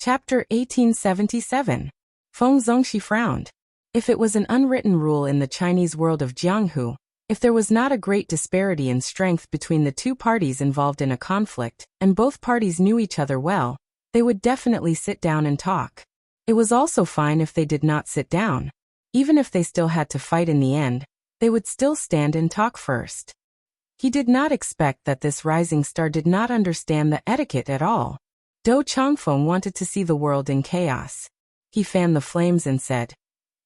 Chapter 1877. Feng Zongxi frowned. If it was an unwritten rule in the Chinese world of Jianghu, if there was not a great disparity in strength between the two parties involved in a conflict, and both parties knew each other well, they would definitely sit down and talk. It was also fine if they did not sit down. Even if they still had to fight in the end, they would still stand and talk first. He did not expect that this rising star did not understand the etiquette at all. Dou Changfeng wanted to see the world in chaos. He fanned the flames and said,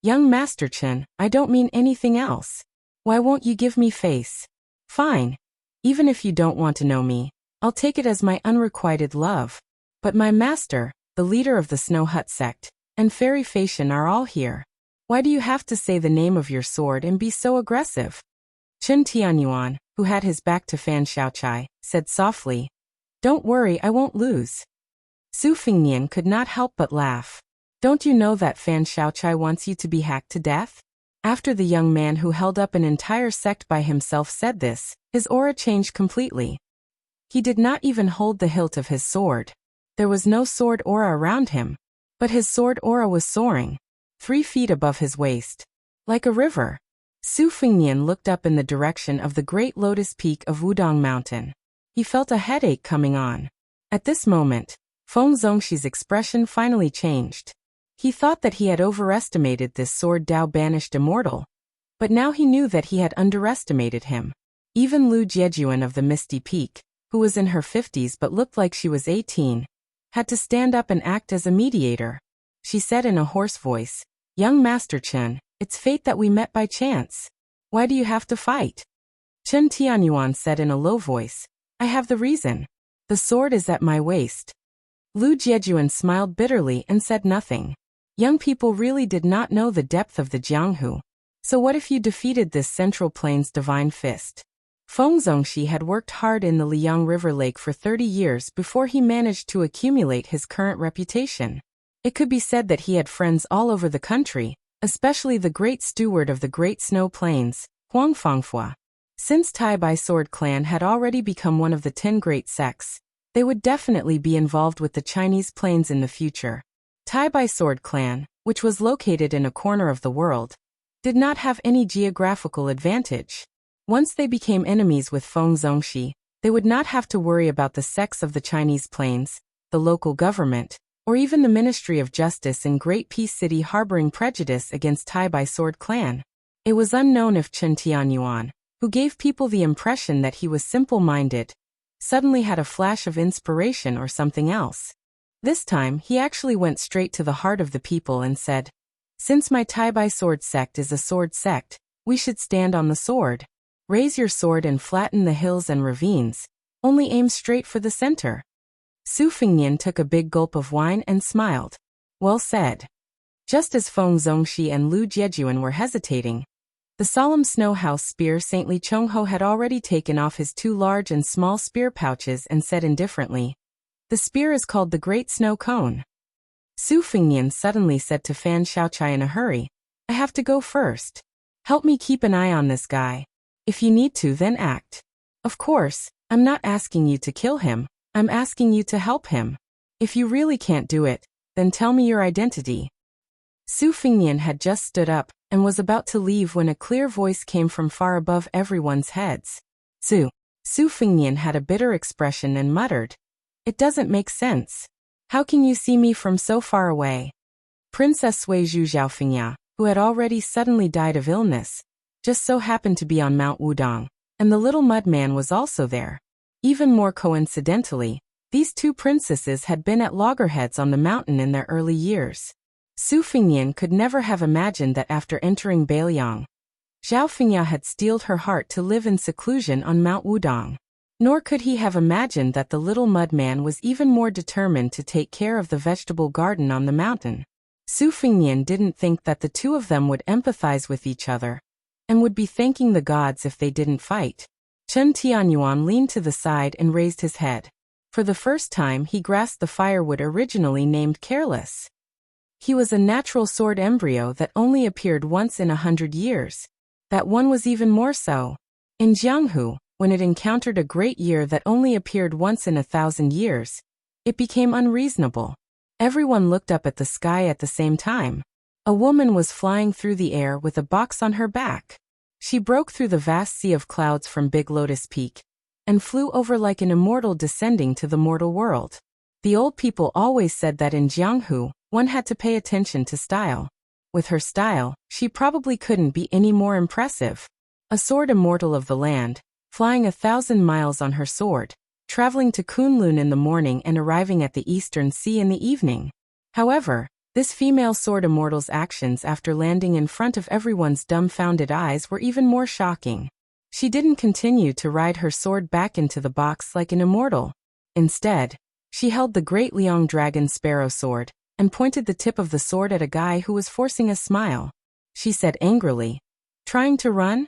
"Young Master Chen, I don't mean anything else. Why won't you give me face? Fine. Even if you don't want to know me, I'll take it as my unrequited love. But my master, the leader of the Snow Hut sect, and Fairy Facian are all here. Why do you have to say the name of your sword and be so aggressive?" Chen Tianyuan, who had his back to Fan Xiaochai, said softly, "Don't worry, I won't lose." Su Fingnian could not help but laugh. "Don't you know that Fan Xiaochai wants you to be hacked to death?" After the young man who held up an entire sect by himself said this, his aura changed completely. He did not even hold the hilt of his sword. There was no sword aura around him, but his sword aura was soaring, 3 feet above his waist, like a river. Su Fingnian looked up in the direction of the great lotus peak of Wudong Mountain. He felt a headache coming on. At this moment, Feng Zongxi's expression finally changed. He thought that he had overestimated this sword Dao banished immortal, but now he knew that he had underestimated him. Even Lu Jiejuan of the Misty Peak, who was in her 50s but looked like she was 18, had to stand up and act as a mediator. She said in a hoarse voice, "Young Master Chen, it's fate that we met by chance. Why do you have to fight?" Chen Tianyuan said in a low voice, "I have the reason. The sword is at my waist." Lu Jiejuan smiled bitterly and said nothing. Young people really did not know the depth of the Jianghu. So what if you defeated this Central Plains divine fist? Feng Zongxi had worked hard in the Liang River Lake for 30 years before he managed to accumulate his current reputation. It could be said that he had friends all over the country, especially the great steward of the Great Snow Plains, Huang Fangfua. Since Tai Bai Sword Clan had already become one of the 10 great sects, they would definitely be involved with the Chinese plains in the future. Tai Bai Sword Clan, which was located in a corner of the world, did not have any geographical advantage. Once they became enemies with Feng Zongxi, they would not have to worry about the sects of the Chinese plains, the local government, or even the Ministry of Justice in Great Peace City harboring prejudice against Tai Bai Sword Clan. It was unknown if Chen Tianyuan, who gave people the impression that he was simple-minded, suddenly had a flash of inspiration or something else. This time, he actually went straight to the heart of the people and said, "Since my Tai Bai sword sect is a sword sect, we should stand on the sword. Raise your sword and flatten the hills and ravines. Only aim straight for the center." Su Fingnian took a big gulp of wine and smiled. "Well said." Just as Feng Zongxi and Lu Jiejuan were hesitating, the solemn snow house spear Saint Li Chongho had already taken off his 2 large and small spear pouches and said indifferently, "The spear is called the Great Snow Cone." Su Fingnian suddenly said to Fan Xiaochai in a hurry, "I have to go first. Help me keep an eye on this guy. If you need to, then act. Of course, I'm not asking you to kill him, I'm asking you to help him. If you really can't do it, then tell me your identity." Su Fingnian had just stood up and was about to leave when a clear voice came from far above everyone's heads. Su Fingnian had a bitter expression and muttered, "It doesn't make sense. How can you see me from so far away?" Princess Sui Zhu Zhaofingya, who had already suddenly died of illness, just so happened to be on Mount Wudong, and the little mud man was also there. Even more coincidentally, these 2 princesses had been at loggerheads on the mountain in their early years. Su Fingnian could never have imagined that after entering Beiliang, Zhaofingya had steeled her heart to live in seclusion on Mount Wudong. Nor could he have imagined that the little mud man was even more determined to take care of the vegetable garden on the mountain. Su Fingnian didn't think that the 2 of them would empathize with each other, and would be thanking the gods if they didn't fight. Chen Tianyuan leaned to the side and raised his head. For the first time he grasped the firewood originally named Careless. He was a natural sword embryo that only appeared once in 100 years. That one was even more so. In Jianghu, when it encountered a great year that only appeared once in 1,000 years, it became unreasonable. Everyone looked up at the sky at the same time. A woman was flying through the air with a box on her back. She broke through the vast sea of clouds from Big Lotus Peak and flew over like an immortal descending to the mortal world. The old people always said that in Jianghu, one had to pay attention to style. With her style, she probably couldn't be any more impressive. A sword immortal of the land, flying 1,000 miles on her sword, traveling to Kunlun in the morning and arriving at the Eastern Sea in the evening. However, this female sword immortal's actions after landing in front of everyone's dumbfounded eyes were even more shocking. She didn't continue to ride her sword back into the box like an immortal. Instead, she held the great Liang Dragon Sparrow sword and pointed the tip of the sword at a guy who was forcing a smile. She said angrily, "Trying to run?"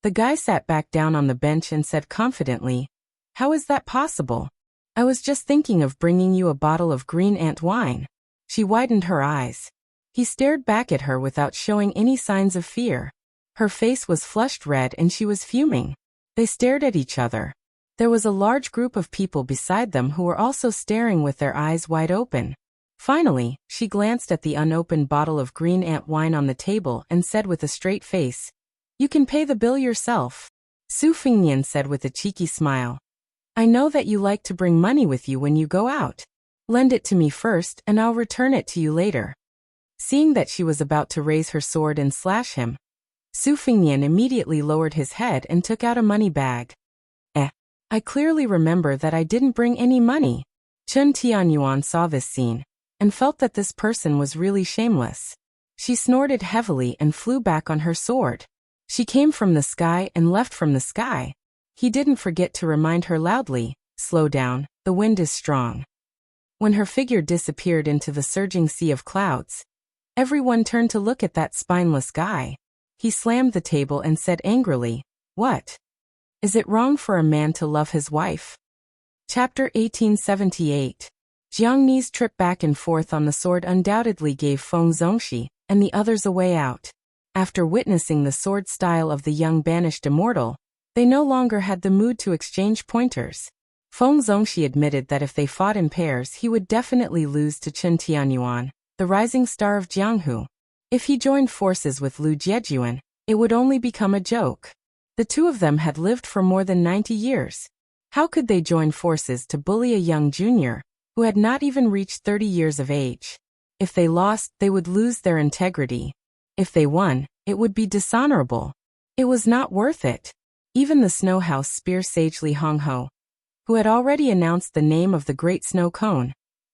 The guy sat back down on the bench and said confidently, "How is that possible? I was just thinking of bringing you a bottle of green ant wine." She widened her eyes. He stared back at her without showing any signs of fear. Her face was flushed red and she was fuming. They stared at each other. There was a large group of people beside them who were also staring with their eyes wide open. Finally, she glanced at the unopened bottle of green ant wine on the table and said with a straight face, "You can pay the bill yourself." Su Fingnian said with a cheeky smile, "I know that you like to bring money with you when you go out. Lend it to me first and I'll return it to you later." Seeing that she was about to raise her sword and slash him, Su Fingnian immediately lowered his head and took out a money bag. I clearly remember that I didn't bring any money." Chen Tianyuan saw this scene and felt that this person was really shameless. She snorted heavily and flew back on her sword. She came from the sky and left from the sky. He didn't forget to remind her loudly, "Slow down, the wind is strong." When her figure disappeared into the surging sea of clouds, everyone turned to look at that spineless guy. He slammed the table and said angrily, "What? Is it wrong for a man to love his wife?" Chapter 1878. Jiang Ni's trip back and forth on the sword undoubtedly gave Feng Zongxi and the others a way out. After witnessing the sword style of the young banished immortal, they no longer had the mood to exchange pointers. Feng Zongxi admitted that if they fought in pairs he would definitely lose to Chen Tianyuan, the rising star of Jianghu. If he joined forces with Lu Jiejuan, it would only become a joke. The two of them had lived for more than 90 years. How could they join forces to bully a young junior, who had not even reached 30 years of age? If they lost, they would lose their integrity. If they won, it would be dishonorable. It was not worth it. Even the Snow House spear sage Li Hongho, who had already announced the name of the Great Snow Cone,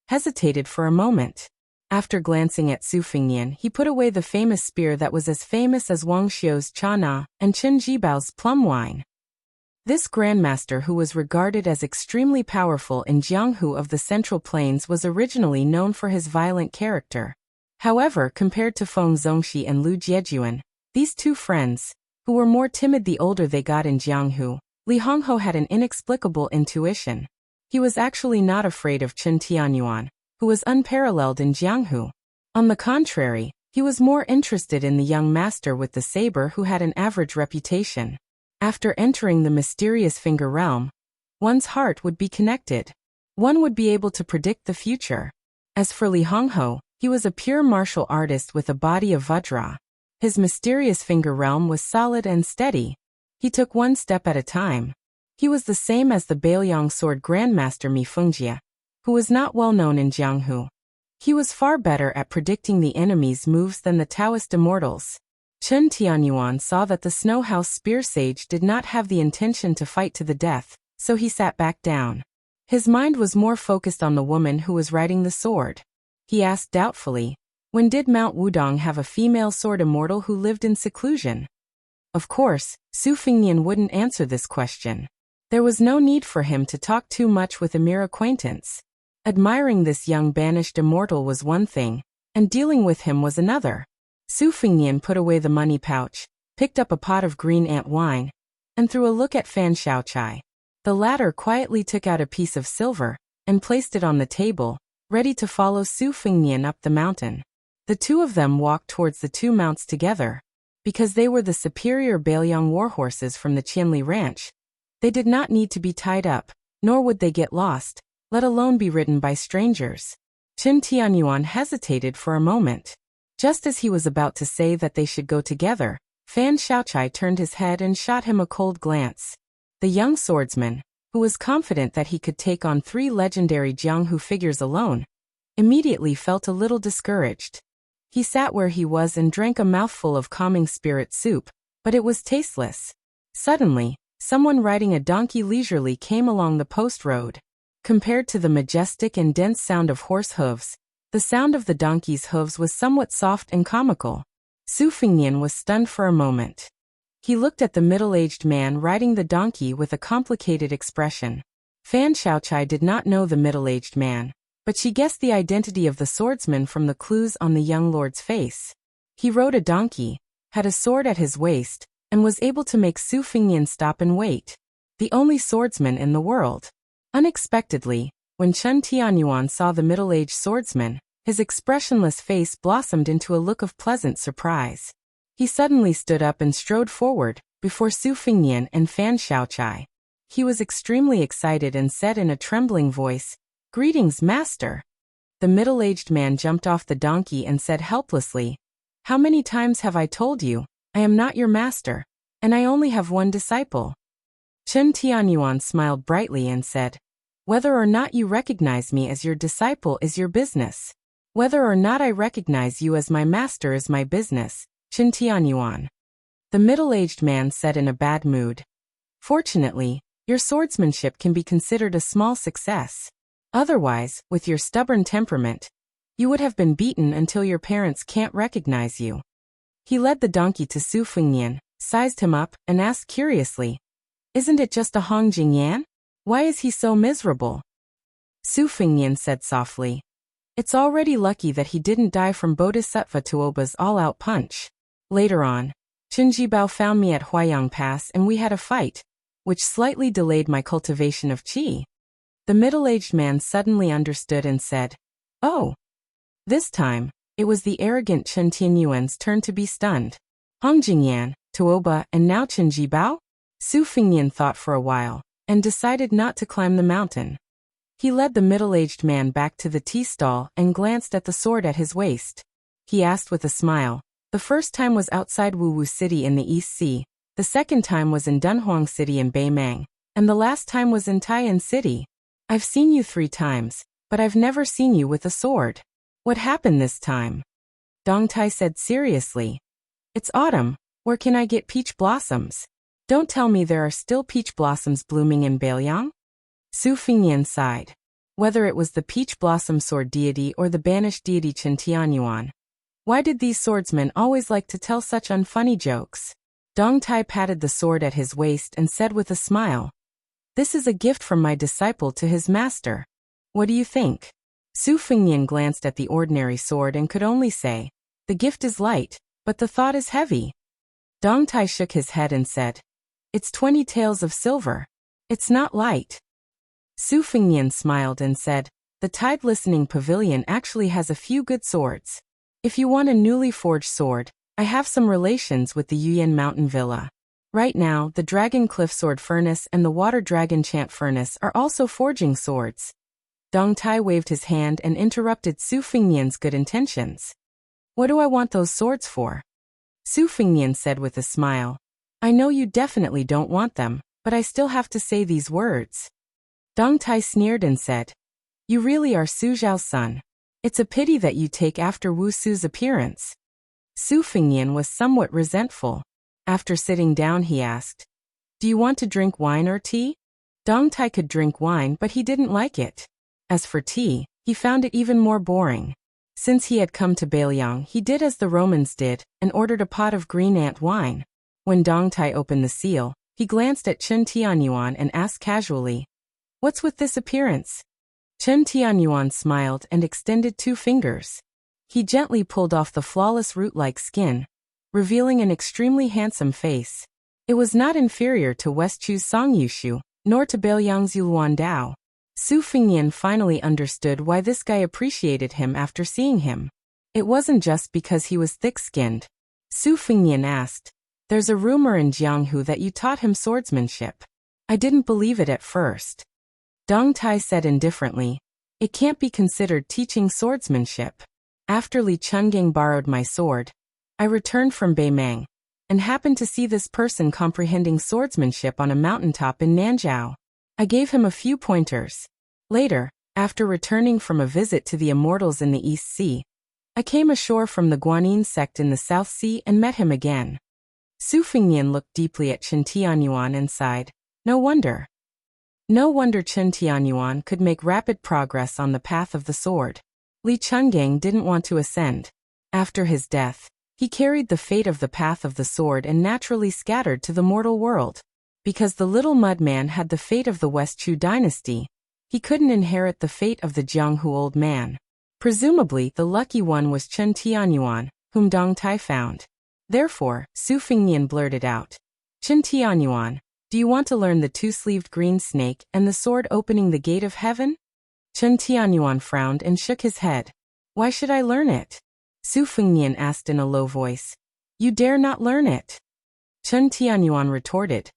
hesitated for a moment. After glancing at Su Fingnian, he put away the famous spear that was as famous as Wang Xiu's Cha Na and Chen Jibao's plum wine. This grandmaster, who was regarded as extremely powerful in Jianghu of the Central Plains, was originally known for his violent character. However, compared to Feng Zongxi and Lu Jiejuan, these two friends, who were more timid the older they got in Jianghu, Li Hongho had an inexplicable intuition. He was actually not afraid of Chen Tianyuan, who was unparalleled in Jianghu. On the contrary, he was more interested in the young master with the saber who had an average reputation. After entering the mysterious finger realm, one's heart would be connected. One would be able to predict the future. As for Li Hongho, he was a pure martial artist with a body of Vajra. His mysterious finger realm was solid and steady. He took one step at a time. He was the same as the Baoyang sword grandmaster Mi Fengjie, who was not well known in Jianghu. He was far better at predicting the enemy's moves than the Taoist immortals. Chen Tianyuan saw that the Snow House spear sage did not have the intention to fight to the death, so he sat back down. His mind was more focused on the woman who was riding the sword. He asked doubtfully, "When did Mount Wudong have a female sword immortal who lived in seclusion?" Of course, Su Fingnian wouldn't answer this question. There was no need for him to talk too much with a mere acquaintance. Admiring this young banished immortal was one thing, and dealing with him was another. Su Fingnian put away the money pouch, picked up a pot of green ant wine, and threw a look at Fan Xiaochai. The latter quietly took out a piece of silver and placed it on the table, ready to follow Su Fingnian up the mountain. The two of them walked towards the two mounts together. Because they were the superior Baoyang warhorses from the Qianli ranch, they did not need to be tied up, nor would they get lost, let alone be ridden by strangers. Qin Tianyuan hesitated for a moment. Just as he was about to say that they should go together, Fan Xiaochai turned his head and shot him a cold glance. The young swordsman, who was confident that he could take on 3 legendary Jianghu figures alone, immediately felt a little discouraged. He sat where he was and drank a mouthful of calming spirit soup, but it was tasteless. Suddenly, someone riding a donkey leisurely came along the post road. Compared to the majestic and dense sound of horse hooves, the sound of the donkey's hooves was somewhat soft and comical. Su Fengnian was stunned for a moment. He looked at the middle-aged man riding the donkey with a complicated expression. Fan Xiaochai did not know the middle-aged man, but she guessed the identity of the swordsman from the clues on the young lord's face. He rode a donkey, had a sword at his waist, and was able to make Su Fengnian stop and wait. The only swordsman in the world. Unexpectedly, when Chen Tianyuan saw the middle-aged swordsman, his expressionless face blossomed into a look of pleasant surprise. He suddenly stood up and strode forward, before Su Fengnian and Fan Xiaochai. He was extremely excited and said in a trembling voice, "Greetings, master." The middle-aged man jumped off the donkey and said helplessly, "How many times have I told you, I am not your master, and I only have one disciple?" Chen Tianyuan smiled brightly and said, "Whether or not you recognize me as your disciple is your business. Whether or not I recognize you as my master is my business, Chen Tianyuan." The middle-aged man said in a bad mood, "Fortunately, your swordsmanship can be considered a small success. Otherwise, with your stubborn temperament, you would have been beaten until your parents can't recognize you." He led the donkey to Su Fengnian, sized him up, and asked curiously, "Isn't it just a Hong Jingyan? Why is he so miserable?" Su Fengnian said softly, "It's already lucky that he didn't die from Bodhisattva Tuoba's all-out punch. Later on, Qin Jibao found me at Huayang Pass and we had a fight, which slightly delayed my cultivation of qi." The middle-aged man suddenly understood and said, "Oh." This time, it was the arrogant Chen Tianyuan's turn to be stunned. Hong Jingyan, Tuoba, and now Qin Jibao? Su Fengnian thought for a while, and decided not to climb the mountain. He led the middle-aged man back to the tea stall and glanced at the sword at his waist. He asked with a smile, "The first time was outside Wuwu City in the East Sea, the second time was in Dunhuang City in Beimang, and the last time was in Taiyan City. I've seen you 3 times, but I've never seen you with a sword. What happened this time?" Dong Tai said seriously, "It's autumn, where can I get peach blossoms? Don't tell me there are still peach blossoms blooming in Beiliang?" Su Fengnian sighed. Whether it was the peach blossom sword deity or the banished deity Chen Tianyuan, why did these swordsmen always like to tell such unfunny jokes? Dong Tai patted the sword at his waist and said with a smile, "This is a gift from my disciple to his master. What do you think?" Su Fengnian glanced at the ordinary sword and could only say, "The gift is light, but the thought is heavy." Dong Tai shook his head and said, "It's 20 taels of silver. It's not light." Su Fengnian smiled and said, "The Tide Listening Pavilion actually has a few good swords. If you want a newly forged sword, I have some relations with the Yuyan Mountain Villa. Right now, the Dragon Cliff Sword Furnace and the Water Dragon Chant Furnace are also forging swords." Dong Tai waved his hand and interrupted Su Fengnian's good intentions. "What do I want those swords for?" Su Fengnian said with a smile, "I know you definitely don't want them, but I still have to say these words." Dong Tai sneered and said, "You really are Su Zhao's son. It's a pity that you take after Wu Su's appearance." Su Fengnian was somewhat resentful. After sitting down he asked, "Do you want to drink wine or tea?" Dong Tai could drink wine but he didn't like it. As for tea, he found it even more boring. Since he had come to Beiliang he did as the Romans did, and ordered a pot of green ant wine. When Dong Tai opened the seal, he glanced at Chen Tianyuan and asked casually, "What's with this appearance?" Chen Tianyuan smiled and extended 2 fingers. He gently pulled off the flawless root-like skin, revealing an extremely handsome face. It was not inferior to Westchu's Songyushu, nor to Beiliang's Yuluandao. Su Fengnian finally understood why this guy appreciated him after seeing him. It wasn't just because he was thick-skinned. Su Fengnian asked, "There's a rumor in Jianghu that you taught him swordsmanship. I didn't believe it at first." Dong Tai said indifferently, It can't be considered teaching swordsmanship. After Li Chungang borrowed my sword, I returned from Beimang, and happened to see this person comprehending swordsmanship on a mountaintop in Nanzhou. I gave him a few pointers. Later, after returning from a visit to the immortals in the East Sea, I came ashore from the Guanyin sect in the South Sea and met him again. Su Fengnian looked deeply at Chen Tianyuan and sighed. No wonder. No wonder Chen Tianyuan could make rapid progress on the path of the sword. Li Chungang didn't want to ascend. After his death, he carried the fate of the path of the sword and naturally scattered to the mortal world. Because the little mud man had the fate of the West Chu dynasty, he couldn't inherit the fate of the Jianghu old man. Presumably, the lucky one was Chen Tianyuan, whom Dong Tai found. Therefore, Su Fengnian blurted out, Chen Tianyuan, do you want to learn the two-sleeved green snake and the sword opening the gate of heaven? Chen Tianyuan frowned and shook his head. Why should I learn it? Su Fengnian asked in a low voice. You dare not learn it. Chen Tianyuan retorted.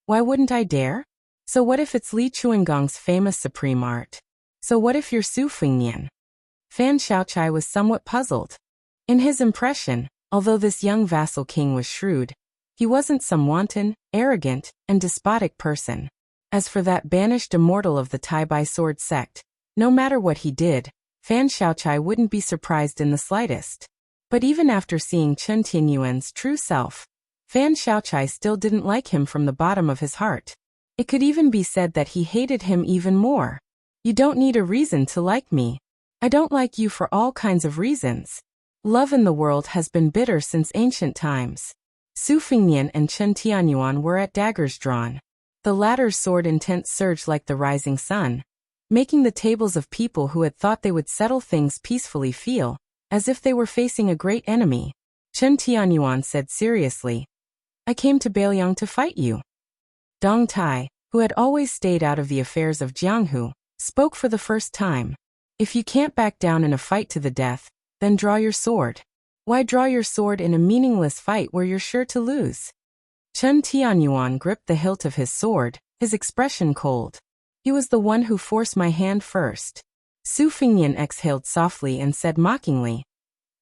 Why wouldn't I dare? So what if it's Li Chuangong's famous supreme art? So what if you're Su Fengnian? Fan Xiaochai was somewhat puzzled. In his impression, although this young vassal king was shrewd, he wasn't some wanton, arrogant, and despotic person. As for that banished immortal of the Tai Bai sword sect, no matter what he did, Fan Xiaochai wouldn't be surprised in the slightest. But even after seeing Chen Tianyuan's true self, Fan Xiaochai still didn't like him from the bottom of his heart. It could even be said that he hated him even more. You don't need a reason to like me. I don't like you for all kinds of reasons. Love in the world has been bitter since ancient times. Su Fengnian and Chen Tianyuan were at daggers drawn. The latter's sword intent surged like the rising sun, making the tables of people who had thought they would settle things peacefully feel as if they were facing a great enemy. Chen Tianyuan said seriously, I came to Beiliang to fight you. Dong Tai, who had always stayed out of the affairs of Jianghu, spoke for the first time. If you can't back down in a fight to the death, then draw your sword. Why draw your sword in a meaningless fight where you're sure to lose? Chen Tianyuan gripped the hilt of his sword, his expression cold. He was the one who forced my hand first. Su Fengnian exhaled softly and said mockingly,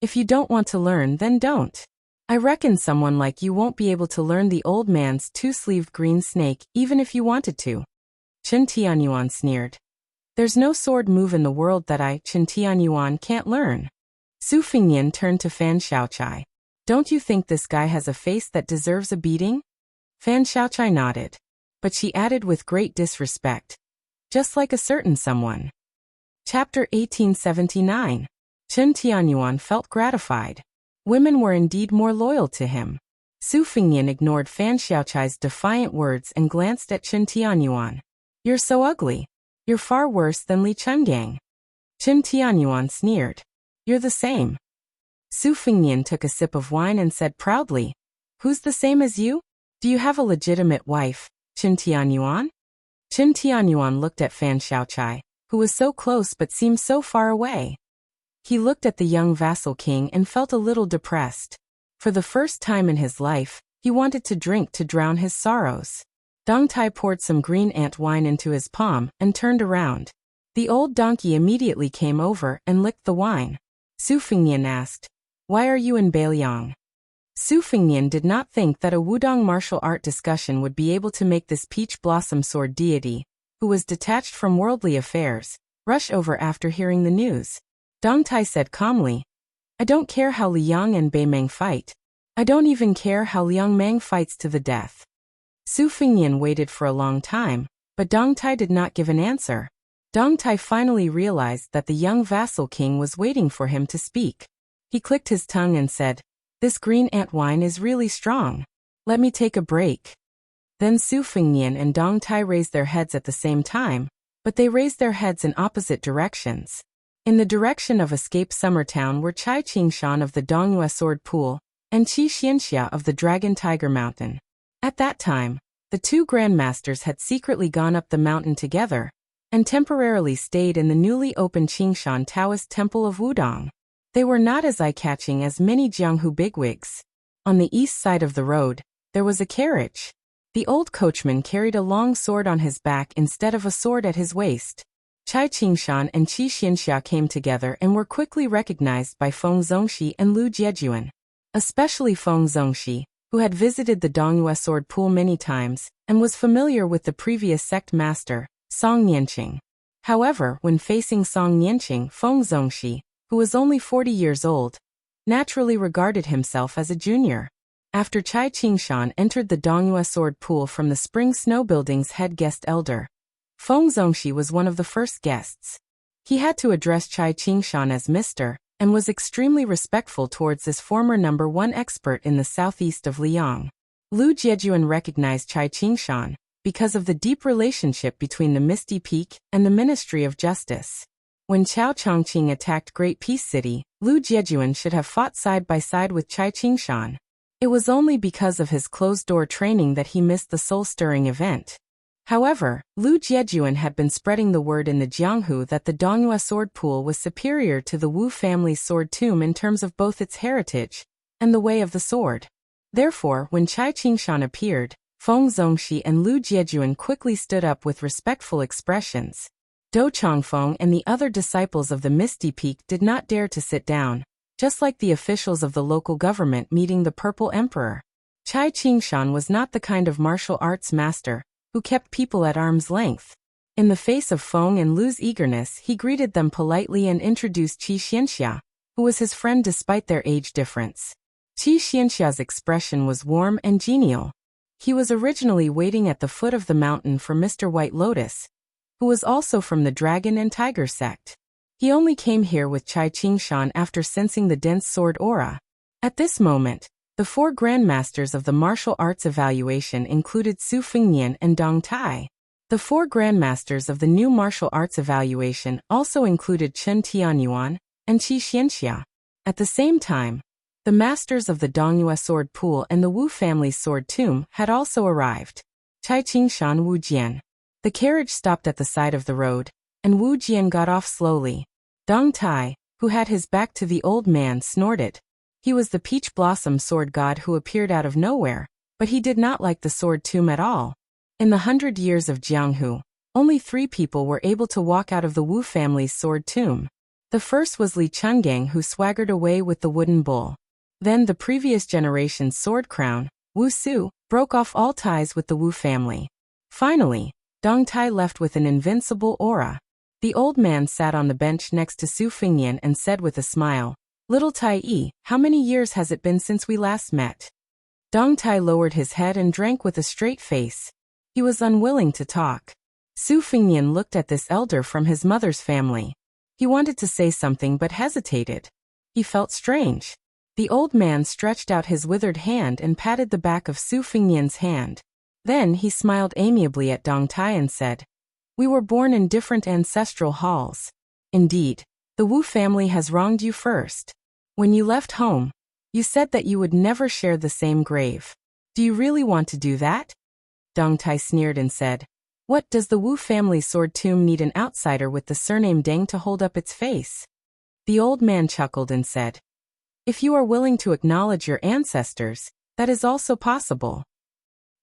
If you don't want to learn, then don't. I reckon someone like you won't be able to learn the old man's two-sleeved green snake even if you wanted to. Chen Tianyuan sneered. There's no sword move in the world that I, Chen Tianyuan, can't learn. Su Fengnian turned to Fan Xiaochai. Don't you think this guy has a face that deserves a beating? Fan Xiaochai nodded. But she added with great disrespect. Just like a certain someone. Chapter 1879. Chen Tianyuan felt gratified. Women were indeed more loyal to him. Su Fengnian ignored Fan Xiaochai's defiant words and glanced at Chen Tianyuan. You're so ugly. You're far worse than Li Chungang. Chen Tianyuan sneered. You're the same. Su Fengnian took a sip of wine and said proudly, Who's the same as you? Do you have a legitimate wife, Chen Tianyuan? Chen Tianyuan looked at Fan Xiaochai, who was so close but seemed so far away. He looked at the young vassal king and felt a little depressed. For the first time in his life, he wanted to drink to drown his sorrows. Dong Tai poured some green ant wine into his palm and turned around. The old donkey immediately came over and licked the wine. Su Fengnian asked, Why are you in Beiliang? Su Fengnian did not think that a Wudong martial art discussion would be able to make this peach blossom sword deity, who was detached from worldly affairs, rush over after hearing the news. Dong Tai said calmly, I don't care how Liang and Beimang fight. I don't even care how Liang Mang fights to the death. Su Fengnian waited for a long time, but Dong Tai did not give an answer. Dong Tai finally realized that the young vassal king was waiting for him to speak. He clicked his tongue and said, This green ant wine is really strong. Let me take a break. Then Su Fengnian and Dong Tai raised their heads at the same time, but they raised their heads in opposite directions. In the direction of escape Summertown were Chai Qingshan of the Dongyue Sword Pool and Qi Xianxia of the Dragon Tiger Mountain. At that time, the two grandmasters had secretly gone up the mountain together and temporarily stayed in the newly opened Qingshan Taoist Temple of Wudong. They were not as eye-catching as many Jianghu bigwigs. On the east side of the road, there was a carriage. The old coachman carried a long sword on his back instead of a sword at his waist. Cai Qingshan and Qi Xianxia came together and were quickly recognized by Feng Zongxi and Lu Jiejuan. Especially Feng Zongxi, who had visited the Dongyue sword pool many times, and was familiar with the previous sect master, Song Nianqing. However, when facing Song Nianqing, Feng Zongxi, who was only 40 years old, naturally regarded himself as a junior. After Cai Qingshan entered the Dongyue sword pool from the Spring Snow Building's head guest elder, Feng Zongxi was one of the first guests. He had to address Cai Qingshan as Mr., and was extremely respectful towards this former #1 expert in the southeast of Liang. Lu Jiejuan recognized Cai Qingshan because of the deep relationship between the Misty Peak and the Ministry of Justice. When Chao Chongqing attacked Great Peace City, Lu Jiejuan should have fought side by side with Cai Qingshan. It was only because of his closed-door training that he missed the soul-stirring event. However, Lu Jiejuan had been spreading the word in the Jianghu that the Dongyue sword pool was superior to the Wu family's sword tomb in terms of both its heritage and the way of the sword. Therefore, when Cai Qingshan appeared, Feng Zongxi and Lu Jiejuan quickly stood up with respectful expressions. Dou Chongfeng and the other disciples of the Misty Peak did not dare to sit down, just like the officials of the local government meeting the Purple Emperor. Cai Qingshan was not the kind of martial arts master who kept people at arm's length. In the face of Feng and Lu's eagerness, he greeted them politely and introduced Qi Xianxia, who was his friend despite their age difference. Qi Xianxia's expression was warm and genial. He was originally waiting at the foot of the mountain for Mr. White Lotus, who was also from the Dragon and Tiger sect. He only came here with Cai Qingshan after sensing the dense sword aura. At this moment, the 4 grandmasters of the martial arts evaluation included Su Fengnian and Dong Tai. The 4 grandmasters of the new martial arts evaluation also included Chen Tianyuan and Qi Xianxia. At the same time, the masters of the Dongyue sword pool and the Wu family's sword tomb had also arrived. Cai Qingshan Wu Jian. The carriage stopped at the side of the road, and Wu Jian got off slowly. Dong Tai, who had his back to the old man, snorted. He was the peach blossom sword god who appeared out of nowhere, but he did not like the sword tomb at all. In the 100 years of Jianghu, only 3 people were able to walk out of the Wu family's sword tomb. The first was Li Chenggang, who swaggered away with the wooden bull. Then the previous generation's sword crown, Wu Su, broke off all ties with the Wu family. Finally, Dong Tai left with an invincible aura. The old man sat on the bench next to Su Fengnian and said with a smile, "Little Tai Yi, how many years has it been since we last met?" Dong Tai lowered his head and drank with a straight face. He was unwilling to talk. Su Fengnian looked at this elder from his mother's family. He wanted to say something but hesitated. He felt strange. The old man stretched out his withered hand and patted the back of Su Fengnian's hand. Then he smiled amiably at Dong Tai and said, "We were born in different ancestral halls. Indeed, the Wu family has wronged you first. When you left home, you said that you would never share the same grave. Do you really want to do that?" Dong Tai sneered and said, "What, does the Wu family sword tomb need an outsider with the surname Deng to hold up its face?" The old man chuckled and said, "If you are willing to acknowledge your ancestors, that is also possible."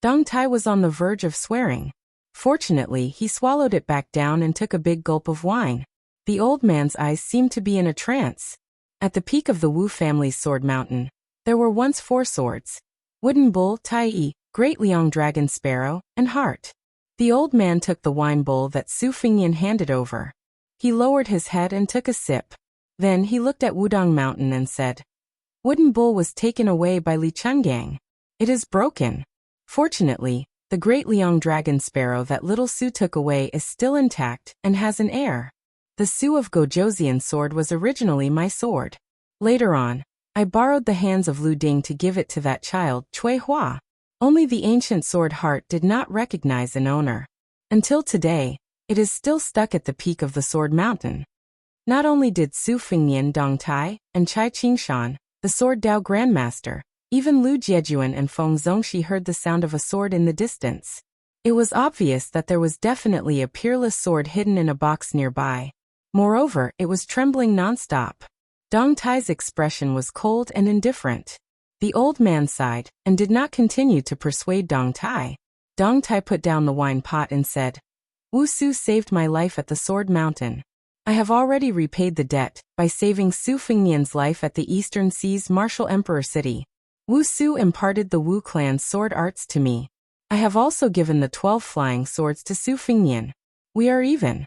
Dong Tai was on the verge of swearing. Fortunately, he swallowed it back down and took a big gulp of wine. The old man's eyes seemed to be in a trance. At the peak of the Wu family's sword mountain, there were once 4 swords: Wooden Bull, Tai Yi, Great Liang Dragon Sparrow, and Heart. The old man took the wine bowl that Su Fengnian handed over. He lowered his head and took a sip. Then he looked at Wudong Mountain and said, "Wooden Bull was taken away by Li Chenggang. It is broken. Fortunately, the Great Liang Dragon Sparrow that little Su took away is still intact and has an heir. The Su of Gojoseon sword was originally my sword. Later on, I borrowed the hands of Lu Ding to give it to that child, Cui Hua. Only the ancient sword Heart did not recognize an owner. Until today, it is still stuck at the peak of the sword mountain." Not only did Su Fengnian, Dong Tai, and Cai Qingshan, the sword Dao grandmaster, even Lu Jiejuan and Feng Zongxi heard the sound of a sword in the distance. It was obvious that there was definitely a peerless sword hidden in a box nearby. Moreover, it was trembling nonstop. Dong Tai's expression was cold and indifferent. The old man sighed and did not continue to persuade Dong Tai. Dong Tai put down the wine pot and said, Wuxia saved my life at the Sword Mountain. I have already repaid the debt by saving Su Fengnian's life at the Eastern Sea's martial emperor city. Wuxia imparted the Wu clan's sword arts to me. I have also given the 12 flying swords to Su Fengnian. We are even.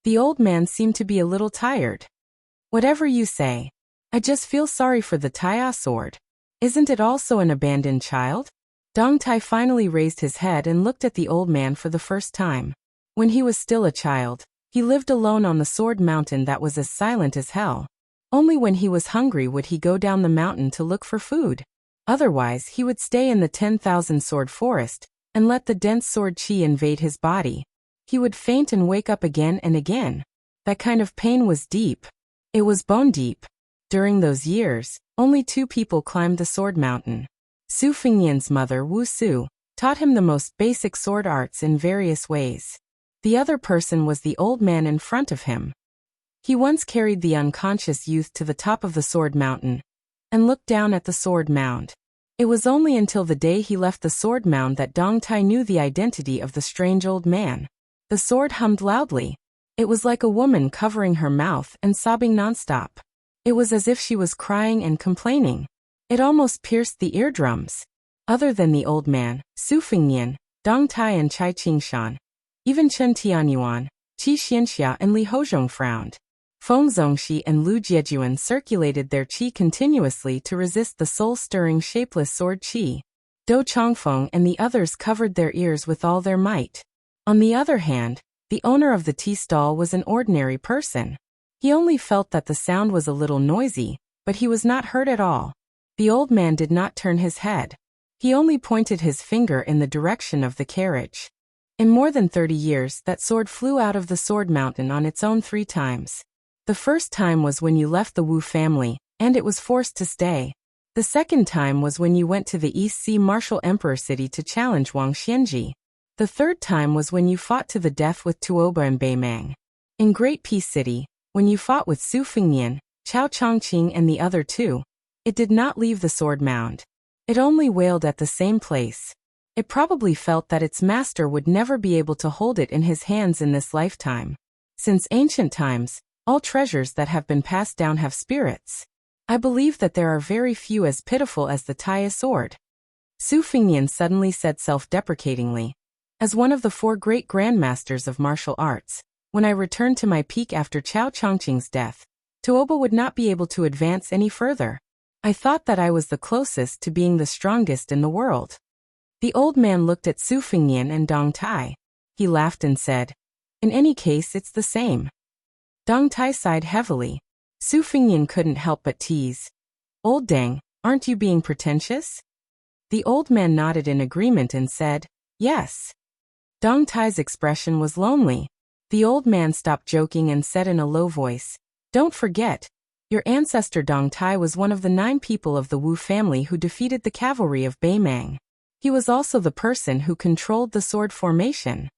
The old man seemed to be a little tired. Whatever you say. I just feel sorry for the Taya sword. Isn't it also an abandoned child? Dong Tai finally raised his head and looked at the old man for the first time. When he was still a child, he lived alone on the Sword Mountain that was as silent as hell. Only when he was hungry would he go down the mountain to look for food. Otherwise, he would stay in the 10,000 sword forest and let the dense sword chi invade his body. He would faint and wake up again and again. That kind of pain was deep. It was bone deep. During those years, only 2 people climbed the Sword Mountain. Su Fengnian's mother, Wuxia, taught him the most basic sword arts in various ways. The other person was the old man in front of him. He once carried the unconscious youth to the top of the Sword Mountain and looked down at the sword mound. It was only until the day he left the sword mound that Dong Tai knew the identity of the strange old man. The sword hummed loudly. It was like a woman covering her mouth and sobbing nonstop. It was as if she was crying and complaining. It almost pierced the eardrums. Other than the old man, Su Fengnian, Dong Tai and Chai Qingshan, even Chen Tianyuan, Qi Xianxia and Li Hozhong frowned. Feng Zongxi and Lu Jiejuan circulated their qi continuously to resist the soul-stirring shapeless sword qi. Dou Chongfeng and the others covered their ears with all their might. On the other hand, the owner of the tea stall was an ordinary person. He only felt that the sound was a little noisy, but he was not hurt at all. The old man did not turn his head. He only pointed his finger in the direction of the carriage. In more than 30 years, that sword flew out of the Sword Mountain on its own 3 times. The first time was when you left the Wu family, and it was forced to stay. The second time was when you went to the East Sea Martial Emperor City to challenge Wang Xianji. The third time was when you fought to the death with Tuoba and Beimang. In Great Peace City, when you fought with Su Fengnian, Chao Chongqing and the other 2, it did not leave the sword mound. It only wailed at the same place. It probably felt that its master would never be able to hold it in his hands in this lifetime. Since ancient times, all treasures that have been passed down have spirits. I believe that there are very few as pitiful as the Taya sword. Su Fengnian suddenly said self-deprecatingly. As one of the 4 great grandmasters of martial arts, when I returned to my peak after Chao Chongqing's death, Tuoba would not be able to advance any further. I thought that I was the closest to being the strongest in the world. The old man looked at Su Fengnian and Dong Tai. He laughed and said, "In any case, it's the same." Dong Tai sighed heavily. Su Fengnian couldn't help but tease. "Old Deng, aren't you being pretentious?" The old man nodded in agreement and said, "Yes." Dong Tai's expression was lonely. The old man stopped joking and said in a low voice, "Don't forget, your ancestor Dong Tai was one of the 9 people of the Wu family who defeated the cavalry of Beimang. He was also the person who controlled the sword formation."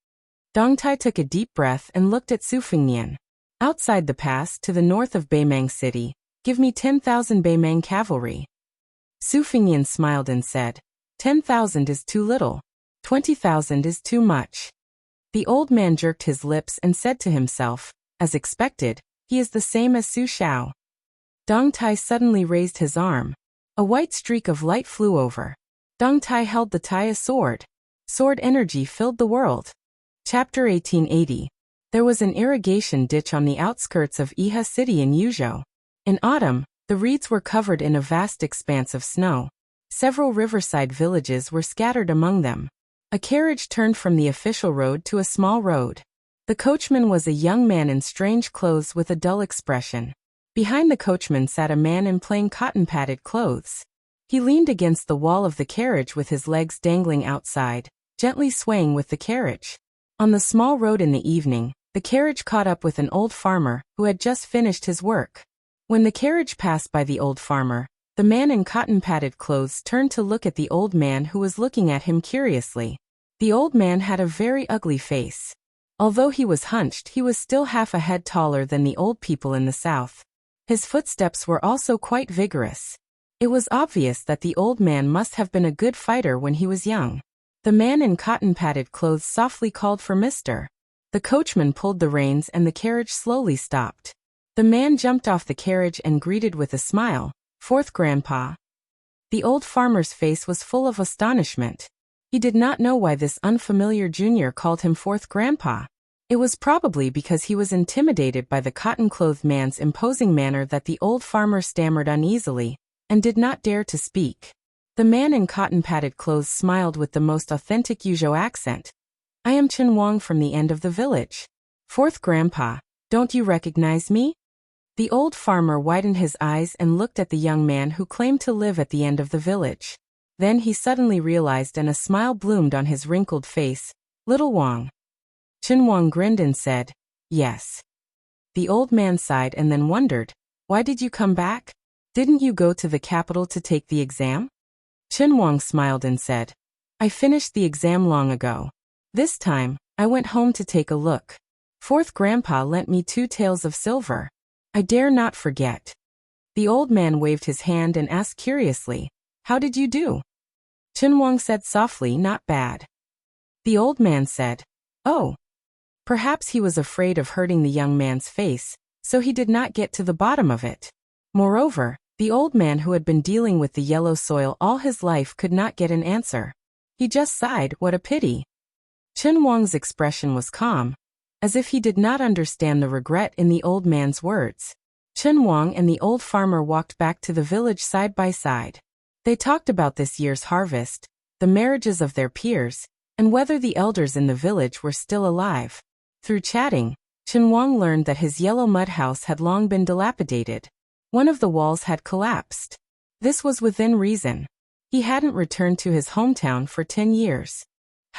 Dong Tai took a deep breath and looked at Su Fengnian. "Outside the pass to the north of Beimang City, give me 10,000 Beimang cavalry." Su Fengnian smiled and said, 10,000 is too little. 20,000 is too much." The old man jerked his lips and said to himself, as expected, he is the same as Su Shao. Dong Tai suddenly raised his arm. A white streak of light flew over. Dong Tai held the Taya sword. Sword energy filled the world. Chapter 1880. There was an irrigation ditch on the outskirts of Iha City in Yuzhou. In autumn, the reeds were covered in a vast expanse of snow. Several riverside villages were scattered among them. A carriage turned from the official road to a small road. The coachman was a young man in strange clothes with a dull expression. Behind the coachman sat a man in plain cotton-padded clothes. He leaned against the wall of the carriage with his legs dangling outside, gently swaying with the carriage. On the small road in the evening, the carriage caught up with an old farmer who had just finished his work. When the carriage passed by the old farmer, the man in cotton-padded clothes turned to look at the old man who was looking at him curiously. The old man had a very ugly face. Although he was hunched, he was still half a head taller than the old people in the south. His footsteps were also quite vigorous. It was obvious that the old man must have been a good fighter when he was young. The man in cotton-padded clothes softly called for Mr. The coachman pulled the reins and the carriage slowly stopped. The man jumped off the carriage and greeted with a smile, "Fourth Grandpa." The old farmer's face was full of astonishment. He did not know why this unfamiliar junior called him Fourth Grandpa. It was probably because he was intimidated by the cotton-clothed man's imposing manner that the old farmer stammered uneasily, and did not dare to speak. The man in cotton-padded clothes smiled with the most authentic Yuzhou accent. "I am Chen Wang from the end of the village. Fourth Grandpa, don't you recognize me?" The old farmer widened his eyes and looked at the young man who claimed to live at the end of the village. Then he suddenly realized and a smile bloomed on his wrinkled face. "Little Wang." Chen Wang grinned and said, "Yes." The old man sighed and then wondered, "Why did you come back? Didn't you go to the capital to take the exam?" Chen Wang smiled and said, "I finished the exam long ago. This time, I went home to take a look. Fourth Grandpa lent me 2 taels of silver. I dare not forget." The old man waved his hand and asked curiously, "How did you do?" Chen Wang said softly, "Not bad." The old man said, "Oh." Perhaps he was afraid of hurting the young man's face, so he did not get to the bottom of it. Moreover, the old man who had been dealing with the yellow soil all his life could not get an answer. He just sighed, "What a pity." Chen Wang's expression was calm, as if he did not understand the regret in the old man's words. Chen Wang and the old farmer walked back to the village side by side. They talked about this year's harvest, the marriages of their peers, and whether the elders in the village were still alive. Through chatting, Chen Wang learned that his yellow mud house had long been dilapidated. One of the walls had collapsed. This was within reason. He hadn't returned to his hometown for 10 years.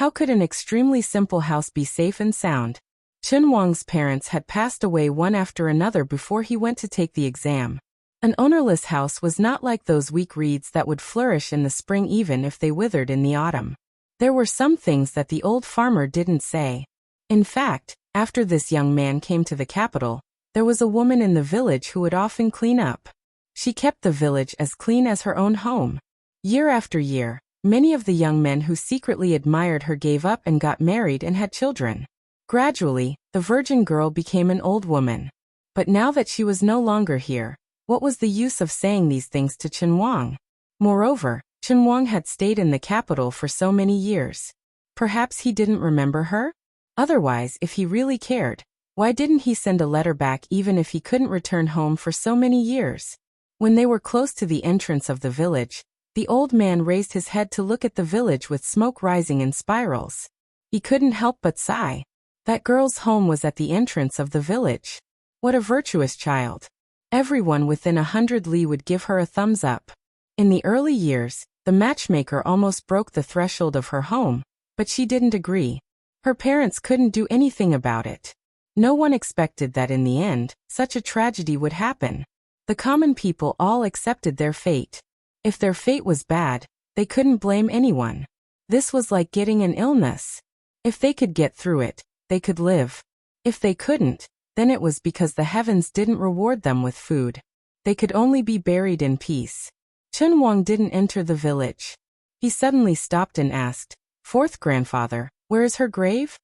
How could an extremely simple house be safe and sound? Chen Wang's parents had passed away one after another before he went to take the exam. An ownerless house was not like those weak reeds that would flourish in the spring even if they withered in the autumn. There were some things that the old farmer didn't say. In fact, after this young man came to the capital, there was a woman in the village who would often clean up. She kept the village as clean as her own home. Year after year, many of the young men who secretly admired her gave up and got married and had children. Gradually, the virgin girl became an old woman. But now that she was no longer here, what was the use of saying these things to Chen Wang? Moreover, Chen Wang had stayed in the capital for so many years. Perhaps he didn't remember her? Otherwise, if he really cared, why didn't he send a letter back even if he couldn't return home for so many years? When they were close to the entrance of the village, the old man raised his head to look at the village with smoke rising in spirals. He couldn't help but sigh. That girl's home was at the entrance of the village. What a virtuous child. Everyone within 100 li would give her a thumbs up. In the early years, the matchmaker almost broke the threshold of her home, but she didn't agree. Her parents couldn't do anything about it. No one expected that in the end, such a tragedy would happen. The common people all accepted their fate. If their fate was bad, they couldn't blame anyone. This was like getting an illness. If they could get through it, they could live. If they couldn't, then it was because the heavens didn't reward them with food. They could only be buried in peace. Chen Wang didn't enter the village. He suddenly stopped and asked, "Fourth Grandfather, where is her grave?"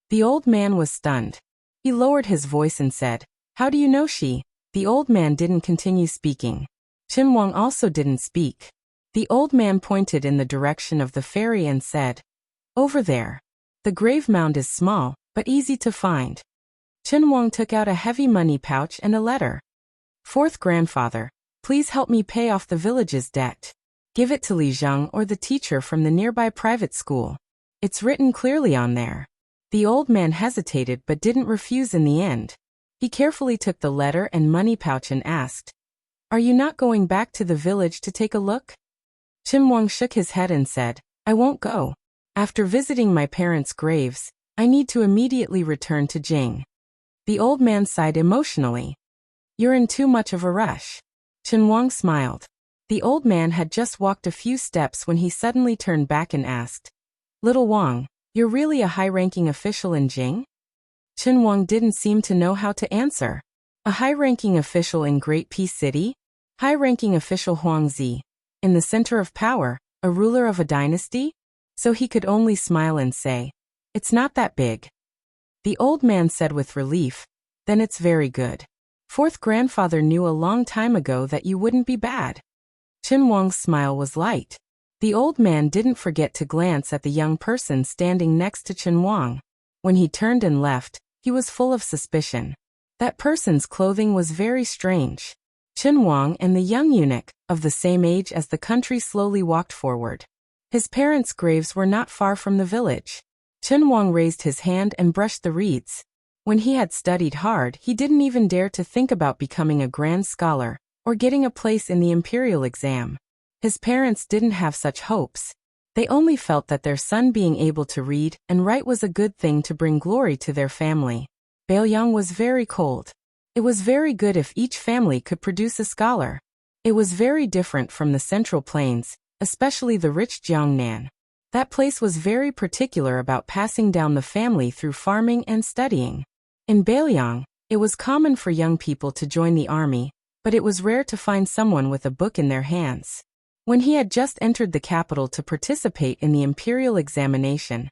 The old man was stunned. He lowered his voice and said, "How do you know she?" The old man didn't continue speaking. Chen Wang also didn't speak. The old man pointed in the direction of the ferry and said, "Over there. The grave mound is small, but easy to find." Chen Wang took out a heavy money pouch and a letter. "Fourth Grandfather, please help me pay off the village's debt. Give it to Li Zheng or the teacher from the nearby private school. It's written clearly on there." The old man hesitated but didn't refuse in the end. He carefully took the letter and money pouch and asked, "Are you not going back to the village to take a look?" Chen Wang shook his head and said, "I won't go. After visiting my parents' graves, I need to immediately return to Jing." The old man sighed emotionally. "You're in too much of a rush." Chen Wang smiled. The old man had just walked a few steps when he suddenly turned back and asked, "Little Wang, you're really a high-ranking official in Jing?" Chen Wang didn't seem to know how to answer. A high-ranking official in Great Peace City? High-ranking official Huangzi? In the center of power, a ruler of a dynasty? So he could only smile and say, "It's not that big." The old man said with relief, "Then it's very good. Fourth grandfather knew a long time ago that you wouldn't be bad." Chen Wang's smile was light. The old man didn't forget to glance at the young person standing next to Chen Wang. When he turned and left, he was full of suspicion. That person's clothing was very strange. Chen Wang and the young eunuch, of the same age as the country, slowly walked forward. His parents' graves were not far from the village. Chen Wang raised his hand and brushed the reeds. When he had studied hard, he didn't even dare to think about becoming a grand scholar or getting a place in the imperial exam. His parents didn't have such hopes. They only felt that their son being able to read and write was a good thing to bring glory to their family. Baoyang was very cold. It was very good if each family could produce a scholar. It was very different from the Central Plains, especially the rich Jiangnan. That place was very particular about passing down the family through farming and studying. In Baoyang, it was common for young people to join the army, but it was rare to find someone with a book in their hands. When he had just entered the capital to participate in the imperial examination,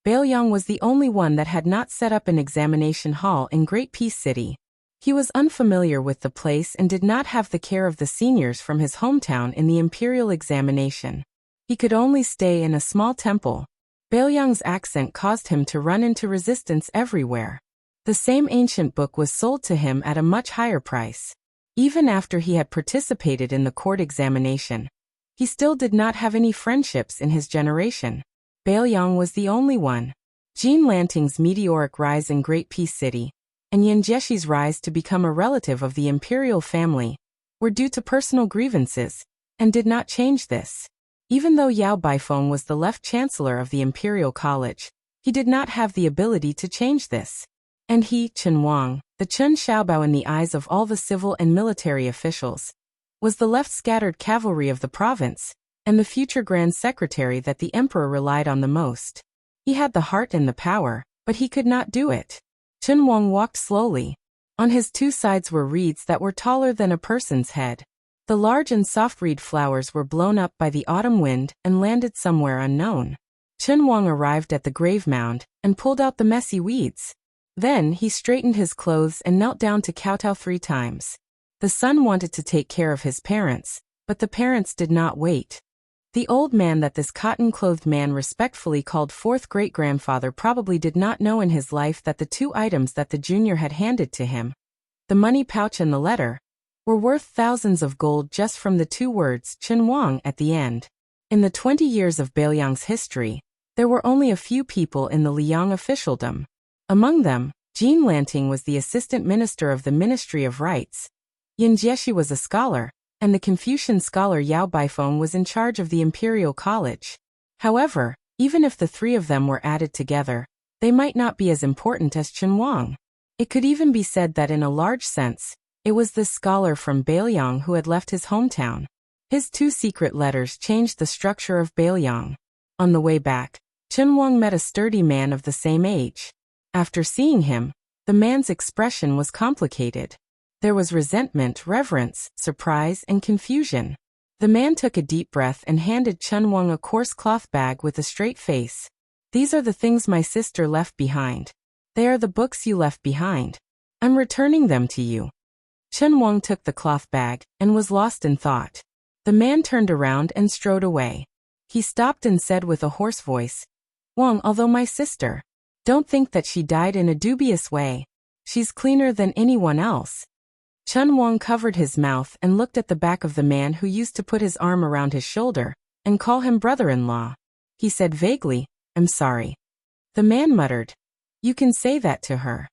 Baoyang was the only one that had not set up an examination hall in Great Peace City. He was unfamiliar with the place and did not have the care of the seniors from his hometown in the imperial examination. He could only stay in a small temple. Baoyang's accent caused him to run into resistance everywhere. The same ancient book was sold to him at a much higher price. Even after he had participated in the court examination, he still did not have any friendships in his generation. Baoyang was the only one. Jean Lanting's meteoric rise in Great Peace City, and Yan Jiexi's rise to become a relative of the imperial family, were due to personal grievances, and did not change this. Even though Yao Baifeng was the left chancellor of the imperial college, he did not have the ability to change this. And he, Chen Wang, the Chen Xiaobao in the eyes of all the civil and military officials, was the left scattered cavalry of the province, and the future grand secretary that the emperor relied on the most. He had the heart and the power, but he could not do it. Chen Wang walked slowly. On his two sides were reeds that were taller than a person's head. The large and soft reed flowers were blown up by the autumn wind and landed somewhere unknown. Chen Wang arrived at the grave mound and pulled out the messy weeds. Then he straightened his clothes and knelt down to kowtow 3 times. The son wanted to take care of his parents, but the parents did not wait. The old man that this cotton-clothed man respectfully called fourth great-grandfather probably did not know in his life that the 2 items that the junior had handed to him, the money pouch and the letter, were worth thousands of gold just from the 2 words Chen Wang at the end. In the 20 years of Baoyang's history, there were only a few people in the Liang officialdom. Among them, Jean Lanting was the assistant minister of the Ministry of Rights. Yan Jieshi was a scholar, and the Confucian scholar Yao Baifeng was in charge of the imperial college. However, even if the 3 of them were added together, they might not be as important as Chen Wang. It could even be said that in a large sense, it was this scholar from Baoyang who had left his hometown. His 2 secret letters changed the structure of Baoyang. On the way back, Chen Wang met a sturdy man of the same age. After seeing him, the man's expression was complicated. There was resentment, reverence, surprise, and confusion. The man took a deep breath and handed Chen Wang a coarse cloth bag with a straight face. "These are the things my sister left behind. They are the books you left behind. I'm returning them to you." Chen Wang took the cloth bag and was lost in thought. The man turned around and strode away. He stopped and said with a hoarse voice, "Wang, although my sister, don't think that she died in a dubious way. She's cleaner than anyone else." Chen Wang covered his mouth and looked at the back of the man who used to put his arm around his shoulder and call him brother-in-law. He said vaguely, "I'm sorry." The man muttered, "You can say that to her."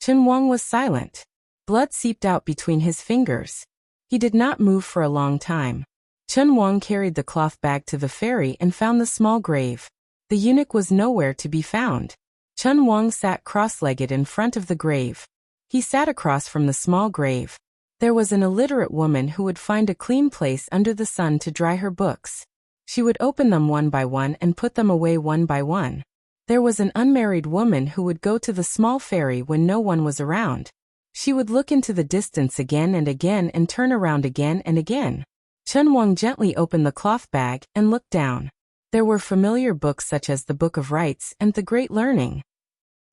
Chen Wang was silent. Blood seeped out between his fingers. He did not move for a long time. Chen Wang carried the cloth bag to the ferry and found the small grave. The eunuch was nowhere to be found. Chen Wang sat cross-legged in front of the grave. He sat across from the small grave. There was an illiterate woman who would find a clean place under the sun to dry her books. She would open them one by one and put them away one by one. There was an unmarried woman who would go to the small ferry when no one was around. She would look into the distance again and again and turn around again and again. Chen Wang gently opened the cloth bag and looked down. There were familiar books such as the Book of Rights and the Great Learning.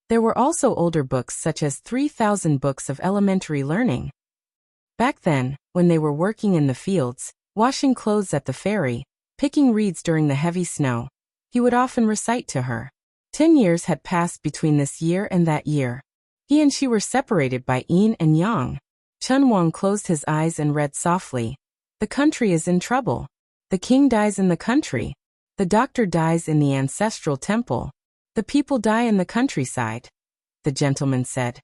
There were also older books such as 3,000 books of elementary learning. Back then, when they were working in the fields, washing clothes at the ferry, picking reeds during the heavy snow, he would often recite to her. 10 years had passed between this year and that year. He and she were separated by yin and yang. Chun Wang closed his eyes and read softly. The country is in trouble. The king dies in the country. The doctor dies in the ancestral temple. The people die in the countryside. The gentleman said,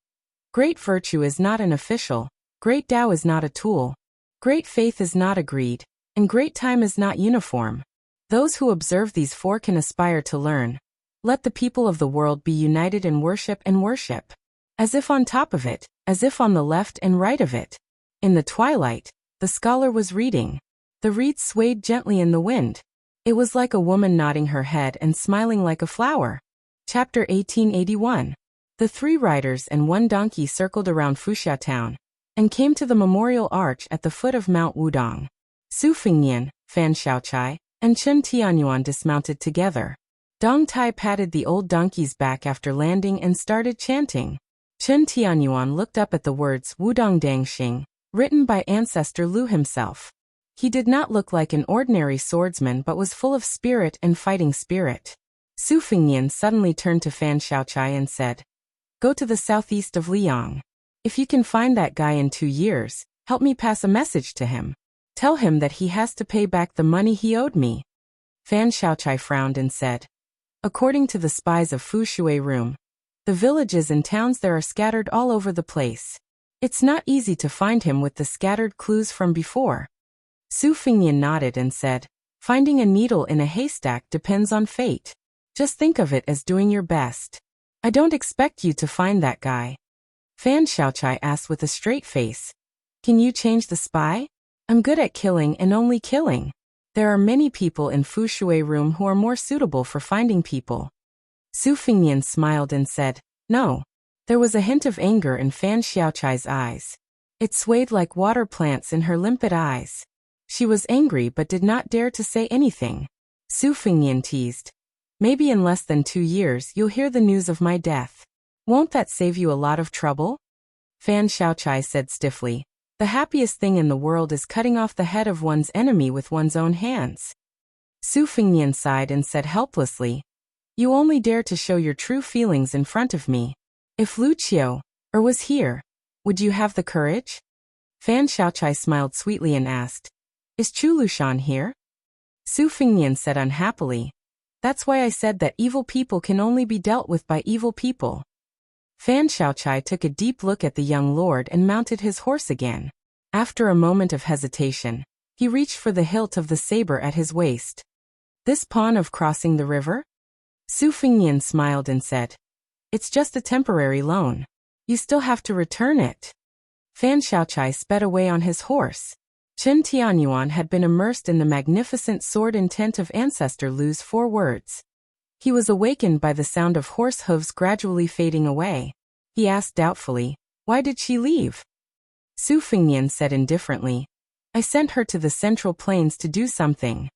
Great virtue is not an official. Great Tao is not a tool. Great faith is not agreed. And great time is not uniform. Those who observe these four can aspire to learn. Let the people of the world be united in worship and worship. As if on top of it, as if on the left and right of it. In the twilight, the scholar was reading. The reeds swayed gently in the wind. It was like a woman nodding her head and smiling like a flower. Chapter 1881. The 3 riders and 1 donkey circled around Wuxia town, and came to the memorial arch at the foot of Mount Wudong. Su Fengnian, Fan Xiaochai, and Chen Tianyuan dismounted together. Dong Tai patted the old donkey's back after landing and started chanting. Chen Tianyuan looked up at the words Wudong Dangxing, written by ancestor Lu himself. He did not look like an ordinary swordsman but was full of spirit and fighting spirit. Su Fengnian suddenly turned to Fan Xiaochai and said, Go to the southeast of Liang. If you can find that guy in 2 years, help me pass a message to him. Tell him that he has to pay back the money he owed me. Fan Xiaochai frowned and said, According to the spies of Fu Shui room, the villages and towns there are scattered all over the place. It's not easy to find him with the scattered clues from before. Su Fengnian nodded and said, Finding a needle in a haystack depends on fate. Just think of it as doing your best. I don't expect you to find that guy. Fan Xiaochai asked with a straight face, Can you change the spy? I'm good at killing and only killing. There are many people in Fu Shui room who are more suitable for finding people. Su Fengnian smiled and said, No. There was a hint of anger in Fan Xiaochai's eyes. It swayed like water plants in her limpid eyes. She was angry but did not dare to say anything. Su Fengnian teased, Maybe in less than 2 years you'll hear the news of my death. Won't that save you a lot of trouble? Fan Xiaochai said stiffly, The happiest thing in the world is cutting off the head of one's enemy with one's own hands. Su Fengnian sighed and said helplessly, You only dare to show your true feelings in front of me. If Wuxia was here, would you have the courage? Fan Xiaochai smiled sweetly and asked, Is Chu Lushan here? Su Fengnian said unhappily, That's why I said that evil people can only be dealt with by evil people. Fan Xiaochai took a deep look at the young lord and mounted his horse again. After a moment of hesitation, he reached for the hilt of the saber at his waist. This pawn of crossing the river? Su Fengnian smiled and said, It's just a temporary loan. You still have to return it. Fan Xiaochai sped away on his horse. Chen Tianyuan had been immersed in the magnificent sword intent of ancestor Lu's 4 words. He was awakened by the sound of horse hooves gradually fading away. He asked doubtfully, Why did she leave? Su Fengnian said indifferently, I sent her to the Central Plains to do something.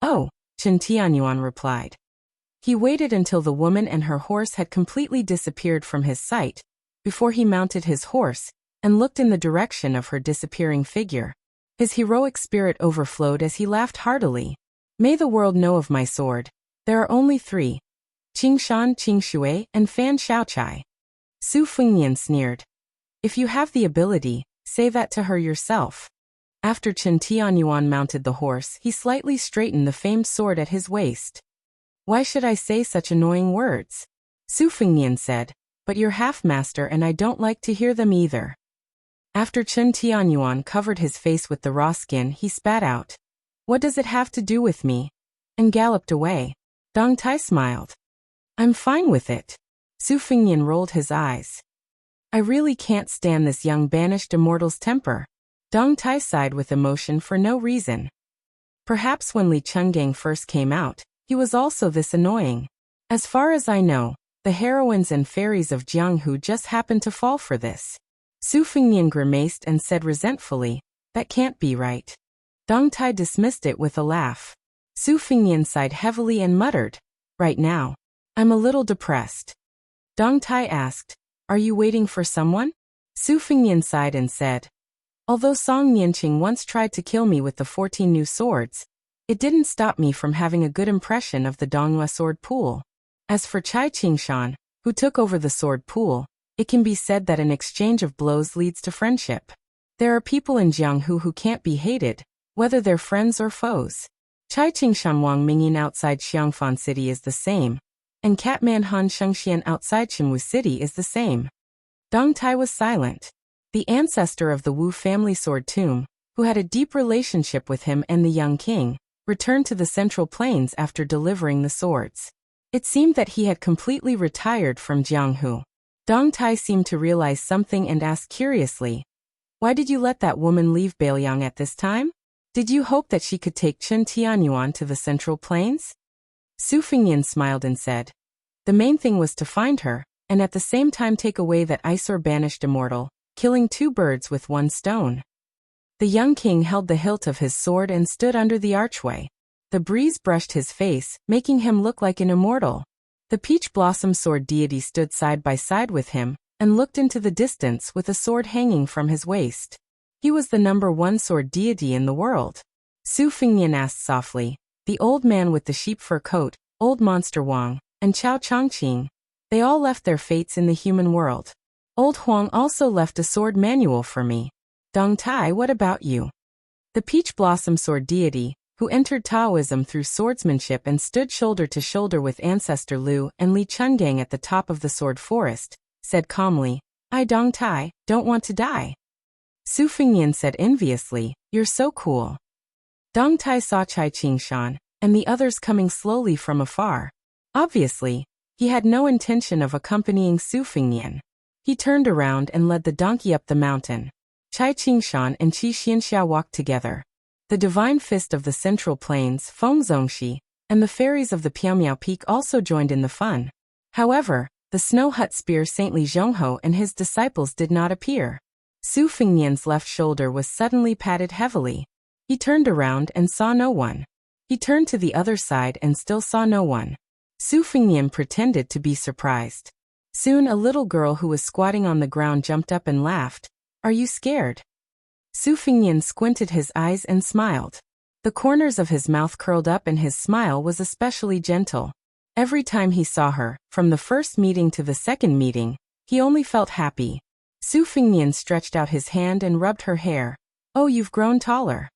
Oh, Chen Tianyuan replied. He waited until the woman and her horse had completely disappeared from his sight, before he mounted his horse, and looked in the direction of her disappearing figure. His heroic spirit overflowed as he laughed heartily. May the world know of my sword. There are only 3. Qingshan, Qingshui, and Fan Xiaochai. Su Fengnian sneered. If you have the ability, say that to her yourself. After Chen Tianyuan mounted the horse, he slightly straightened the famed sword at his waist. Why should I say such annoying words? Su Fengnian said, But you're half-master and I don't like to hear them either. After Chen Tianyuan covered his face with the raw skin, he spat out, What does it have to do with me? And galloped away. Dong Tai smiled. I'm fine with it. Su Fengnian rolled his eyes. I really can't stand this young banished immortal's temper. Dong Tai sighed with emotion for no reason. Perhaps when Li Chenggang first came out, he was also this annoying. As far as I know, the heroines and fairies of Jianghu just happened to fall for this. Su Fengnian grimaced and said resentfully, That can't be right. Dong Tai dismissed it with a laugh. Su Fengnian sighed heavily and muttered, Right now, I'm a little depressed. Dong Tai asked, "Are you waiting for someone?" Su Fengnian sighed and said, "Although Song Nianqing once tried to kill me with the 14 new swords, it didn't stop me from having a good impression of the Donghua sword pool. As for Chai Qingshan, who took over the sword pool, it can be said that an exchange of blows leads to friendship. There are people in Jianghu who can't be hated, whether they're friends or foes. Chai Qingshan Wang Mingyin outside Xiangfan City is the same, and Catman Han Shengxian outside Qinwu City is the same." Dong Tai was silent. The ancestor of the Wu family sword tomb, who had a deep relationship with him and the young king, returned to the Central Plains after delivering the swords. It seemed that he had completely retired from Jianghu. Dong Tai seemed to realize something and asked curiously, "Why did you let that woman leave Beiliang at this time? Did you hope that she could take Chen Tianyuan to the Central Plains?" Su Fengnian smiled and said, "The main thing was to find her, and at the same time take away that eyesore banished immortal, killing 2 birds with 1 stone." The young king held the hilt of his sword and stood under the archway. The breeze brushed his face, making him look like an immortal. The peach blossom sword deity stood side by side with him, and looked into the distance with a sword hanging from his waist. He was the #1 sword deity in the world. Su Fengnian asked softly, "The old man with the sheep fur coat, old monster Wang, and Chao Chongqing, they all left their fates in the human world. Old Huang also left a sword manual for me. Dong Tai, what about you?" The peach blossom sword deity, who entered Taoism through swordsmanship and stood shoulder to shoulder with ancestor Liu and Li Chungang at the top of the sword forest, said calmly, "I, Dong Tai, don't want to die." Su Fengnian said enviously, "You're so cool." Dong Tai saw Chai Qingshan and the others coming slowly from afar. Obviously, he had no intention of accompanying Su Fengnian. He turned around and led the donkey up the mountain. Chai Qingshan and Qi Xianxia walked together. The divine fist of the Central Plains, Feng Zongxi, and the fairies of the Piaomiao Peak also joined in the fun. However, the snow hut spear saintly Zhongho and his disciples did not appear. Su Fengnian's left shoulder was suddenly patted heavily. He turned around and saw no one. He turned to the other side and still saw no one. Su Fengnian pretended to be surprised. Soon a little girl who was squatting on the ground jumped up and laughed. "Are you scared?" Su Fengnian squinted his eyes and smiled. The corners of his mouth curled up and his smile was especially gentle. Every time he saw her, from the first meeting to the second meeting, he only felt happy. Su Fengnian stretched out his hand and rubbed her hair. "Oh, you've grown taller."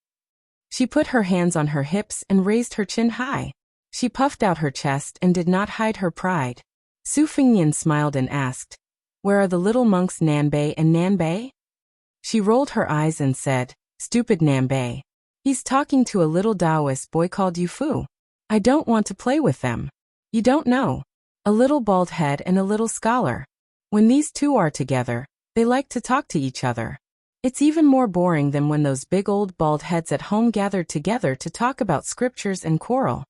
She put her hands on her hips and raised her chin high. She puffed out her chest and did not hide her pride. Su Fengnian smiled and asked, "Where are the little monks Nanbei and Nanbei?" She rolled her eyes and said, "Stupid Nanbei. He's talking to a little Taoist boy called Yufu. I don't want to play with them. You don't know. A little bald head and a little scholar. When these two are together, they like to talk to each other. It's even more boring than when those big old bald heads at home gathered together to talk about scriptures and quarrel."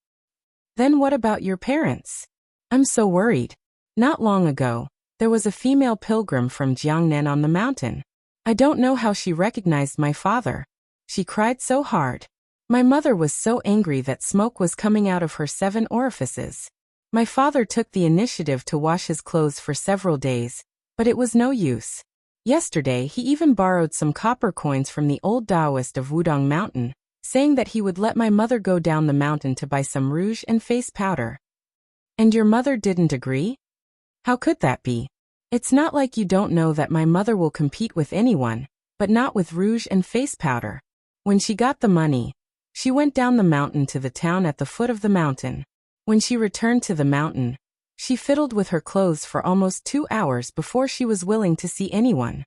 "Then what about your parents? I'm so worried. Not long ago, there was a female pilgrim from Jiangnan on the mountain. I don't know how she recognized my father. She cried so hard. My mother was so angry that smoke was coming out of her 7 orifices. My father took the initiative to wash his clothes for several days, but it was no use. Yesterday he even borrowed some copper coins from the old Taoist of Wudong Mountain, saying that he would let my mother go down the mountain to buy some rouge and face powder." "And your mother didn't agree? How could that be? It's not like you don't know that my mother will compete with anyone, but not with rouge and face powder. When she got the money, she went down the mountain to the town at the foot of the mountain. When she returned to the mountain, she fiddled with her clothes for almost 2 hours before she was willing to see anyone."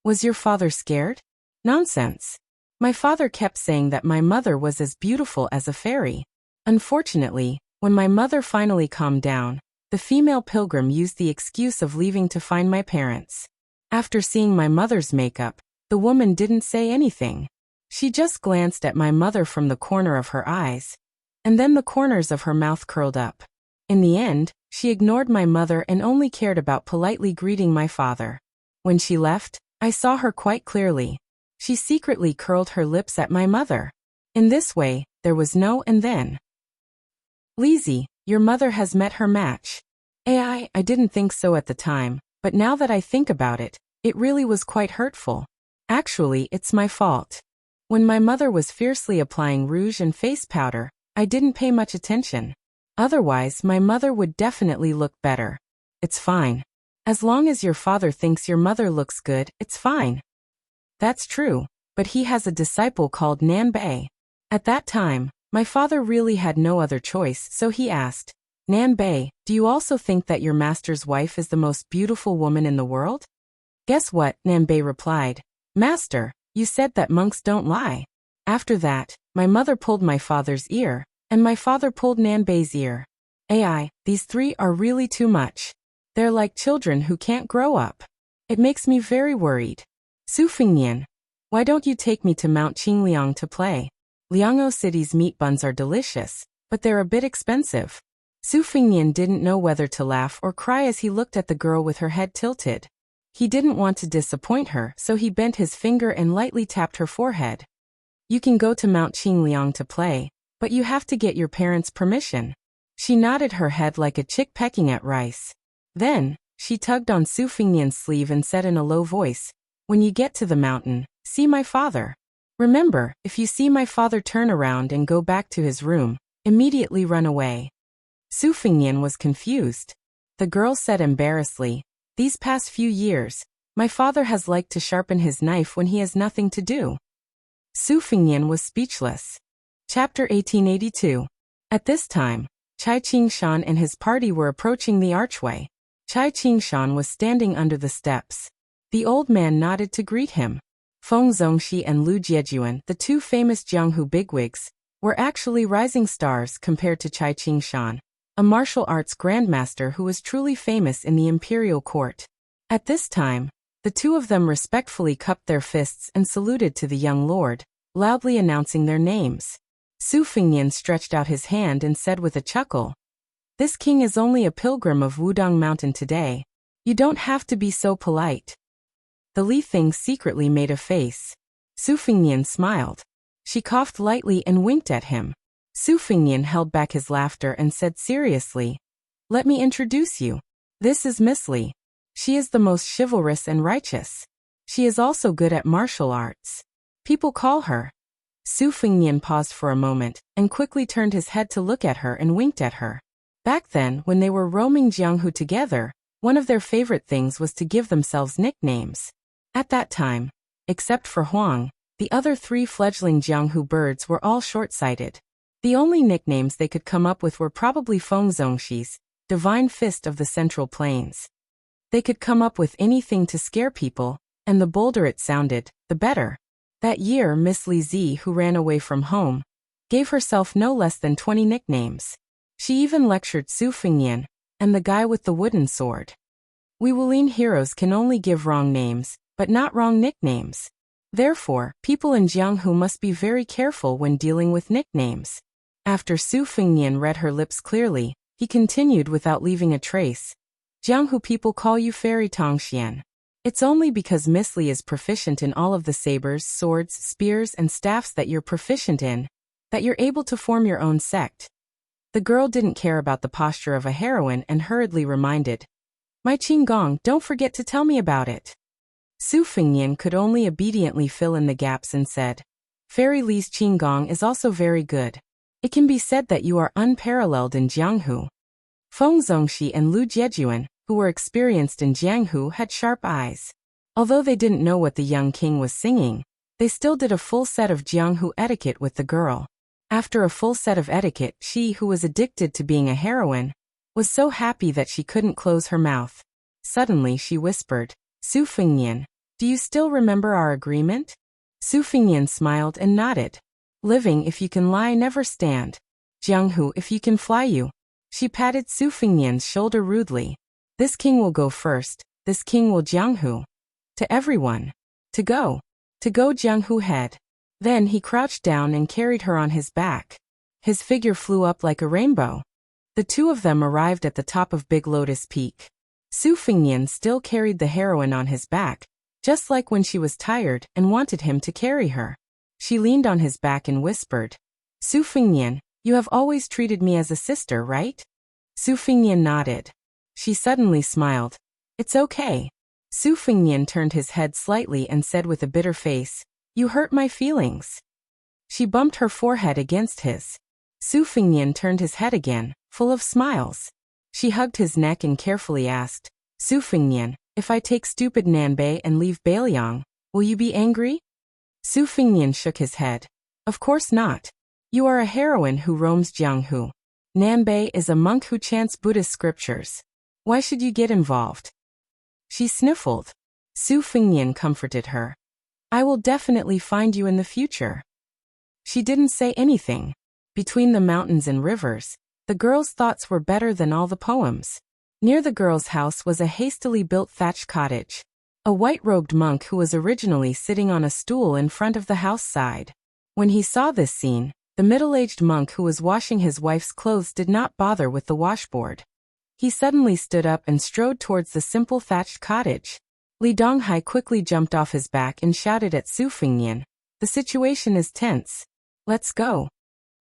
"Was your father scared?" "Nonsense. My father kept saying that my mother was as beautiful as a fairy. Unfortunately, when my mother finally calmed down, the female pilgrim used the excuse of leaving to find my parents. After seeing my mother's makeup, the woman didn't say anything. She just glanced at my mother from the corner of her eyes, and then the corners of her mouth curled up. In the end, she ignored my mother and only cared about politely greeting my father. When she left, I saw her quite clearly. She secretly curled her lips at my mother. In this way, there was no and then." "Lizzie, your mother has met her match. I didn't think so at the time, but now that I think about it, it really was quite hurtful. Actually, it's my fault. When my mother was fiercely applying rouge and face powder, I didn't pay much attention. Otherwise, my mother would definitely look better. It's fine. As long as your father thinks your mother looks good, it's fine. That's true, but he has a disciple called Nanbei. At that time, my father really had no other choice, so he asked, Nanbei, do you also think that your master's wife is the most beautiful woman in the world? Guess what? Nanbei replied. Master, you said that monks don't lie. After that, my mother pulled my father's ear, and my father pulled Nanbei's ear. These three are really too much. They're like children who can't grow up. It makes me very worried. Su Fingnian, why don't you take me to Mount Qingliang to play? Liangzhou City's meat buns are delicious, but they're a bit expensive. Su Fingnian didn't know whether to laugh or cry as he looked at the girl with her head tilted. He didn't want to disappoint her, so he bent his finger and lightly tapped her forehead. You can go to Mount Qingliang to play, but you have to get your parents' permission. She nodded her head like a chick pecking at rice. Then, she tugged on Su Fingnian's sleeve and said in a low voice, when you get to the mountain, see my father. Remember, if you see my father turn around and go back to his room, immediately run away. Su Fingnian was confused. The girl said embarrassedly, these past few years, my father has liked to sharpen his knife when he has nothing to do. Su Fingnian was speechless. Chapter 1882. At this time, Chai Qingshan and his party were approaching the archway. Chai Qingshan was standing under the steps. The old man nodded to greet him. Feng Zongxi and Lu Jiejuan, the two famous Jianghu bigwigs, were actually rising stars compared to Chai Qingshan, a martial arts grandmaster who was truly famous in the imperial court. At this time, the two of them respectfully cupped their fists and saluted to the young lord, loudly announcing their names. Su Fingnian stretched out his hand and said with a chuckle, this king is only a pilgrim of Wudong Mountain today. You don't have to be so polite. The Li Thing secretly made a face. Su Fingnian smiled. She coughed lightly and winked at him. Su Fingnian held back his laughter and said seriously, let me introduce you. This is Miss Li. She is the most chivalrous and righteous. She is also good at martial arts. People call her. Su Fingnian paused for a moment, and quickly turned his head to look at her and winked at her. Back then, when they were roaming Jianghu together, one of their favorite things was to give themselves nicknames. At that time, except for Huang, the other three fledgling Jianghu birds were all short-sighted. The only nicknames they could come up with were probably Feng Zongxi's, Divine Fist of the Central Plains. They could come up with anything to scare people, and the bolder it sounded, the better. That year Miss Li Zi, who ran away from home, gave herself no less than 20 nicknames. She even lectured Su Fingnian, and the guy with the wooden sword. We Wulin heroes can only give wrong names, but not wrong nicknames. Therefore, people in Jianghu must be very careful when dealing with nicknames. After Su Fingnian read her lips clearly, he continued without leaving a trace. Jianghu people call you Fairy Tongxian. It's only because Miss Li is proficient in all of the sabers, swords, spears, and staffs that you're proficient in, that you're able to form your own sect. The girl didn't care about the posture of a heroine and hurriedly reminded, my Qinggong, don't forget to tell me about it. Su Fingnian could only obediently fill in the gaps and said, Fairy Li's Qinggong is also very good. It can be said that you are unparalleled in Jianghu. Feng Zongxi and Lu Jiejuan, who were experienced in Jianghu, had sharp eyes. Although they didn't know what the young king was singing, they still did a full set of Jianghu etiquette with the girl. After a full set of etiquette, she, who was addicted to being a heroine, was so happy that she couldn't close her mouth. Suddenly she whispered, Su Fingnian, do you still remember our agreement? Su Fingnian smiled and nodded. Living if you can lie, never stand. Jianghu if you can fly you. She patted Su Fingnian's shoulder rudely. This king will go first, this king will Jianghu. To everyone. To go. To go Jianghu head. Then he crouched down and carried her on his back. His figure flew up like a rainbow. The two of them arrived at the top of Big Lotus Peak. Su Fingnian still carried the heroine on his back, just like when she was tired and wanted him to carry her. She leaned on his back and whispered, Su Fingnian, you have always treated me as a sister, right? Su Fingnian nodded. She suddenly smiled. It's okay. Su Fengnian turned his head slightly and said with a bitter face, You hurt my feelings. She bumped her forehead against his. Su Fengnian turned his head again, full of smiles. She hugged his neck and carefully asked, Su Fengnian, if I take stupid Nanbei and leave Bailiang, will you be angry? Su Fengnian shook his head. Of course not. You are a heroine who roams Jianghu. Nanbei is a monk who chants Buddhist scriptures. Why should you get involved? She sniffled. Su Fengnian comforted her. I will definitely find you in the future. She didn't say anything. Between the mountains and rivers, the girl's thoughts were better than all the poems. Near the girl's house was a hastily built thatched cottage. A white-robed monk who was originally sitting on a stool in front of the house sighed. When he saw this scene, the middle-aged monk who was washing his wife's clothes did not bother with the washboard. He suddenly stood up and strode towards the simple thatched cottage. Li Donghai quickly jumped off his back and shouted at Su Fengnian, The situation is tense. Let's go.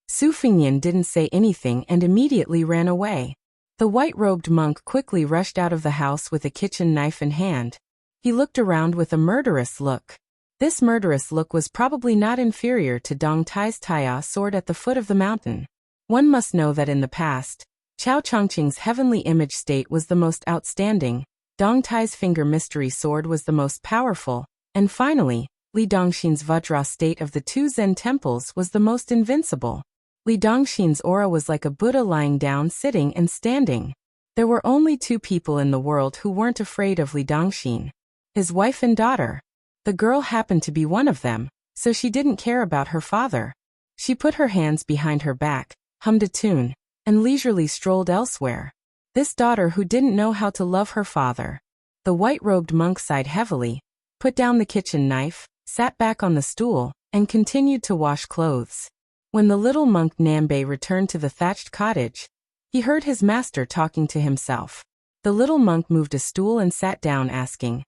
Su Fengnian didn't say anything and immediately ran away. The white-robed monk quickly rushed out of the house with a kitchen knife in hand. He looked around with a murderous look. This murderous look was probably not inferior to Dong Tai's Taiya sword at the foot of the mountain. One must know that in the past, Chao Chongqing's heavenly image state was the most outstanding, Dong Tai's finger mystery sword was the most powerful, and finally, Li Dongxin's Vajra state of the two Zen temples was the most invincible. Li Dongxin's aura was like a Buddha lying down, sitting, and standing. There were only two people in the world who weren't afraid of Li Dongxin: his wife and daughter. The girl happened to be one of them, so she didn't care about her father. She put her hands behind her back, hummed a tune, and leisurely strolled elsewhere. This daughter who didn't know how to love her father. The white-robed monk sighed heavily, put down the kitchen knife, sat back on the stool, and continued to wash clothes. When the little monk Nanbei returned to the thatched cottage, he heard his master talking to himself. The little monk moved a stool and sat down, asking,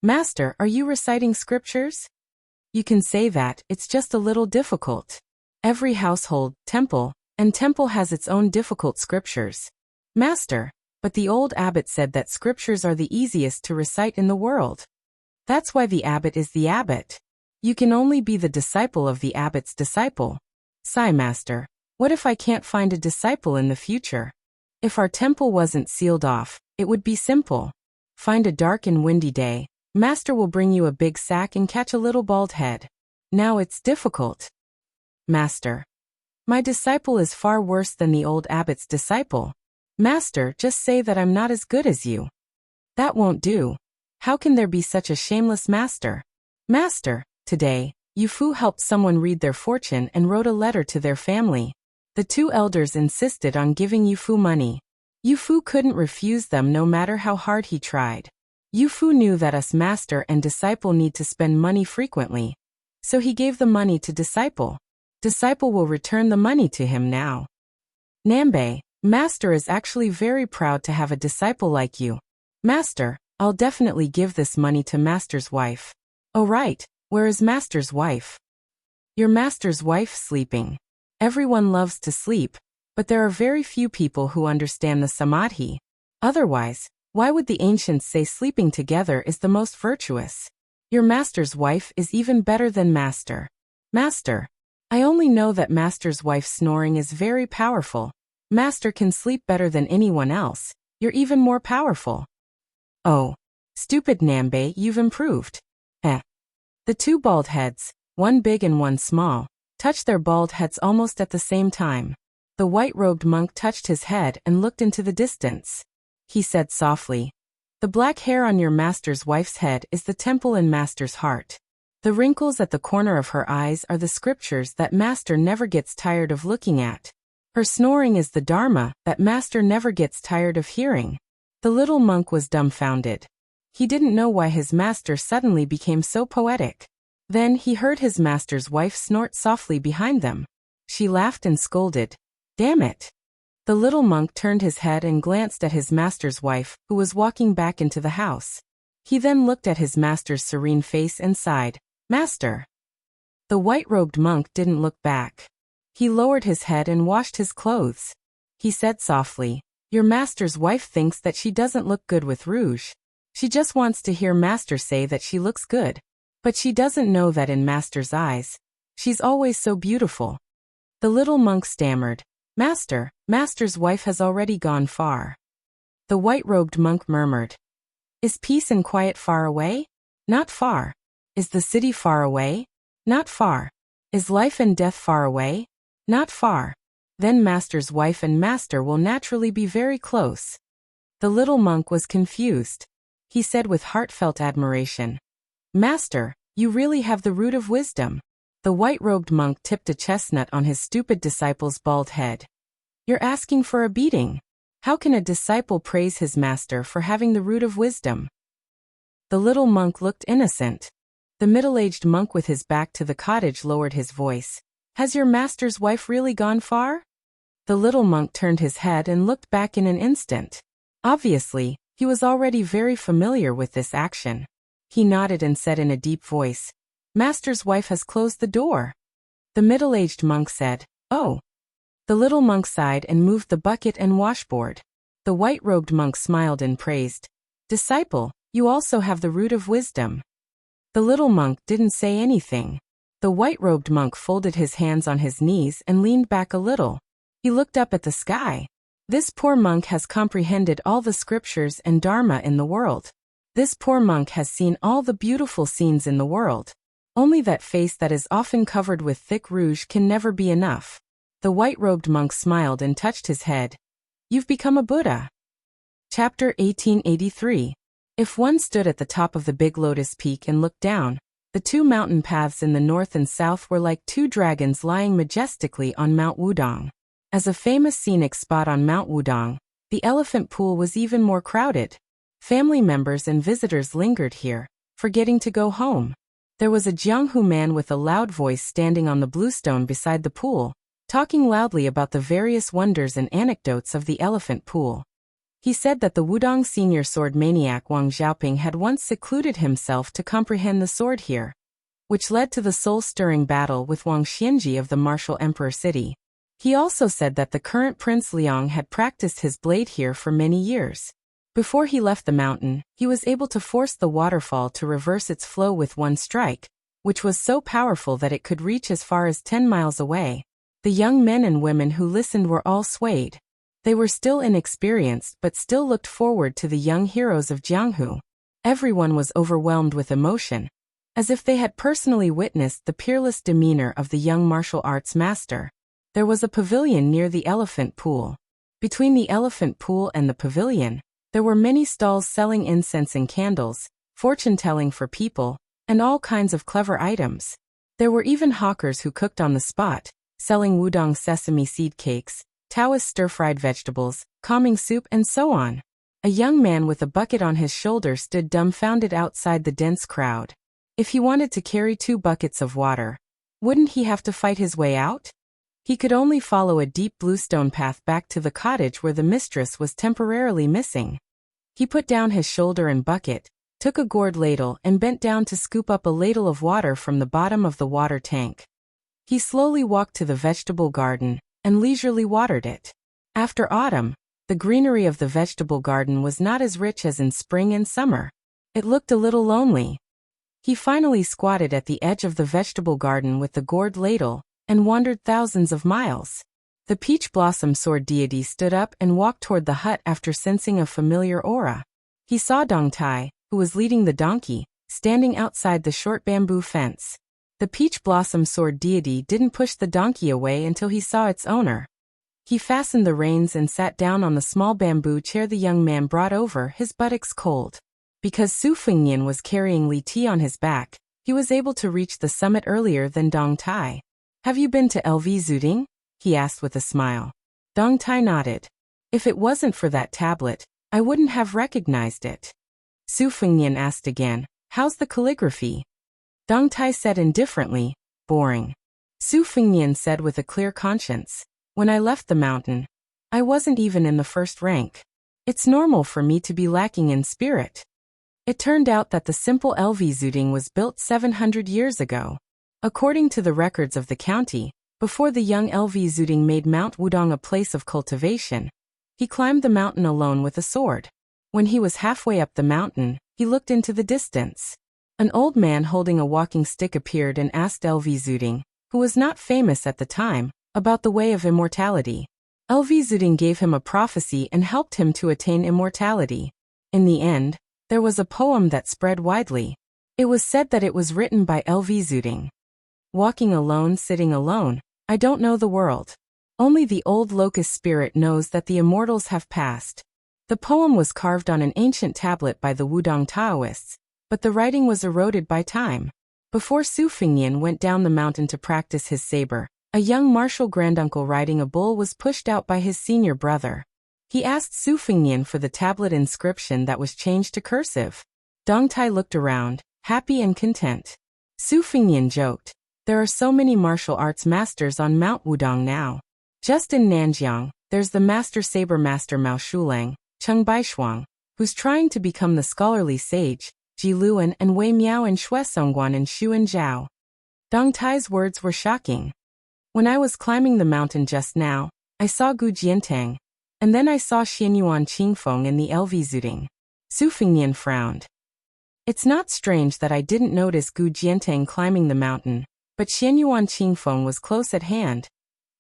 Master, are you reciting scriptures? You can say that, it's just a little difficult. Every household, temple, and temple has its own difficult scriptures. Master, but the old abbot said that scriptures are the easiest to recite in the world. That's why the abbot is the abbot. You can only be the disciple of the abbot's disciple. Sigh, Master, what if I can't find a disciple in the future? If our temple wasn't sealed off, it would be simple. Find a dark and windy day. Master will bring you a big sack and catch a little bald head. Now it's difficult. Master, my disciple is far worse than the old abbot's disciple. Master, just say that I'm not as good as you. That won't do. How can there be such a shameless master? Master, today, Yufu helped someone read their fortune and wrote a letter to their family. The two elders insisted on giving Yufu money. Yufu couldn't refuse them no matter how hard he tried. Yufu knew that us master and disciple need to spend money frequently. So he gave the money to disciple. Disciple will return the money to him now. Nanbei, Master is actually very proud to have a disciple like you. Master, I'll definitely give this money to Master's wife. Oh right, where is Master's wife? Your Master's wife sleeping. Everyone loves to sleep, but there are very few people who understand the samadhi. Otherwise, why would the ancients say sleeping together is the most virtuous? Your Master's wife is even better than Master. Master, I only know that Master's wife's snoring is very powerful. Master can sleep better than anyone else. You're even more powerful. Oh, stupid Nanbei, you've improved. The two bald heads, one big and one small, touched their bald heads almost at the same time. The white-robed monk touched his head and looked into the distance. He said softly, The black hair on your Master's wife's head is the temple in Master's heart. The wrinkles at the corner of her eyes are the scriptures that Master never gets tired of looking at. Her snoring is the Dharma that Master never gets tired of hearing. The little monk was dumbfounded. He didn't know why his master suddenly became so poetic. Then he heard his master's wife snort softly behind them. She laughed and scolded, Damn it! The little monk turned his head and glanced at his master's wife, who was walking back into the house. He then looked at his master's serene face and sighed, Master! The white-robed monk didn't look back. He lowered his head and washed his clothes. He said softly, Your master's wife thinks that she doesn't look good with rouge. She just wants to hear master say that she looks good. But she doesn't know that in master's eyes, she's always so beautiful. The little monk stammered, Master's wife has already gone far. The white-robed monk murmured, Is peace and quiet far away? Not far. Is the city far away? Not far. Is life and death far away? Not far. Then master's wife and master will naturally be very close. The little monk was confused. He said with heartfelt admiration, Master, you really have the root of wisdom. The white-robed monk tipped a chestnut on his stupid disciple's bald head. You're asking for a beating. How can a disciple praise his master for having the root of wisdom? The little monk looked innocent. The middle-aged monk with his back to the cottage lowered his voice. Has your master's wife really gone far? The little monk turned his head and looked back in an instant. Obviously, he was already very familiar with this action. He nodded and said in a deep voice, Master's wife has closed the door. The middle-aged monk said, Oh. The little monk sighed and moved the bucket and washboard. The white-robed monk smiled and praised, Disciple, you also have the root of wisdom. The little monk didn't say anything. The white-robed monk folded his hands on his knees and leaned back a little. He looked up at the sky. This poor monk has comprehended all the scriptures and dharma in the world. This poor monk has seen all the beautiful scenes in the world. Only that face that is often covered with thick rouge can never be enough. The white-robed monk smiled and touched his head. You've become a Buddha. Chapter 1883. If one stood at the top of the Big Lotus Peak and looked down, the two mountain paths in the north and south were like two dragons lying majestically on Mount Wudong. As a famous scenic spot on Mount Wudong, the elephant pool was even more crowded. Family members and visitors lingered here, forgetting to go home. There was a Jianghu man with a loud voice standing on the bluestone beside the pool, talking loudly about the various wonders and anecdotes of the elephant pool. He said that the Wudong senior sword maniac Wang Xiaoping had once secluded himself to comprehend the sword here, which led to the soul-stirring battle with Wang Xianji of the martial emperor city. He also said that the current Prince Liang had practiced his blade here for many years. Before he left the mountain, he was able to force the waterfall to reverse its flow with one strike, which was so powerful that it could reach as far as 10 miles away. The young men and women who listened were all swayed. They were still inexperienced but still looked forward to the young heroes of Jianghu. Everyone was overwhelmed with emotion, as if they had personally witnessed the peerless demeanor of the young martial arts master. There was a pavilion near the elephant pool. Between the elephant pool and the pavilion, there were many stalls selling incense and candles, fortune-telling for people, and all kinds of clever items. There were even hawkers who cooked on the spot, selling Wudong sesame seed cakes, Taoist stir-fried vegetables, calming soup and so on. A young man with a bucket on his shoulder stood dumbfounded outside the dense crowd. If he wanted to carry 2 buckets of water, wouldn't he have to fight his way out? He could only follow a deep bluestone path back to the cottage where the mistress was temporarily missing. He put down his shoulder and bucket, took a gourd ladle and bent down to scoop up a ladle of water from the bottom of the water tank. He slowly walked to the vegetable garden and leisurely watered it. After autumn, the greenery of the vegetable garden was not as rich as in spring and summer. It looked a little lonely. He finally squatted at the edge of the vegetable garden with the gourd ladle and wandered thousands of miles. The peach blossom sword deity stood up and walked toward the hut after sensing a familiar aura. He saw Dong Tai, who was leading the donkey, standing outside the short bamboo fence. The peach blossom sword deity didn't push the donkey away until he saw its owner. He fastened the reins and sat down on the small bamboo chair the young man brought over, his buttocks cold. Because Su Fengnian was carrying Li Ti on his back, he was able to reach the summit earlier than Dong Tai. Have you been to LV Zuding? He asked with a smile. Dong Tai nodded. If it wasn't for that tablet, I wouldn't have recognized it. Su Fengnian asked again, how's the calligraphy? Dong Tai said indifferently, boring. Su Fengnian said with a clear conscience, when I left the mountain, I wasn't even in the first rank. It's normal for me to be lacking in spirit. It turned out that the simple LV Zuding was built 700 years ago. According to the records of the county, before the young LV Zuding made Mount Wudong a place of cultivation, He climbed the mountain alone with a sword. When he was halfway up the mountain, he looked into the distance. An old man holding a walking stick appeared and asked Lvzuding, who was not famous at the time, about the way of immortality. Lvzuding gave him a prophecy and helped him to attain immortality. In the end, there was a poem that spread widely. It was said that it was written by Lvzuding. Walking alone, sitting alone, I don't know the world. Only the old locust spirit knows that the immortals have passed. The poem was carved on an ancient tablet by the Wudong Taoists, but the writing was eroded by time. Before Su Fengnian went down the mountain to practice his saber, a young martial granduncle riding a bull was pushed out by his senior brother. He asked Su Fengnian for the tablet inscription that was changed to cursive. Dong Tai looked around, happy and content. Su Fengnian joked, "There are so many martial arts masters on Mount Wudong now. Just in Nanjiang, there's the master saber master Mao Shulang, Cheng Baishuang, who's trying to become the scholarly sage, Ji Luan and Wei Miao and Xue Songguan and Xuan Zhao." Dong Tai's words were shocking. "When I was climbing the mountain just now, I saw Gu Jiantang, and then I saw Xianyuan Qingfeng and the Lvzuding." Su Fengnian frowned. "It's not strange that I didn't notice Gu Jiantang climbing the mountain, but Xianyuan Qingfeng was close at hand."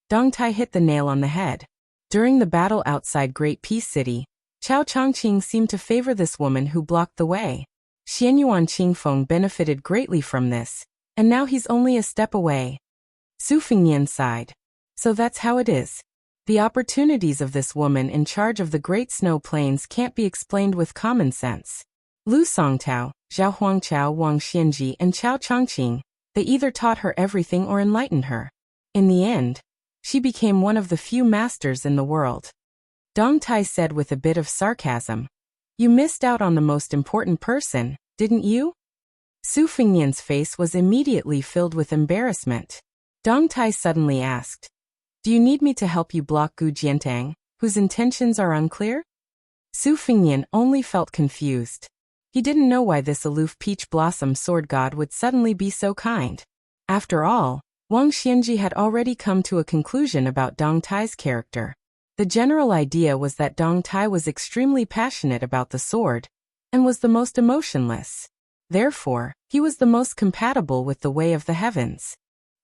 Dong Tai hit the nail on the head. During the battle outside Great Peace City, Chao Chongqing seemed to favor this woman who blocked the way. Xianyuan Qingfeng benefited greatly from this, and now he's only a step away. Su Fengnian sighed. "So that's how it is. The opportunities of this woman in charge of the Great Snow Plains can't be explained with common sense." Lu Songtao, Zhao Huangchao, Wang Xianji, and Chao Chongqing, they either taught her everything or enlightened her. In the end, she became one of the few masters in the world. Dong Tai said with a bit of sarcasm, "You missed out on the most important person, didn't you?" Su Fengnian's face was immediately filled with embarrassment. Dong Tai suddenly asked, "Do you need me to help you block Gu Jiantang, whose intentions are unclear?" Su Fengnian only felt confused. He didn't know why this aloof peach blossom sword god would suddenly be so kind. After all, Wang Xianji had already come to a conclusion about Dong Tai's character. The general idea was that Dong Tai was extremely passionate about the sword, and was the most emotionless. Therefore, he was the most compatible with the way of the heavens.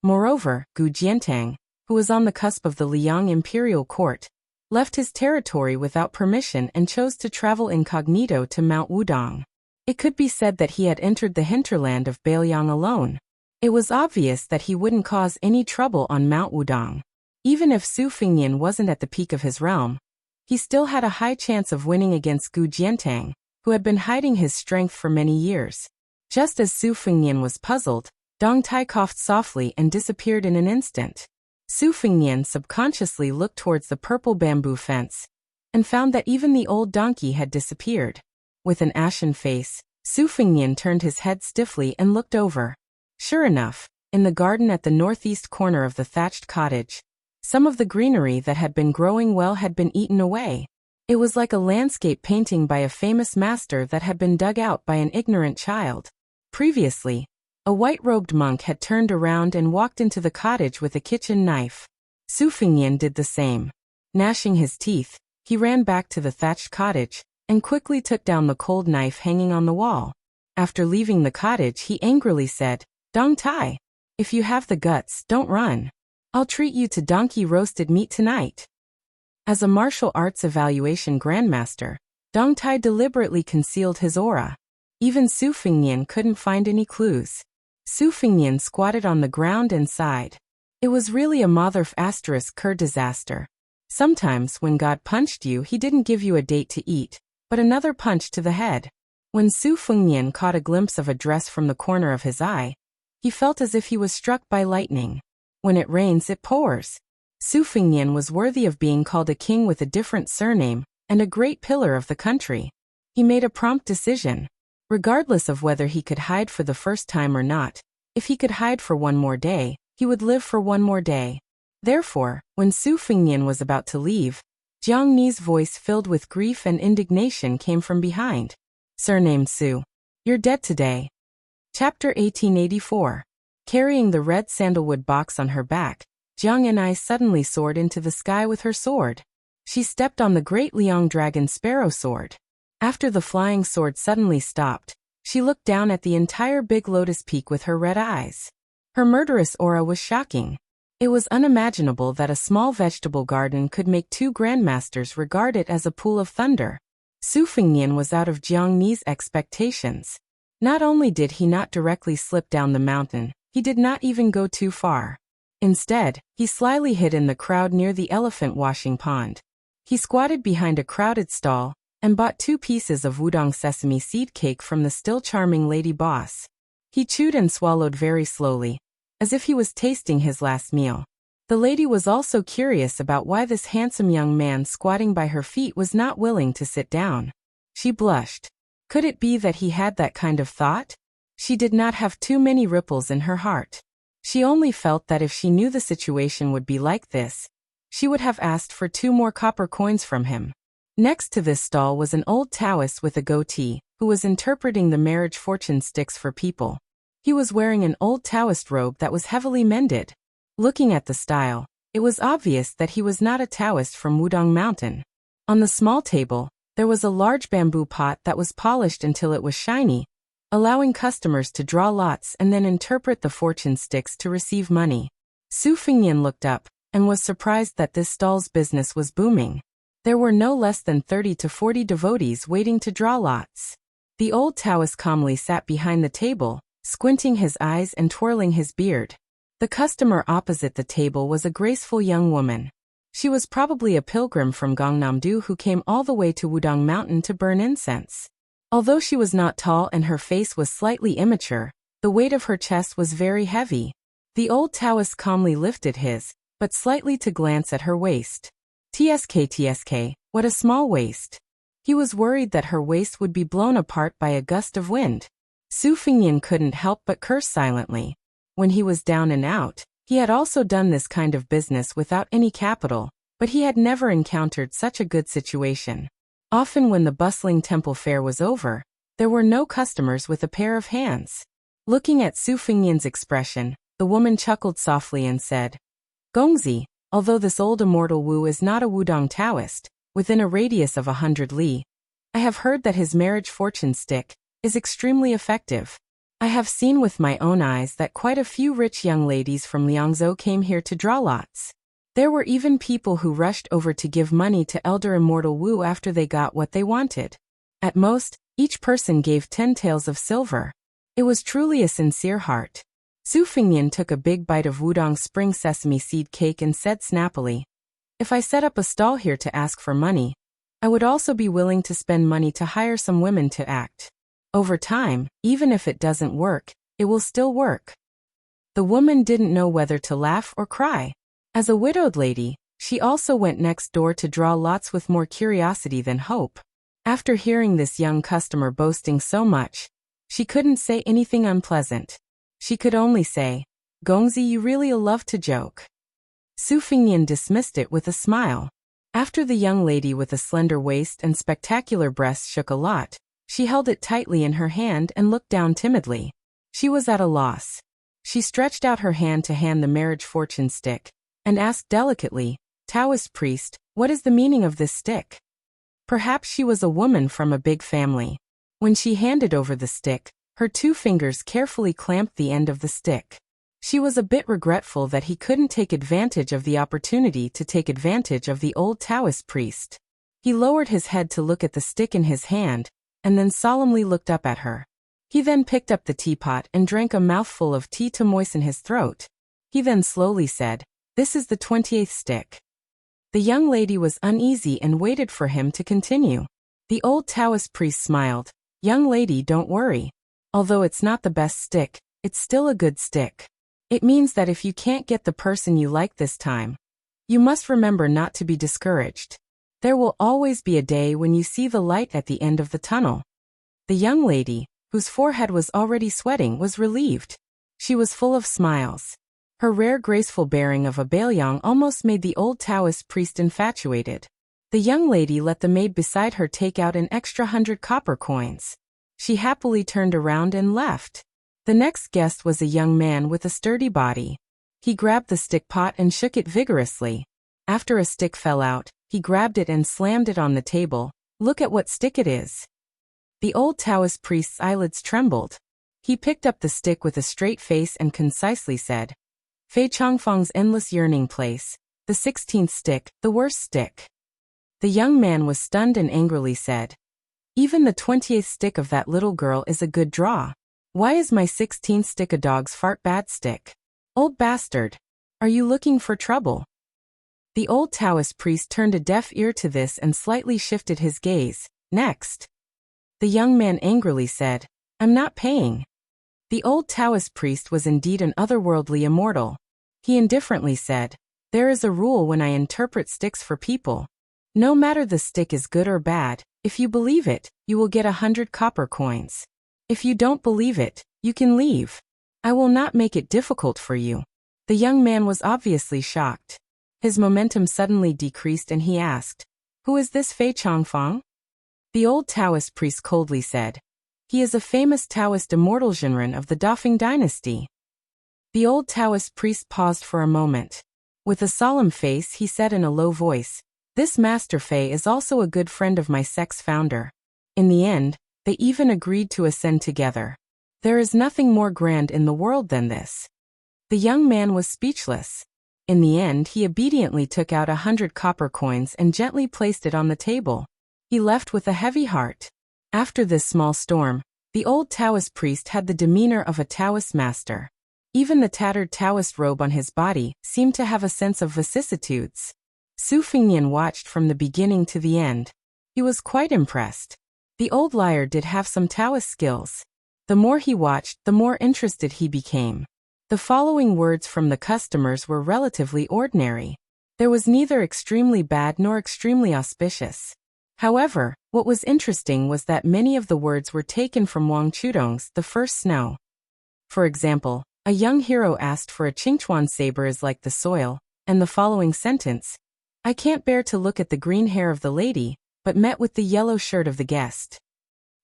Moreover, Gu Jiantang, who was on the cusp of the Liang imperial court, left his territory without permission and chose to travel incognito to Mount Wudong. It could be said that he had entered the hinterland of Bailiang alone. It was obvious that he wouldn't cause any trouble on Mount Wudong. Even if Su Fengnian wasn't at the peak of his realm, he still had a high chance of winning against Gu Jiantang, who had been hiding his strength for many years. Just as Su Fengnian was puzzled, Dong Tai coughed softly and disappeared in an instant. Su Fengnian subconsciously looked towards the purple bamboo fence, and found that even the old donkey had disappeared. With an ashen face, Su Fengnian turned his head stiffly and looked over. Sure enough, in the garden at the northeast corner of the thatched cottage, some of the greenery that had been growing well had been eaten away. It was like a landscape painting by a famous master that had been dug out by an ignorant child. Previously, a white-robed monk had turned around and walked into the cottage with a kitchen knife. Su Fengnian did the same. Gnashing his teeth, he ran back to the thatched cottage, and quickly took down the cold knife hanging on the wall. After leaving the cottage, he angrily said, "Dong Tai, if you have the guts, don't run. I'll treat you to donkey roasted meat tonight." As a martial arts evaluation grandmaster, Dong Tai deliberately concealed his aura. Even Su Fengnian couldn't find any clues. Su Fengnian squatted on the ground and sighed. It was really a mother-f***er disaster. Sometimes when God punched you, he didn't give you a date to eat, but another punch to the head. When Su Fengnian caught a glimpse of a dress from the corner of his eye, he felt as if he was struck by lightning. When it rains, it pours. Su Fengnian was worthy of being called a king with a different surname, and a great pillar of the country. He made a prompt decision. Regardless of whether he could hide for the first time or not, if he could hide for one more day, he would live for one more day. Therefore, when Su Fengnian was about to leave, Jiang Ni's voice filled with grief and indignation came from behind. "Surnamed Su. You're dead today." Chapter 1884. Carrying the red sandalwood box on her back, Jiang Ni suddenly soared into the sky with her sword. She stepped on the great Liang dragon sparrow sword. After the flying sword suddenly stopped, she looked down at the entire big lotus peak with her red eyes. Her murderous aura was shocking. It was unimaginable that a small vegetable garden could make two grandmasters regard it as a pool of thunder. Su Fengnian was out of Jiang Ni's expectations. Not only did he not directly slip down the mountain, he did not even go too far. Instead, he slyly hid in the crowd near the elephant washing pond. He squatted behind a crowded stall and bought 2 pieces of wudang sesame seed cake from the still charming lady boss. He chewed and swallowed very slowly, as if he was tasting his last meal. The lady was also curious about why this handsome young man squatting by her feet was not willing to sit down. She blushed. Could it be that he had that kind of thought? She did not have too many ripples in her heart. She only felt that if she knew the situation would be like this, she would have asked for 2 more copper coins from him. Next to this stall was an old Taoist with a goatee, who was interpreting the marriage fortune sticks for people. He was wearing an old Taoist robe that was heavily mended. Looking at the style, it was obvious that he was not a Taoist from Wudang Mountain. On the small table, there was a large bamboo pot that was polished until it was shiny, allowing customers to draw lots and then interpret the fortune sticks to receive money. Su Fengnian looked up and was surprised that this stall's business was booming. There were no less than 30 to 40 devotees waiting to draw lots. The old Taoist calmly sat behind the table, squinting his eyes and twirling his beard. The customer opposite the table was a graceful young woman. She was probably a pilgrim from Gangnam-do who came all the way to Wudang Mountain to burn incense. Although she was not tall and her face was slightly immature, the weight of her chest was very heavy. The old Taoist calmly lifted his, but slightly to glance at her waist. TSK, what a small waist. He was worried that her waist would be blown apart by a gust of wind. Su Fengnian couldn't help but curse silently. When he was down and out, he had also done this kind of business without any capital, but he had never encountered such a good situation. Often when the bustling temple fair was over, there were no customers with a pair of hands. Looking at Su Fengnian's expression, the woman chuckled softly and said, Gongzi, although this old immortal Wu is not a Wudang Taoist, within a radius of 100 li, I have heard that his marriage fortune stick is extremely effective. I have seen with my own eyes that quite a few rich young ladies from Liangzhou came here to draw lots. There were even people who rushed over to give money to elder immortal Wu after they got what they wanted. At most, each person gave 10 taels of silver. It was truly a sincere heart. Su Fengnian took a big bite of Wudang spring sesame seed cake and said snappily, If I set up a stall here to ask for money, I would also be willing to spend money to hire some women to act. Over time, even if it doesn't work, it will still work. The woman didn't know whether to laugh or cry. As a widowed lady, she also went next door to draw lots with more curiosity than hope. After hearing this young customer boasting so much, she couldn't say anything unpleasant. She could only say, Gongzi, you really love to joke. Su Fengnian dismissed it with a smile. After the young lady with a slender waist and spectacular breasts shook a lot, she held it tightly in her hand and looked down timidly. She was at a loss. She stretched out her hand to hand the marriage fortune stick, and asked delicately, Taoist priest, what is the meaning of this stick? Perhaps she was a woman from a big family. When she handed over the stick, her 2 fingers carefully clamped the end of the stick. She was a bit regretful that he couldn't take advantage of the opportunity to take advantage of the old Taoist priest. He lowered his head to look at the stick in his hand, and then solemnly looked up at her. He then picked up the teapot and drank a mouthful of tea to moisten his throat. He then slowly said, This is the 28th stick. The young lady was uneasy and waited for him to continue. The old Taoist priest smiled. Young lady, don't worry. Although it's not the best stick, it's still a good stick. It means that if you can't get the person you like this time, you must remember not to be discouraged. There will always be a day when you see the light at the end of the tunnel. The young lady, whose forehead was already sweating, was relieved. She was full of smiles. Her rare graceful bearing of a Baoyang almost made the old Taoist priest infatuated. The young lady let the maid beside her take out an extra 100 copper coins. She happily turned around and left. The next guest was a young man with a sturdy body. He grabbed the stick pot and shook it vigorously. After a stick fell out, He grabbed it and slammed it on the table. "Look at what stick it is." The old Taoist priest's eyelids trembled. He picked up the stick with a straight face and concisely said, "Fei Changfeng's endless yearning place. The 16th stick, the worst stick." The young man was stunned and angrily said, "Even the 20th stick of that little girl is a good draw. Why is my 16th stick a dog's fart bad stick? Old bastard. Are you looking for trouble?" The old Taoist priest turned a deaf ear to this and slightly shifted his gaze. "Next." The young man angrily said, "I'm not paying." The old Taoist priest was indeed an otherworldly immortal. He indifferently said, "There is a rule when I interpret sticks for people. No matter the stick is good or bad, if you believe it, you will get 100 copper coins. If you don't believe it, you can leave. I will not make it difficult for you." The young man was obviously shocked. His momentum suddenly decreased and he asked, "Who is this Fei Changfeng?" The old Taoist priest coldly said, "He is a famous Taoist immortal Zhenren of the Dafeng dynasty." The old Taoist priest paused for a moment. With a solemn face he said in a low voice, "This Master Fei is also a good friend of my sect's founder." In the end, they even agreed to ascend together. There is nothing more grand in the world than this. The young man was speechless. In the end he obediently took out 100 copper coins and gently placed it on the table. He left with a heavy heart. After this small storm, the old Taoist priest had the demeanor of a Taoist master. Even the tattered Taoist robe on his body seemed to have a sense of vicissitudes. Su Fengnian watched from the beginning to the end. He was quite impressed. The old liar did have some Taoist skills. The more he watched, the more interested he became. The following words from the customers were relatively ordinary. There was neither extremely bad nor extremely auspicious. However, what was interesting was that many of the words were taken from Wang Chudong's The First Snow. For example, a young hero asked for a Qingchuan saber is like the soil, and the following sentence, "I can't bear to look at the green hair of the lady, but met with the yellow shirt of the guest."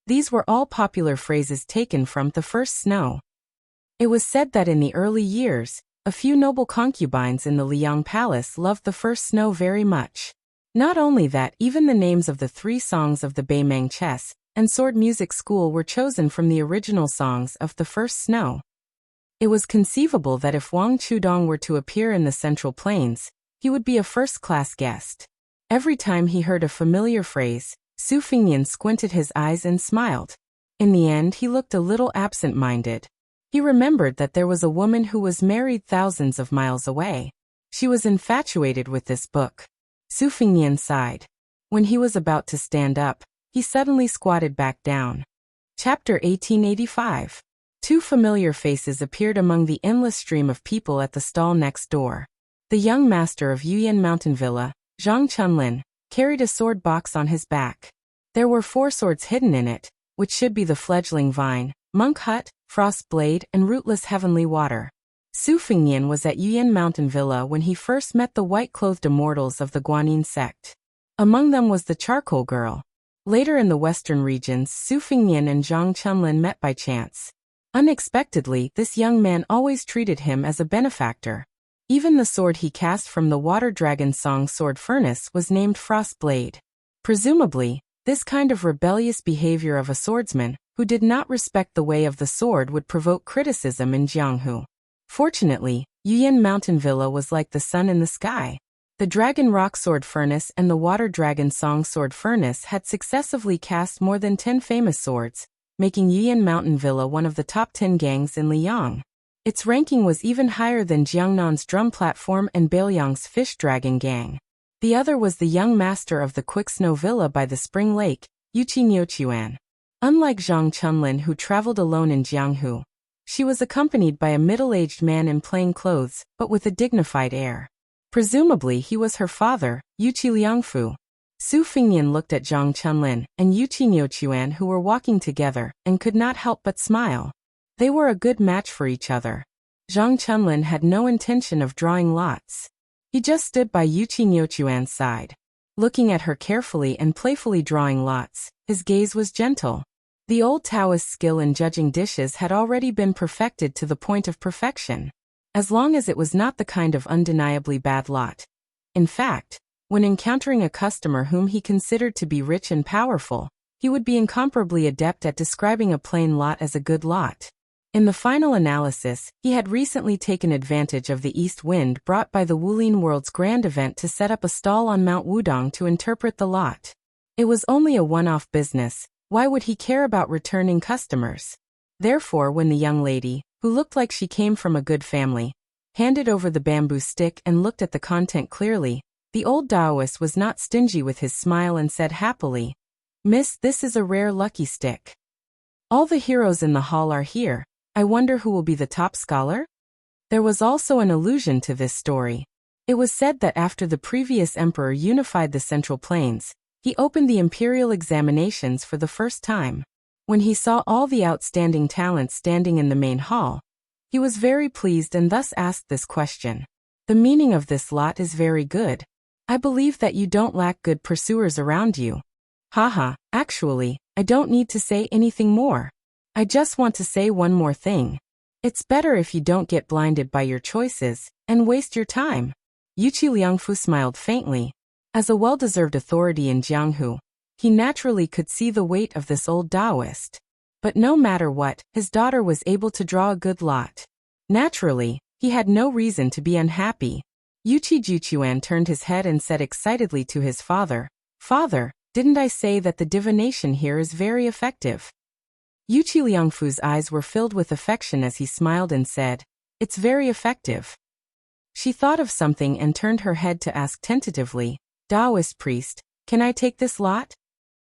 These were all popular phrases taken from The First Snow. It was said that in the early years, a few noble concubines in the Liang Palace loved The First Snow very much. Not only that, even the names of the 3 songs of the Beimeng Chess and Sword Music School were chosen from the original songs of The First Snow. It was conceivable that if Wang Chudong were to appear in the Central Plains, he would be a first-class guest. Every time he heard a familiar phrase, Su Fengnian squinted his eyes and smiled. In the end he looked a little absent-minded. He remembered that there was a woman who was married thousands of miles away. She was infatuated with this book. Su Fengnian sighed. When he was about to stand up, he suddenly squatted back down. Chapter 1885. 2 familiar faces appeared among the endless stream of people at the stall next door. The young master of Yuyan Mountain Villa, Zhang Chunlin, carried a sword box on his back. There were 4 swords hidden in it, which should be the fledgling vine, monk hut, frost blade, and rootless heavenly water. Su Fengnian was at Yuyan Mountain Villa when he first met the white-clothed immortals of the Guanyin sect. Among them was the charcoal girl. Later in the western regions, Su Fengnian and Zhang Chunlin met by chance. Unexpectedly, this young man always treated him as a benefactor. Even the sword he cast from the water dragon song Sword Furnace was named Frost Blade. Presumably, this kind of rebellious behavior of a swordsman, who did not respect the way of the sword, would provoke criticism in Jianghu. Fortunately, Yuyan Mountain Villa was like the sun in the sky. The Dragon Rock Sword Furnace and the Water Dragon Song Sword Furnace had successively cast more than 10 famous swords, making Yuyan Mountain Villa one of the top 10 gangs in Liang. Its ranking was even higher than Jiangnan's Drum Platform and Bailiang's Fish Dragon Gang. The other was the young master of the Quick Snow Villa by the Spring Lake, Yuchi Nyochuan. Unlike Zhang Chunlin, who traveled alone in Jianghu, she was accompanied by a middle-aged man in plain clothes, but with a dignified air. Presumably he was her father, Yuchi Liangfu. Su Fengnian looked at Zhang Chunlin and Yuchi Nyochuan, who were walking together, and could not help but smile. They were a good match for each other. Zhang Chunlin had no intention of drawing lots. He just stood by Yuchi Nyochuan's side. Looking at her carefully and playfully drawing lots, his gaze was gentle. The old Taoist skill in judging dishes had already been perfected to the point of perfection, as long as it was not the kind of undeniably bad lot. In fact, When encountering a customer whom he considered to be rich and powerful, he would be incomparably adept at describing a plain lot as a good lot. In the final analysis, he had recently taken advantage of the east wind brought by the Wulin World's grand event to set up a stall on Mount Wudong to interpret the lot. It was only a one-off business. Why would he care about returning customers? Therefore, when the young lady, who looked like she came from a good family, handed over the bamboo stick and looked at the content clearly, the old Taoist was not stingy with his smile and said happily, "Miss, this is a rare lucky stick. All the heroes in the hall are here. I wonder who will be the top scholar?" There was also an allusion to this story. It was said that after the previous emperor unified the Central Plains, he opened the imperial examinations for the first time. When he saw all the outstanding talents standing in the main hall, he was very pleased and thus asked this question. "The meaning of this lot is very good. I believe that you don't lack good pursuers around you." "Haha, actually, I don't need to say anything more. I just want to say one more thing. It's better if you don't get blinded by your choices and waste your time." Yuqi Liangfu smiled faintly. As a well-deserved authority in Jianghu, he naturally could see the weight of this old Taoist. But no matter what, his daughter was able to draw a good lot. Naturally, he had no reason to be unhappy. Yuqi Juquan turned his head and said excitedly to his father, "Father, didn't I say that the divination here is very effective?" Yuqi Liangfu's eyes were filled with affection as he smiled and said, "It's very effective." She thought of something and turned her head to ask tentatively, "Taoist priest, can I take this lot?"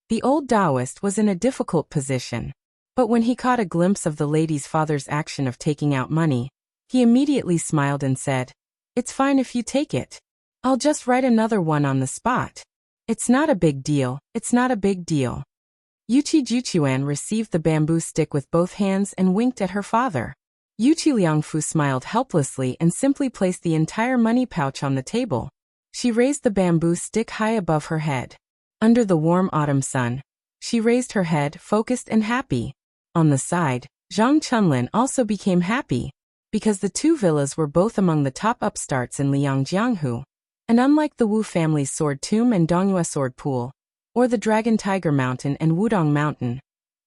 The old Taoist was in a difficult position. But when he caught a glimpse of the lady's father's action of taking out money, he immediately smiled and said, "It's fine if you take it. I'll just write another one on the spot. It's not a big deal, it's not a big deal." Yuqi Juquan received the bamboo stick with both hands and winked at her father. Yuqi Liangfu smiled helplessly and simply placed the entire money pouch on the table. She raised the bamboo stick high above her head. Under the warm autumn sun, she raised her head, focused and happy. On the side, Zhang Chunlin also became happy, because the two villas were both among the top upstarts in Liang Jianghu. And unlike the Wu family's sword tomb and Dongyue sword pool, or the Dragon Tiger Mountain and Wudong Mountain,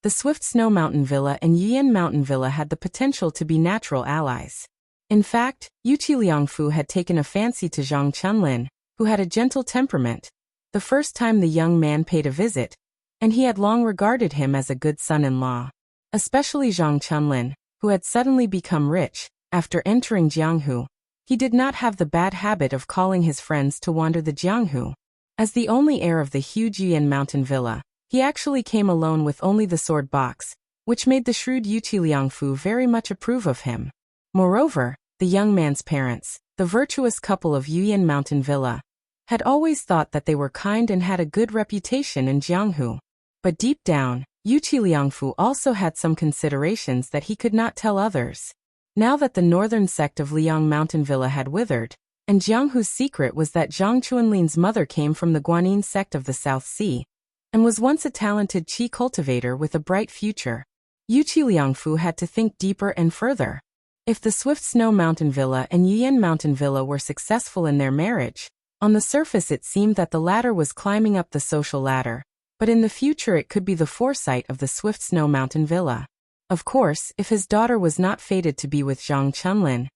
the Swift Snow Mountain Villa and Yuan Mountain Villa had the potential to be natural allies. In fact, Yuqi Liangfu had taken a fancy to Zhang Chunlin, who had a gentle temperament, the first time the young man paid a visit, and he had long regarded him as a good son-in-law. Especially Zhang Chunlin, who had suddenly become rich, after entering Jianghu. He did not have the bad habit of calling his friends to wander the Jianghu. As the only heir of the huge Yuan Mountain Villa, he actually came alone with only the sword box, which made the shrewd Yuqi Liangfu very much approve of him. Moreover, the young man's parents, the virtuous couple of Yuan Mountain Villa, had always thought that they were kind and had a good reputation in Jianghu. But deep down, Yuqi Liangfu also had some considerations that he could not tell others. Now that the northern sect of Liang Mountain Villa had withered, and Jianghu's secret was that Zhang Chunlin's mother came from the Guanyin sect of the South Sea, and was once a talented qi cultivator with a bright future, Yuqi Liangfu had to think deeper and further. If the Swift Snow Mountain Villa and Yuan Mountain Villa were successful in their marriage, on the surface it seemed that the latter was climbing up the social ladder, but in the future it could be the foresight of the Swift Snow Mountain Villa. Of course, if his daughter was not fated to be with Zhang Chunlin,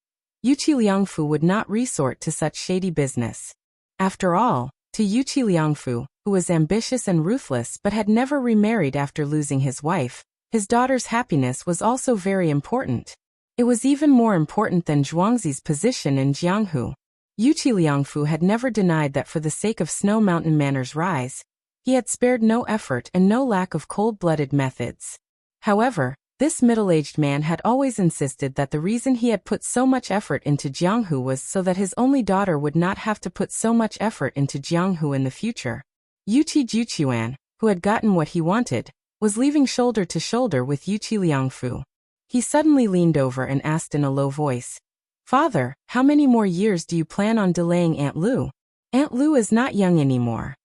Yuqi Liangfu would not resort to such shady business. After all, to Yuqi Liangfu, who was ambitious and ruthless but had never remarried after losing his wife, his daughter's happiness was also very important. It was even more important than Zhuangzi's position in Jianghu. Yuqi Liangfu had never denied that for the sake of Snow Mountain Manor's rise, he had spared no effort and no lack of cold-blooded methods. However, this middle-aged man had always insisted that the reason he had put so much effort into Jianghu was so that his only daughter would not have to put so much effort into Jianghu in the future. Yuqi Juquan, who had gotten what he wanted, was leaving shoulder to shoulder with Yuqi Liangfu. He suddenly leaned over and asked in a low voice, "Father, how many more years do you plan on delaying Aunt Lu? Aunt Lu is not young anymore."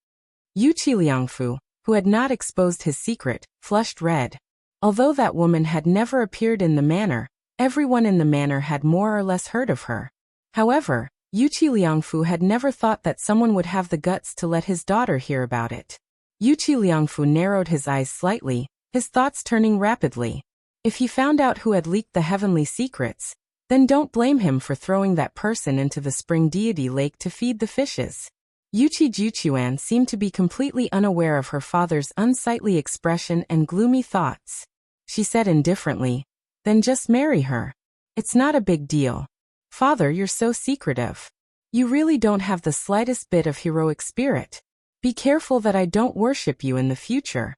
Yuqi Liangfu, who had not exposed his secret, flushed red. Although that woman had never appeared in the manor, everyone in the manor had more or less heard of her. However, Yuqi Liangfu had never thought that someone would have the guts to let his daughter hear about it. Yuqi Liangfu narrowed his eyes slightly, his thoughts turning rapidly. If he found out who had leaked the heavenly secrets, then don't blame him for throwing that person into the spring deity lake to feed the fishes. Yuqi Juchuan seemed to be completely unaware of her father's unsightly expression and gloomy thoughts. She said indifferently, "Then just marry her. It's not a big deal. Father, you're so secretive. You really don't have the slightest bit of heroic spirit. Be careful that I don't worship you in the future."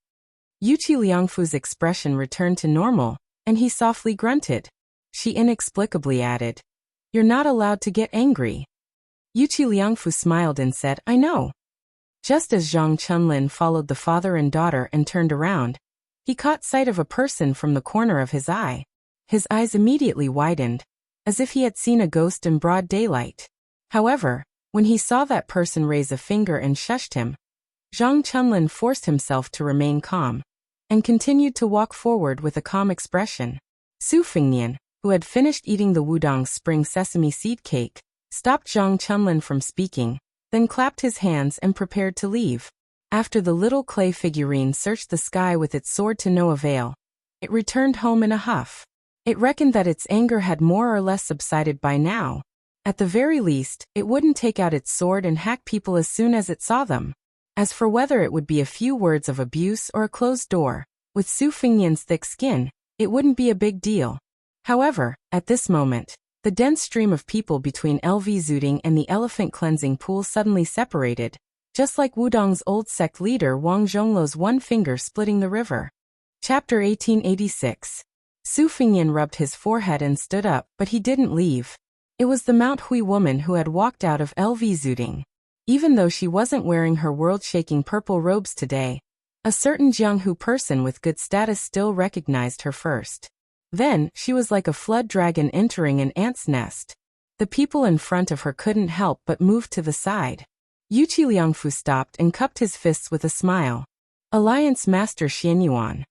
Yuqi Liangfu's expression returned to normal, and he softly grunted. She inexplicably added, "You're not allowed to get angry." Yuqi Liangfu smiled and said, "I know." Just as Zhang Chunlin followed the father and daughter and turned around, he caught sight of a person from the corner of his eye. His eyes immediately widened, as if he had seen a ghost in broad daylight. However, when he saw that person raise a finger and shushed him, Zhang Chunlin forced himself to remain calm, and continued to walk forward with a calm expression. Su Fingnian, who had finished eating the Wudong spring sesame seed cake, stopped Zhang Chunlin from speaking, then clapped his hands and prepared to leave. After the little clay figurine searched the sky with its sword to no avail, it returned home in a huff. It reckoned that its anger had more or less subsided by now. At the very least, it wouldn't take out its sword and hack people as soon as it saw them. As for whether it would be a few words of abuse or a closed door, with Su Fingnian's thick skin, it wouldn't be a big deal. However, at this moment, the dense stream of people between LV Zuding and the elephant cleansing pool suddenly separated, just like Wudong's old sect leader Wang Zhongluo's one finger splitting the river. Chapter 1886. Su Fingnian rubbed his forehead and stood up, but he didn't leave. It was the Mount Hui woman who had walked out of LV Zuding. Even though she wasn't wearing her world-shaking purple robes today, a certain Jianghu person with good status still recognized her first. Then, she was like a flood dragon entering an ant's nest. The people in front of her couldn't help but move to the side. Yuqi Liangfu stopped and cupped his fists with a smile. Alliance Master Xianyuan.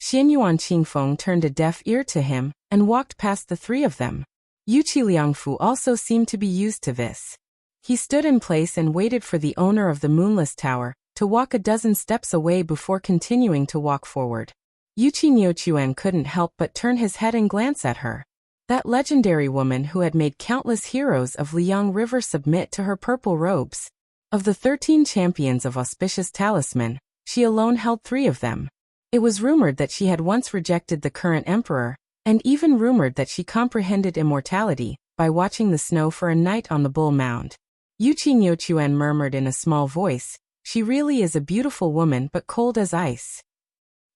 Xianyuan Qingfeng turned a deaf ear to him, and walked past the three of them. Yuqi Liangfu also seemed to be used to this. He stood in place and waited for the owner of the Moonless Tower to walk a dozen steps away before continuing to walk forward. Yuqi Niochuan couldn't help but turn his head and glance at her. That legendary woman who had made countless heroes of Liang River submit to her purple robes. Of the 13 champions of auspicious talisman, she alone held 3 of them. It was rumored that she had once rejected the current emperor, and even rumored that she comprehended immortality by watching the snow for a night on the Bull Mound. Yuqi Niochuan murmured in a small voice, "She really is a beautiful woman but cold as ice."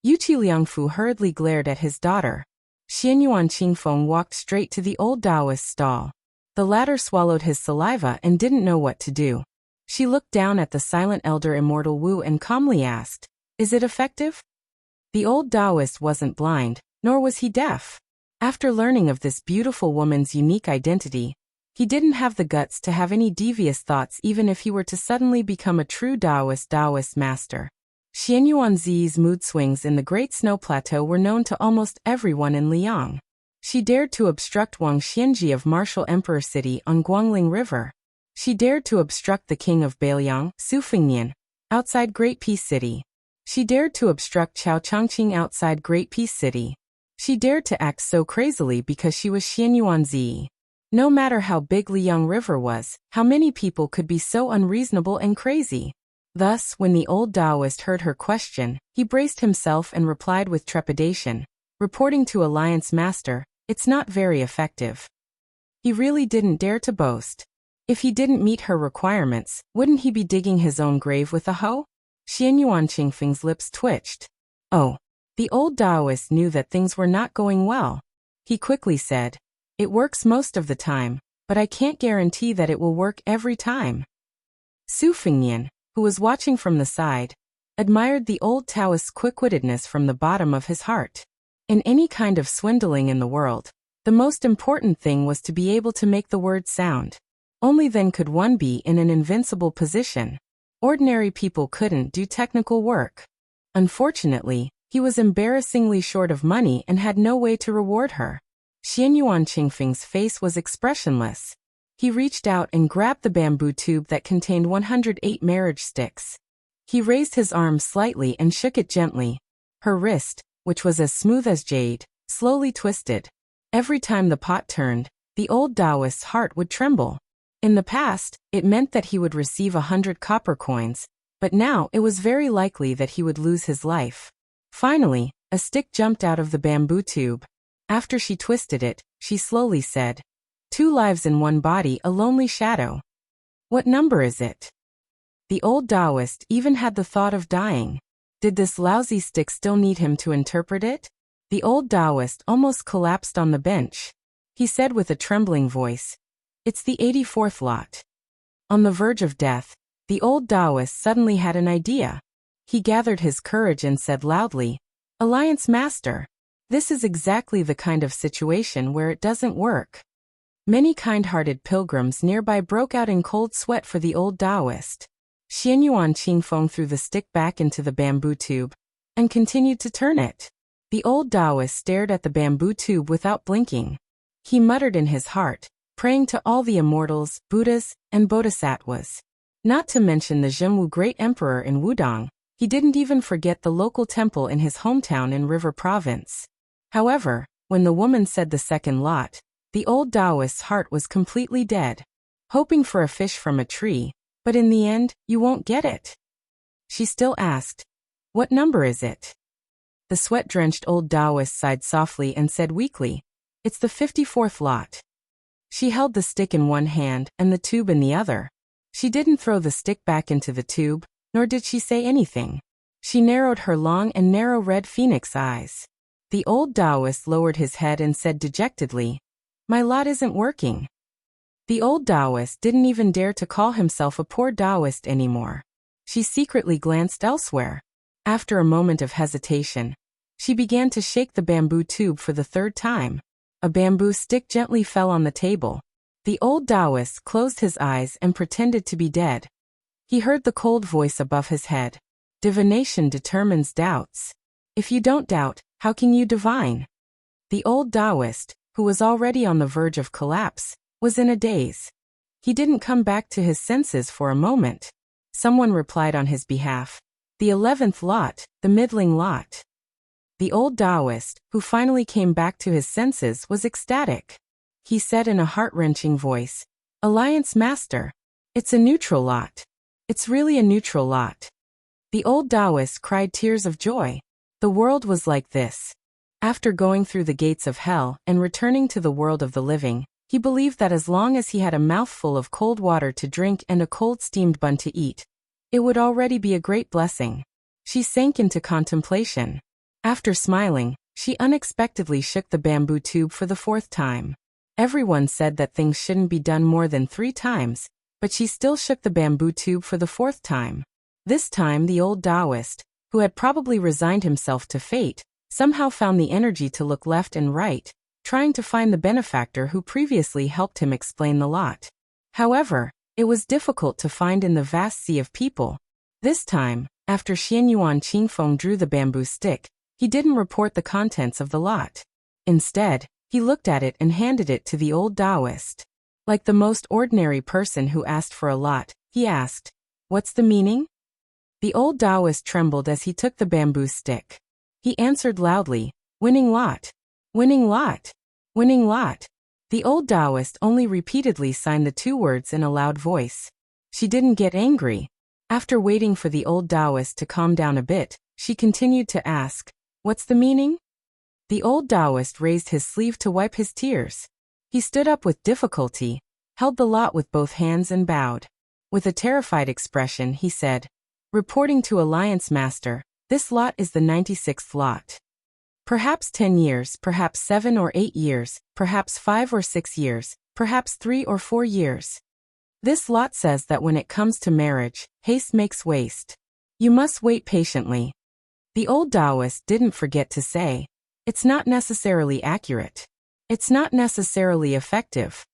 Yuqi Liangfu hurriedly glared at his daughter. Xianyuan Qingfeng walked straight to the old Taoist stall. The latter swallowed his saliva and didn't know what to do. She looked down at the silent elder Immortal Wu and calmly asked, "Is it effective?" The old Taoist wasn't blind, nor was he deaf. After learning of this beautiful woman's unique identity, he didn't have the guts to have any devious thoughts even if he were to suddenly become a true Taoist master. Xianyuan Zi's mood swings in the Great Snow Plateau were known to almost everyone in Liang. She dared to obstruct Wang Xianji of Martial Emperor City on Guangling River. She dared to obstruct the king of Beiliang, Su Fingnian, outside Great Peace City. She dared to obstruct Chao Changqing outside Great Peace City. She dared to act so crazily because she was Xianyuan Zi. No matter how big Liang River was, how many people could be so unreasonable and crazy? Thus, when the old Taoist heard her question, he braced himself and replied with trepidation, reporting to Alliance Master, "It's not very effective." He really didn't dare to boast. If he didn't meet her requirements, wouldn't he be digging his own grave with a hoe? Xianyuan Qingfeng's lips twitched. Oh. The old Taoist knew that things were not going well. He quickly said, "It works most of the time, but I can't guarantee that it will work every time." Su Fingnian, who was watching from the side, admired the old Taoist's quick-wittedness from the bottom of his heart. In any kind of swindling in the world, the most important thing was to be able to make the word sound. Only then could one be in an invincible position. Ordinary people couldn't do technical work. Unfortunately, he was embarrassingly short of money and had no way to reward her. Xianyuan Qingfeng's face was expressionless. He reached out and grabbed the bamboo tube that contained 108 marriage sticks. He raised his arm slightly and shook it gently. Her wrist, which was as smooth as jade, slowly twisted. Every time the pot turned, the old Taoist's heart would tremble. In the past, it meant that he would receive 100 copper coins, but now it was very likely that he would lose his life. Finally, a stick jumped out of the bamboo tube. After she twisted it, she slowly said, "2 lives in one body, a lonely shadow. What number is it?" The old Taoist even had the thought of dying. Did this lousy stick still need him to interpret it? The old Taoist almost collapsed on the bench. He said with a trembling voice, "It's the 84th lot." On the verge of death, the old Taoist suddenly had an idea. He gathered his courage and said loudly, "Alliance Master, this is exactly the kind of situation where it doesn't work." Many kind-hearted pilgrims nearby broke out in cold sweat for the old Taoist. Xianyuan Qingfeng threw the stick back into the bamboo tube and continued to turn it. The old Taoist stared at the bamboo tube without blinking. He muttered in his heart, praying to all the immortals, Buddhas, and Bodhisattvas. Not to mention the Zhenwu Great Emperor in Wudong, he didn't even forget the local temple in his hometown in River Province. However, when the woman said the second lot, the old Taoist's heart was completely dead. Hoping for a fish from a tree, but in the end, you won't get it. She still asked, "What number is it?" The sweat-drenched old Taoist sighed softly and said weakly, "It's the 54th lot." She held the stick in one hand and the tube in the other. She didn't throw the stick back into the tube, nor did she say anything. She narrowed her long and narrow red phoenix eyes. The old Taoist lowered his head and said dejectedly, "My lot isn't working." The old Taoist didn't even dare to call himself a poor Taoist anymore. She secretly glanced elsewhere. After a moment of hesitation, she began to shake the bamboo tube for the 3rd time. A bamboo stick gently fell on the table. The old Taoist closed his eyes and pretended to be dead. He heard the cold voice above his head. "Divination determines doubts. If you don't doubt, how can you divine?" The old Taoist, who was already on the verge of collapse, was in a daze. He didn't come back to his senses for a moment. Someone replied on his behalf, "The 11th lot, the middling lot." The old Taoist, who finally came back to his senses, was ecstatic. He said in a heart-wrenching voice, "Alliance Master, it's a neutral lot. It's really a neutral lot." The old Taoist cried tears of joy. The world was like this. After going through the gates of hell and returning to the world of the living, he believed that as long as he had a mouthful of cold water to drink and a cold steamed bun to eat, it would already be a great blessing. She sank into contemplation. After smiling, she unexpectedly shook the bamboo tube for the 4th time. Everyone said that things shouldn't be done more than 3 times, but she still shook the bamboo tube for the 4th time. This time the old Taoist, who had probably resigned himself to fate, somehow found the energy to look left and right, trying to find the benefactor who previously helped him explain the lot. However, it was difficult to find in the vast sea of people. This time, after Xianyuan Qingfeng drew the bamboo stick, he didn't report the contents of the lot. Instead, he looked at it and handed it to the old Taoist. Like the most ordinary person who asked for a lot, he asked, "What's the meaning?" The old Taoist trembled as he took the bamboo stick. He answered loudly, "Winning lot. Winning lot. Winning lot." The old Taoist only repeatedly signed the 2 words in a loud voice. She didn't get angry. After waiting for the old Taoist to calm down a bit, she continued to ask, "What's the meaning?" The old Taoist raised his sleeve to wipe his tears. He stood up with difficulty, held the lot with both hands and bowed. With a terrified expression, he said, "Reporting to Alliance Master, this lot is the 96th lot. Perhaps 10 years, perhaps 7 or 8 years, perhaps 5 or 6 years, perhaps 3 or 4 years. This lot says that when it comes to marriage, haste makes waste. You must wait patiently." The old Taoist didn't forget to say, "It's not necessarily accurate. It's not necessarily effective."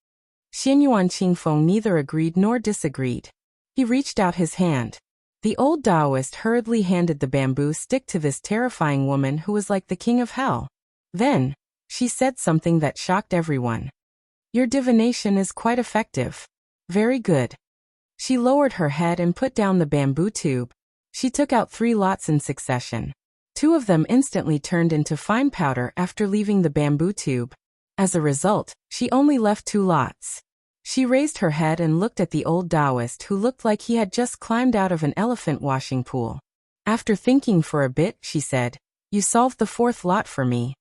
Xianyuan Qingfeng neither agreed nor disagreed. He reached out his hand. The old Taoist hurriedly handed the bamboo stick to this terrifying woman who was like the king of hell. Then, she said something that shocked everyone. Your divination is quite effective. Very good. She lowered her head and put down the bamboo tube. She took out 3 lots in succession. 2 of them instantly turned into fine powder after leaving the bamboo tube. As a result, she only left 2 lots. She raised her head and looked at the old Taoist, who looked like he had just climbed out of an elephant washing pool. After thinking for a bit, she said, "You solved the 4th lot for me."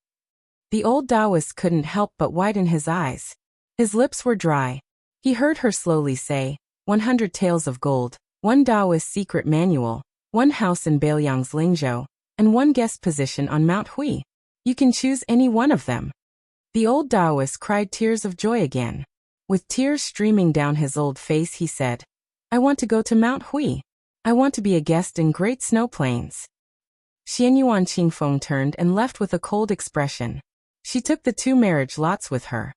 The old Taoist couldn't help but widen his eyes. His lips were dry. He heard her slowly say, 100 taels of gold, 1 Taoist secret manual, 1 house in Bailiang's Lingzhou, and 1 guest position on Mount Hui. You can choose any one of them. The old Taoist cried tears of joy again. With tears streaming down his old face, he said, "I want to go to Mount Hui. I want to be a guest in Great Snow Plains." Xianyuan Qingfeng turned and left with a cold expression. She took the 2 marriage lots with her.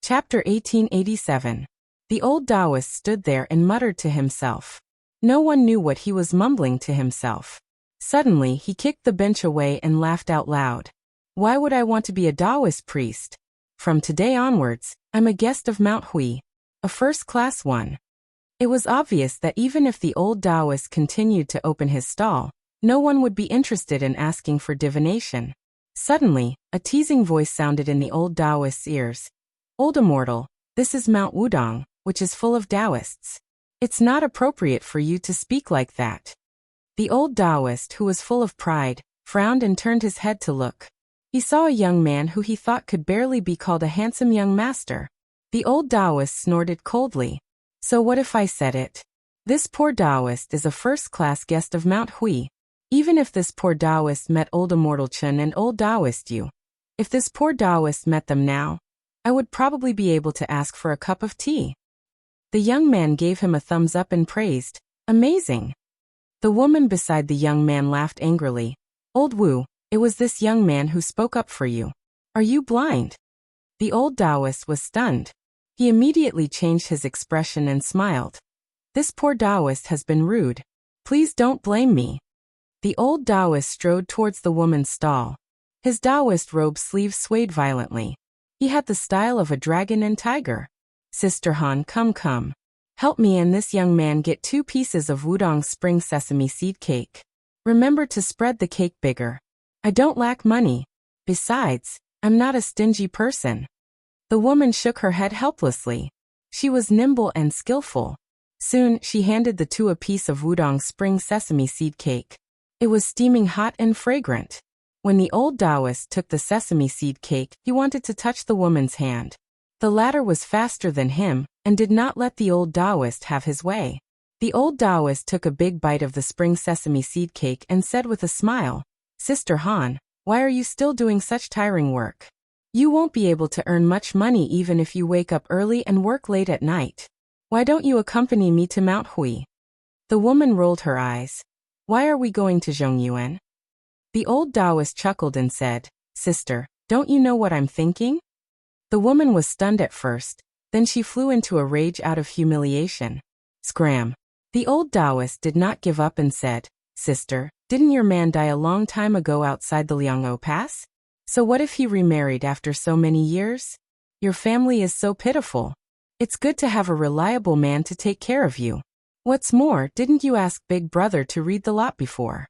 Chapter 1887. The old Taoist stood there and muttered to himself. No one knew what he was mumbling to himself. Suddenly, he kicked the bench away and laughed out loud. Why would I want to be a Taoist priest? From today onwards, I'm a guest of Mount Hui. A first-class one. It was obvious that even if the old Taoist continued to open his stall, no one would be interested in asking for divination. Suddenly, a teasing voice sounded in the old Taoist's ears. "Old immortal, this is Mount Wudong, which is full of Taoists. It's not appropriate for you to speak like that." The old Taoist, who was full of pride, frowned and turned his head to look. He saw a young man who he thought could barely be called a handsome young master. The old Taoist snorted coldly. "So what if I said it? This poor Taoist is a first-class guest of Mount Hui. Even if this poor Taoist met old Immortal Chen and old Taoist Yu, if this poor Taoist met them now, I would probably be able to ask for a cup of tea." The young man gave him a thumbs up and praised, "Amazing." The woman beside the young man laughed angrily. "Old Wu, it was this young man who spoke up for you. Are you blind?" The old Taoist was stunned. He immediately changed his expression and smiled. "This poor Taoist has been rude. Please don't blame me." The old Taoist strode towards the woman's stall. His Taoist robe sleeves swayed violently. He had the style of a dragon and tiger. "Sister Han, come. Help me and this young man get 2 pieces of Wudong spring sesame seed cake. Remember to spread the cake bigger. I don't lack money. Besides, I'm not a stingy person." The woman shook her head helplessly. She was nimble and skillful. Soon, she handed the 2 a piece of Wudong spring sesame seed cake. It was steaming hot and fragrant. When the old Taoist took the sesame seed cake, he wanted to touch the woman's hand. The latter was faster than him, and did not let the old Taoist have his way. The old Taoist took a big bite of the spring sesame seed cake and said with a smile, "Sister Han, why are you still doing such tiring work? You won't be able to earn much money even if you wake up early and work late at night. Why don't you accompany me to Mount Hui?" The woman rolled her eyes. "Why are we going to Zhongyuan?" The old Taoist chuckled and said, "Sister, don't you know what I'm thinking?" The woman was stunned at first, then she flew into a rage out of humiliation. Scram. The old Taoist did not give up and said, "Sister, didn't your man die a long time ago outside the Liang'o Pass? So what if he remarried after so many years? Your family is so pitiful. It's good to have a reliable man to take care of you. What's more, didn't you ask Big Brother to read the lot before?"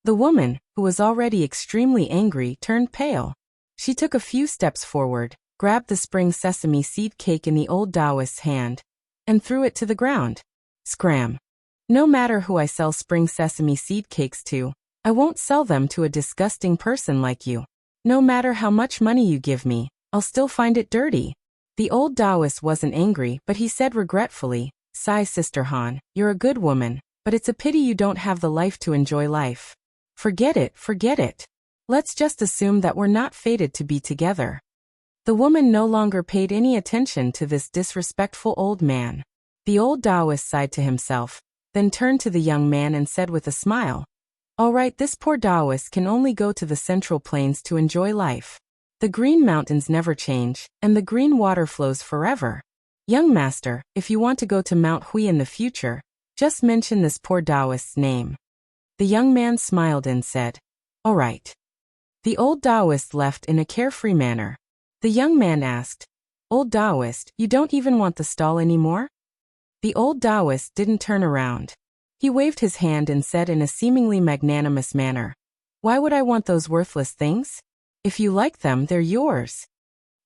The woman, who was already extremely angry, turned pale. She took a few steps forward, grabbed the spring sesame seed cake in the old Taoist's hand, and threw it to the ground. Scram. "No matter who I sell spring sesame seed cakes to, I won't sell them to a disgusting person like you. No matter how much money you give me, I'll still find it dirty." The old Taoist wasn't angry, but he said regretfully, "Sigh, Sister Han, you're a good woman, but it's a pity you don't have the life to enjoy life. Forget it. Let's just assume that we're not fated to be together." The woman no longer paid any attention to this disrespectful old man. The old Taoist sighed to himself, then turned to the young man and said with a smile, "All right, this poor Taoist can only go to the Central Plains to enjoy life. The Green Mountains never change, and the green water flows forever. Young master, if you want to go to Mount Hui in the future, just mention this poor Taoist's name." The young man smiled and said, "All right." The old Taoist left in a carefree manner. The young man asked, Old Taoist, you don't even want the stall anymore? The old Taoist didn't turn around. He waved his hand and said in a seemingly magnanimous manner, "Why would I want those worthless things? If you like them, they're yours."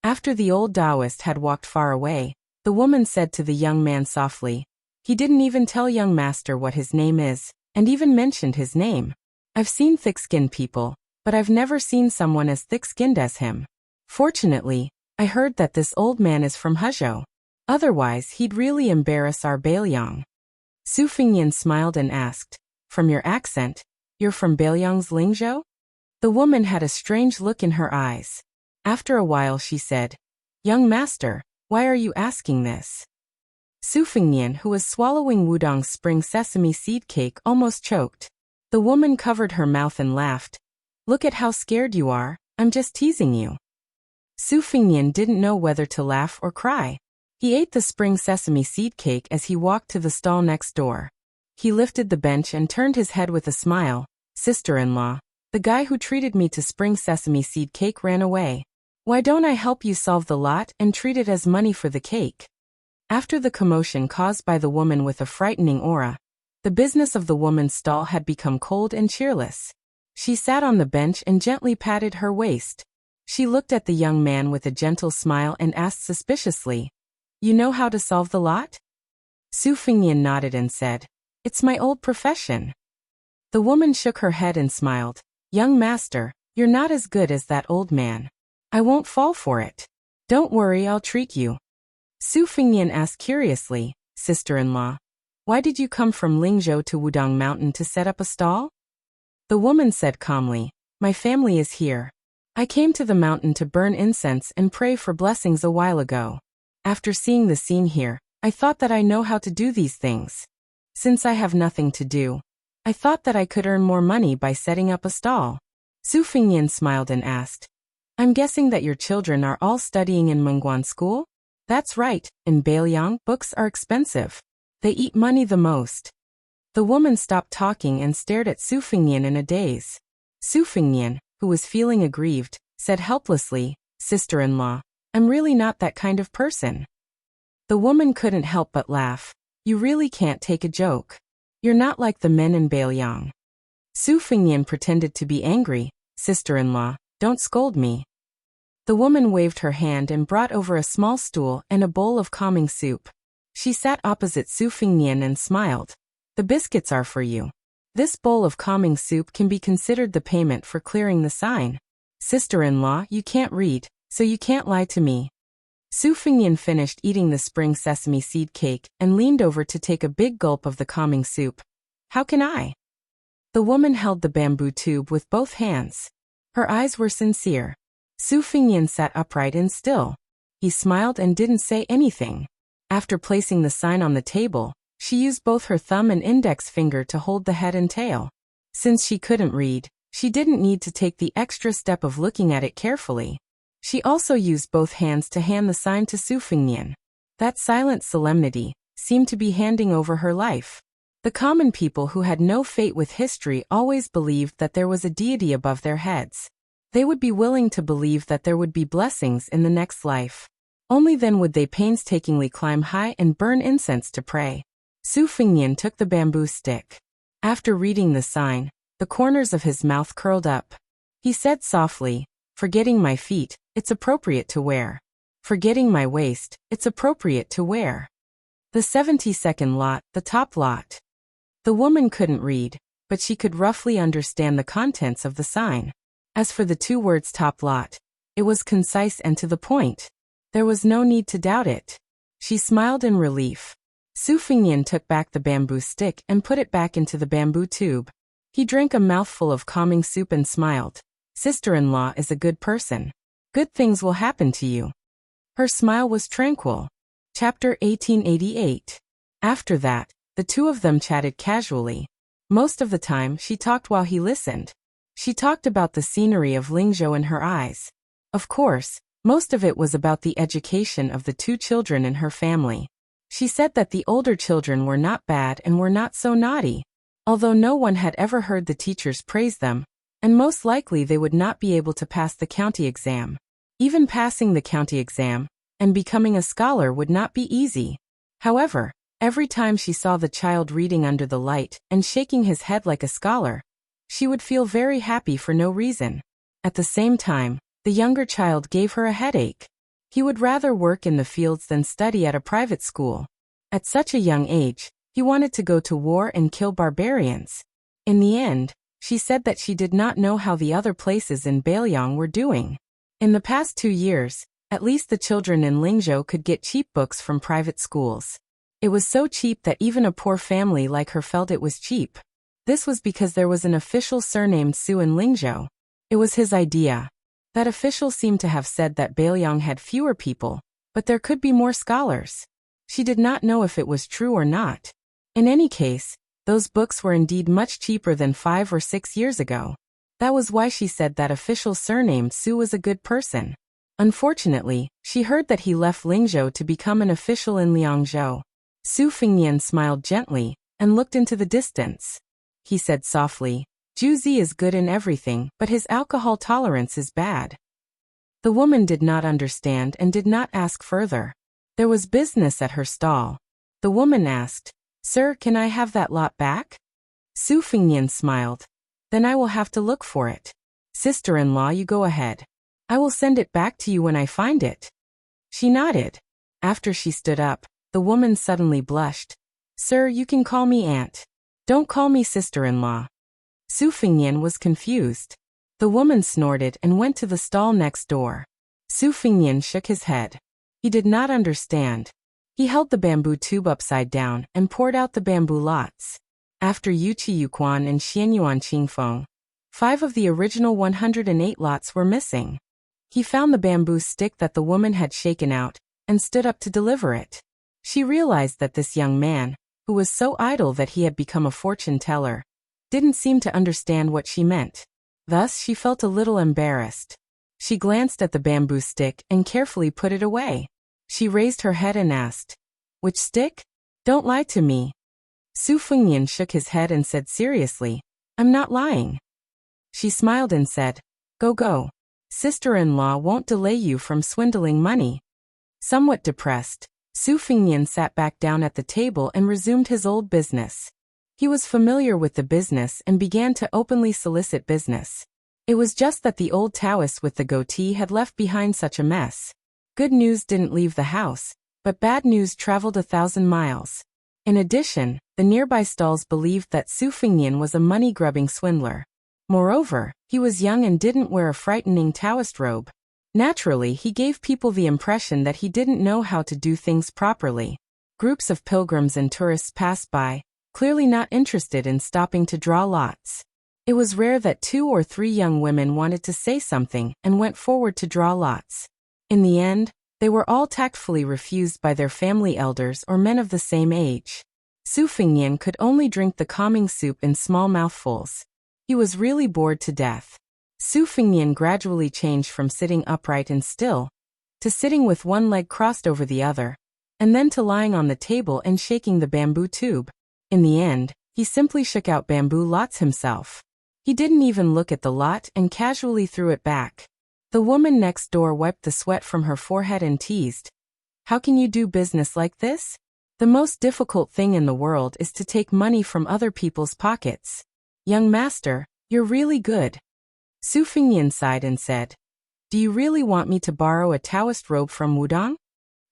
After the old Taoist had walked far away, the woman said to the young man softly, "He didn't even tell young master what his name is, and even mentioned his name. I've seen thick-skinned people, but I've never seen someone as thick-skinned as him. Fortunately, I heard that this old man is from Huzhou. Otherwise, he'd really embarrass our Bailiang." Su Fingyan smiled and asked, "From your accent, you're from Bailiang's Lingzhou?" The woman had a strange look in her eyes. After a while she said, "Young master, why are you asking this?" Su Fingyan, who was swallowing Wudong's spring sesame seed cake, almost choked. The woman covered her mouth and laughed. "Look at how scared you are, I'm just teasing you." Su Fingyan didn't know whether to laugh or cry. He ate the spring sesame seed cake as he walked to the stall next door. He lifted the bench and turned his head with a smile. "Sister-in-law, the guy who treated me to spring sesame seed cake ran away. Why don't I help you solve the lot and treat it as money for the cake?" After the commotion caused by the woman with a frightening aura, the business of the woman's stall had become cold and cheerless. She sat on the bench and gently patted her waist. She looked at the young man with a gentle smile and asked suspiciously, "You know how to solve the lot?" Su Fingyan nodded and said, "It's my old profession." The woman shook her head and smiled. "Young master, you're not as good as that old man. I won't fall for it. Don't worry, I'll treat you." Su Fingyan asked curiously, "Sister-in-law, why did you come from Lingzhou to Wudong Mountain to set up a stall?" The woman said calmly, "My family is here. I came to the mountain to burn incense and pray for blessings a while ago. After seeing the scene here, I thought that I know how to do these things. Since I have nothing to do, I thought that I could earn more money by setting up a stall." Su Fingyan smiled and asked, "I'm guessing that your children are all studying in Mengguan school?" "That's right, in Bailiang, books are expensive. They eat money the most." The woman stopped talking and stared at Su Fingyan in a daze. Su Fingyan, who was feeling aggrieved, said helplessly, "Sister-in-law, I'm really not that kind of person." The woman couldn't help but laugh. "You really can't take a joke. You're not like the men in Bailiang." Su Fingyan pretended to be angry. "Sister-in-law, don't scold me." The woman waved her hand and brought over a small stool and a bowl of calming soup. She sat opposite Su Fingyan and smiled. "The biscuits are for you. This bowl of calming soup can be considered the payment for clearing the sign. Sister-in-law, you can't read, so you can't lie to me." Su Fingyan finished eating the spring sesame seed cake and leaned over to take a big gulp of the calming soup. "How can I?" The woman held the bamboo tube with both hands. Her eyes were sincere. Su Fingyan sat upright and still. He smiled and didn't say anything. After placing the sign on the table, she used both her thumb and index finger to hold the head and tail. Since she couldn't read, she didn't need to take the extra step of looking at it carefully. She also used both hands to hand the sign to Su Fingyan. That silent solemnity seemed to be handing over her life. The common people who had no fate with history always believed that there was a deity above their heads. They would be willing to believe that there would be blessings in the next life. Only then would they painstakingly climb high and burn incense to pray. Su Fingyan took the bamboo stick. After reading the sign, the corners of his mouth curled up. He said softly, "Forgetting my feet, it's appropriate to wear. Forgetting my waist, it's appropriate to wear. The 72nd lot, the top lot." The woman couldn't read, but she could roughly understand the contents of the sign. As for the two words top lot, it was concise and to the point. There was no need to doubt it. She smiled in relief. Su Fingyan took back the bamboo stick and put it back into the bamboo tube. He drank a mouthful of calming soup and smiled. "Sister-in-law is a good person. Good things will happen to you." Her smile was tranquil. Chapter 1888. After that, the two of them chatted casually. Most of the time, she talked while he listened. She talked about the scenery of Lingzhou in her eyes. Of course, most of it was about the education of the two children in her family. She said that the older children were not bad and were not so naughty, although no one had ever heard the teachers praise them, and most likely they would not be able to pass the county exam. Even passing the county exam, and becoming a scholar would not be easy. However, every time she saw the child reading under the light and shaking his head like a scholar, she would feel very happy for no reason. At the same time, the younger child gave her a headache. He would rather work in the fields than study at a private school. At such a young age, he wanted to go to war and kill barbarians. In the end, she said that she did not know how the other places in Bailiang were doing. In the past 2 years, at least the children in Lingzhou could get cheap books from private schools. It was so cheap that even a poor family like her felt it was cheap. This was because there was an official surnamed Su in Lingzhou. It was his idea. That official seemed to have said that Bailiang had fewer people, but there could be more scholars. She did not know if it was true or not. In any case, those books were indeed much cheaper than 5 or 6 years ago. That was why she said that official surnamed Su was a good person. Unfortunately, she heard that he left Lingzhou to become an official in Liangzhou. Su Fingnian smiled gently and looked into the distance. He said softly, Juzi is good in everything, but his alcohol tolerance is bad. The woman did not understand and did not ask further. There was business at her stall. The woman asked, Sir, can I have that lot back? Su Fingnian smiled. Then I will have to look for it. Sister-in-law, you go ahead. I will send it back to you when I find it. She nodded. After she stood up, the woman suddenly blushed. Sir, you can call me aunt. Don't call me sister-in-law. Su Fingnian was confused. The woman snorted and went to the stall next door. Su Fingnian shook his head. He did not understand. He held the bamboo tube upside down and poured out the bamboo lots. After Yuqi Yuquan and Xianyuan Qingfeng, 5 of the original 108 lots were missing. He found the bamboo stick that the woman had shaken out and stood up to deliver it. She realized that this young man, who was so idle that he had become a fortune teller, didn't seem to understand what she meant. Thus, she felt a little embarrassed. She glanced at the bamboo stick and carefully put it away. She raised her head and asked, Which stick? Don't lie to me. Su Fingnian shook his head and said seriously, I'm not lying. She smiled and said, Go. Sister-in-law won't delay you from swindling money. Somewhat depressed, Su Fingnian sat back down at the table and resumed his old business. He was familiar with the business and began to openly solicit business. It was just that the old Taoist with the goatee had left behind such a mess. Good news didn't leave the house, but bad news traveled 1,000 miles. In addition, the nearby stalls believed that Su Fingnian was a money-grubbing swindler. Moreover, he was young and didn't wear a frightening Taoist robe. Naturally, he gave people the impression that he didn't know how to do things properly. Groups of pilgrims and tourists passed by, clearly not interested in stopping to draw lots. It was rare that 2 or 3 young women wanted to say something and went forward to draw lots. In the end, they were all tactfully refused by their family elders or men of the same age. Su Fingnian could only drink the calming soup in small mouthfuls. He was really bored to death. Su Fingnian gradually changed from sitting upright and still, to sitting with one leg crossed over the other, and then to lying on the table and shaking the bamboo tube. In the end, he simply shook out bamboo lots himself. He didn't even look at the lot and casually threw it back. The woman next door wiped the sweat from her forehead and teased, How can you do business like this? The most difficult thing in the world is to take money from other people's pockets. Young master, you're really good. Su Fingnian sighed and said, Do you really want me to borrow a Taoist robe from Wudong?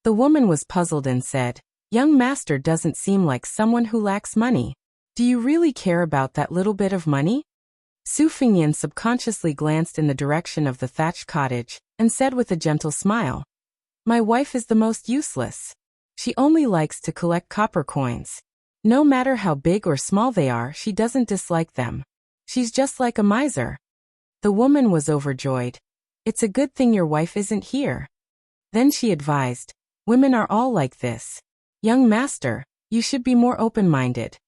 The woman was puzzled and said, Young master doesn't seem like someone who lacks money. Do you really care about that little bit of money? Su Fingnian subconsciously glanced in the direction of the thatched cottage and said with a gentle smile, My wife is the most useless. She only likes to collect copper coins. No matter how big or small they are, she doesn't dislike them. She's just like a miser. The woman was overjoyed. It's a good thing your wife isn't here. Then she advised, Women are all like this. Young master, you should be more open-minded.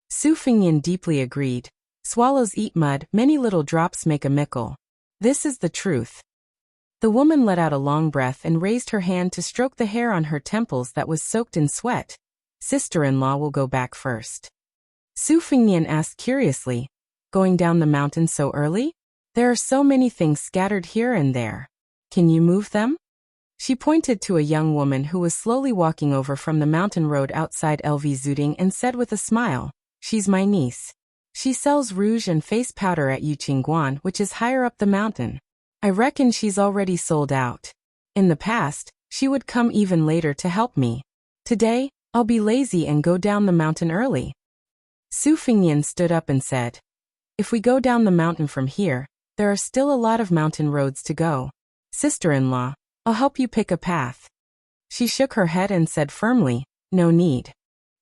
Su Fingnian deeply agreed. Swallows eat mud, many little drops make a mickle. This is the truth. The woman let out a long breath and raised her hand to stroke the hair on her temples that was soaked in sweat. Sister-in-law will go back first. Su Fingnian asked curiously, Going down the mountain so early? There are so many things scattered here and there. Can you move them? She pointed to a young woman who was slowly walking over from the mountain road outside LV Zuding and said with a smile, "She's my niece. She sells rouge and face powder at Yuqingguan, which is higher up the mountain. I reckon she's already sold out. In the past, she would come even later to help me. Today, I'll be lazy and go down the mountain early." Su Fingyan stood up and said, "If we go down the mountain from here, there are still a lot of mountain roads to go. Sister-in-law, I'll help you pick a path." She shook her head and said firmly, "No need.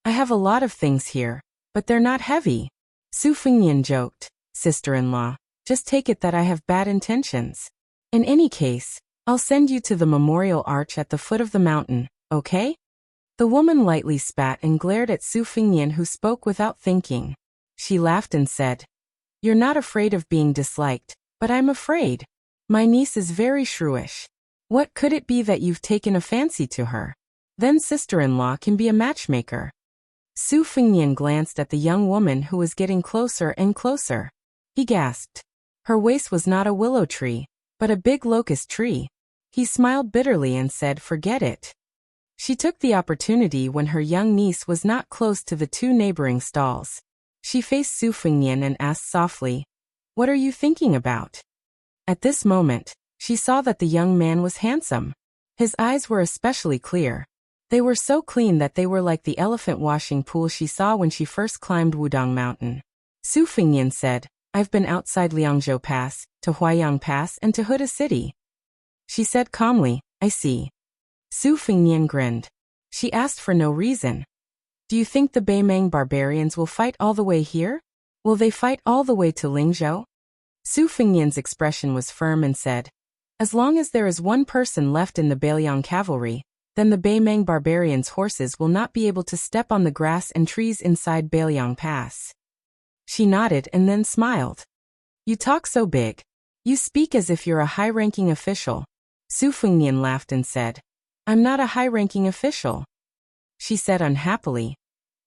I have a lot of things here, but they're not heavy." Su Fingyan joked, "Sister-in-law, just take it that I have bad intentions. In any case, I'll send you to the memorial arch at the foot of the mountain, okay?" The woman lightly spat and glared at Su Fingyan, who spoke without thinking. She laughed and said, "You're not afraid of being disliked, but I'm afraid. My niece is very shrewish. What could it be that you've taken a fancy to her? Then sister-in-law can be a matchmaker." Su Fingyan glanced at the young woman who was getting closer and closer. He gasped. Her waist was not a willow tree, but a big locust tree. He smiled bitterly and said, "Forget it." She took the opportunity when her young niece was not close to the two neighboring stalls. She faced Su Fingyan and asked softly, "What are you thinking about?" At this moment, she saw that the young man was handsome. His eyes were especially clear. They were so clean that they were like the elephant washing pool she saw when she first climbed Wudong Mountain. Su Fingyan said, "I've been outside Liangzhou Pass, to Huayang Pass, and to Huda City." She said calmly, "I see." Su Fingyan grinned. She asked for no reason. "Do you think the Beimeng barbarians will fight all the way here? Will they fight all the way to Lingzhou?" Su Fingyan's expression was firm and said, "As long as there is one person left in the Beiliang cavalry, then the Beimeng barbarians' horses will not be able to step on the grass and trees inside Beiliang Pass." She nodded and then smiled. "You talk so big. You speak as if you're a high-ranking official." Su Fingyan laughed and said, "I'm not a high-ranking official." She said unhappily,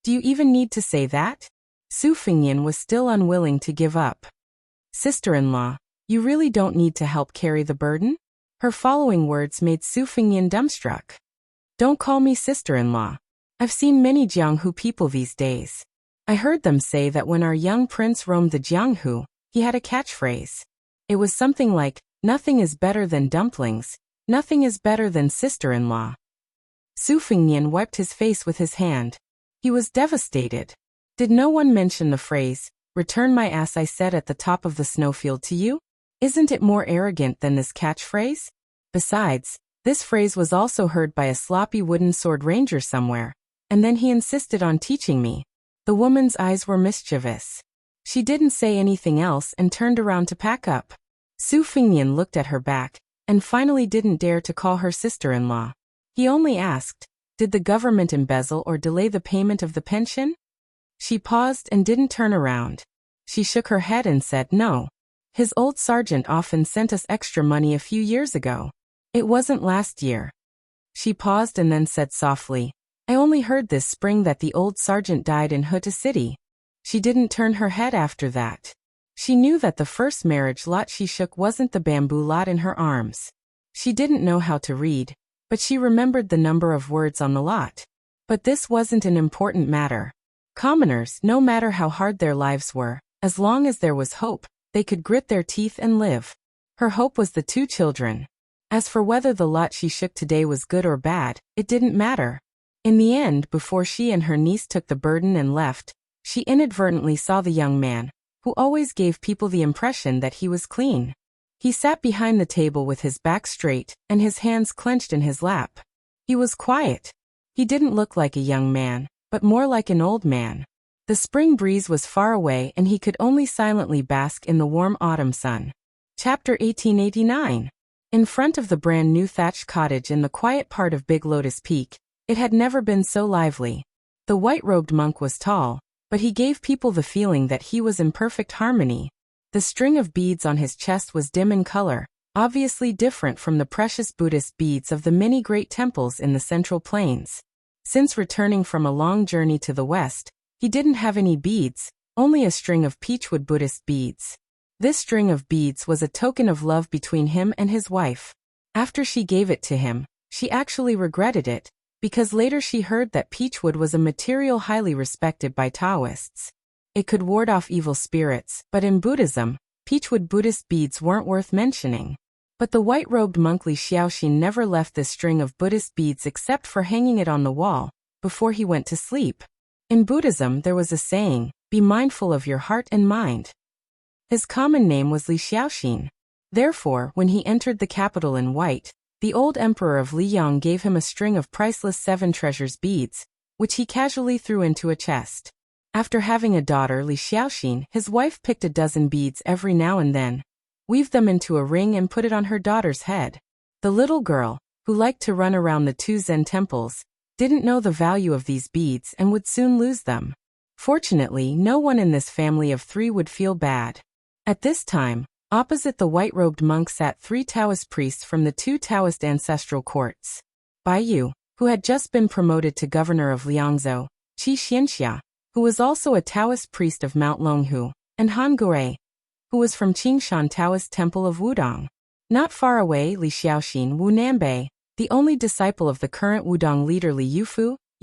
"Do you even need to say that?" Su Fingyan was still unwilling to give up. "Sister-in-law, you really don't need to help carry the burden?" Her following words made Su Fingyan dumbstruck. "Don't call me sister-in-law. I've seen many Jianghu people these days. I heard them say that when our young prince roamed the Jianghu, he had a catchphrase. It was something like, 'Nothing is better than dumplings. Nothing is better than sister-in-law.'" Su Fingyan wiped his face with his hand. He was devastated. "Did no one mention the phrase, 'Return my ass,' I said at the top of the snowfield to you? Isn't it more arrogant than this catchphrase? Besides, this phrase was also heard by a sloppy wooden sword ranger somewhere, and then he insisted on teaching me." The woman's eyes were mischievous. She didn't say anything else and turned around to pack up. Su Fingyan looked at her back, and finally didn't dare to call her sister-in-law. He only asked, "Did the government embezzle or delay the payment of the pension?" She paused and didn't turn around. She shook her head and said, "No. His old sergeant often sent us extra money a few years ago. It wasn't last year." She paused and then said softly, "I only heard this spring that the old sergeant died in Huta City." She didn't turn her head after that. She knew that the first marriage lot she shook wasn't the bamboo lot in her arms. She didn't know how to read, but she remembered the number of words on the lot. But this wasn't an important matter. Commoners, no matter how hard their lives were, as long as there was hope, they could grit their teeth and live. Her hope was the two children. As for whether the lot she shook today was good or bad, it didn't matter. In the end, before she and her niece took the burden and left, she inadvertently saw the young man, who always gave people the impression that he was clean. He sat behind the table with his back straight and his hands clenched in his lap. He was quiet. He didn't look like a young man, but more like an old man. The spring breeze was far away and he could only silently bask in the warm autumn sun. Chapter 1889. In front of the brand new thatched cottage in the quiet part of Big Lotus Peak, it had never been so lively. The white-robed monk was tall, but he gave people the feeling that he was in perfect harmony. The string of beads on his chest was dim in color, obviously different from the precious Buddhist beads of the many great temples in the Central Plains. Since returning from a long journey to the west, he didn't have any beads, only a string of peachwood Buddhist beads. This string of beads was a token of love between him and his wife. After she gave it to him, She actually regretted it, because later she heard that peachwood was a material highly respected by Taoists. It could ward off evil spirits, but in Buddhism, peachwood Buddhist beads weren't worth mentioning. But the white-robed monk Li Xiaoxin never left this string of Buddhist beads except for hanging it on the wall, before he went to sleep. In Buddhism there was a saying, "Be mindful of your heart and mind." His common name was Li Xiaoxin. Therefore, when he entered the capital in white, the old emperor of Liyang gave him a string of priceless 7 treasures beads, which he casually threw into a chest. After having a daughter Li Xiaoxin, his wife picked a dozen beads every now and then, weaved them into a ring and put it on her daughter's head. The little girl, who liked to run around the 2 Zen temples, didn't know the value of these beads and would soon lose them. Fortunately, no one in this family of 3 would feel bad. At this time, opposite the white-robed monk sat 3 Taoist priests from the 2 Taoist ancestral courts. Bai Yu, who had just been promoted to governor of Liangzhou, Qi Xianxia, who was also a Taoist priest of Mount Longhu, and Han Gurui, who was from Qingshan Taoist Temple of Wudong. Not far away, Li Xiaoxin Wu Nanbei, the only disciple of the current Wudong leader Li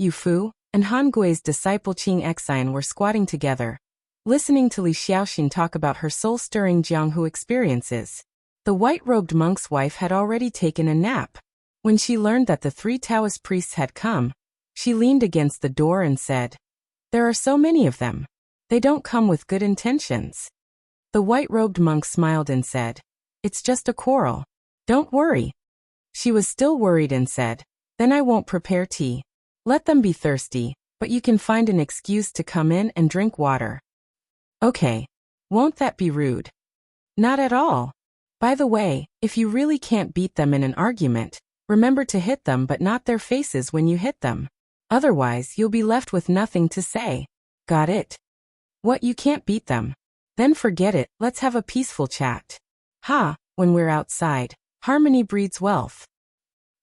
Yufu, and Han Gui's disciple Qing Xian were squatting together, listening to Li Xiaoxin talk about her soul-stirring Jianghu experiences. The white-robed monk's wife had already taken a nap. When she learned that the 3 Taoist priests had come, she leaned against the door and said, "There are so many of them. They don't come with good intentions." The white-robed monk smiled and said, "It's just a quarrel. Don't worry." She was still worried and said, "Then I won't prepare tea. Let them be thirsty, but you can find an excuse to come in and drink water." "Okay. Won't that be rude?" "Not at all. By the way, if you really can't beat them in an argument, remember to hit them but not their faces when you hit them. Otherwise, you'll be left with nothing to say." "Got it." "What, you can't beat them? Then forget it, let's have a peaceful chat." "Ha, when we're outside, harmony breeds wealth.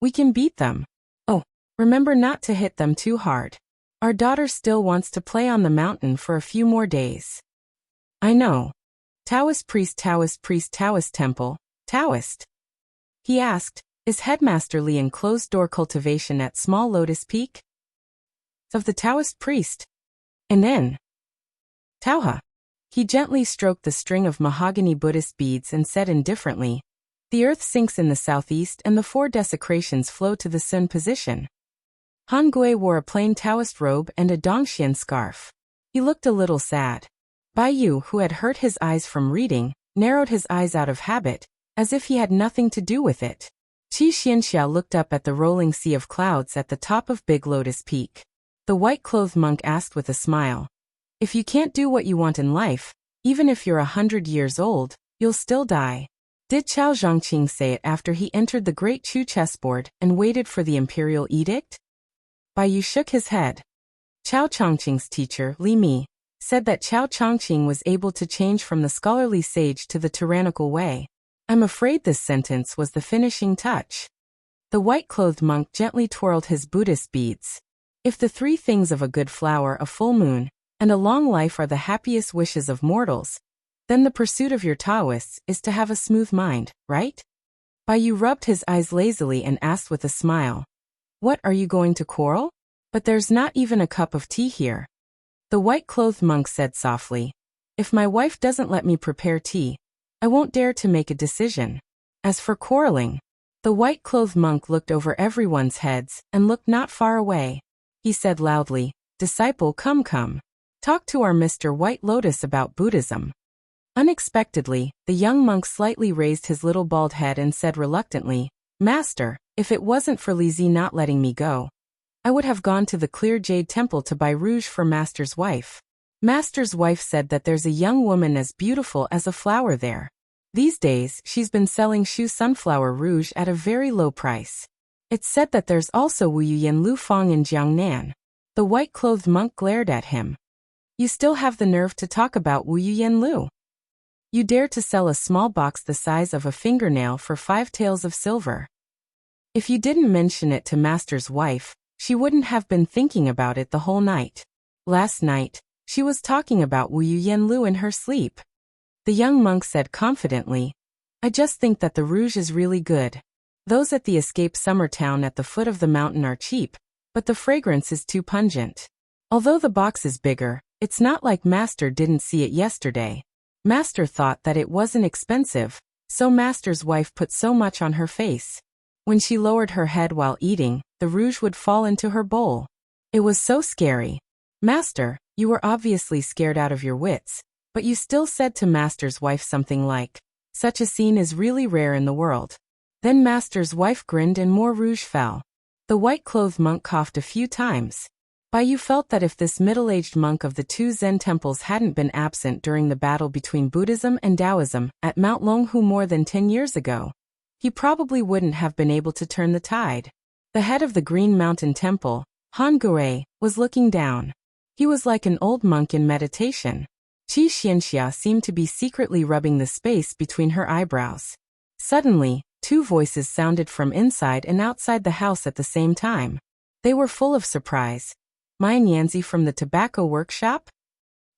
We can beat them. Oh, remember not to hit them too hard. Our daughter still wants to play on the mountain for a few more days." "I know. Taoist priest, Taoist temple, Taoist?" He asked, "Is Headmaster Li in closed-door cultivation at Small Lotus Peak?" "Of the Taoist priest. And then?" "Taoha." He gently stroked the string of mahogany Buddhist beads and said indifferently, "The earth sinks in the southeast and the 4 desecrations flow to the sun position." Han Gui wore a plain Taoist robe and a Dongxian scarf. He looked a little sad. Bai Yu, who had hurt his eyes from reading, narrowed his eyes out of habit, as if he had nothing to do with it. Qi Xianxia looked up at the rolling sea of clouds at the top of Big Lotus Peak. The white-clothed monk asked with a smile, "If you can't do what you want in life, even if you're 100 years old, you'll still die." Did Chao Zhongqing say it after he entered the great Chu chessboard and waited for the imperial edict? Bai Yu shook his head. Chao Chongqing's teacher, Li Mi, said that Chao Chongqing was able to change from the scholarly sage to the tyrannical way. I'm afraid this sentence was the finishing touch. The white-clothed monk gently twirled his Buddhist beads. If the 3 things of a good flower, a full moon, and a long life are the happiest wishes of mortals, then the pursuit of your Taoists is to have a smooth mind, right? Bai Yu rubbed his eyes lazily and asked with a smile, "What, are you going to quarrel? But there's not even a cup of tea here." The white-clothed monk said softly, "If my wife doesn't let me prepare tea, I won't dare to make a decision. As for quarreling..." The white-clothed monk looked over everyone's heads and looked not far away. He said loudly, "Disciple, come. Talk to our Mr. White Lotus about Buddhism." Unexpectedly, the young monk slightly raised his little bald head and said reluctantly, "Master, if it wasn't for Li Zi not letting me go, I would have gone to the Clear Jade Temple to buy rouge for Master's wife. Master's wife said that there's a young woman as beautiful as a flower there. These days, she's been selling Shu sunflower rouge at a very low price. It's said that there's also Wu Yuyan Lu Fong in Jiangnan." The white-clothed monk glared at him. "You still have the nerve to talk about Wu Yuyan Lu? You dare to sell a small box the size of a fingernail for 5 taels of silver. If you didn't mention it to Master's wife, she wouldn't have been thinking about it the whole night. Last night, she was talking about Wu Yuyan Lu in her sleep." The young monk said confidently, "I just think that the rouge is really good. Those at the escape summer town at the foot of the mountain are cheap, but the fragrance is too pungent. Although the box is bigger, it's not like Master didn't see it yesterday. Master thought that it wasn't expensive, so Master's wife put so much on her face. When she lowered her head while eating, the rouge would fall into her bowl. It was so scary. Master, you were obviously scared out of your wits, but you still said to Master's wife something like, "Such a scene is really rare in the world." Then Master's wife grinned and more rouge fell. The white-clothed monk coughed a few times. Baiyu felt that if this middle-aged monk of the two Zen temples hadn't been absent during the battle between Buddhism and Taoism at Mount Longhu more than 10 years ago, he probably wouldn't have been able to turn the tide. The head of the Green Mountain Temple, Han Gui, was looking down. He was like an old monk in meditation. Qi Xianxia seemed to be secretly rubbing the space between her eyebrows. Suddenly, two voices sounded from inside and outside the house at the same time. They were full of surprise. "Mai Yanzi from the tobacco workshop?"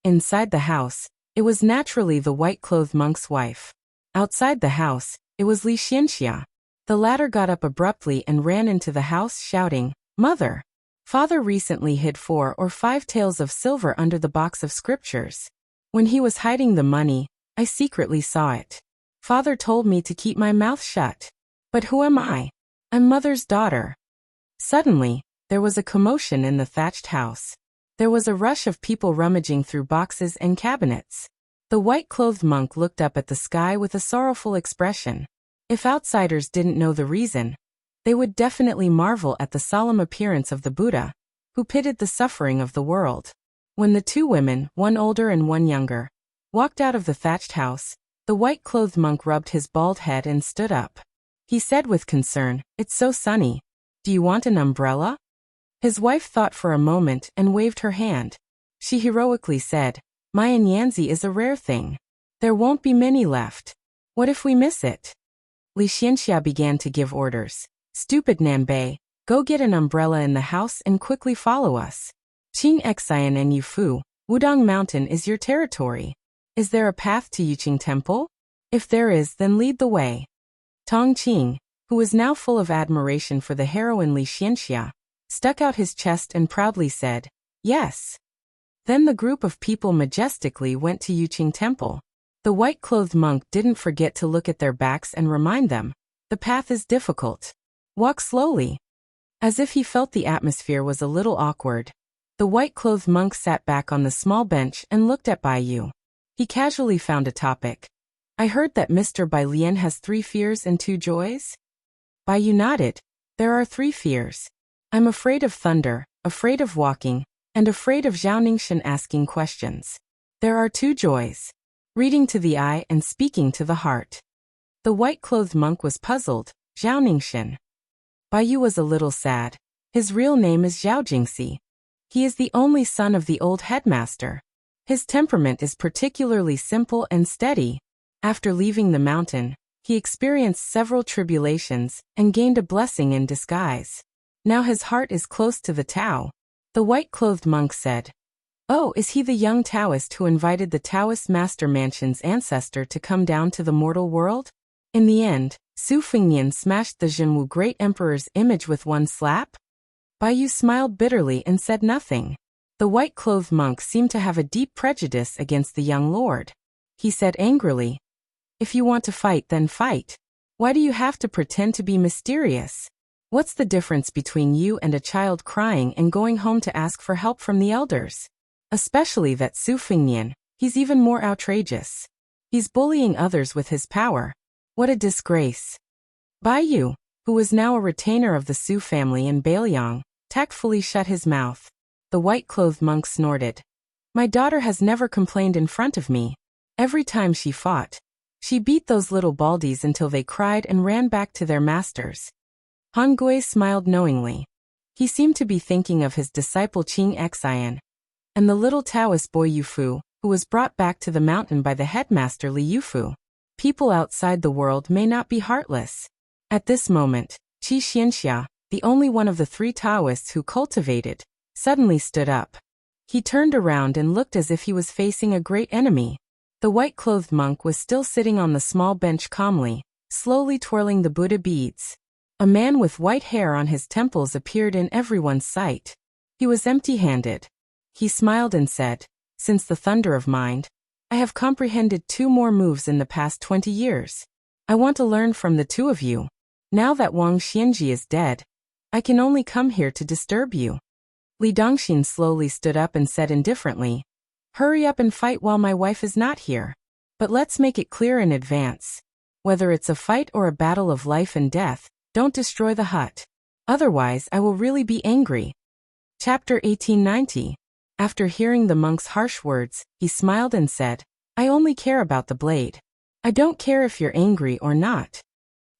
Inside the house, it was naturally the white-clothed monk's wife. Outside the house, it was Li Xianxia. The latter got up abruptly and ran into the house shouting, "Mother! Father recently hid 4 or 5 taels of silver under the box of scriptures. When he was hiding the money, I secretly saw it. Father told me to keep my mouth shut. But who am I? I'm Mother's daughter." Suddenly, there was a commotion in the thatched house. There was a rush of people rummaging through boxes and cabinets. The white-clothed monk looked up at the sky with a sorrowful expression. If outsiders didn't know the reason, they would definitely marvel at the solemn appearance of the Buddha, who pitied the suffering of the world. When the two women, one older and one younger, walked out of the thatched house, the white-clothed monk rubbed his bald head and stood up. He said with concern, "It's so sunny. Do you want an umbrella?" His wife thought for a moment and waved her hand. She heroically said, "My Yanzi is a rare thing. There won't be many left. What if we miss it?" Li Xianxia began to give orders. "Stupid Nanbei, go get an umbrella in the house and quickly follow us. Qing Xian and Yufu, Wudong Mountain is your territory. Is there a path to Yuqing Temple? If there is, then lead the way." Tong Qing, who was now full of admiration for the heroine Li Xianxia, stuck out his chest and proudly said, "Yes." Then the group of people majestically went to Yuqing Temple. The white-clothed monk didn't forget to look at their backs and remind them, "The path is difficult. Walk slowly." As if he felt the atmosphere was a little awkward, the white-clothed monk sat back on the small bench and looked at Baiyu. He casually found a topic. "I heard that Mr. Bai Lian has 3 fears and 2 joys?" Baiyu nodded. "There are 3 fears. I'm afraid of thunder, afraid of walking, and afraid of Zhao Ningxian asking questions. There are 2 joys. Reading to the eye and speaking to the heart." The white-clothed monk was puzzled. Zhao Ningxian. Baiyu was a little sad. His real name is Zhao Jingxi. He is the only son of the old headmaster. His temperament is particularly simple and steady. After leaving the mountain, he experienced several tribulations and gained a blessing in disguise. Now his heart is close to the Tao. The white-clothed monk said, "Oh, is he the young Taoist who invited the Taoist Master Mansion's ancestor to come down to the mortal world?" In the end, Su Fengnian smashed the Zhenwu Great Emperor's image with one slap? Baiyu smiled bitterly and said nothing. The white-clothed monk seemed to have a deep prejudice against the young lord. He said angrily, "If you want to fight, then fight. Why do you have to pretend to be mysterious? What's the difference between you and a child crying and going home to ask for help from the elders? Especially that Su Fengnian, he's even more outrageous. He's bullying others with his power. What a disgrace." Baiyu, who was now a retainer of the Su family in Bailiang, tactfully shut his mouth. The white-clothed monk snorted. "My daughter has never complained in front of me. Every time she fought, she beat those little baldies until they cried and ran back to their masters." Han Gui smiled knowingly. He seemed to be thinking of his disciple Qing Xian, and the little Taoist boy Yufu, who was brought back to the mountain by the headmaster Li Yufu. People outside the world may not be heartless. At this moment, Qi Xianxia, the only one of the 3 Taoists who cultivated, suddenly stood up. He turned around and looked as if he was facing a great enemy. The white-clothed monk was still sitting on the small bench calmly, slowly twirling the Buddha beads. A man with white hair on his temples appeared in everyone's sight. He was empty-handed. He smiled and said, "Since the thunder of mind, I have comprehended 2 more moves in the past 20 years. I want to learn from the 2 of you. Now that Wang Xianji is dead, I can only come here to disturb you." Li Dongxin slowly stood up and said indifferently, "Hurry up and fight while my wife is not here. But let's make it clear in advance. Whether it's a fight or a battle of life and death, don't destroy the hut. Otherwise I will really be angry." Chapter 1890. After hearing the monk's harsh words, he smiled and said, "I only care about the blade. I don't care if you're angry or not."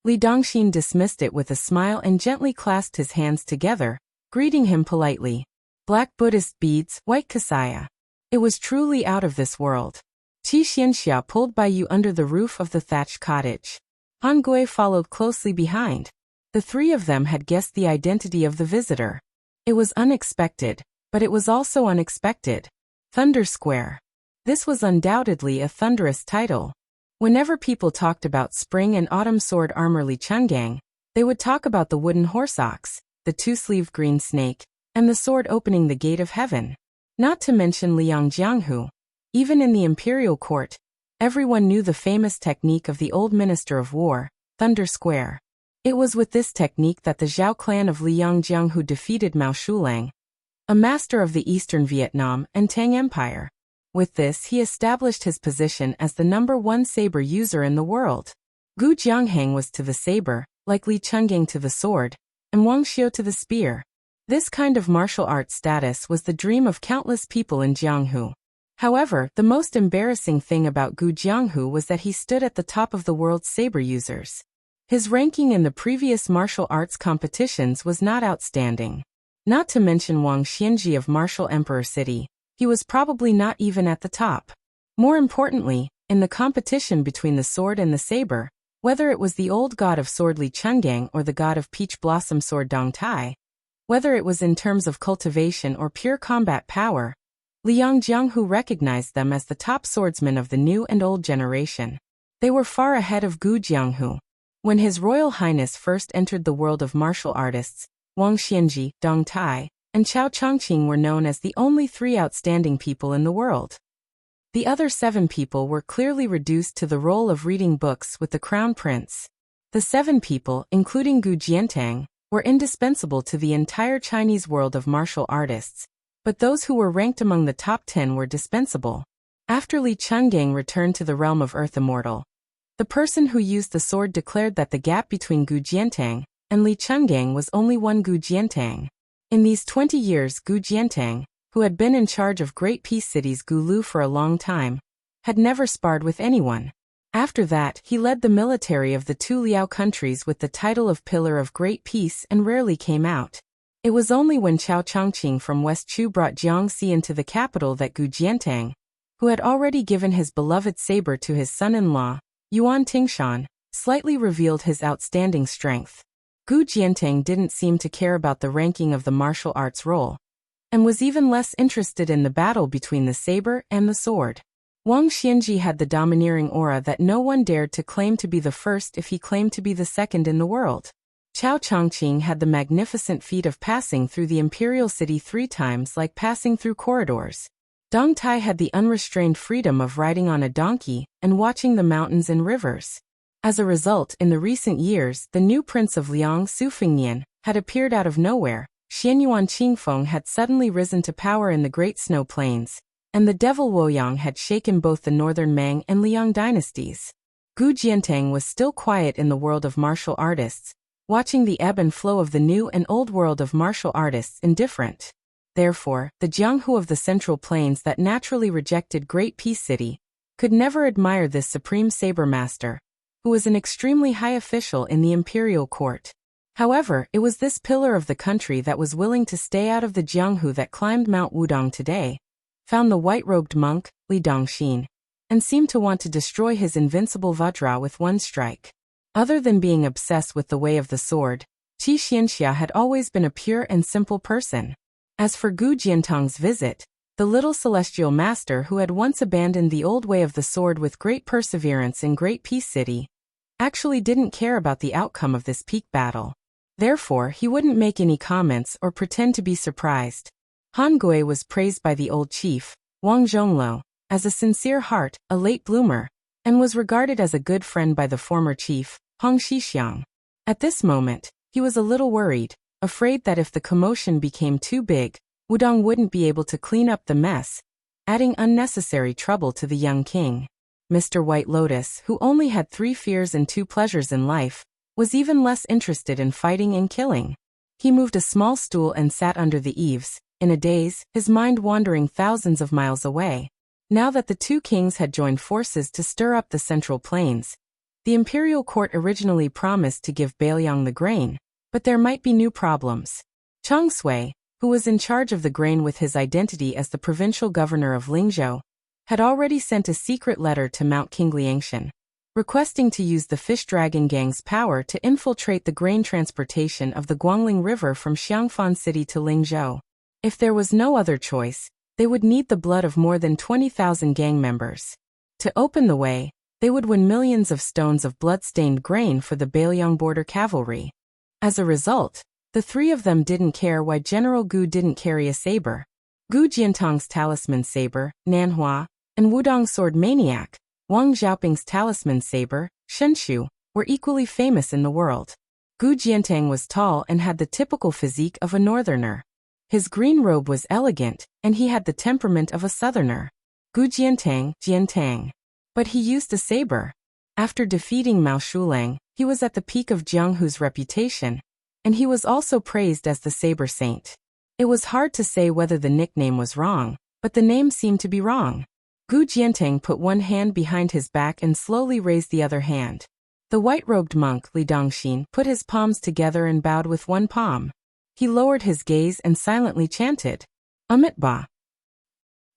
Li Dongxin dismissed it with a smile and gently clasped his hands together, greeting him politely. Black Buddhist beads, white kasaya. It was truly out of this world. Qi Xianxia pulled by you under the roof of the thatched cottage. Han Gui followed closely behind. The 3 of them had guessed the identity of the visitor. It was unexpected, but it was also unexpected. Thunder Square. This was undoubtedly a thunderous title. Whenever people talked about spring and autumn sword armor Li Chungang, they would talk about the wooden horse ox, the 2-sleeved green snake, and the sword opening the gate of heaven. Not to mention Liang Jianghu. Even in the imperial court, everyone knew the famous technique of the old minister of war, Thunder Square. It was with this technique that the Zhao clan of Liang Jianghu defeated Mao Shulang, a master of the Eastern Vietnam and Tang Empire. With this he established his position as the #1 saber user in the world. Gu Jiangheng was to the saber, like Li Chungang to the sword, and Wang Xiu to the spear. This kind of martial arts status was the dream of countless people in Jianghu. However, the most embarrassing thing about Gu Jianghu was that he stood at the top of the world's saber users. His ranking in the previous martial arts competitions was not outstanding. Not to mention Wang Xianji of Martial Emperor City, he was probably not even at the top. More importantly, in the competition between the sword and the saber, whether it was the old god of sword Li Chungang or the god of peach blossom sword Dong Tai, whether it was in terms of cultivation or pure combat power, Liang Jianghu recognized them as the top swordsmen of the new and old generation. They were far ahead of Gu Jianghu. When His Royal Highness first entered the world of martial artists, Wang Xianji, Dong Tai, and Chao Chongqing were known as the only 3 outstanding people in the world. The other 7 people were clearly reduced to the role of reading books with the crown prince. The 7 people, including Gu Jiantang, were indispensable to the entire Chinese world of martial artists, but those who were ranked among the top 10 were dispensable. After Li Chungang returned to the realm of Earth Immortal, the person who used the sword declared that the gap between Gu Jiantang and Li Chungang was only 1 Gu Jiantang. In these 20 years, Gu Jiantang, who had been in charge of Great Peace City's Gulu for a long time, had never sparred with anyone. After that, he led the military of the 2 Liao countries with the title of Pillar of Great Peace and rarely came out. It was only when Chao Chongqing from West Chu brought Jiangxi into the capital that Gu Jiantang, who had already given his beloved saber to his son-in-law, Yuan Tingshan, slightly revealed his outstanding strength. Gu Jiantang didn't seem to care about the ranking of the martial arts role, and was even less interested in the battle between the saber and the sword. Wang Xianji had the domineering aura that no one dared to claim to be the first if he claimed to be the second in the world. Chao Chongqing had the magnificent feat of passing through the imperial city 3 times like passing through corridors. Dong Tai had the unrestrained freedom of riding on a donkey and watching the mountains and rivers. As a result, in the recent years, the new prince of Liang, Su Fengnian, had appeared out of nowhere. Xianyuan Qingfeng had suddenly risen to power in the Great Snow Plains, and the devil Woyang had shaken both the northern Ming and Liang dynasties. Gu Jiantang was still quiet in the world of martial artists, watching the ebb and flow of the new and old world of martial artists indifferent. Therefore, the Jianghu of the Central Plains that naturally rejected Great Peace City could never admire this supreme saber master, who was an extremely high official in the imperial court. However, it was this pillar of the country that was willing to stay out of the Jianghu that climbed Mount Wudong today, found the white-robed monk, Li Dongxin, and seemed to want to destroy his invincible Vajra with one strike. Other than being obsessed with the way of the sword, Qi Xianxia had always been a pure and simple person. As for Gu Jiantang's visit, the little celestial master who had once abandoned the old way of the sword with great perseverance in Great Peace City, actually didn't care about the outcome of this peak battle. Therefore, he wouldn't make any comments or pretend to be surprised. Han Gui was praised by the old chief, Wang Zhonglo, as a sincere heart, a late bloomer, and was regarded as a good friend by the former chief, Hong Shixiang. At this moment, he was a little worried, afraid that if the commotion became too big, Wudong wouldn't be able to clean up the mess, adding unnecessary trouble to the young king. Mr. White Lotus, who only had 3 fears and 2 pleasures in life, was even less interested in fighting and killing. He moved a small stool and sat under the eaves, in a daze, his mind wandering thousands of miles away. Now that the 2 kings had joined forces to stir up the Central Plains, the imperial court originally promised to give Bailiang the grain, but there might be new problems. Chang Sui, who was in charge of the grain with his identity as the provincial governor of Lingzhou, had already sent a secret letter to Mount Qingliangshan, requesting to use the Fish Dragon Gang's power to infiltrate the grain transportation of the Guangling River from Xiangfan City to Lingzhou. If there was no other choice, they would need the blood of more than 20,000 gang members. To open the way, they would win millions of stones of blood-stained grain for the Bailiang border cavalry. As a result, the 3 of them didn't care why General Gu didn't carry a saber. Gu Jiantong's talisman saber, Nanhua, and Wudong's sword maniac, Wang Xiaoping's talisman saber, Shenshu, were equally famous in the world. Gu Jiantang was tall and had the typical physique of a northerner. His green robe was elegant, and he had the temperament of a southerner. Gu Jiantang. But he used a saber. After defeating Mao Shulang, he was at the peak of Jianghu's reputation, and he was also praised as the saber saint. It was hard to say whether the nickname was wrong, but the name seemed to be wrong. Gu Jiantang put one hand behind his back and slowly raised the other hand. The white-robed monk Li Dongxin put his palms together and bowed with one palm. He lowered his gaze and silently chanted, Amitabha.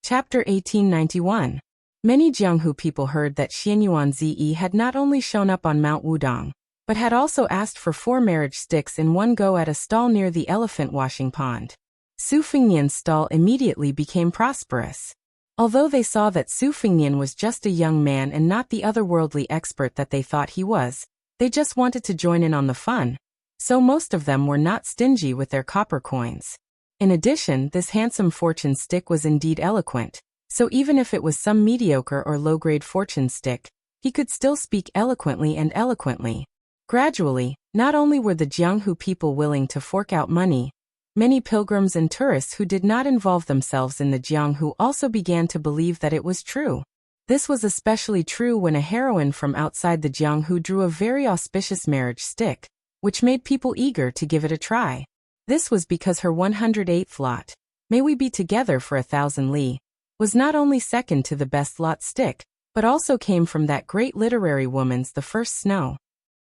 Chapter 1891. Many Jianghu people heard that Xianyuan Zi had not only shown up on Mount Wudong, but had also asked for 4 marriage sticks in one go at a stall near the elephant washing pond. Su Fingnian's stall immediately became prosperous. Although they saw that Su Fingnian was just a young man and not the otherworldly expert that they thought he was, they just wanted to join in on the fun. So most of them were not stingy with their copper coins. In addition, this handsome fortune stick was indeed eloquent, so even if it was some mediocre or low-grade fortune stick, he could still speak eloquently and eloquently. Gradually, not only were the Jianghu people willing to fork out money, many pilgrims and tourists who did not involve themselves in the Jianghu also began to believe that it was true. This was especially true when a heroine from outside the Jianghu drew a very auspicious marriage stick, which made people eager to give it a try. This was because her 108th lot, May We Be Together for 1,000 Li, was not only second to the best lot stick, but also came from that great literary woman's The First Snow.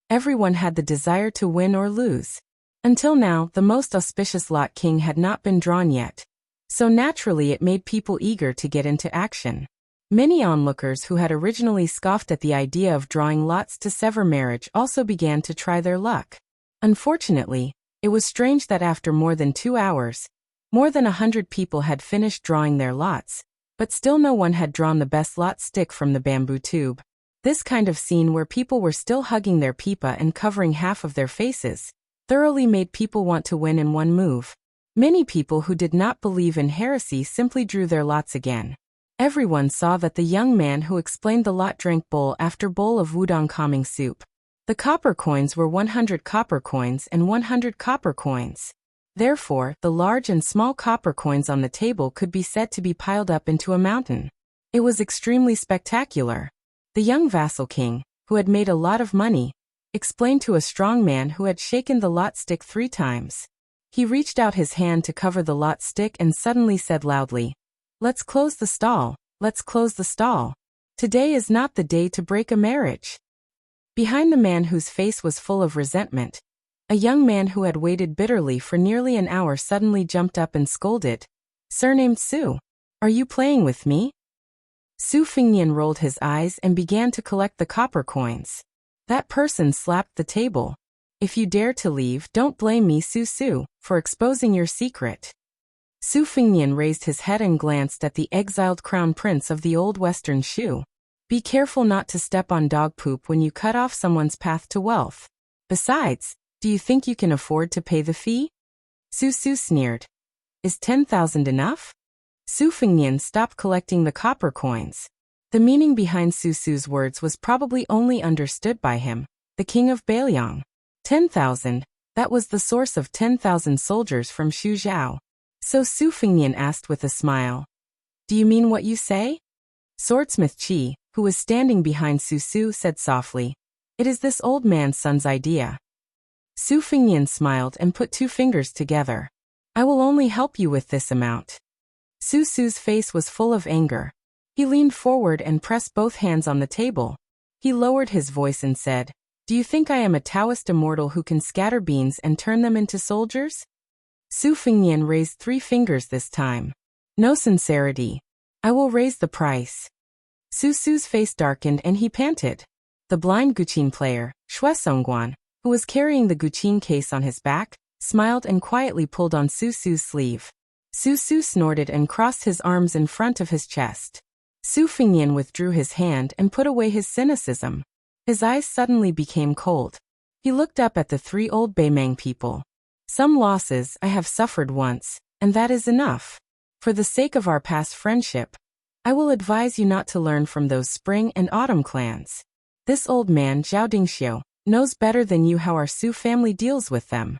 Everyone had the desire to win or lose. Until now, the most auspicious lot king had not been drawn yet, so naturally it made people eager to get into action. Many onlookers who had originally scoffed at the idea of drawing lots to sever marriage also began to try their luck. Unfortunately, it was strange that after more than 2 hours, more than 100 people had finished drawing their lots, but still no one had drawn the best lot stick from the bamboo tube. This kind of scene where people were still hugging their pipa and covering half of their faces thoroughly made people want to win in one move. Many people who did not believe in heresy simply drew their lots again. Everyone saw that the young man who explained the lot drank bowl after bowl of wudong calming soup. The copper coins were 100 copper coins and 100 copper coins. Therefore, the large and small copper coins on the table could be said to be piled up into a mountain. It was extremely spectacular. The young vassal king, who had made a lot of money, explained to a strong man who had shaken the lot stick 3 times. He reached out his hand to cover the lot stick and suddenly said loudly, "Let's close the stall, let's close the stall. Today is not the day to break a marriage." Behind the man whose face was full of resentment, a young man who had waited bitterly for nearly an hour suddenly jumped up and scolded, "Surnamed Su, are you playing with me?" Su Fingnian rolled his eyes and began to collect the copper coins. That person slapped the table. "If you dare to leave, don't blame me, Su, for exposing your secret." Su Fingnian raised his head and glanced at the exiled crown prince of the old western Shu. Be careful not to step on dog poop when you cut off someone's path to wealth. Besides, Do you think you can afford to pay the fee? Su Su sneered. Is 10,000 enough? Su Fengnian stopped collecting the copper coins. The meaning behind Su Su's words was probably only understood by him, the king of Beiliang. 10,000, that was the source of 10,000 soldiers from Xuzhou. So Su Fengnian asked with a smile. Do you mean what you say? Swordsmith Qi, who was standing behind Su Su, said softly. It is this old man's son's idea. Su Fengnian smiled and put two fingers together. I will only help you with this amount. Su Su's face was full of anger. He leaned forward and pressed both hands on the table. He lowered his voice and said, Do you think I am a Taoist immortal who can scatter beans and turn them into soldiers? Su Fengnian raised 3 fingers this time. No sincerity. I will raise the price. Su Su's face darkened and he panted. The blind guqin player, Xue Songguan, who was carrying the guqin case on his back, smiled and quietly pulled on Su Su's sleeve. Su Su snorted and crossed his arms in front of his chest. Su Fengnian withdrew his hand and put away his cynicism. His eyes suddenly became cold. He looked up at the 3 old Beimang people. Some losses I have suffered once, and that is enough. For the sake of our past friendship, I will advise you not to learn from those spring and autumn clans. This old man, Zhao Dingxiu, knows better than you how our Su family deals with them.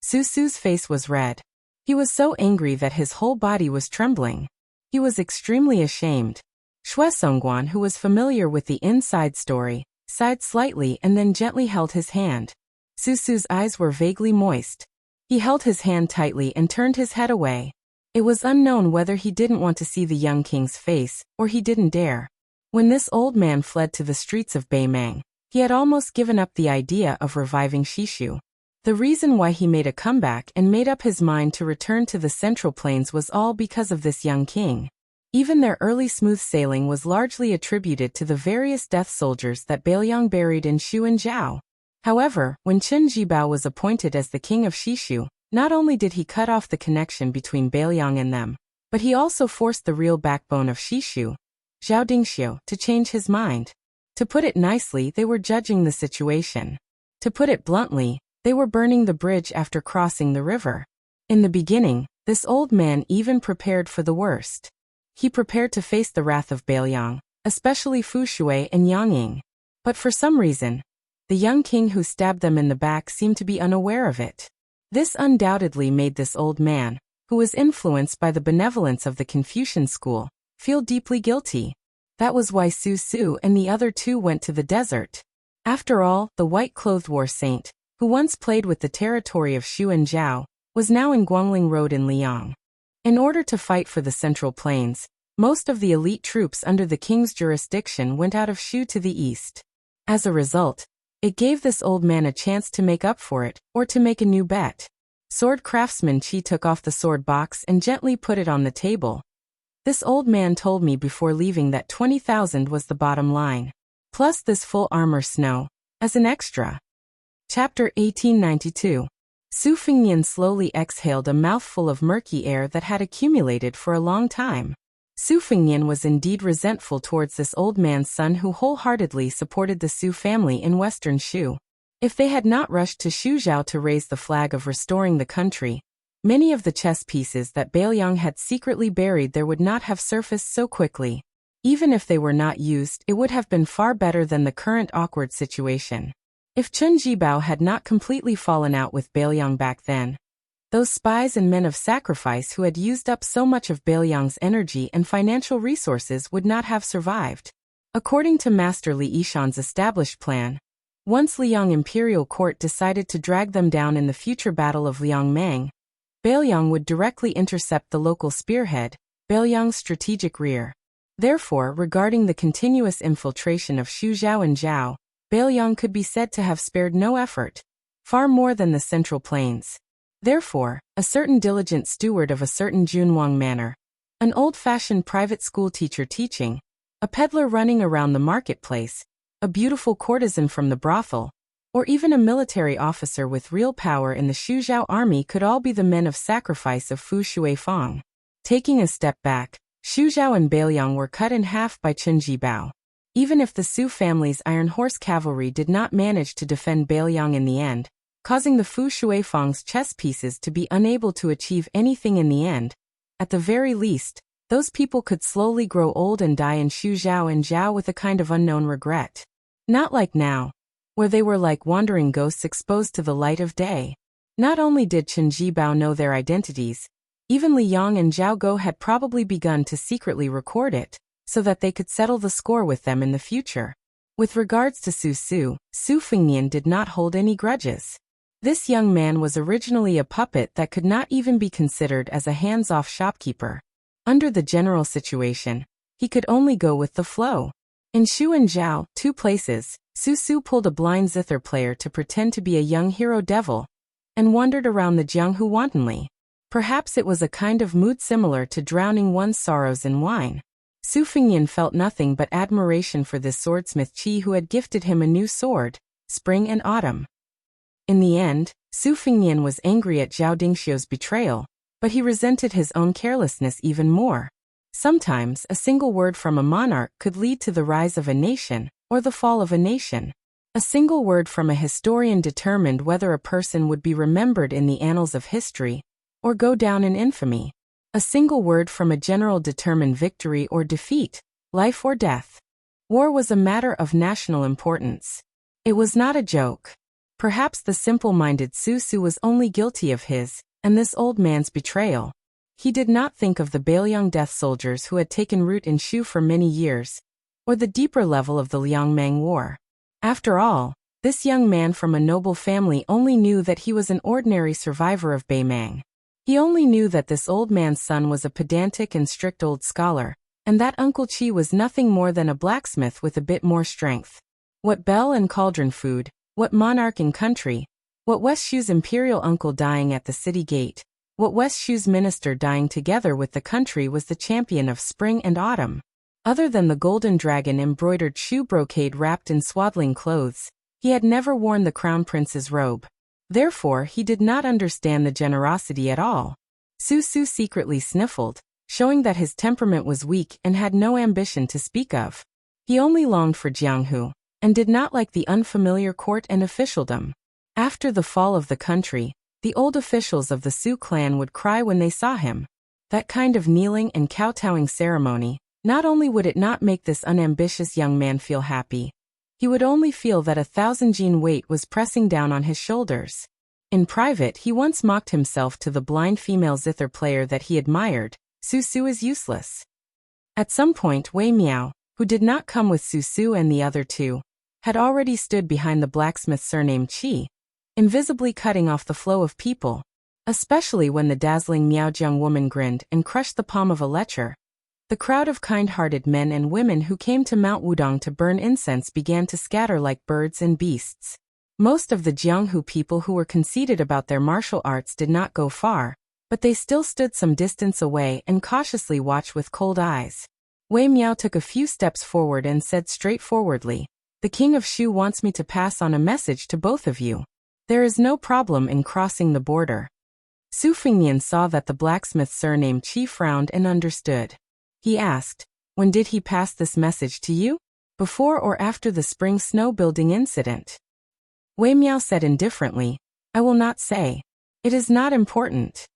Su Su's face was red. He was so angry that his whole body was trembling. He was extremely ashamed. Xue Songguan, who was familiar with the inside story, sighed slightly and then gently held his hand. Su Su's eyes were vaguely moist. He held his hand tightly and turned his head away. It was unknown whether he didn't want to see the young king's face, or he didn't dare. When this old man fled to the streets of Beimang, he had almost given up the idea of reviving Shishu. The reason why he made a comeback and made up his mind to return to the Central Plains was all because of this young king. Even their early smooth sailing was largely attributed to the various death soldiers that Beiliang buried in Shu and Zhao. However, when Chen Jibao was appointed as the king of Shishu, not only did he cut off the connection between Beiliang and them, but he also forced the real backbone of Shishu, Zhao Dingxiu, to change his mind. To put it nicely, they were judging the situation. To put it bluntly, they were burning the bridge after crossing the river. In the beginning, this old man even prepared for the worst. He prepared to face the wrath of Beiliang, especially Fu Shui and Yang Ying. But for some reason, the young king who stabbed them in the back seemed to be unaware of it. This undoubtedly made this old man, who was influenced by the benevolence of the Confucian school, feel deeply guilty. That was why Su Su and the other 2 went to the desert. After all, the white-clothed war saint, who once played with the territory of Shu and Zhao, was now in Guangling Road in Liang. In order to fight for the Central Plains, most of the elite troops under the king's jurisdiction went out of Shu to the east. As a result, it gave this old man a chance to make up for it, or to make a new bet. Sword craftsman Qi took off the sword box and gently put it on the table. This old man told me before leaving that 20,000 was the bottom line. Plus this full armor snow, as an extra. Chapter 1892. Su Fengnian slowly exhaled a mouthful of murky air that had accumulated for a long time. Su Fengnian was indeed resentful towards this old man's son who wholeheartedly supported the Su family in western Shu. If they had not rushed to Xuzhou to raise the flag of restoring the country, many of the chess pieces that Beiliang had secretly buried there would not have surfaced so quickly. Even if they were not used, it would have been far better than the current awkward situation. If Chen Jibao had not completely fallen out with Beiliang back then, those spies and men of sacrifice who had used up so much of Beiliang's energy and financial resources would not have survived. According to Master Li Yishan's established plan, once Liang Imperial Court decided to drag them down in the future Battle of Liangmang, Beiliang would directly intercept the local spearhead, Beiliang's strategic rear. Therefore, regarding the continuous infiltration of Xuzhou and Zhao, Beiliang could be said to have spared no effort, far more than the Central Plains. Therefore, a certain diligent steward of a certain Junwang manor, an old-fashioned private school teacher teaching, a peddler running around the marketplace, a beautiful courtesan from the brothel, or even a military officer with real power in the Xuzhou army could all be the men of sacrifice of Fu Shuifang. Taking a step back, Xuzhou and Beiliang were cut in half by Chen Jibao. Even if the Su family's Iron Horse cavalry did not manage to defend Beiliang in the end, causing the Fu Shuifeng's chess pieces to be unable to achieve anything in the end. At the very least, those people could slowly grow old and die in Xu Zhao and Zhao with a kind of unknown regret. Not like now, where they were like wandering ghosts exposed to the light of day. Not only did Chen Jibao know their identities, even Li Yang and Zhao Go had probably begun to secretly record it, so that they could settle the score with them in the future. With regards to Su Fengnian did not hold any grudges. This young man was originally a puppet that could not even be considered as a hands-off shopkeeper. Under the general situation, he could only go with the flow. In Shu and Zhao, 2 places, Su pulled a blind zither player to pretend to be a young hero devil, and wandered around the Jianghu wantonly. Perhaps it was a kind of mood similar to drowning one's sorrows in wine. Su Fengnian felt nothing but admiration for this swordsmith Qi who had gifted him a new sword, Spring and Autumn. In the end, Su Fengnian was angry at Zhao Dingxiu's betrayal, but he resented his own carelessness even more. Sometimes a single word from a monarch could lead to the rise of a nation, or the fall of a nation. A single word from a historian determined whether a person would be remembered in the annals of history, or go down in infamy. A single word from a general determined victory or defeat, life or death. War was a matter of national importance. It was not a joke. Perhaps the simple-minded Su was only guilty of his, and this old man's betrayal. He did not think of the Bailiang death soldiers who had taken root in Shu for many years, or the deeper level of the Liangmang War. After all, this young man from a noble family only knew that he was an ordinary survivor of Beimang. He only knew that this old man's son was a pedantic and strict old scholar, and that Uncle Qi was nothing more than a blacksmith with a bit more strength. What bell and cauldron food, what monarch and country, what West Shu's imperial uncle dying at the city gate, what West Shu's minister dying together with the country was the champion of spring and autumn. Other than the golden dragon embroidered Shu brocade wrapped in swaddling clothes, he had never worn the crown prince's robe. Therefore he did not understand the generosity at all. Su secretly sniffled, showing that his temperament was weak and had no ambition to speak of. He only longed for Jianghu, and did not like the unfamiliar court and officialdom. After the fall of the country, the old officials of the Su clan would cry when they saw him. That kind of kneeling and kowtowing ceremony, not only would it not make this unambitious young man feel happy, he would only feel that 1,000 jin weight was pressing down on his shoulders. In private he once mocked himself to the blind female zither player that he admired, Su is useless. At some point Wei Miao, who did not come with Su and the other 2, had already stood behind the blacksmith surnamed Qi, invisibly cutting off the flow of people, especially when the dazzling Miaojiang woman grinned and crushed the palm of a lecher. The crowd of kind-hearted men and women who came to Mount Wudong to burn incense began to scatter like birds and beasts. Most of the Jianghu people who were conceited about their martial arts did not go far, but they still stood some distance away and cautiously watched with cold eyes. Wei Miao took a few steps forward and said straightforwardly, "The king of Shu wants me to pass on a message to both of you. There is no problem in crossing the border." Su Fengnian saw that the blacksmith surnamed Qi frowned and understood. He asked, "When did he pass this message to you? Before or after the spring snow building incident?" Wei Miao said indifferently, "I will not say. It is not important."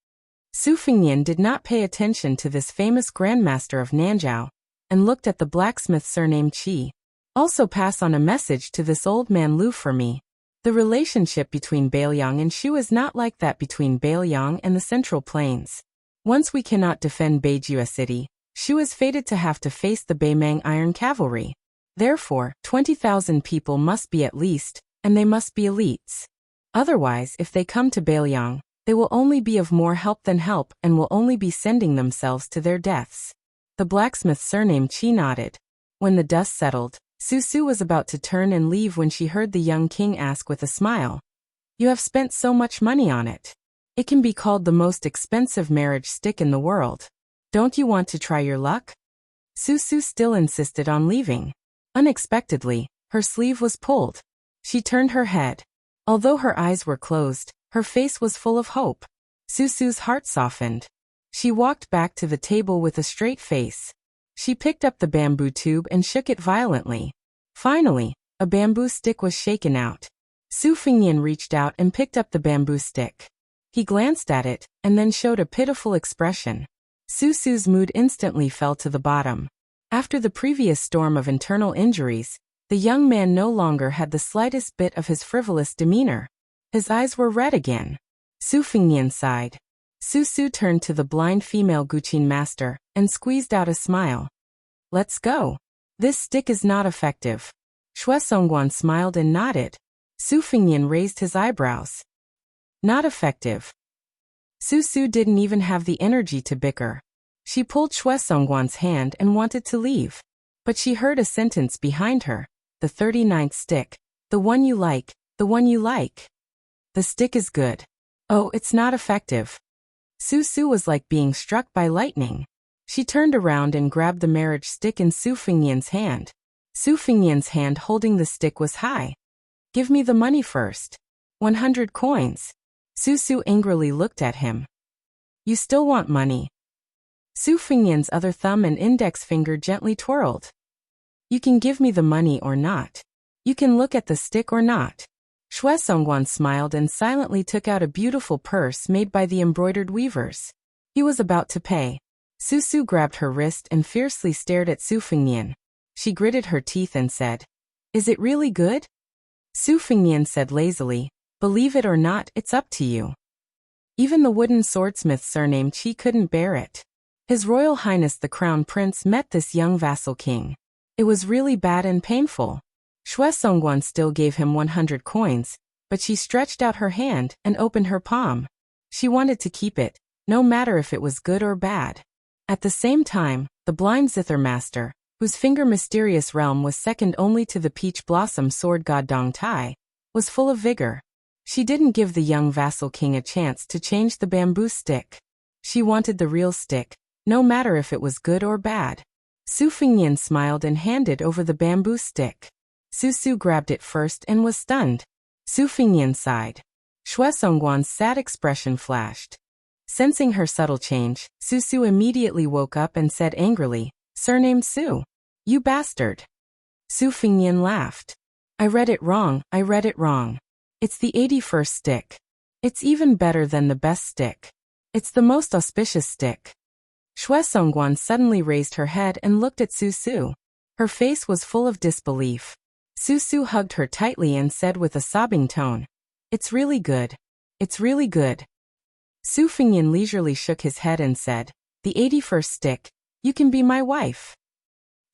Su Fengnian did not pay attention to this famous grandmaster of Nanzhao, and looked at the blacksmith surnamed Qi. "Also pass on a message to this old man Lu for me. The relationship between Bailiang and Shu is not like that between Bailiang and the Central Plains. Once we cannot defend Beijua City, Shu is fated to have to face the Beimang Iron Cavalry. Therefore, 20,000 people must be at least, and they must be elites. Otherwise, if they come to Bailiang, they will only be of more help than help and will only be sending themselves to their deaths." The blacksmith surnamed Qi nodded. When the dust settled, Su was about to turn and leave when she heard the young king ask with a smile, "You have spent so much money on it. It can be called the most expensive marriage stick in the world. Don't you want to try your luck?" Su still insisted on leaving. Unexpectedly, her sleeve was pulled. She turned her head. Although her eyes were closed, her face was full of hope. Su's heart softened. She walked back to the table with a straight face. She picked up the bamboo tube and shook it violently. Finally, a bamboo stick was shaken out. Su Fingyan reached out and picked up the bamboo stick. He glanced at it, and then showed a pitiful expression. Su Su's mood instantly fell to the bottom. After the previous storm of internal injuries, the young man no longer had the slightest bit of his frivolous demeanor. His eyes were red again. Su Fingyan sighed. Su Su turned to the blind female Guqin master, and squeezed out a smile. Let's go. This stick is not effective. Xue Songguan smiled and nodded. Su Fingyan raised his eyebrows. Not effective. Su Su didn't even have the energy to bicker. She pulled Xue Songguan's hand and wanted to leave. But she heard a sentence behind her. The 39th stick. The one you like, the one you like. The stick is good. Oh, it's not effective. Su Su was like being struck by lightning. She turned around and grabbed the marriage stick in Su Fingyan's hand. Su Fingyan's hand holding the stick was high. Give me the money first. 100 coins. Su Su angrily looked at him. You still want money? Su Fingyan's other thumb and index finger gently twirled. You can give me the money or not. You can look at the stick or not. Xue Songguan smiled and silently took out a beautiful purse made by the embroidered weavers. He was about to pay. Su Su grabbed her wrist and fiercely stared at Su Fingyan. She gritted her teeth and said, Is it really good? Su Fingyan said lazily, Believe it or not, it's up to you. Even the wooden swordsmith surnamed Qi couldn't bear it. His Royal Highness the Crown Prince met this young vassal king. It was really bad and painful. Xue Songguan still gave him 100 coins, but she stretched out her hand and opened her palm. She wanted to keep it, no matter if it was good or bad. At the same time, the blind zither master, whose finger mysterious realm was second only to the peach blossom sword god Dong Tai, was full of vigor. She didn't give the young vassal king a chance to change the bamboo stick. She wanted the real stick, no matter if it was good or bad. Su Fingyan smiled and handed over the bamboo stick. Su Su grabbed it first and was stunned. Su Fingyan sighed. Xue Songguan's sad expression flashed. Sensing her subtle change, Su Su immediately woke up and said angrily, Surname Su. You bastard. Su Fingyan laughed. I read it wrong. It's the 81st stick. It's even better than the best stick. It's the most auspicious stick. Xue Songguan suddenly raised her head and looked at Su Su. Her face was full of disbelief. Su Su hugged her tightly and said with a sobbing tone, It's really good. It's really good. Su Fingyan leisurely shook his head and said, The 81st stick, you can be my wife.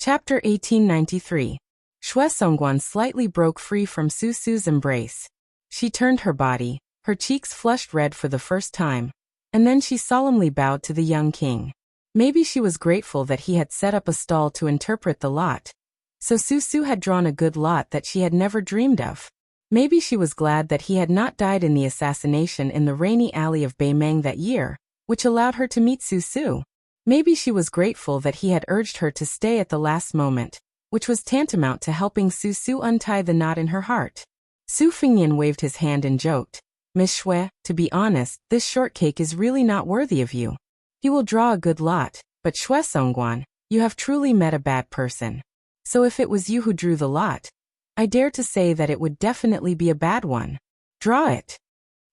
Chapter 1893. Xue Songguan slightly broke free from Su Su's embrace. She turned her body, her cheeks flushed red for the first time, and then she solemnly bowed to the young king. Maybe she was grateful that he had set up a stall to interpret the lot. So Su Su had drawn a good lot that she had never dreamed of. Maybe she was glad that he had not died in the assassination in the rainy alley of Beimeng that year, which allowed her to meet Su Su. Maybe she was grateful that he had urged her to stay at the last moment, which was tantamount to helping Su Su untie the knot in her heart. Su Fingyan waved his hand and joked, Miss Xue, to be honest, this shortcake is really not worthy of you. He will draw a good lot, but Xue Songguan, you have truly met a bad person. So if it was you who drew the lot, I dare to say that it would definitely be a bad one. Draw it.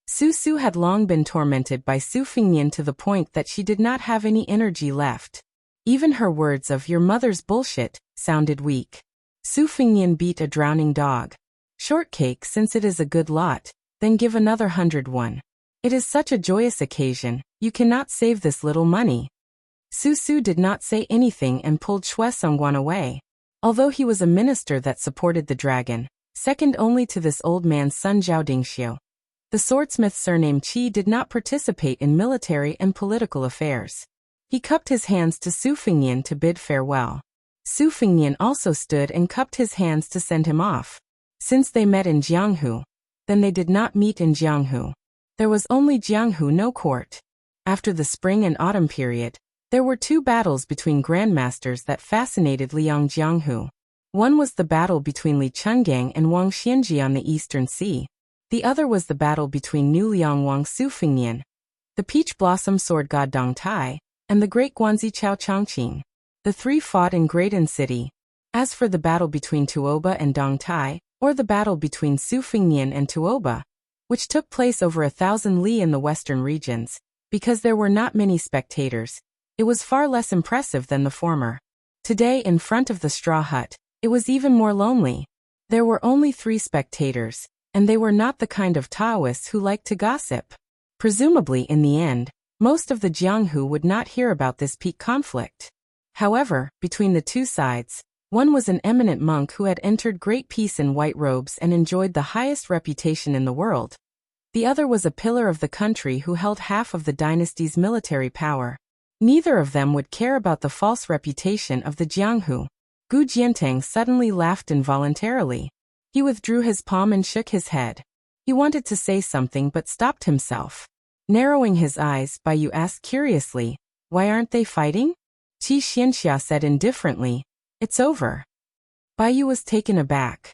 Su Su had long been tormented by Su Fingyan to the point that she did not have any energy left. Even her words of your mother's bullshit sounded weak. Su Fingyan beat a drowning dog. Shortcake, since it is a good lot, then give another 101. It is such a joyous occasion, you cannot save this little money. Su Su did not say anything and pulled Xue Songguan away. Although he was a minister that supported the dragon, second only to this old man's son Zhao Dingxiu, the swordsmith surnamed Qi did not participate in military and political affairs. He cupped his hands to Su Fingyan to bid farewell. Su Fingyan also stood and cupped his hands to send him off. Since they met in Jianghu, then they did not meet in Jianghu. There was only Jianghu, no court. After the spring and autumn period, there were two battles between grandmasters that fascinated Liang Jianghu. One was the battle between Li Chungang and Wang Xianji on the Eastern Sea. The other was the battle between New Liang Wang Su Fingyan, the peach blossom sword god Dong Tai, and the great Guanzi Chao Chongqing. The three fought in Graydon City. As for the battle between Tuoba and Dong Tai, or the battle between Su Fengnian and Tuoba, which took place over 1,000 li in the western regions. Because there were not many spectators, it was far less impressive than the former. Today, in front of the straw hut, it was even more lonely. There were only 3 spectators, and they were not the kind of Taoists who liked to gossip. Presumably, in the end, most of the Jianghu would not hear about this peak conflict. However, between the 2 sides, one was an eminent monk who had entered great peace in white robes and enjoyed the highest reputation in the world. The other was a pillar of the country who held half of the dynasty's military power. Neither of them would care about the false reputation of the Jianghu. Gu Jiantang suddenly laughed involuntarily. He withdrew his palm and shook his head. He wanted to say something but stopped himself. Narrowing his eyes, Baiyu asked curiously, "Why aren't they fighting?" Qi Xianxia said indifferently, "It's over." Baiyu was taken aback.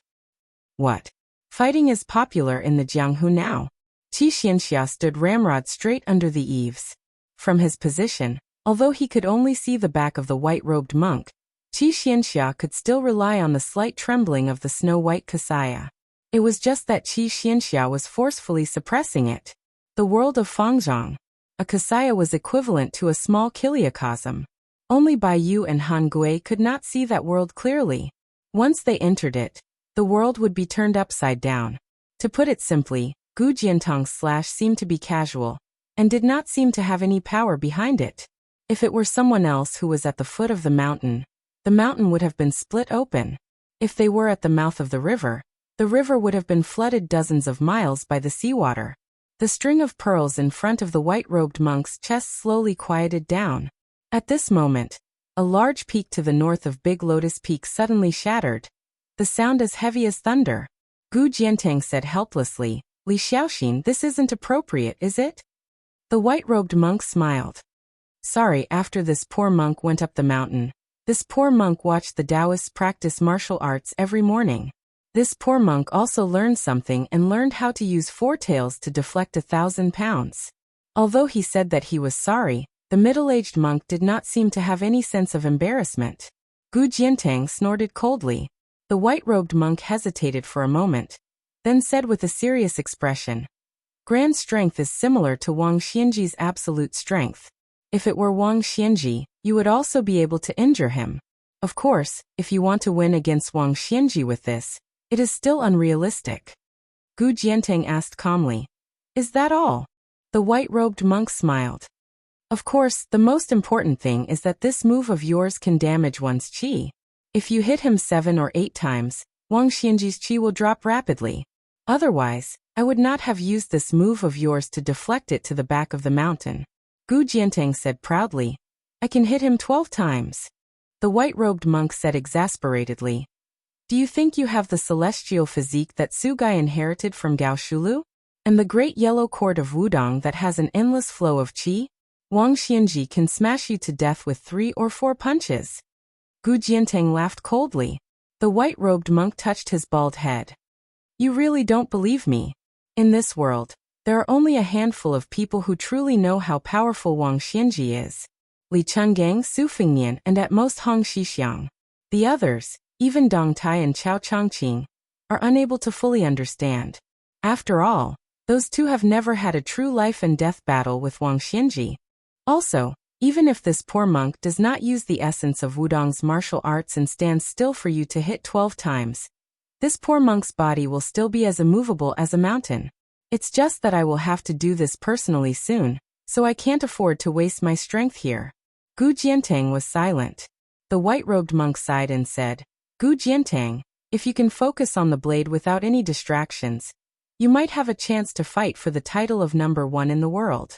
"What? Fighting is popular in the Jianghu now?" Qi Xianxia stood ramrod straight under the eaves. From his position, although he could only see the back of the white-robed monk, Qi Xianxia could still rely on the slight trembling of the snow-white kasaya. It was just that Qi Xianxia was forcefully suppressing it. The world of Fangzhong. A kasaya was equivalent to a small kiliacosm. Only Baiyu and Han Gui could not see that world clearly. Once they entered it, the world would be turned upside down. To put it simply, Gu Jiantang's slash seemed to be casual, and did not seem to have any power behind it. If it were someone else who was at the foot of the mountain would have been split open. If they were at the mouth of the river would have been flooded dozens of miles by the seawater. The string of pearls in front of the white-robed monk's chest slowly quieted down. At this moment, a large peak to the north of Big Lotus Peak suddenly shattered. The sound as heavy as thunder. Gu Jiantang said helplessly, "Li Xiaoxin, this isn't appropriate, is it?" The white-robed monk smiled. "Sorry." After this poor monk went up the mountain. This poor monk watched the Taoists practice martial arts every morning. This poor monk also learned something and learned how to use 4 tails to deflect 1,000 pounds. Although he said that he was sorry, the middle-aged monk did not seem to have any sense of embarrassment. Gu Jiantang snorted coldly. The white-robed monk hesitated for a moment, then said with a serious expression, "Grand strength is similar to Wang Xianji's absolute strength. If it were Wang Xianji, you would also be able to injure him. Of course, if you want to win against Wang Xianji with this, it is still unrealistic." Gu Jiantang asked calmly, "Is that all?" The white-robed monk smiled. "Of course, the most important thing is that this move of yours can damage one's qi. If you hit him 7 or 8 times, Wang Xianji's qi will drop rapidly. Otherwise, I would not have used this move of yours to deflect it to the back of the mountain." Gu Jiantang said proudly, "I can hit him 12 times. The white-robed monk said exasperatedly, "Do you think you have the celestial physique that Su Gai inherited from Gao Shulu? And the great yellow cord of Wudong that has an endless flow of qi? Wang Xianji can smash you to death with 3 or 4 punches." Gu Jiantang laughed coldly. The white-robed monk touched his bald head. "You really don't believe me? In this world, there are only a handful of people who truly know how powerful Wang Xianji is. Li Chenggang, Su Fengnian, and at most Hong Xixiang. The others, even Dong Tai and Chao Chongqing, are unable to fully understand. After all, those 2 have never had a true life-and-death battle with Wang Xianji. Also, even if this poor monk does not use the essence of Wudong's martial arts and stands still for you to hit 12 times, this poor monk's body will still be as immovable as a mountain. It's just that I will have to do this personally soon, so I can't afford to waste my strength here." Gu Jiantang was silent. The white-robed monk sighed and said, "Gu Jiantang, if you can focus on the blade without any distractions, you might have a chance to fight for the title of number 1 in the world."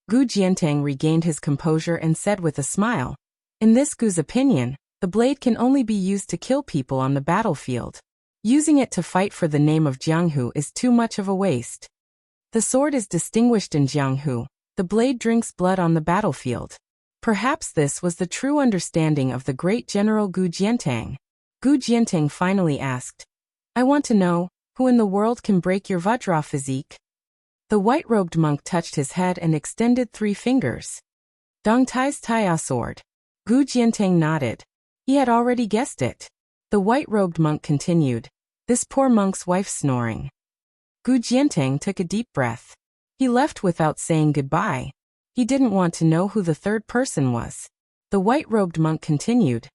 Gu Jiantang regained his composure and said with a smile, "In this Gu's opinion, the blade can only be used to kill people on the battlefield. Using it to fight for the name of Jianghu is too much of a waste. The sword is distinguished in Jianghu, the blade drinks blood on the battlefield." Perhaps this was the true understanding of the great General Gu Jiantang. Gu Jiantang finally asked, "I want to know, who in the world can break your Vajra physique?" The white-robed monk touched his head and extended 3 fingers. "Dong Tai's Taiya sword." Gu Jiantang nodded. He had already guessed it. The white-robed monk continued, This poor monk's wife snoring. Gu Jiantang took a deep breath. He left without saying goodbye. He didn't want to know who the third person was. The white-robed monk continued.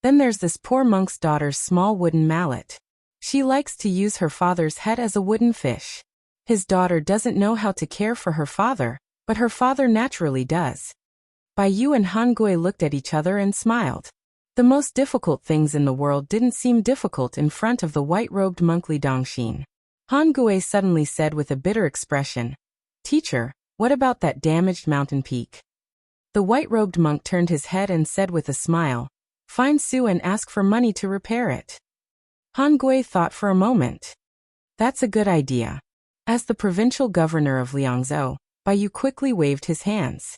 Then there's this poor monk's daughter's small wooden mallet. She likes to use her father's head as a wooden fish. His daughter doesn't know how to care for her father, but her father naturally does. Bai Yu and Han Gui looked at each other and smiled. The most difficult things in the world didn't seem difficult in front of the white-robed monk Li Dongxin. Han Gui suddenly said with a bitter expression, "Teacher, what about that damaged mountain peak?" The white-robed monk turned his head and said with a smile, "Find Su and ask for money to repair it." Han Gui thought for a moment. "That's a good idea." As the provincial governor of Liangzhou, Bai Yu quickly waved his hands.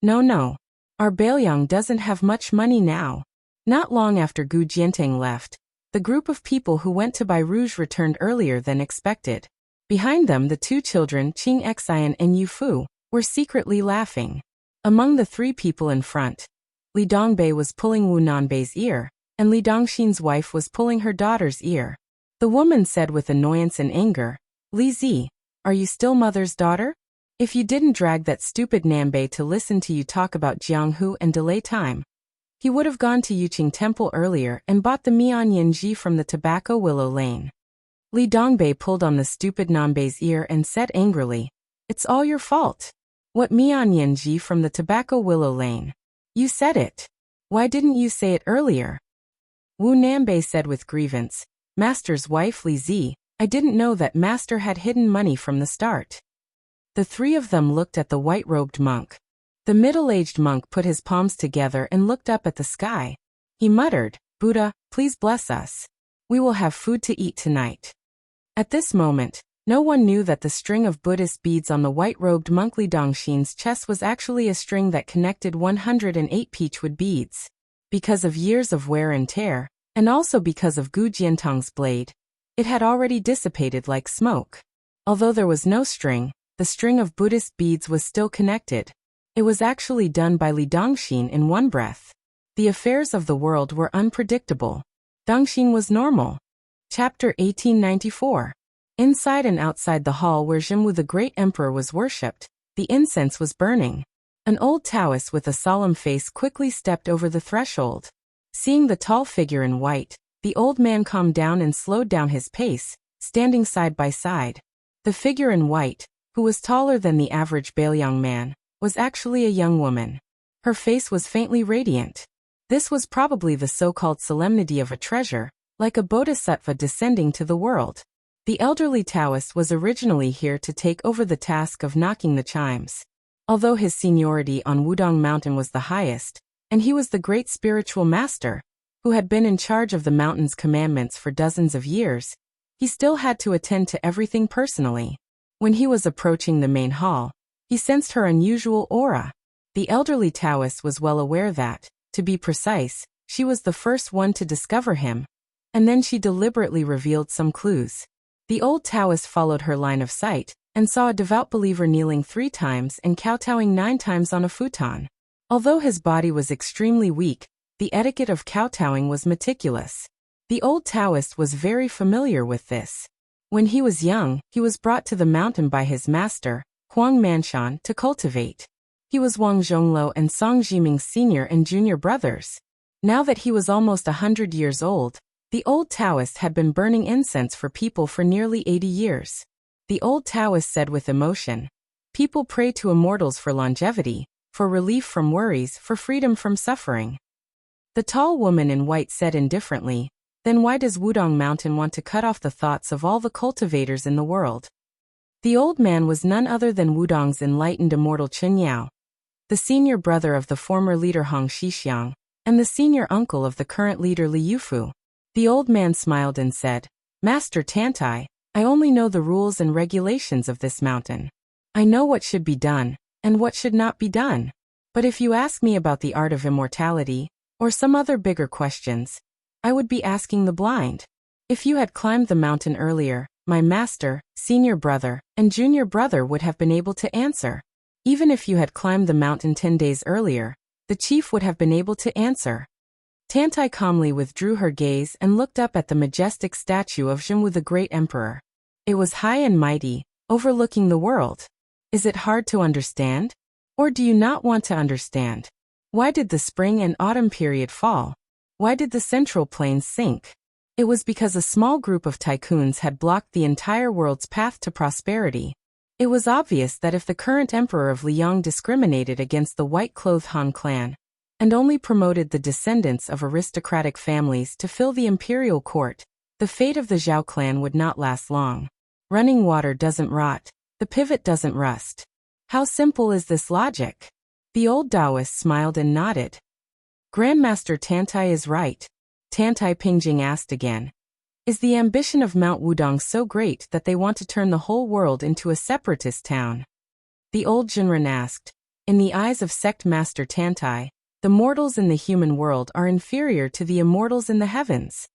No. Our Bailiang doesn't have much money now." Not long after Gu Jiantang left, the group of people who went to Bai Rouge returned earlier than expected. Behind them, the two children, Qing Xian and Yu Fu, were secretly laughing. Among the three people in front, Li Dongbei was pulling Wu Nanbei's ear, and Li Dongxin's wife was pulling her daughter's ear. The woman said with annoyance and anger, "Li Zi, are you still mother's daughter? If you didn't drag that stupid Nanbei to listen to you talk about Jianghu and delay time, he would have gone to Yuqing Temple earlier and bought the Mianyan Ji from the Tobacco Willow Lane." Li Dongbei pulled on the stupid Nanbei's ear and said angrily, "It's all your fault. What Mianyan Ji from the Tobacco Willow Lane? You said it. Why didn't you say it earlier?" Wu Nanbei said with grievance, "Master's wife Li Zi, I didn't know that Master had hidden money from the start." The three of them looked at the white-robed monk. The middle-aged monk put his palms together and looked up at the sky. He muttered, "Buddha, please bless us. We will have food to eat tonight." At this moment, no one knew that the string of Buddhist beads on the white-robed monk Li Dongxin's chest was actually a string that connected 108 peachwood beads. Because of years of wear and tear, and also because of Gu Jiantang's blade, it had already dissipated like smoke. Although there was no string, the string of Buddhist beads was still connected. It was actually done by Li Dongxin in one breath. The affairs of the world were unpredictable. Dongxin was normal. Chapter 1894. Inside and outside the hall where Jingwu the Great Emperor was worshipped, the incense was burning. An old Taoist with a solemn face quickly stepped over the threshold. Seeing the tall figure in white, the old man calmed down and slowed down his pace, standing side by side. The figure in white, who was taller than the average Bailiang man, was actually a young woman. Her face was faintly radiant. This was probably the so-called solemnity of a treasure, like a bodhisattva descending to the world. The elderly Taoist was originally here to take over the task of knocking the chimes. Although his seniority on Wudong Mountain was the highest, and he was the great spiritual master, who had been in charge of the mountain's commandments for dozens of years, he still had to attend to everything personally. When he was approaching the main hall, he sensed her unusual aura. The elderly Taoist was well aware that, to be precise, she was the first one to discover him, and then she deliberately revealed some clues. The old Taoist followed her line of sight, and saw a devout believer kneeling 3 times and kowtowing 9 times on a futon. Although his body was extremely weak, the etiquette of kowtowing was meticulous. The old Taoist was very familiar with this. When he was young, he was brought to the mountain by his master, Huang Manshan, to cultivate. He was Wang Zhongluo and Song Jiming's senior and junior brothers. Now that he was almost 100 years old, the old Taoist had been burning incense for people for nearly 80 years. The old Taoist said with emotion, "People pray to immortals for longevity, for relief from worries, for freedom from suffering." The tall woman in white said indifferently, "Then why does Wudong Mountain want to cut off the thoughts of all the cultivators in the world?" The old man was none other than Wudong's enlightened immortal Chen Yao, the senior brother of the former leader Hong Shixiang, and the senior uncle of the current leader Li Yufu. The old man smiled and said, "Master Tantai, I only know the rules and regulations of this mountain. I know what should be done, and what should not be done. But if you ask me about the art of immortality, or some other bigger questions, I would be asking the blind. If you had climbed the mountain earlier, my master, senior brother, and junior brother would have been able to answer. Even if you had climbed the mountain 10 days earlier, the chief would have been able to answer." Tantai calmly withdrew her gaze and looked up at the majestic statue of Zhenwu the great emperor. It was high and mighty, overlooking the world. Is it hard to understand? Or do you not want to understand? Why did the spring and autumn period fall? Why did the central plains sink? It was because a small group of tycoons had blocked the entire world's path to prosperity. It was obvious that if the current emperor of Liang discriminated against the white-clothed Han clan, and only promoted the descendants of aristocratic families to fill the imperial court, the fate of the Zhao clan would not last long. Running water doesn't rot, the pivot doesn't rust. How simple is this logic? The old Taoist smiled and nodded. Grandmaster Tantai is right. Tantai Pingjing asked again. Is the ambition of Mount Wudong so great that they want to turn the whole world into a separatist town? The old Jinren asked. In the eyes of Sect Master Tantai, the mortals in the human world are inferior to the immortals in the heavens.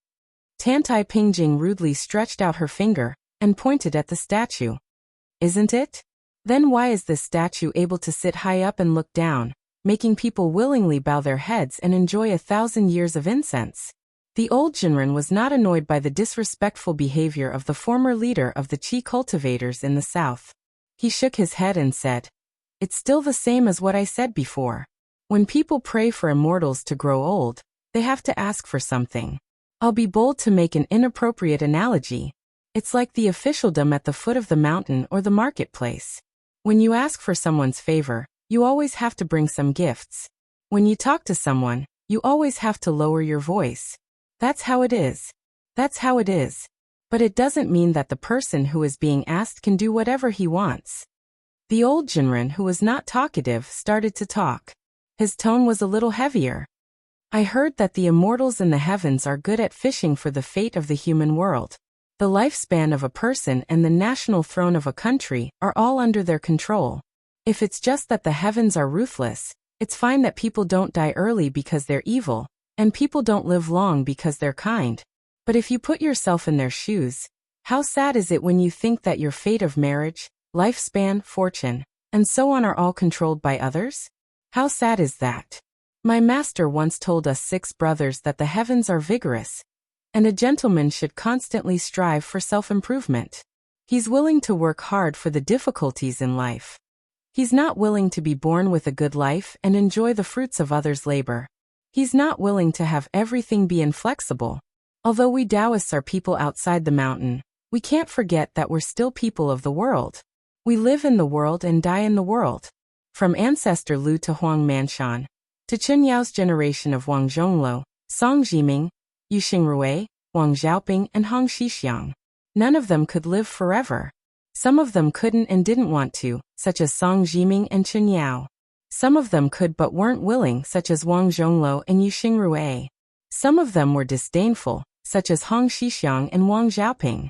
Tantai Pingjing rudely stretched out her finger and pointed at the statue. Isn't it? Then why is this statue able to sit high up and look down, making people willingly bow their heads and enjoy 1,000 years of incense? The old Jinren was not annoyed by the disrespectful behavior of the former leader of the Qi cultivators in the south. He shook his head and said, It's still the same as what I said before. When people pray for immortals to grow old, they have to ask for something. I'll be bold to make an inappropriate analogy. It's like the officialdom at the foot of the mountain or the marketplace. When you ask for someone's favor, you always have to bring some gifts. When you talk to someone, you always have to lower your voice. That's how it is. That's how it is. But it doesn't mean that the person who is being asked can do whatever he wants. The old Jinren, who was not talkative, started to talk. His tone was a little heavier. I heard that the immortals in the heavens are good at fishing for the fate of the human world. The lifespan of a person and the national throne of a country are all under their control. If it's just that the heavens are ruthless, it's fine that people don't die early because they're evil, and people don't live long because they're kind. But if you put yourself in their shoes, how sad is it when you think that your fate of marriage, lifespan, fortune, and so on are all controlled by others? How sad is that? My master once told us 6 brothers that the heavens are vigorous, and a gentleman should constantly strive for self-improvement. He's willing to work hard for the difficulties in life. He's not willing to be born with a good life and enjoy the fruits of others' labor. He's not willing to have everything be inflexible. Although we Taoists are people outside the mountain, we can't forget that we're still people of the world. We live in the world and die in the world. From ancestor Lu to Huang Manshan, to Chen Yao's generation of Wang Zhongluo, Song Jiming, Yu Xingrui, Wang Xiaoping, and Hong Xixiang. None of them could live forever. Some of them couldn't and didn't want to, such as Song Jiming and Chen Yao. Some of them could but weren't willing, such as Wang Zhongluo and Yu Xingrui. Some of them were disdainful, such as Hong Xixiang and Wang Xiaoping.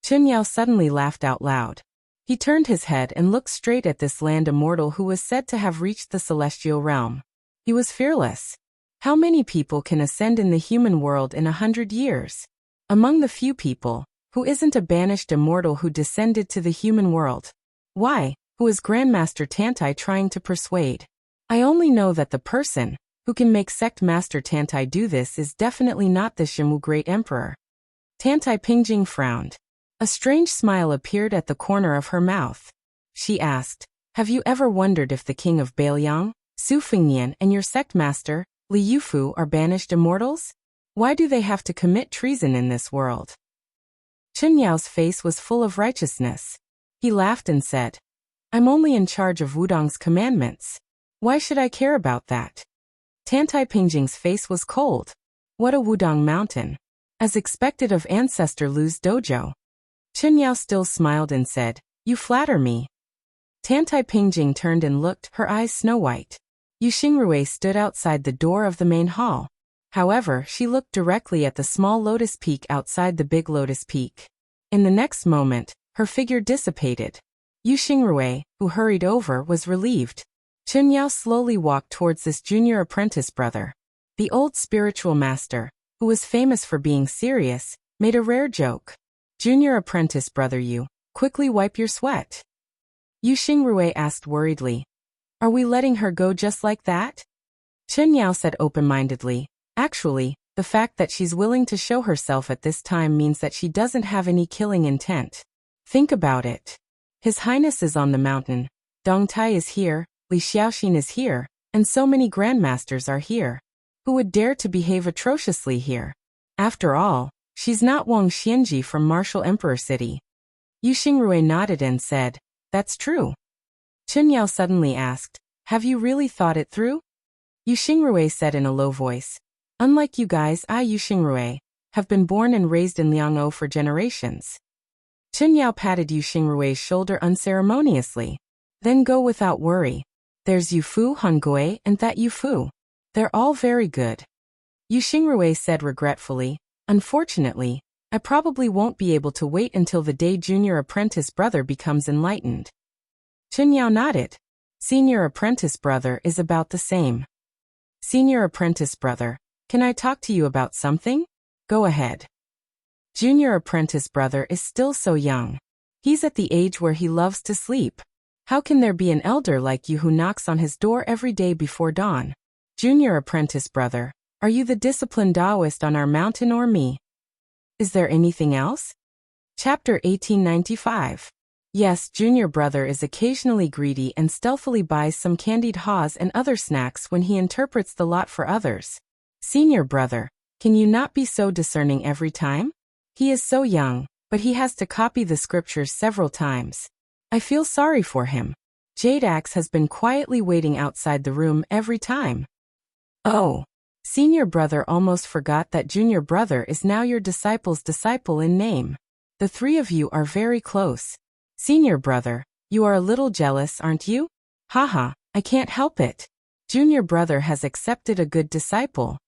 Chen Yao suddenly laughed out loud. He turned his head and looked straight at this land immortal who was said to have reached the celestial realm. He was fearless. How many people can ascend in the human world in 100 years? Among the few people, who isn't a banished immortal who descended to the human world? Why, who is Grandmaster Tantai trying to persuade? I only know that the person who can make Sect Master Tantai do this is definitely not the Zhenwu Great Emperor. Tantai Pingjing frowned. A strange smile appeared at the corner of her mouth. She asked, Have you ever wondered if the king of Bailiang, Su Fengnian, and your sect master, Li Yufu, are banished immortals? Why do they have to commit treason in this world? Chen Yao's face was full of righteousness. He laughed and said, I'm only in charge of Wudong's commandments. Why should I care about that? Tantai Pingjing's face was cold. What a Wudong mountain. As expected of ancestor Lu's dojo. Chen Yao still smiled and said, You flatter me. Tantai Pingjing turned and looked, her eyes snow-white. Yu Xingrui stood outside the door of the main hall. However, she looked directly at the small lotus peak outside the big lotus peak. In the next moment, her figure dissipated. Yu Xingrui, who hurried over, was relieved. Chen Yao slowly walked towards this junior apprentice brother. The old spiritual master, who was famous for being serious, made a rare joke. Junior apprentice brother Yu, quickly wipe your sweat. Yu Xingrui asked worriedly. Are we letting her go just like that? Chen Yao said open-mindedly. Actually, the fact that she's willing to show herself at this time means that she doesn't have any killing intent. Think about it. His Highness is on the mountain, Dong Tai is here, Li Xiaoxin is here, and so many grandmasters are here. Who would dare to behave atrociously here? After all, she's not Wang Xianji from Martial Emperor City. Yu Xingrui nodded and said, "That's true." Chen Yao suddenly asked, "Have you really thought it through?" Yu Xingrui said in a low voice, "Unlike you guys, I, Yu Xingrui, have been born and raised in Liang'o for generations." Chen Yao patted Yu Xingrui's shoulder unceremoniously. "Then go without worry. There's Yu Fu, Han Gui, and that Yu Fu. They're all very good." Yu Xingrui said regretfully, "Unfortunately, I probably won't be able to wait until the day junior apprentice brother becomes enlightened." Chen Yao nodded. Senior apprentice brother is about the same. Senior apprentice brother, can I talk to you about something? Go ahead. Junior apprentice brother is still so young. He's at the age where he loves to sleep. How can there be an elder like you who knocks on his door every day before dawn? Junior apprentice brother, are you the disciplined Taoist on our mountain or me? Is there anything else? Chapter 1895. Yes, junior brother is occasionally greedy and stealthily buys some candied haws and other snacks when he interprets the lot for others. Senior brother, can you not be so discerning every time? He is so young, but he has to copy the scriptures several times. I feel sorry for him. Jade Axe has been quietly waiting outside the room every time. Oh. Senior brother almost forgot that junior brother is now your disciple's disciple in name. The three of you are very close. Senior brother, you are a little jealous, aren't you? Haha, I can't help it. Junior brother has accepted a good disciple.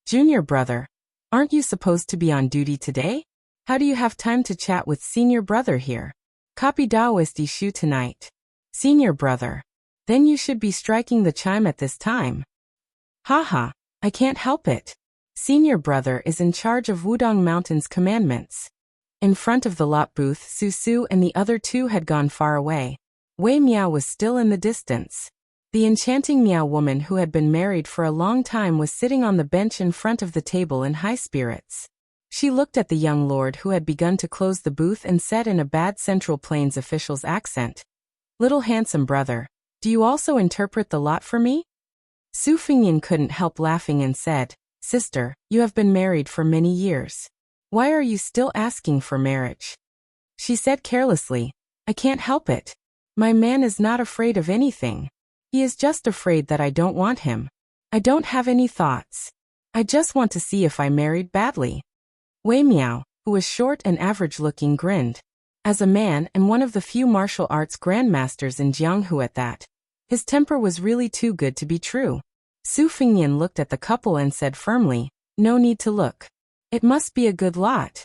Junior brother, aren't you supposed to be on duty today? How do you have time to chat with senior brother here? Copy Taoist issue tonight. Senior brother, then you should be striking the chime at this time. Haha, I can't help it. Senior brother is in charge of Wudong Mountain's commandments. In front of the lot booth, Su Su and the other two had gone far away. Wei Miao was still in the distance. The enchanting Miao woman who had been married for a long time was sitting on the bench in front of the table in high spirits. She looked at the young lord who had begun to close the booth and said in a bad Central Plains official's accent, "Little handsome brother, do you also interpret the lot for me?" Su Fingyan couldn't help laughing and said, "Sister, you have been married for many years. Why are you still asking for marriage?" She said carelessly, "I can't help it. My man is not afraid of anything. He is just afraid that I don't want him. I don't have any thoughts. I just want to see if I married badly." Wei Miao, who was short and average-looking, grinned. As a man and one of the few martial arts grandmasters in Jianghu at that, his temper was really too good to be true. Su Fingyan looked at the couple and said firmly, "No need to look. It must be a good lot."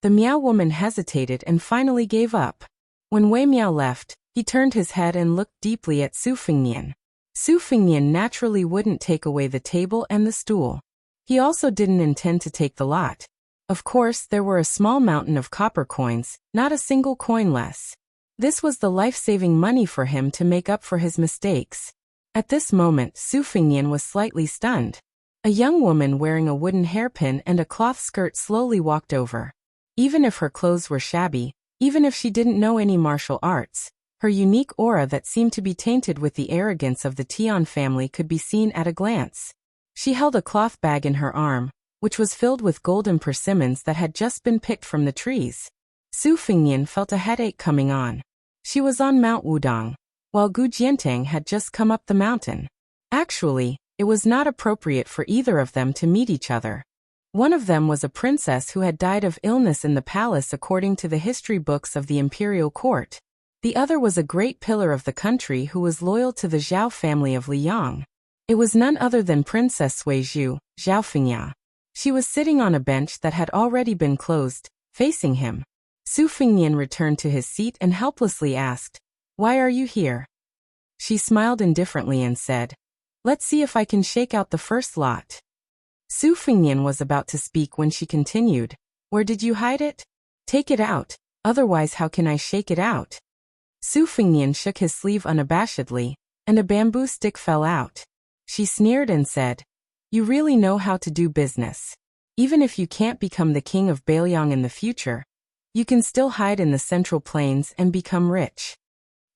The Miao woman hesitated and finally gave up. When Wei Miao left, he turned his head and looked deeply at Su Fingyan. Su Fingyan naturally wouldn't take away the table and the stool. He also didn't intend to take the lot. Of course, there were a small mountain of copper coins, not a single coin less. This was the life-saving money for him to make up for his mistakes. At this moment, Su Fingyan was slightly stunned. A young woman wearing a wooden hairpin and a cloth skirt slowly walked over. Even if her clothes were shabby, even if she didn't know any martial arts, her unique aura that seemed to be tainted with the arrogance of the Tian family could be seen at a glance. She held a cloth bag in her arm, which was filled with golden persimmons that had just been picked from the trees. Su Fingyan felt a headache coming on. She was on Mount Wudong, while Gu Jiantang had just come up the mountain. Actually, it was not appropriate for either of them to meet each other. One of them was a princess who had died of illness in the palace according to the history books of the imperial court. The other was a great pillar of the country who was loyal to the Zhao family of Liang. It was none other than Princess Suizhu, Zhao Fingya. She was sitting on a bench that had already been closed, facing him. Su Fingyan returned to his seat and helplessly asked, "Why are you here?" She smiled indifferently and said, "Let's see if I can shake out the first lot." Su Fingyan was about to speak when she continued, "Where did you hide it? Take it out, otherwise how can I shake it out?" Su Fingyan shook his sleeve unabashedly, and a bamboo stick fell out. She sneered and said, You really know how to do business. Even if you can't become the king of Bailiang in the future, you can still hide in the Central Plains and become rich.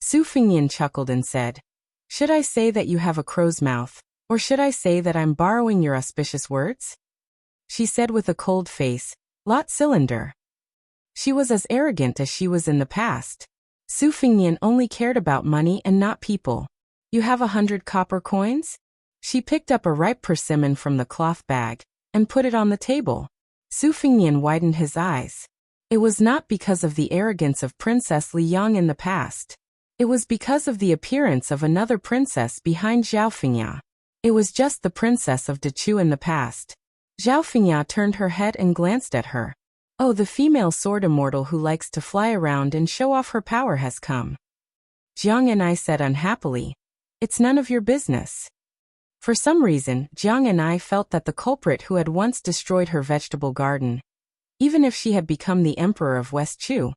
Su Fingyan chuckled and said, should I say that you have a crow's mouth, or should I say that I'm borrowing your auspicious words? She said with a cold face, Lot Cylinder. She was as arrogant as she was in the past. Su Fingyan only cared about money and not people. You have 100 copper coins? She picked up a ripe persimmon from the cloth bag and put it on the table. Su Fingyan widened his eyes. It was not because of the arrogance of Princess Liang in the past. It was because of the appearance of another princess behind Zhao Fingya. It was just the princess of Dechu in the past. Zhao Fingya turned her head and glanced at her. Oh, the female sword immortal who likes to fly around and show off her power has come. Jiang and I said unhappily, it's none of your business. For some reason, Jiang and I felt that the culprit who had once destroyed her vegetable garden, even if she had become the emperor of West Chu,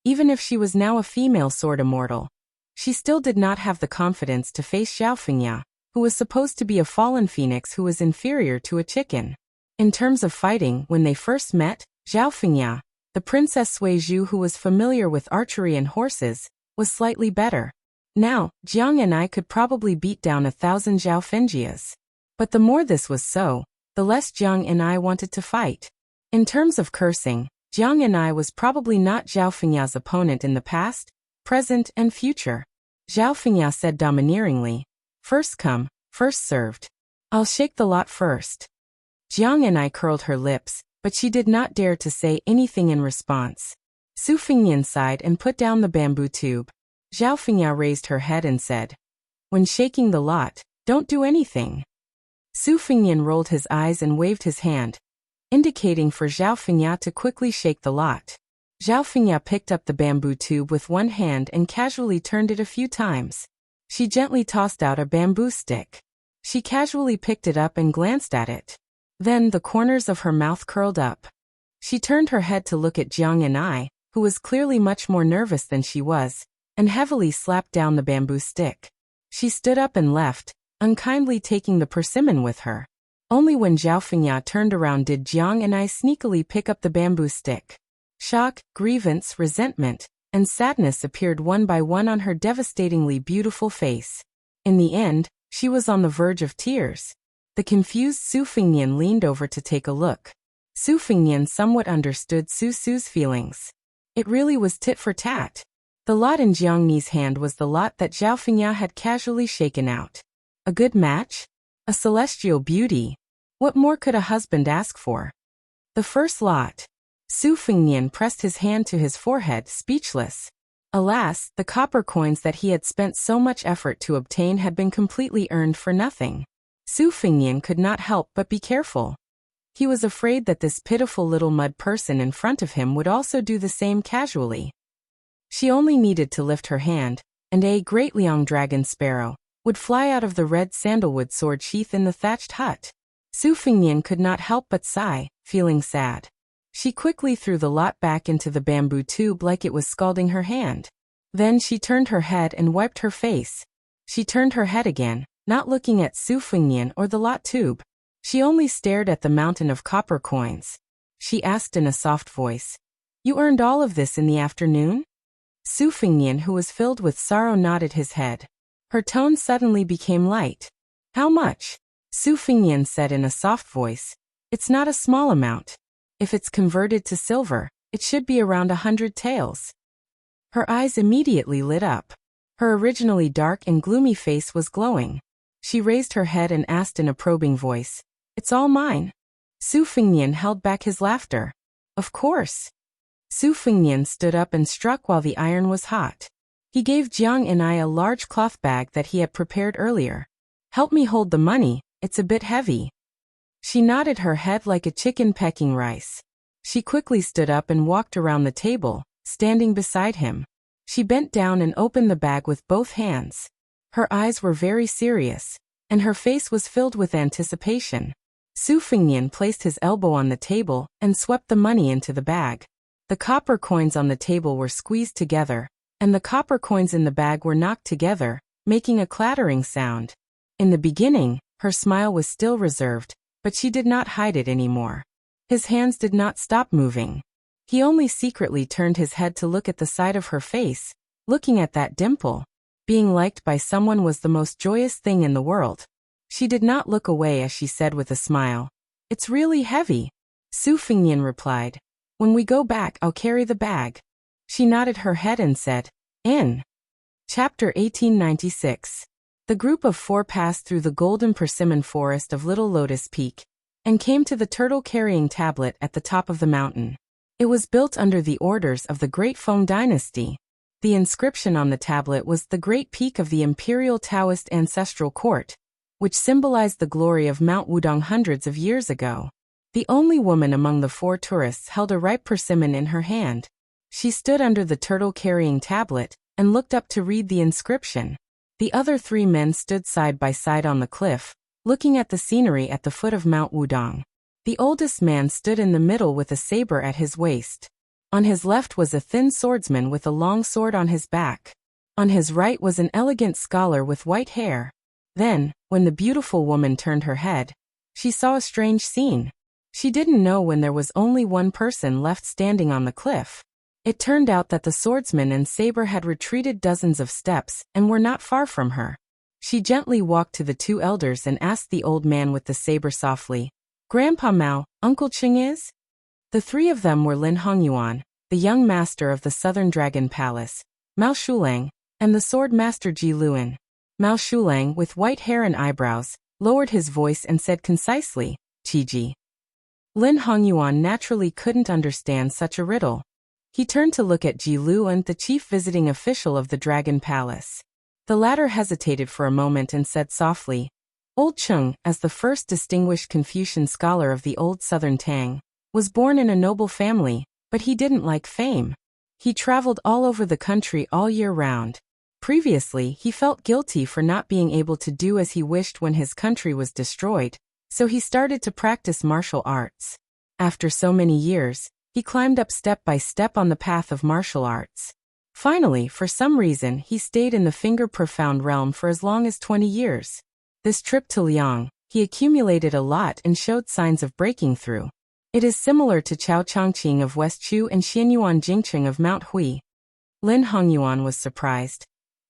even if she was now a female sword immortal, she still did not have the confidence to face Zhao Fingya, who was supposed to be a fallen phoenix who was inferior to a chicken. In terms of fighting, when they first met, Zhao Fingya, the Princess Suizhu who was familiar with archery and horses, was slightly better. Now, Jiang and I could probably beat down 1,000 Zhao Fengjias. But the more this was so, the less Jiang and I wanted to fight. In terms of cursing, Jiang and I was probably not Zhao Fengya's opponent in the past, present, and future. Zhao Fengya said domineeringly, first come, first served. I'll shake the lot first. Jiang and I curled her lips, but she did not dare to say anything in response. Su Fingyan sighed and put down the bamboo tube. Zhao Fingya raised her head and said, when shaking the lot, don't do anything. Su Fingyan rolled his eyes and waved his hand, indicating for Zhao Fingya to quickly shake the lot. Zhao Fingya picked up the bamboo tube with one hand and casually turned it a few times. She gently tossed out a bamboo stick. She casually picked it up and glanced at it. Then the corners of her mouth curled up. She turned her head to look at Jiang and I, who was clearly much more nervous than she was, and heavily slapped down the bamboo stick. She stood up and left, unkindly taking the persimmon with her. Only when Zhao Fingya turned around did Jiang and I sneakily pick up the bamboo stick. Shock, grievance, resentment, and sadness appeared one by one on her devastatingly beautiful face. In the end, she was on the verge of tears. The confused Su Fingyan leaned over to take a look. Su Fingyan somewhat understood Su's feelings. It really was tit for tat. The lot in Jiang Ni's hand was the lot that Zhao Fingya had casually shaken out. A good match? A celestial beauty? What more could a husband ask for? The first lot. Su Fingyan pressed his hand to his forehead, speechless. Alas, the copper coins that he had spent so much effort to obtain had been completely earned for nothing. Su Fingyan could not help but be careful. He was afraid that this pitiful little mud person in front of him would also do the same casually. She only needed to lift her hand, and a great Liang dragon sparrow would fly out of the red sandalwood sword sheath in the thatched hut. Su Fingyan could not help but sigh, feeling sad. She quickly threw the lot back into the bamboo tube like it was scalding her hand. Then she turned her head and wiped her face. She turned her head again, not looking at Su Fingyan or the lot tube. She only stared at the mountain of copper coins. She asked in a soft voice, "You earned all of this in the afternoon?" Su Fingyan, who was filled with sorrow, nodded his head. Her tone suddenly became light. "How much?" Su Fingyan said in a soft voice. "It's not a small amount. If it's converted to silver, it should be around 100 taels." Her eyes immediately lit up. Her originally dark and gloomy face was glowing. She raised her head and asked in a probing voice, "It's all mine?" Su Fingyan held back his laughter. "Of course." Su Fingyan stood up and struck while the iron was hot. He gave Jiang and I a large cloth bag that he had prepared earlier. "Help me hold the money, it's a bit heavy." She nodded her head like a chicken pecking rice. She quickly stood up and walked around the table, standing beside him. She bent down and opened the bag with both hands. Her eyes were very serious, and her face was filled with anticipation. Su Fingyan placed his elbow on the table and swept the money into the bag. The copper coins on the table were squeezed together, and the copper coins in the bag were knocked together, making a clattering sound. In the beginning, her smile was still reserved, but she did not hide it anymore. His hands did not stop moving. He only secretly turned his head to look at the side of her face, looking at that dimple. Being liked by someone was the most joyous thing in the world. She did not look away as she said with a smile, "It's really heavy." Su Fingyan replied, "When we go back I'll carry the bag." She nodded her head and said, "In." Chapter 1896. The group of 4 passed through the golden persimmon forest of Little Lotus Peak, and came to the turtle-carrying tablet at the top of the mountain. It was built under the orders of the Great Feng Dynasty. The inscription on the tablet was the Great Peak of the Imperial Taoist Ancestral Court, which symbolized the glory of Mount Wudong hundreds of years ago. The only woman among the 4 tourists held a ripe persimmon in her hand. She stood under the turtle-carrying tablet and looked up to read the inscription. The other 3 men stood side by side on the cliff, looking at the scenery at the foot of Mount Wudong. The oldest man stood in the middle with a saber at his waist. On his left was a thin swordsman with a long sword on his back. On his right was an elegant scholar with white hair. Then, when the beautiful woman turned her head, she saw a strange scene. She didn't know when there was only one person left standing on the cliff. It turned out that the swordsman and saber had retreated dozens of steps and were not far from her. She gently walked to the 2 elders and asked the old man with the saber softly, "Grandpa Mao, Uncle Cheng is?" The 3 of them were Lin Hongyuan, the young master of the Southern Dragon Palace, Mao Shulang, and the sword master Ji Luan. Mao Shulang, with white hair and eyebrows, lowered his voice and said concisely, "Qiji." Lin Hongyuan naturally couldn't understand such a riddle. He turned to look at Ji Luan, the chief visiting official of the Dragon Palace. The latter hesitated for a moment and said softly, "Old Cheng, as the first distinguished Confucian scholar of the old southern Tang, was born in a noble family, but he didn't like fame. He traveled all over the country all year round. Previously, he felt guilty for not being able to do as he wished when his country was destroyed, so he started to practice martial arts. After so many years, he climbed up step by step on the path of martial arts. Finally, for some reason, he stayed in the finger-profound realm for as long as 20 years. This trip to Liang, he accumulated a lot and showed signs of breaking through. It is similar to Chao Chongqing of West Chu and Xianyuan Jingqing of Mount Hui." Lin Hongyuan was surprised.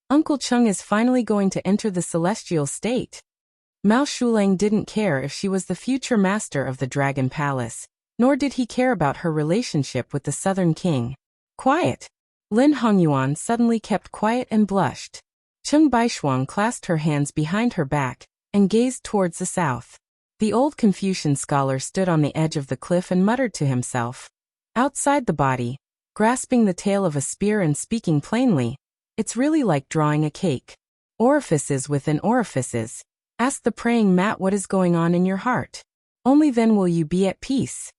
Uncle Cheng is finally going to enter the celestial state. Mao Shulang didn't care if she was the future master of the Dragon Palace, nor did he care about her relationship with the Southern King. "Quiet." Lin Hongyuan suddenly kept quiet and blushed. Cheng Baishuang clasped her hands behind her back and gazed towards the south. The old Confucian scholar stood on the edge of the cliff and muttered to himself. Outside the body, grasping the tail of a spear and speaking plainly, "It's really like drawing a cake. Orifices within orifices. Ask the praying mat what is going on in your heart. Only then will you be at peace.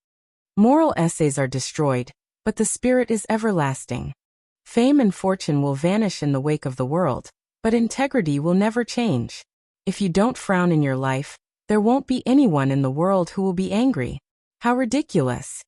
Moral essays are destroyed, but the spirit is everlasting. Fame and fortune will vanish in the wake of the world, but integrity will never change. If you don't frown in your life, there won't be anyone in the world who will be angry." How ridiculous.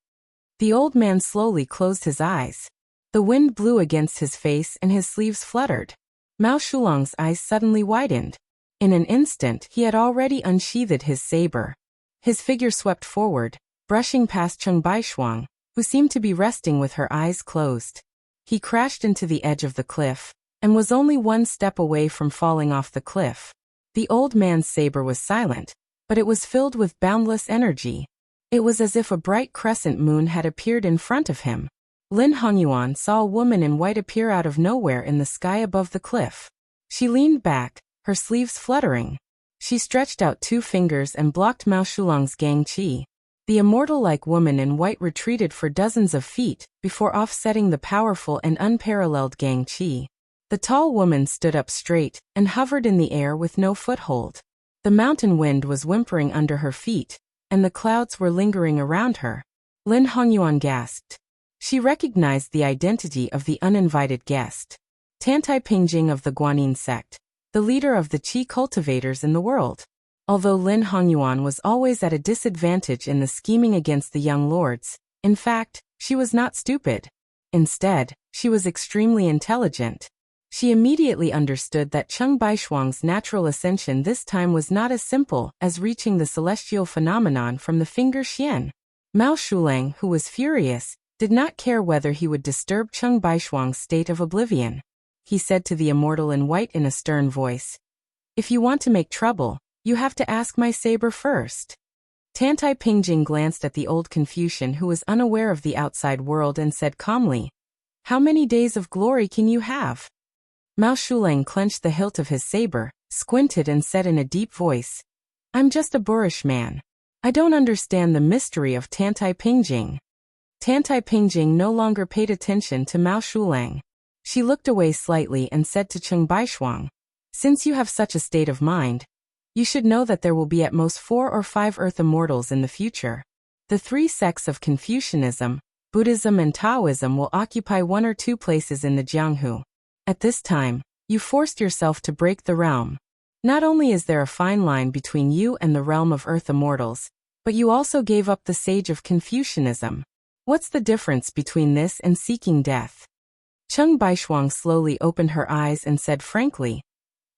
The old man slowly closed his eyes. The wind blew against his face and his sleeves fluttered. Mao Shulang's eyes suddenly widened. In an instant, he had already unsheathed his saber. His figure swept forward, brushing past Cheng Baishuang, who seemed to be resting with her eyes closed. He crashed into the edge of the cliff, and was only 1 step away from falling off the cliff. The old man's saber was silent, but it was filled with boundless energy. It was as if a bright crescent moon had appeared in front of him. Lin Hongyuan saw a woman in white appear out of nowhere in the sky above the cliff. She leaned back, her sleeves fluttering. She stretched out 2 fingers and blocked Mao Shulang's gang qi. The immortal-like woman in white retreated for dozens of feet before offsetting the powerful and unparalleled gang qi. The tall woman stood up straight and hovered in the air with no foothold. The mountain wind was whimpering under her feet, and the clouds were lingering around her. Lin Hongyuan gasped. She recognized the identity of the uninvited guest. Tantai Pingjing of the Guanyin sect, the leader of the qi cultivators in the world. Although Lin Hongyuan was always at a disadvantage in the scheming against the young lords, in fact, she was not stupid. Instead, she was extremely intelligent. She immediately understood that Cheng Baishuang's natural ascension this time was not as simple as reaching the celestial phenomenon from the finger Xian. Mao Shulang, who was furious, did not care whether he would disturb Cheng Baishuang's state of oblivion. He said to the immortal in white in a stern voice, "If you want to make trouble, you have to ask my saber first." Tantai Pingjing glanced at the old Confucian who was unaware of the outside world and said calmly, "How many days of glory can you have?" Mao Shulang clenched the hilt of his saber, squinted and said in a deep voice, "I'm just a boorish man. I don't understand the mystery of Tantai Pingjing." Tantai Pingjing no longer paid attention to Mao Shulang. She looked away slightly and said to Cheng Baishuang, "Since you have such a state of mind, you should know that there will be at most 4 or 5 earth immortals in the future. The 3 sects of Confucianism, Buddhism and Taoism will occupy 1 or 2 places in the Jianghu. At this time, you forced yourself to break the realm. Not only is there a fine line between you and the realm of earth immortals, but you also gave up the sage of Confucianism. What's the difference between this and seeking death?" Cheng Baishuang slowly opened her eyes and said frankly,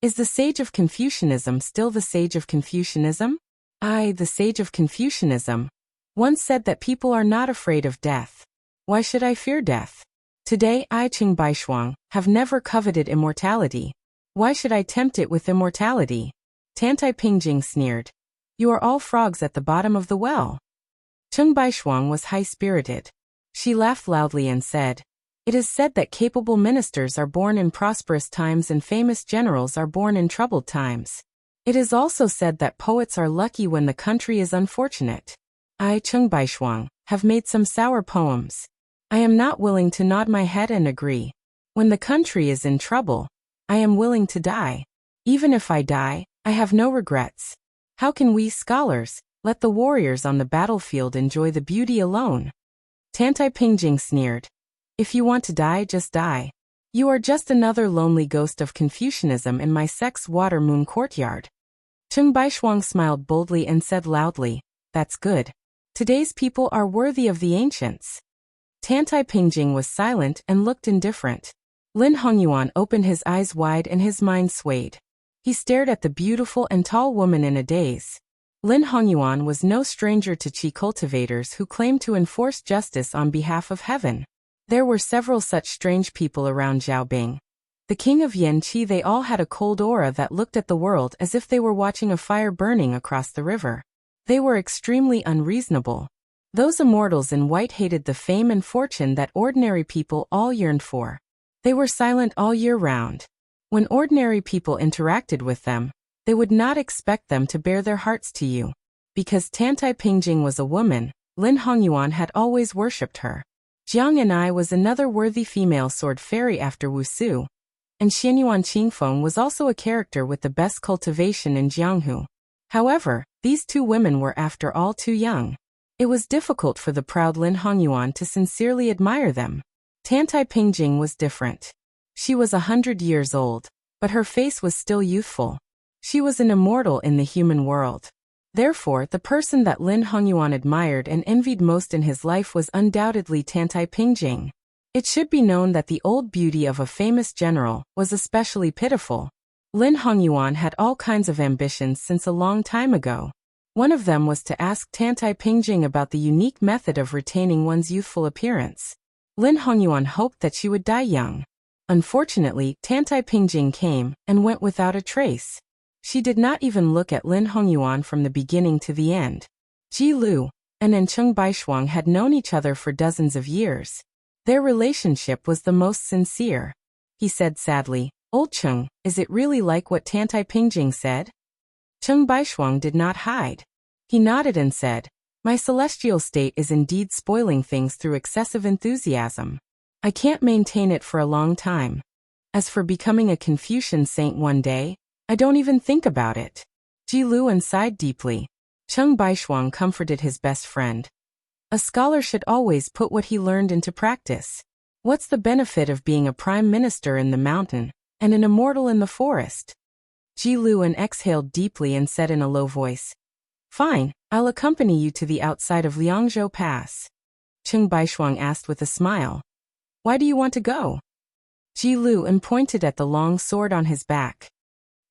"Is the sage of Confucianism still the sage of Confucianism?" "I, the sage of Confucianism, once said that people are not afraid of death. Why should I fear death? Today I, Cheng Baishuang, have never coveted immortality. Why should I tempt it with immortality?" Tantai Pingjing sneered, "You are all frogs at the bottom of the well." Cheng Baishuang was high-spirited. She laughed loudly and said, "It is said that capable ministers are born in prosperous times and famous generals are born in troubled times. It is also said that poets are lucky when the country is unfortunate. I, Cheng Baishuang, have made some sour poems. I am not willing to nod my head and agree. When the country is in trouble, I am willing to die. Even if I die, I have no regrets. How can we scholars let the warriors on the battlefield enjoy the beauty alone?" Tantai Pingjing sneered, "If you want to die, just die. You are just another lonely ghost of Confucianism in my sect's water moon courtyard." Cheng Baishuang smiled boldly and said loudly, "That's good. Today's people are worthy of the ancients." Tantai Pingjing was silent and looked indifferent. Lin Hongyuan opened his eyes wide and his mind swayed. He stared at the beautiful and tall woman in a daze. Lin Hongyuan was no stranger to qi cultivators who claimed to enforce justice on behalf of heaven. There were several such strange people around Zhaobing. The king of Yen Qi, they all had a cold aura that looked at the world as if they were watching a fire burning across the river. They were extremely unreasonable. Those immortals in white hated the fame and fortune that ordinary people all yearned for. They were silent all year round. When ordinary people interacted with them, they would not expect them to bare their hearts to you. Because Tantai Pingjing was a woman, Lin Hongyuan had always worshipped her. Jiang Anai was another worthy female sword fairy after Wuxia, and Xianyuan Qingfeng was also a character with the best cultivation in Jianghu. However, these 2 women were after all too young. It was difficult for the proud Lin Hongyuan to sincerely admire them. Tantai Pingjing was different. She was 100 years old, but her face was still youthful. She was an immortal in the human world. Therefore, the person that Lin Hongyuan admired and envied most in his life was undoubtedly Tantai Pingjing. It should be known that the old beauty of a famous general was especially pitiful. Lin Hongyuan had all kinds of ambitions since a long time ago. One of them was to ask Tantai Pingjing about the unique method of retaining one's youthful appearance. Lin Hongyuan hoped that she would die young. Unfortunately, Tantai Pingjing came and went without a trace. She did not even look at Lin Hongyuan from the beginning to the end. Ji Lu and Cheng Baishuang had known each other for dozens of years. Their relationship was the most sincere. He said sadly, "Old Cheng, is it really like what Tantai Pingjing said?" Cheng Baishuang did not hide. He nodded and said, "My celestial state is indeed spoiling things through excessive enthusiasm. I can't maintain it for a long time. As for becoming a Confucian saint one day, I don't even think about it." Ji Luan sighed deeply. Cheng Baishuang comforted his best friend. "A scholar should always put what he learned into practice. What's the benefit of being a prime minister in the mountain and an immortal in the forest?" Ji Luan exhaled deeply and said in a low voice, "Fine, I'll accompany you to the outside of Liangzhou Pass." Cheng Baishuang asked with a smile, "Why do you want to go?" Ji Lu and pointed at the long sword on his back.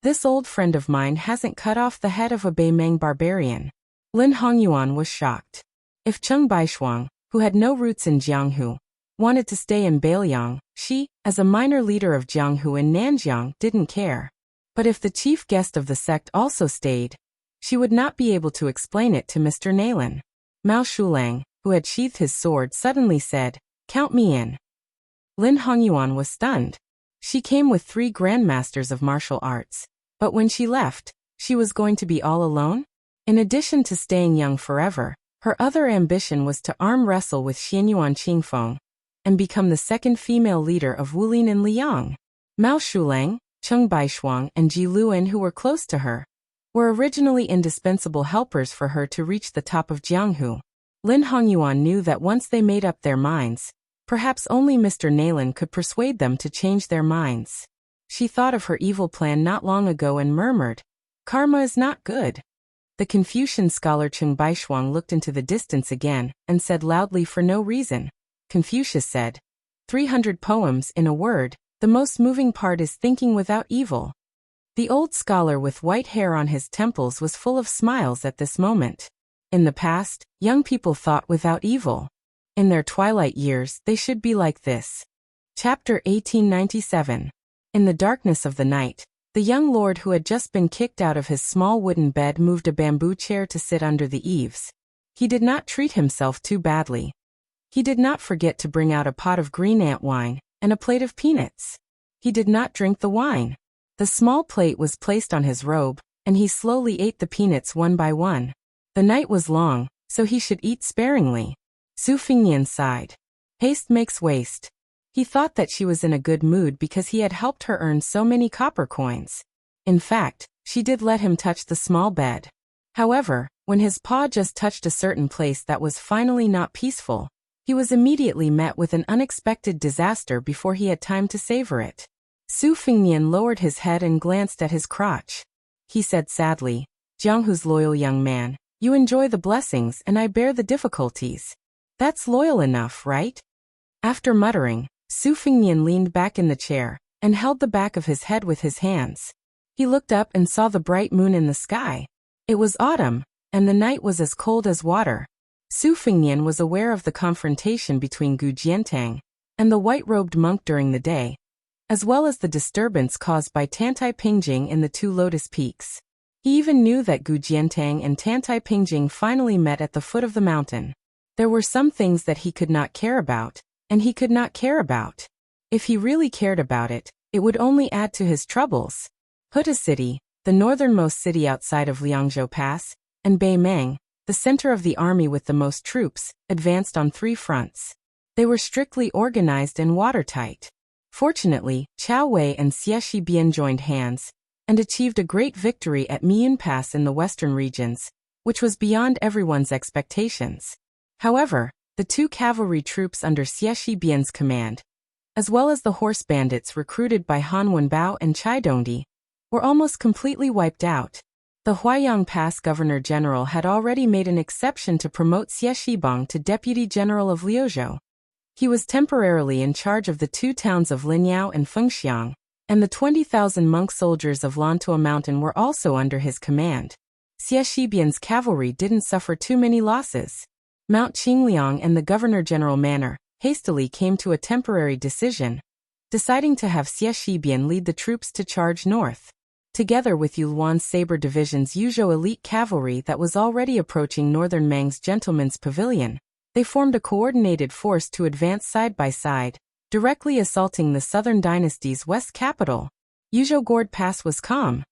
This old friend of mine hasn't cut off the head of a Beimeng barbarian. Lin Hongyuan was shocked. If Cheng Baishuang, who had no roots in Jianghu, wanted to stay in Beiliang, she, as a minor leader of Jianghu in Nanjiang, didn't care. But if the chief guest of the sect also stayed, she would not be able to explain it to Mr. Naylan. Mao Shulang, who had sheathed his sword, suddenly said, "Count me in." Lin Hongyuan was stunned. She came with 3 grandmasters of martial arts. But when she left, she was going to be all alone? In addition to staying young forever, her other ambition was to arm wrestle with Xianyuan Qingfeng and become the second female leader of Wulin and Liang. Mao Shulang, Cheng Baishuang, and Ji Luan, who were close to her, were originally indispensable helpers for her to reach the top of Jianghu. Lin Hongyuan knew that once they made up their minds, perhaps only Mr. Naylan could persuade them to change their minds. She thought of her evil plan not long ago and murmured, "Karma is not good." The Confucian scholar Cheng Baishuang looked into the distance again and said loudly for no reason. Confucius said, 300 poems in a word, the most moving part is thinking without evil. The old scholar with white hair on his temples was full of smiles at this moment. In the past, young people thought without evil. In their twilight years, they should be like this. Chapter 1897. In the darkness of the night, the young lord who had just been kicked out of his small wooden bed moved a bamboo chair to sit under the eaves. He did not treat himself too badly. He did not forget to bring out a pot of green ant wine and a plate of peanuts. He did not drink the wine. The small plate was placed on his robe, and he slowly ate the peanuts one by one. The night was long, so he should eat sparingly. Su Fingnian sighed. Haste makes waste. He thought that she was in a good mood because he had helped her earn so many copper coins. In fact, she did let him touch the small bed. However, when his paw just touched a certain place that was finally not peaceful, he was immediately met with an unexpected disaster before he had time to savor it. Su Fingnian lowered his head and glanced at his crotch. He said sadly, "Jianghu's loyal young man, you enjoy the blessings and I bear the difficulties. That's loyal enough, right?" After muttering, Su Fingnian leaned back in the chair and held the back of his head with his hands. He looked up and saw the bright moon in the sky. It was autumn, and the night was as cold as water. Su Fingnian was aware of the confrontation between Gu Jiantang and the white-robed monk during the day, as well as the disturbance caused by Tantai Pingjing in the 2 lotus peaks. He even knew that Gu Jiantang and Tantai Pingjing finally met at the foot of the mountain. There were some things that he could not care about, and he could not care about. If he really cared about it, it would only add to his troubles. Huta City, the northernmost city outside of Liangzhou Pass, and Beimeng, the center of the army with the most troops, advanced on 3 fronts. They were strictly organized and watertight. Fortunately, Chao Wei and Xie Shibian joined hands and achieved a great victory at Miyun Pass in the western regions, which was beyond everyone's expectations. However, the 2 cavalry troops under Xie Shibian's command, as well as the horse bandits recruited by Han Wenbao and Chai Dongdi, were almost completely wiped out. The Huaiyang Pass Governor-General had already made an exception to promote Xie Shibang to Deputy General of Liuzhou. He was temporarily in charge of the 2 towns of Linyao and Fengxiang, and the 20,000 monk soldiers of Lantua Mountain were also under his command. Xie Shibian's cavalry didn't suffer too many losses. Mount Qingliang and the Governor-General Manor hastily came to a temporary decision, deciding to have Xie Shibian lead the troops to charge north. Together with Yulwan's Saber Division's Yuzhou elite cavalry that was already approaching northern Meng's Gentleman's Pavilion, they formed a coordinated force to advance side by side, directly assaulting the southern dynasty's west capital. Yuzhou Gourd Pass was calm.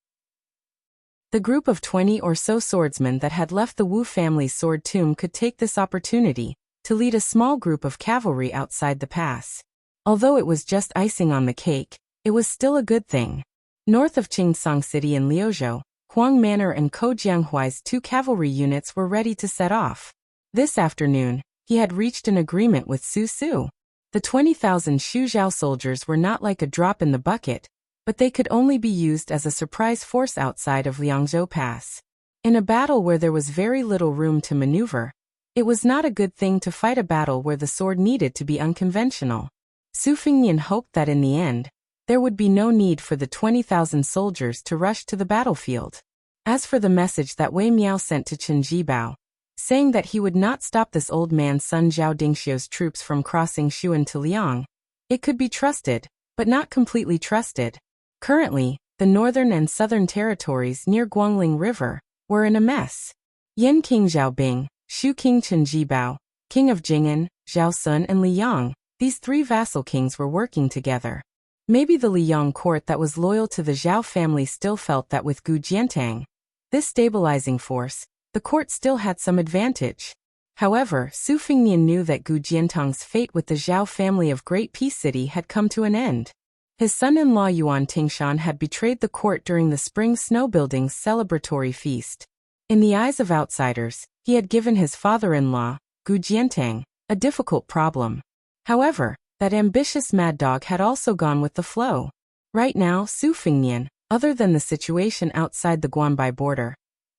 The group of 20 or so swordsmen that had left the Wu family's sword tomb could take this opportunity to lead a small group of cavalry outside the pass. Although it was just icing on the cake, it was still a good thing. North of Qingsang City in Liuzhou, Huang Manor and Ko Jianghuai's 2 cavalry units were ready to set off. This afternoon, he had reached an agreement with Su Su. The 20,000 Xuzhou soldiers were not like a drop in the bucket, but they could only be used as a surprise force outside of Liangzhou Pass. In a battle where there was very little room to maneuver, it was not a good thing to fight a battle where the sword needed to be unconventional. Su Fengnian hoped that in the end, there would be no need for the 20,000 soldiers to rush to the battlefield. As for the message that Wei Miao sent to Chen Jibao, saying that he would not stop this old man's son Zhao Dingxiu's troops from crossing Shuan to Liang, it could be trusted, but not completely trusted. Currently, the northern and southern territories near Guangling River were in a mess. Yan King Zhaobing, Shu King Chen Jibao, King of Jing'an, Zhao Sun and Liyang, these three vassal kings were working together. Maybe the Liyang court that was loyal to the Zhao family still felt that with Gu Jiantang, this stabilizing force, the court still had some advantage. However, Su Fengnian knew that Gu Jiantang's fate with the Zhao family of Great Peace City had come to an end. His son-in-law Yuan Tingshan had betrayed the court during the spring snowbuilding's celebratory feast. In the eyes of outsiders, he had given his father-in-law, Gu Jiantang, a difficult problem. However, that ambitious mad dog had also gone with the flow. Right now, Su Fengnian, other than the situation outside the Guanbai border,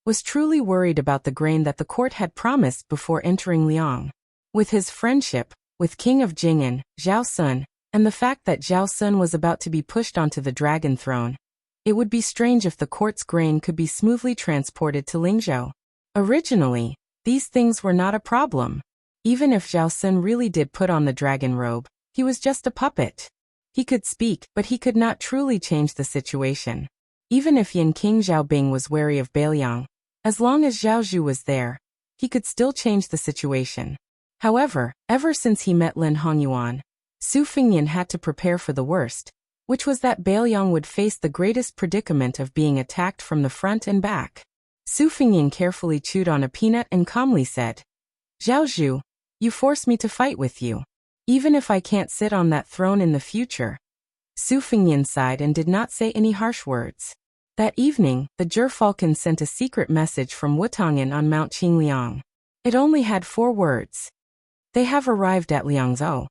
was truly worried about the grain that the court had promised before entering Liang. With his friendship with King of Jing'an, Zhao Sun, and the fact that Zhao Sun was about to be pushed onto the dragon throne, it would be strange if the court's grain could be smoothly transported to Lingzhou. Originally, these things were not a problem. Even if Zhao Sun really did put on the dragon robe, he was just a puppet. He could speak, but he could not truly change the situation. Even if Yan King Zhaobing was wary of Beiliang, as long as Zhao Zhu was there, he could still change the situation. However, ever since he met Lin Hongyuan, Su Fengnian had to prepare for the worst, which was that Beiliang would face the greatest predicament of being attacked from the front and back. Su Fengnian carefully chewed on a peanut and calmly said, "Zhao Zhu, you force me to fight with you. Even if I can't sit on that throne in the future." Su Fengnian sighed and did not say any harsh words. That evening, the Gerfalcon sent a secret message from Wutong'an on Mount Qingliang. It only had 4 words. "They have arrived at Liangzhou."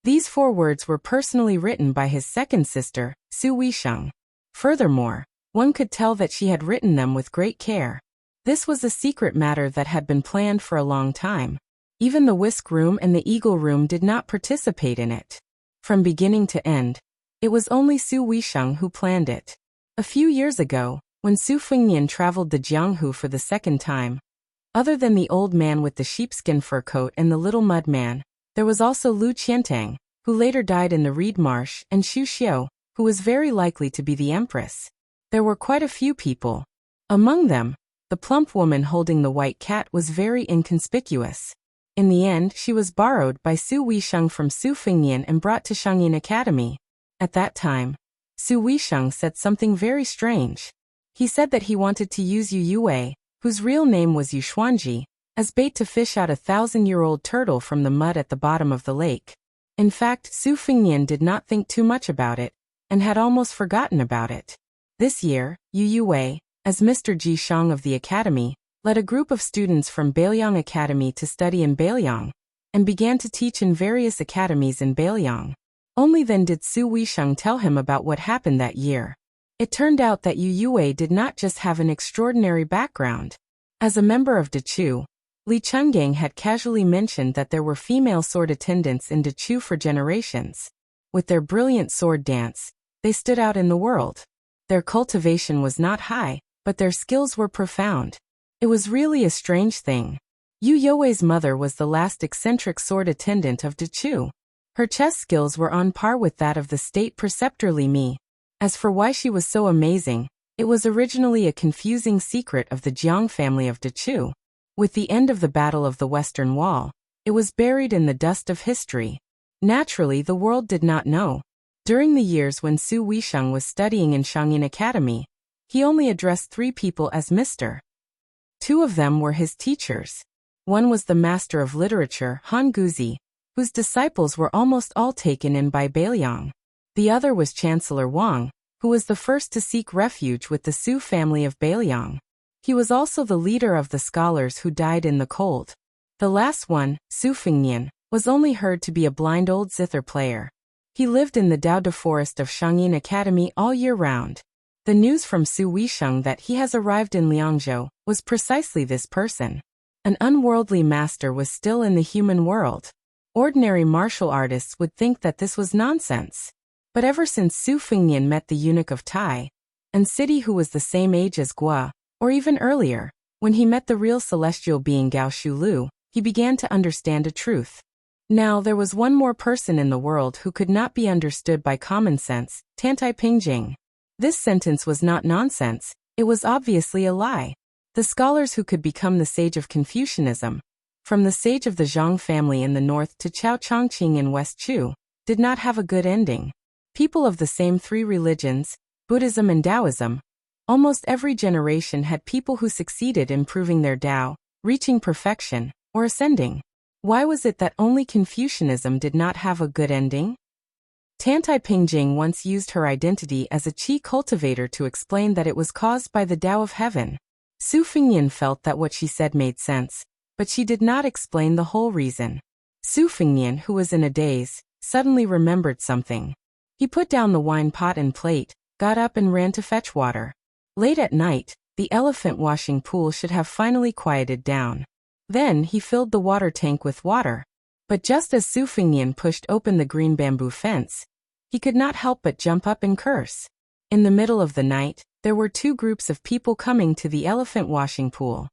These 4 words were personally written by his second sister, Su Weisheng. Furthermore, one could tell that she had written them with great care. This was a secret matter that had been planned for a long time. Even the Whisk Room and the Eagle Room did not participate in it. From beginning to end, it was only Su Weisheng who planned it. A few years ago, when Su Fengnian traveled to Jianghu for the second time, other than the old man with the sheepskin fur coat and the little mud man, there was also Lu Qiantang, who later died in the reed marsh, and Xu Xiu, who was very likely to be the empress. There were quite a few people. Among them, the plump woman holding the white cat was very inconspicuous. In the end, she was borrowed by Su Weisheng from Su Fengnian and brought to Shangyin Academy. At that time, Su Weisheng said something very strange. He said that he wanted to use Yu Yue, whose real name was Yu Xuanji, as bait to fish out a 1,000-year-old turtle from the mud at the bottom of the lake. In fact, Su Fengnian did not think too much about it, and had almost forgotten about it. This year, Yu Yue, as Mr. Ji Shang of the academy, led a group of students from Beiliang Academy to study in Beiliang, and began to teach in various academies in Beiliang. Only then did Su Weisheng tell him about what happened that year. It turned out that Yu Yue did not just have an extraordinary background. As a member of Dechu, Li Chungang had casually mentioned that there were female sword attendants in Dechu for generations. With their brilliant sword dance, they stood out in the world. Their cultivation was not high, but their skills were profound. It was really a strange thing. Yu Yue's mother was the last eccentric sword attendant of Dechu. Her chess skills were on par with that of the state preceptor Li Mi. As for why she was so amazing, it was originally a confusing secret of the Jiang family of Dechu. With the end of the Battle of the Western Wall, it was buried in the dust of history. Naturally, the world did not know. During the years when Su Weisheng was studying in Shangyin Academy, he only addressed 3 people as Mr. 2 of them were his teachers. One was the master of literature, Han Guzi, whose disciples were almost all taken in by Beiliang. The other was Chancellor Wang, who was the first to seek refuge with the Su family of Beiliang. He was also the leader of the scholars who died in the cold. The last one, Su Fengnian, was only heard to be a blind old zither player. He lived in the Daoda forest of Shangyin Academy all year round. The news from Su Weisheng that he has arrived in Liangzhou was precisely this person. An unworldly master was still in the human world. Ordinary martial artists would think that this was nonsense. But ever since Su Fengnian met the eunuch of Tai and City, who was the same age as Gua, or even earlier, when he met the real celestial being Gao Shulu, he began to understand a truth. Now there was one more person in the world who could not be understood by common sense, Tantai Pingjing. This sentence was not nonsense, it was obviously a lie. The scholars who could become the sage of Confucianism, from the sage of the Zhang family in the north to Chao Chongqing in West Chu, did not have a good ending. People of the same three religions, Buddhism and Taoism, almost every generation had people who succeeded in proving their Tao, reaching perfection, or ascending. Why was it that only Confucianism did not have a good ending? Tantai Pingjing once used her identity as a qi cultivator to explain that it was caused by the Tao of heaven. Su Fengnian felt that what she said made sense, but she did not explain the whole reason. Su Fengnian, who was in a daze, suddenly remembered something. He put down the wine pot and plate, got up and ran to fetch water. Late at night, the elephant washing pool should have finally quieted down. Then he filled the water tank with water. But just as Su Fengnian pushed open the green bamboo fence, he could not help but jump up and curse. In the middle of the night, there were two groups of people coming to the elephant washing pool.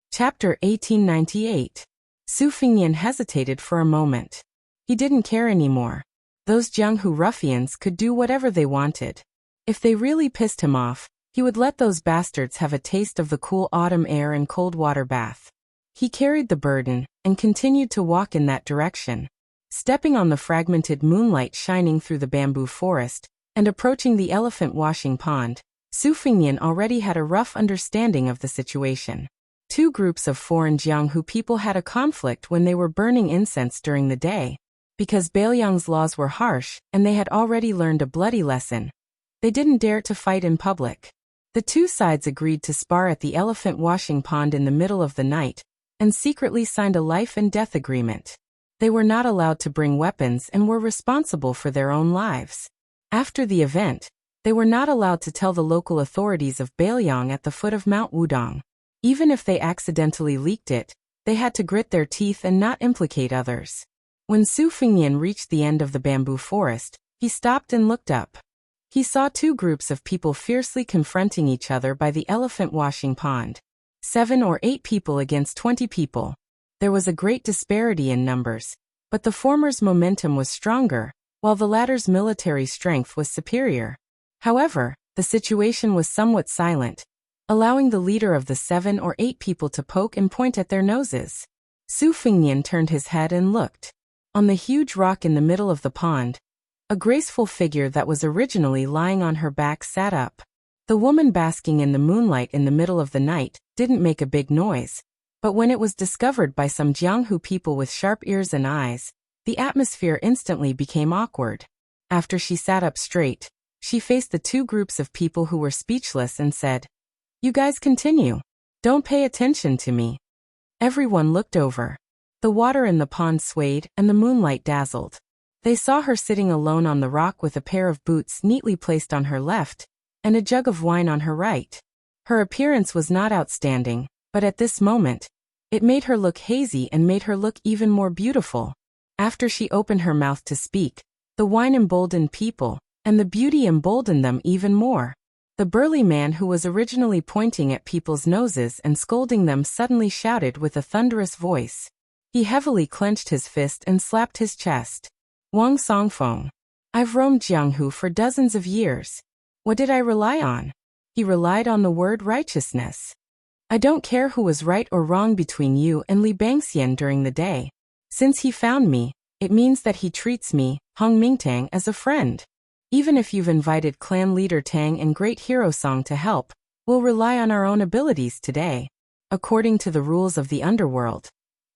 Chapter 1898. Su Fengnian hesitated for a moment. He didn't care anymore. Those Jianghu ruffians could do whatever they wanted. If they really pissed him off, he would let those bastards have a taste of the cool autumn air and cold water bath. He carried the burden and continued to walk in that direction. Stepping on the fragmented moonlight shining through the bamboo forest and approaching the elephant washing pond, Su Fengnian already had a rough understanding of the situation. Two groups of foreign Jianghu people had a conflict when they were burning incense during the day. Because Bailiang's laws were harsh and they had already learned a bloody lesson, they didn't dare to fight in public. The two sides agreed to spar at the elephant washing pond in the middle of the night and secretly signed a life and death agreement. They were not allowed to bring weapons and were responsible for their own lives. After the event, they were not allowed to tell the local authorities of Bailiang at the foot of Mount Wudong. Even if they accidentally leaked it, they had to grit their teeth and not implicate others. When Su Fengnian reached the end of the bamboo forest, he stopped and looked up. He saw two groups of people fiercely confronting each other by the elephant washing pond. 7 or 8 people against 20 people. There was a great disparity in numbers, but the former's momentum was stronger, while the latter's military strength was superior. However, the situation was somewhat silent, allowing the leader of the 7 or 8 people to poke and point at their noses. Su Fengnian turned his head and looked. On the huge rock in the middle of the pond, a graceful figure that was originally lying on her back sat up. The woman basking in the moonlight in the middle of the night didn't make a big noise, but when it was discovered by some Jianghu people with sharp ears and eyes, the atmosphere instantly became awkward. After she sat up straight, she faced the two groups of people who were speechless and said, "You guys continue. Don't pay attention to me." Everyone looked over. The water in the pond swayed and the moonlight dazzled. They saw her sitting alone on the rock with a pair of boots neatly placed on her left and a jug of wine on her right. Her appearance was not outstanding, but at this moment, it made her look hazy and made her look even more beautiful. After she opened her mouth to speak, the wine emboldened people, and the beauty emboldened them even more. The burly man who was originally pointing at people's noses and scolding them suddenly shouted with a thunderous voice. He heavily clenched his fist and slapped his chest. "Wang Songfeng. I've roamed Jianghu for dozens of years. What did I rely on? He relied on the word righteousness. I don't care who was right or wrong between you and Li Bangxian during the day. Since he found me, it means that he treats me, Hong Mingtang, as a friend. Even if you've invited clan leader Tang and great hero Song to help, we'll rely on our own abilities today. According to the rules of the underworld,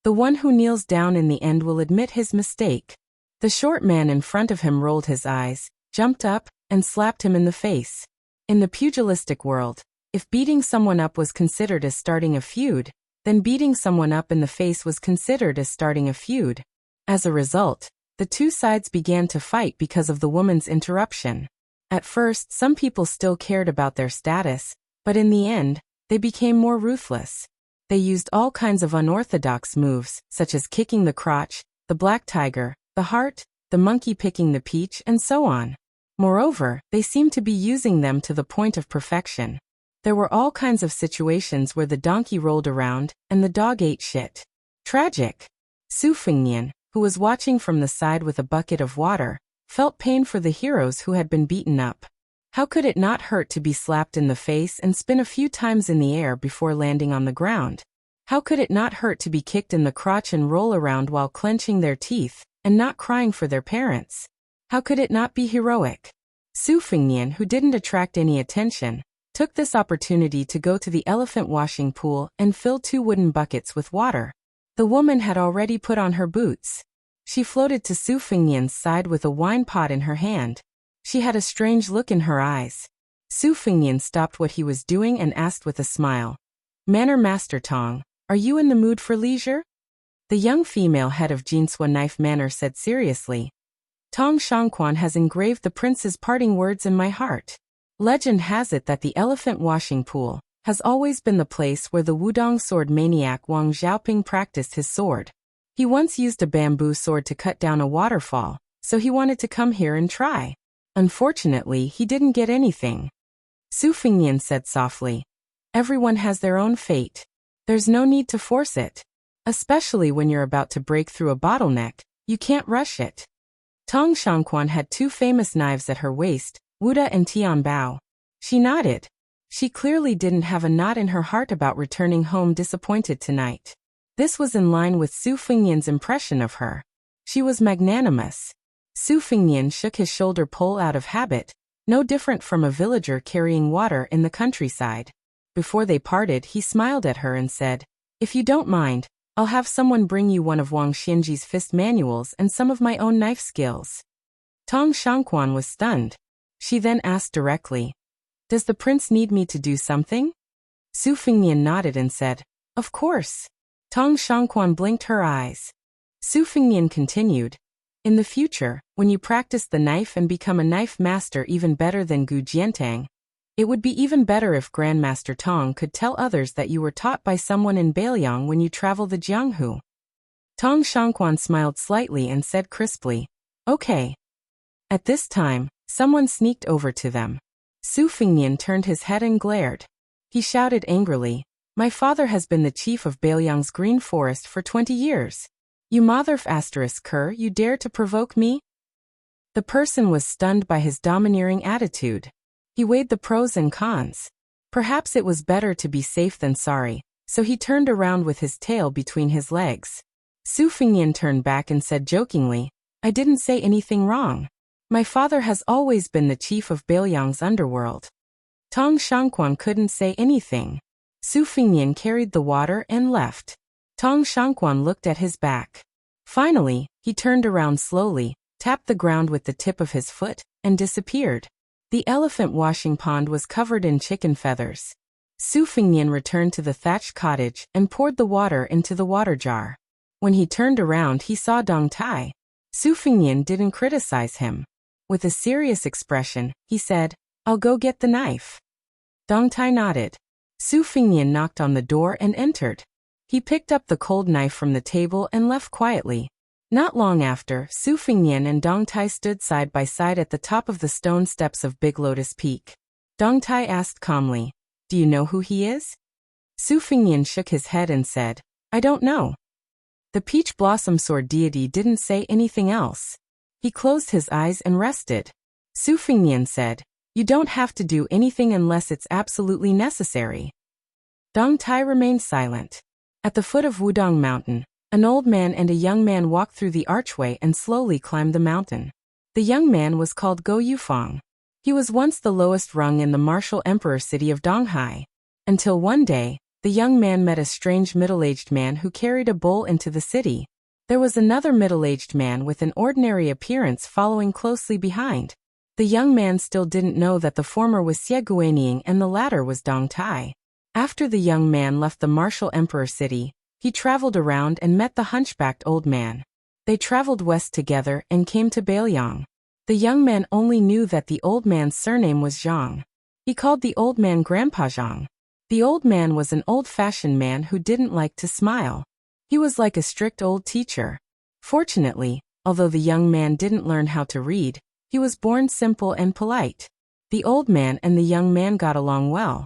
the one who kneels down in the end will admit his mistake." The short man in front of him rolled his eyes, jumped up, and slapped him in the face. In the pugilistic world, if beating someone up was considered as starting a feud, then beating someone up in the face was considered as starting a feud. As a result, the two sides began to fight because of the woman's interruption. At first, some people still cared about their status, but in the end, they became more ruthless. They used all kinds of unorthodox moves, such as kicking the crotch, the black tiger, the hart, the monkey picking the peach, and so on. Moreover, they seemed to be using them to the point of perfection. There were all kinds of situations where the donkey rolled around, and the dog ate shit. Tragic. Su Fengnian, who was watching from the side with a bucket of water, felt pain for the heroes who had been beaten up. How could it not hurt to be slapped in the face and spin a few times in the air before landing on the ground? How could it not hurt to be kicked in the crotch and roll around while clenching their teeth, and not crying for their parents? How could it not be heroic? Su Fengnian, who didn't attract any attention, took this opportunity to go to the elephant washing pool and fill 2 wooden buckets with water. The woman had already put on her boots. She floated to Su Fengnian's side with a wine pot in her hand. She had a strange look in her eyes. Su Fengnian stopped what he was doing and asked with a smile, "Manner Master Tong, are you in the mood for leisure?" The young female head of Jinsua Knife Manor said seriously, "Tong Shangquan has engraved the prince's parting words in my heart. Legend has it that the elephant washing pool has always been the place where the Wudong sword maniac Wang Xiaoping practiced his sword. He once used a bamboo sword to cut down a waterfall, so he wanted to come here and try. Unfortunately, he didn't get anything." Su Fengnian said softly, "Everyone has their own fate. There's no need to force it. Especially when you're about to break through a bottleneck, you can't rush it." Tong Shangquan had 2 famous knives at her waist, Wuda and Tian Bao. She nodded. She clearly didn't have a knot in her heart about returning home disappointed tonight. This was in line with Su Fengnian's impression of her. She was magnanimous. Su Fengnian shook his shoulder pole out of habit, no different from a villager carrying water in the countryside. Before they parted, he smiled at her and said, "If you don't mind, I'll have someone bring you one of Wang Xianji's fist manuals and some of my own knife skills." Tong Shangquan was stunned. She then asked directly, "Does the prince need me to do something?" Su Fengnian nodded and said, "Of course." Tong Shangquan blinked her eyes. Su Fengnian continued, "In the future, when you practice the knife and become a knife master even better than Gu Jiantang, it would be even better if Grandmaster Tong could tell others that you were taught by someone in Beiliang when you travel the Jianghu." Tong Shangquan smiled slightly and said crisply, "Okay." At this time, someone sneaked over to them. Su Fengnian turned his head and glared. He shouted angrily, "My father has been the chief of Beiliang's Green Forest for 20 years. You motherf asterisk cur, you dare to provoke me?" The person was stunned by his domineering attitude. He weighed the pros and cons. Perhaps it was better to be safe than sorry, so he turned around with his tail between his legs. Su Fengnian turned back and said jokingly, "I didn't say anything wrong. My father has always been the chief of Beiliang's underworld." Tong Shangquan couldn't say anything. Su Fengnian carried the water and left. Tong Shangquan looked at his back. Finally, he turned around slowly, tapped the ground with the tip of his foot, and disappeared. The elephant washing pond was covered in chicken feathers. Su Fengnian returned to the thatched cottage and poured the water into the water jar. When he turned around, he saw Dong Tai. Su Fengnian didn't criticize him. With a serious expression, he said, "I'll go get the knife." Dong Tai nodded. Su Fengnian knocked on the door and entered. He picked up the cold knife from the table and left quietly. Not long after, Su Fengnian and Dong Tai stood side by side at the top of the stone steps of Big Lotus Peak. Dong Tai asked calmly, "Do you know who he is?" Su Fengnian shook his head and said, "I don't know." The peach blossom sword deity didn't say anything else. He closed his eyes and rested. Su Fengnian said, "You don't have to do anything unless it's absolutely necessary." Dong Tai remained silent. At the foot of Wudong Mountain, an old man and a young man walked through the archway and slowly climbed the mountain. The young man was called Go Yufang. He was once the lowest rung in the martial emperor city of Donghai. Until one day, the young man met a strange middle-aged man who carried a bowl into the city. There was another middle-aged man with an ordinary appearance following closely behind. The young man still didn't know that the former was Xie Guanying and the latter was Dong Tai. After the young man left the martial emperor city, he traveled around and met the hunchbacked old man. They traveled west together and came to Beiliang. The young man only knew that the old man's surname was Zhang. He called the old man Grandpa Zhang. The old man was an old-fashioned man who didn't like to smile. He was like a strict old teacher. Fortunately, although the young man didn't learn how to read, he was born simple and polite. The old man and the young man got along well.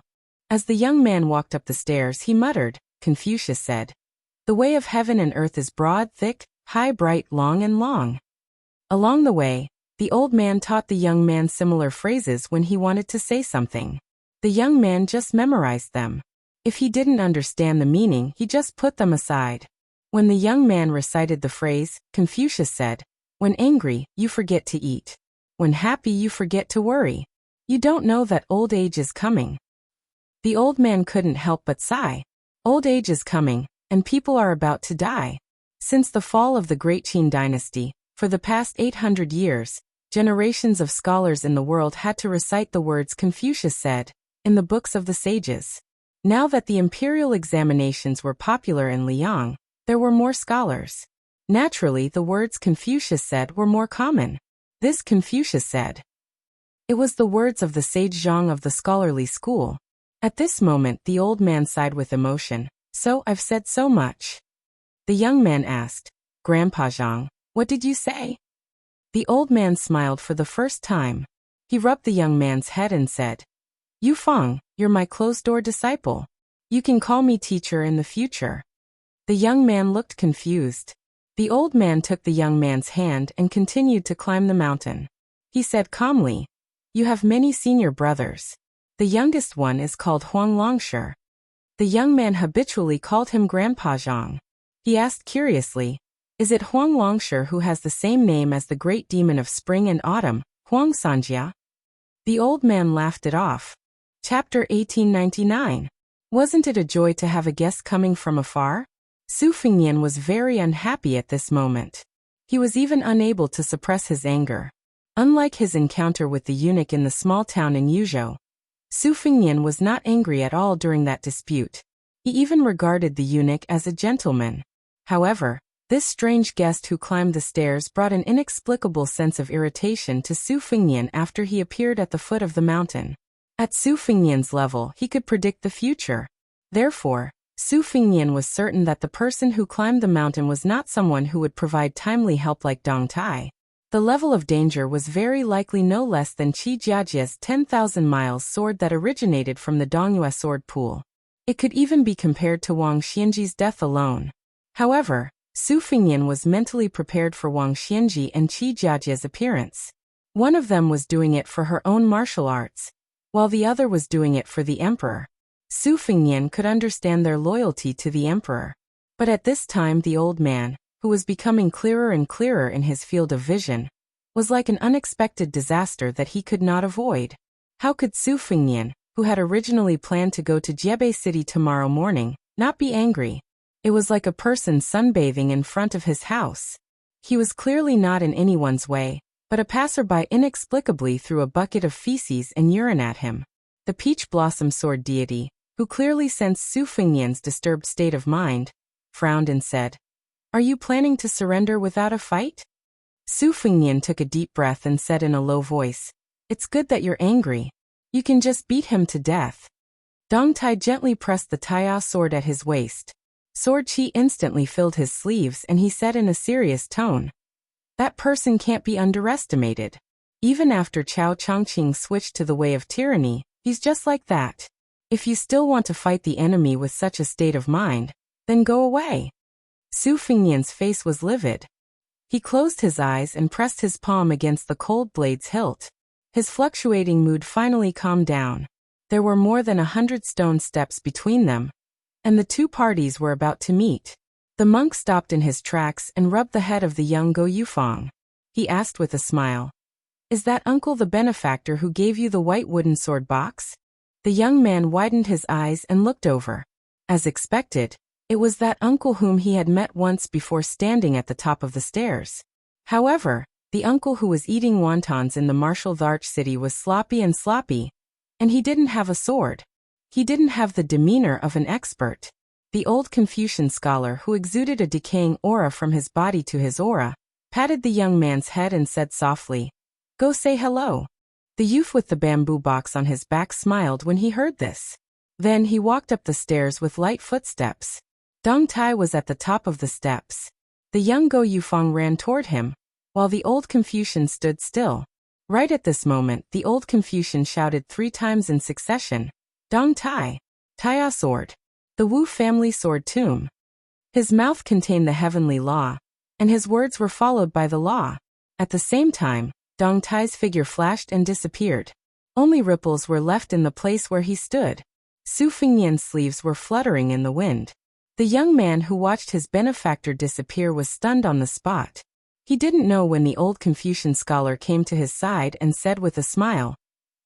As the young man walked up the stairs, he muttered, Confucius said, "The way of heaven and earth is broad, thick, high, bright, long and long." Along the way, the old man taught the young man similar phrases when he wanted to say something. The young man just memorized them. If he didn't understand the meaning, he just put them aside. When the young man recited the phrase, Confucius said, "When angry, you forget to eat. When happy, you forget to worry. You don't know that old age is coming." The old man couldn't help but sigh. Old age is coming, and people are about to die. Since the fall of the Great Qin dynasty, for the past 800 years, generations of scholars in the world had to recite the words Confucius said in the books of the sages. Now that the imperial examinations were popular in Liang, there were more scholars. Naturally, the words Confucius said were more common. This Confucius said. It was the words of the sage Zhang of the scholarly school. At this moment, the old man sighed with emotion. "So, I've said so much." The young man asked, "Grandpa Zhang, what did you say?" The old man smiled for the first time. He rubbed the young man's head and said, "Yu Feng, you're my closed-door disciple. You can call me teacher in the future." The young man looked confused. The old man took the young man's hand and continued to climb the mountain. He said calmly, "You have many senior brothers. The youngest one is called Huang Longshi." The young man habitually called him Grandpa Zhang. He asked curiously, "Is it Huang Longshi who has the same name as the great demon of spring and autumn, Huang Sanjia?" The old man laughed it off. Chapter 1899. Wasn't it a joy to have a guest coming from afar? Su Fengnian was very unhappy at this moment. He was even unable to suppress his anger. Unlike his encounter with the eunuch in the small town in Yuzhou, Su Fengnian was not angry at all during that dispute. He even regarded the eunuch as a gentleman. However, this strange guest who climbed the stairs brought an inexplicable sense of irritation to Su Fengnian after he appeared at the foot of the mountain. At Su Fengnian's level, he could predict the future. Therefore, Su Fengnian was certain that the person who climbed the mountain was not someone who would provide timely help like Dong Tai. The level of danger was very likely no less than Qi Jiajie's 10,000 miles sword that originated from the Dongyue sword pool. It could even be compared to Wang Xianji's death alone. However, Su Fengnian was mentally prepared for Wang Xianji and Qi Jiajie's appearance. One of them was doing it for her own martial arts, while the other was doing it for the emperor. Su Fengnian could understand their loyalty to the emperor. But at this time the old man, who was becoming clearer and clearer in his field of vision, was like an unexpected disaster that he could not avoid. How could Su Fengnian, who had originally planned to go to Jiebei City tomorrow morning, not be angry? It was like a person sunbathing in front of his house. He was clearly not in anyone's way, but a passerby inexplicably threw a bucket of feces and urine at him. The peach blossom sword deity, who clearly sensed Su Fengnian's disturbed state of mind, frowned and said, "Are you planning to surrender without a fight?" Su Fengnian took a deep breath and said in a low voice, "It's good that you're angry. You can just beat him to death." Dong Tai gently pressed the Taia sword at his waist. Sword Qi instantly filled his sleeves and he said in a serious tone, "That person can't be underestimated. Even after Chao Chongqing switched to the way of tyranny, he's just like that. If you still want to fight the enemy with such a state of mind, then go away." Su Fengnian's face was livid. He closed his eyes and pressed his palm against the cold blade's hilt. His fluctuating mood finally calmed down. There were more than 100 stone steps between them, and the two parties were about to meet. The monk stopped in his tracks and rubbed the head of the young Go Yufeng. He asked with a smile, "Is that uncle the benefactor who gave you the white wooden sword box?" The young man widened his eyes and looked over. As expected, it was that uncle whom he had met once before standing at the top of the stairs. However, the uncle who was eating wontons in the martial arts city was sloppy, and he didn't have a sword. He didn't have the demeanor of an expert. The old Confucian scholar who exuded a decaying aura from his body to his aura, patted the young man's head and said softly, "Go say hello." The youth with the bamboo box on his back smiled when he heard this. Then he walked up the stairs with light footsteps. Dong Tai was at the top of the steps. The young Go Yufeng ran toward him, while the old Confucian stood still. Right at this moment, the old Confucian shouted 3 times in succession, Dong Tai, Taiya sword, the Wu family sword tomb. His mouth contained the heavenly law, and his words were followed by the law. At the same time, Dong Tai's figure flashed and disappeared. Only ripples were left in the place where he stood. Su Fengnian's sleeves were fluttering in the wind. The young man who watched his benefactor disappear was stunned on the spot. He didn't know when the old Confucian scholar came to his side and said with a smile,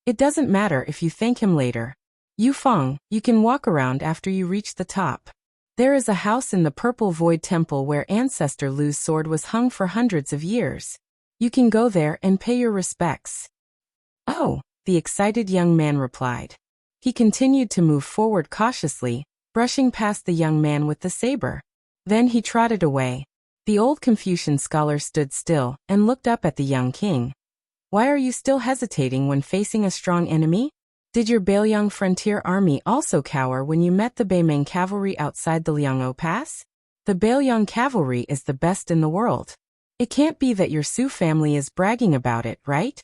"It doesn't matter if you thank him later. Yufeng, you can walk around after you reach the top. There is a house in the Purple Void Temple where Ancestor Lu's sword was hung for hundreds of years. You can go there and pay your respects." "Oh," the excited young man replied. He continued to move forward cautiously, brushing past the young man with the saber. Then he trotted away. The old Confucian scholar stood still and looked up at the young king. "Why are you still hesitating when facing a strong enemy? Did your Bailiang frontier army also cower when you met the Beimeng cavalry outside the Liang'o Pass? The Bailiang cavalry is the best in the world. It can't be that your Su family is bragging about it, right?"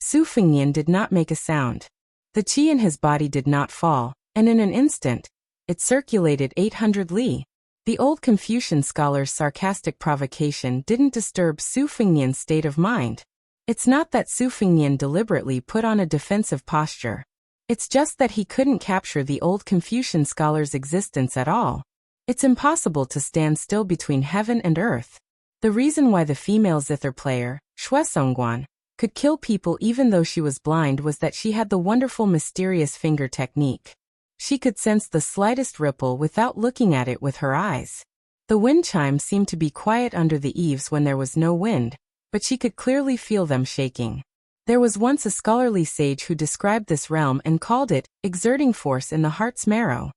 Su Fengnian did not make a sound. The qi in his body did not fall, and in an instant, it circulated 800 li. The old Confucian scholar's sarcastic provocation didn't disturb Su Fengnian's state of mind. It's not that Su Fengnian deliberately put on a defensive posture. It's just that he couldn't capture the old Confucian scholar's existence at all. It's impossible to stand still between heaven and earth. The reason why the female zither player, Shuesongguan, could kill people even though she was blind was that she had the wonderful mysterious finger technique. She could sense the slightest ripple without looking at it with her eyes. The wind chimes seemed to be quiet under the eaves when there was no wind, but she could clearly feel them shaking. There was once a scholarly sage who described this realm and called it exerting force in the heart's marrow.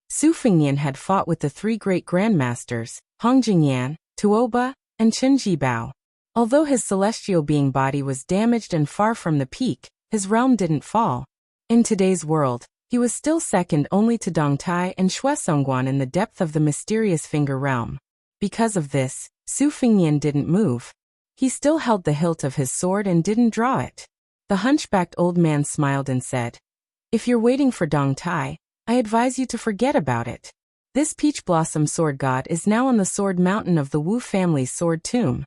Su Fengnian had fought with the 3 great grandmasters, Hong Jingyan, Tuoba, and Chen Jibao. Although his celestial being body was damaged and far from the peak, his realm didn't fall. In today's world, he was still second only to Dong Tai and Shuesongguan in the depth of the mysterious finger realm. Because of this, Su Fengnian didn't move. He still held the hilt of his sword and didn't draw it. The hunchbacked old man smiled and said, "If you're waiting for Dong Tai, I advise you to forget about it. This peach blossom sword god is now on the sword mountain of the Wu family's sword tomb."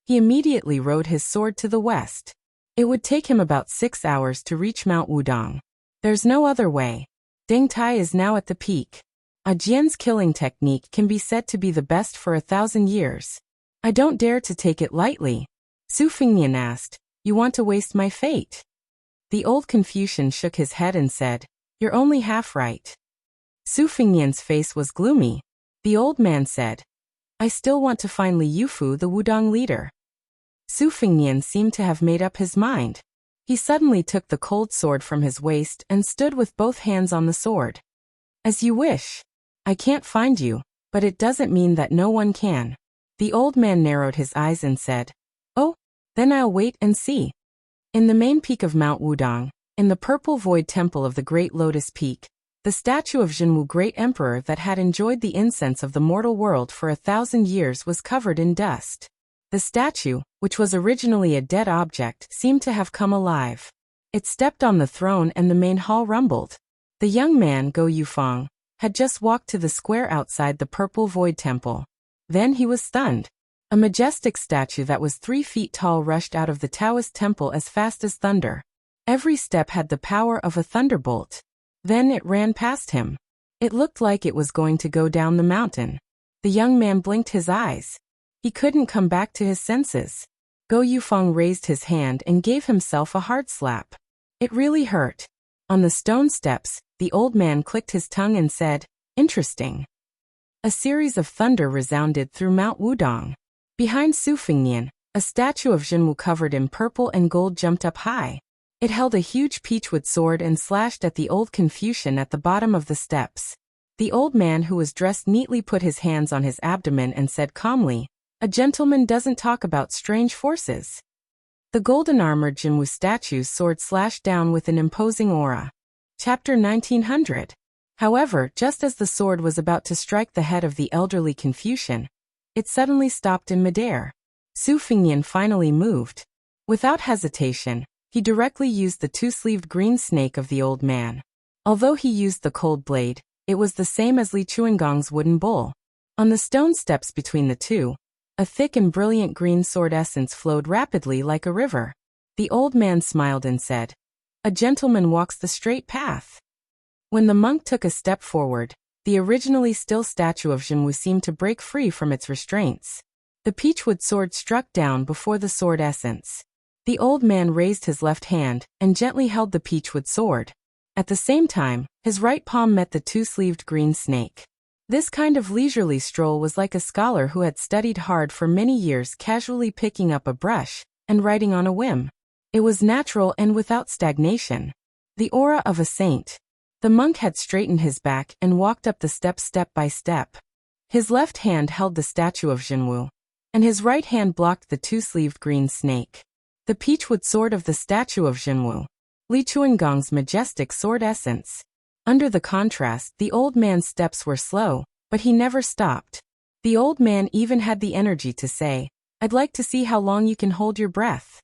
He immediately rode his sword to the west. It would take him about 6 hours to reach Mount Wudong. There's no other way. Deng Tai is now at the peak. A Jian's killing technique can be said to be the best for 1,000 years. I don't dare to take it lightly. Su Fengnian asked, "You want to waste my fate?" The old Confucian shook his head and said, "You're only half right." Su Fengnian's face was gloomy. The old man said, "I still want to find Li Yufu, the Wudong leader." Su Fengnian seemed to have made up his mind. He suddenly took the cold sword from his waist and stood with both hands on the sword. "As you wish. I can't find you, but it doesn't mean that no one can." The old man narrowed his eyes and said, "Oh, then I'll wait and see." In the main peak of Mount Wudong, in the Purple Void Temple of the Great Lotus Peak, the statue of Zhenwu Great Emperor that had enjoyed the incense of the mortal world for 1,000 years was covered in dust. The statue, which was originally a dead object, seemed to have come alive. It stepped on the throne and the main hall rumbled. The young man, Go Yufeng, had just walked to the square outside the Purple Void Temple. Then he was stunned. A majestic statue that was 3 feet tall rushed out of the Taoist temple as fast as thunder. Every step had the power of a thunderbolt. Then it ran past him. It looked like it was going to go down the mountain. The young man blinked his eyes. He couldn't come back to his senses. Go Yufeng raised his hand and gave himself a hard slap. It really hurt. On the stone steps, the old man clicked his tongue and said, "Interesting." A series of thunder resounded through Mount Wudong. Behind Su Fengnian, a statue of Zhenwu covered in purple and gold jumped up high. It held a huge peachwood sword and slashed at the old Confucian at the bottom of the steps. The old man who was dressed neatly put his hands on his abdomen and said calmly, "A gentleman doesn't talk about strange forces." The golden-armored Zhenwu statue's sword slashed down with an imposing aura. Chapter 1900. However, just as the sword was about to strike the head of the elderly Confucian, it suddenly stopped in midair. Su Fengnian finally moved. Without hesitation, he directly used the two-sleeved green snake of the old man. Although he used the cold blade, it was the same as Li Chuangong's wooden bowl. On the stone steps between the two, a thick and brilliant green sword essence flowed rapidly like a river. The old man smiled and said, "A gentleman walks the straight path." When the monk took a step forward, the originally still statue of Zhenwu seemed to break free from its restraints. The peachwood sword struck down before the sword essence. The old man raised his left hand and gently held the peachwood sword. At the same time, his right palm met the two-sleeved green snake. This kind of leisurely stroll was like a scholar who had studied hard for many years casually picking up a brush and writing on a whim. It was natural and without stagnation. The aura of a saint. The monk had straightened his back and walked up the steps step by step. His left hand held the statue of Zhenwu, and his right hand blocked the two-sleeved green snake. The peachwood sword of the statue of Zhenwu. Li Chuangong's majestic sword essence. Under the contrast, the old man's steps were slow, but he never stopped. The old man even had the energy to say, "I'd like to see how long you can hold your breath."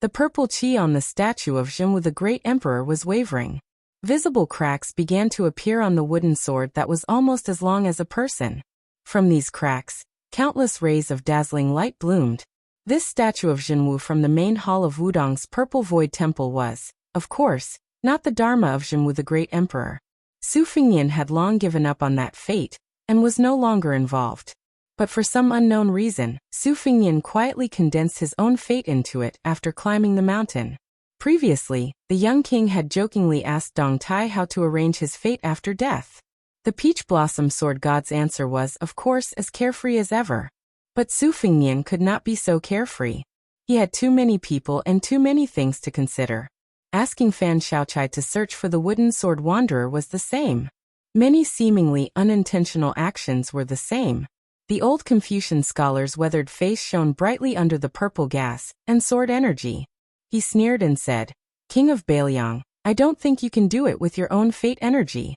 The purple qi on the statue of Zhenwu the Great Emperor was wavering. Visible cracks began to appear on the wooden sword that was almost as long as a person. From these cracks, countless rays of dazzling light bloomed. This statue of Zhenwu from the main hall of Wudong's Purple Void Temple was, of course, not the Dharma of Zhenwu the Great Emperor. Su Fengnian had long given up on that fate, and was no longer involved. But for some unknown reason, Su Fengnian quietly condensed his own fate into it after climbing the mountain. Previously, the young king had jokingly asked Dong Tai how to arrange his fate after death. The Peach Blossom Sword God's answer was, of course, as carefree as ever. But Su Fengnian could not be so carefree. He had too many people and too many things to consider. Asking Fan Xiaochai to search for the wooden sword wanderer was the same. Many seemingly unintentional actions were the same. The old Confucian scholar's weathered face shone brightly under the purple gas and sword energy. He sneered and said, "King of Bailiang, I don't think you can do it with your own fate energy."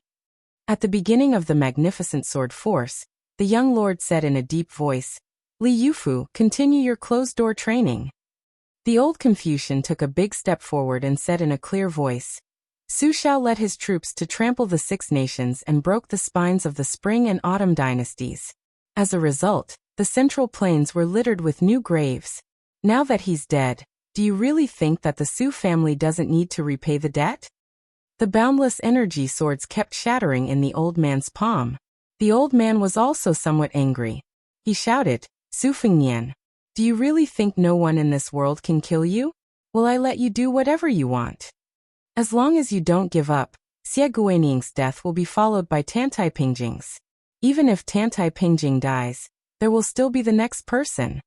At the beginning of the magnificent sword force, the young lord said in a deep voice, "Li Yufu, continue your closed-door training." The old Confucian took a big step forward and said in a clear voice, "Su Shao led his troops to trample the Six Nations and broke the spines of the Spring and Autumn dynasties. As a result, the Central Plains were littered with new graves. Now that he's dead, do you really think that the Su family doesn't need to repay the debt?" The boundless energy swords kept shattering in the old man's palm. The old man was also somewhat angry. He shouted, "Su Fengnian, do you really think no one in this world can kill you? Will I let you do whatever you want? As long as you don't give up, Xie Guaning's death will be followed by Tantai Pingjing's. Even if Tantai Pingjing dies, there will still be the next person."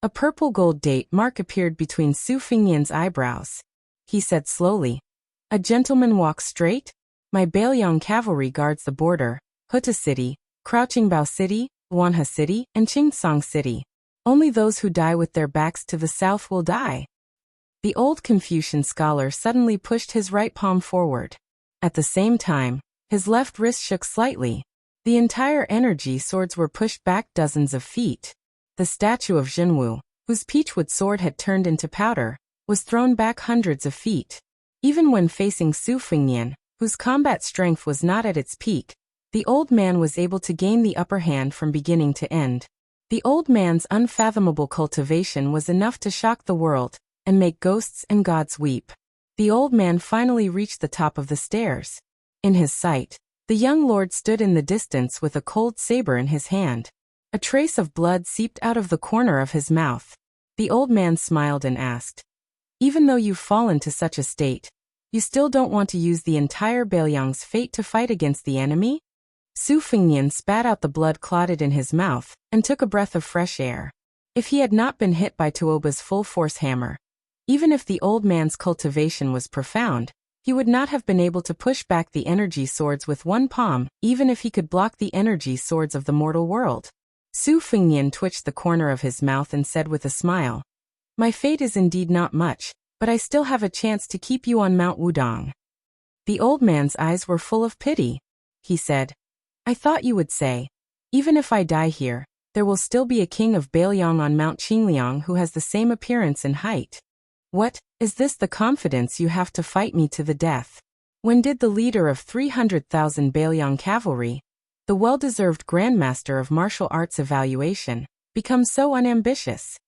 A purple gold date mark appeared between Su Fengnian's eyebrows. He said slowly, "A gentleman walks straight? My Bailiang cavalry guards the border, Huta City, Crouching Bao City, Wanha City, and Qingsong City. Only those who die with their backs to the south will die." The old Confucian scholar suddenly pushed his right palm forward. At the same time, his left wrist shook slightly. The entire energy swords were pushed back dozens of feet. The statue of Zhenwu, whose peachwood sword had turned into powder, was thrown back hundreds of feet. Even when facing Su Fengnian, whose combat strength was not at its peak, the old man was able to gain the upper hand from beginning to end. The old man's unfathomable cultivation was enough to shock the world and make ghosts and gods weep. The old man finally reached the top of the stairs. In his sight, the young lord stood in the distance with a cold saber in his hand. A trace of blood seeped out of the corner of his mouth. The old man smiled and asked, "Even though you've fallen to such a state, you still don't want to use the entire Bailiang's fate to fight against the enemy?" Su Fengnian spat out the blood clotted in his mouth and took a breath of fresh air. If he had not been hit by Tuoba's full-force hammer, even if the old man's cultivation was profound, he would not have been able to push back the energy swords with one palm, even if he could block the energy swords of the mortal world. Su Fengnian twitched the corner of his mouth and said with a smile, "My fate is indeed not much, but I still have a chance to keep you on Mount Wudong." The old man's eyes were full of pity. He said, "I thought you would say, even if I die here, there will still be a king of Bailiang on Mount Qingliang who has the same appearance and height. What, is this the confidence you have to fight me to the death? When did the leader of 300,000 Bailiang cavalry, the well-deserved grandmaster of martial arts evaluation, become so unambitious?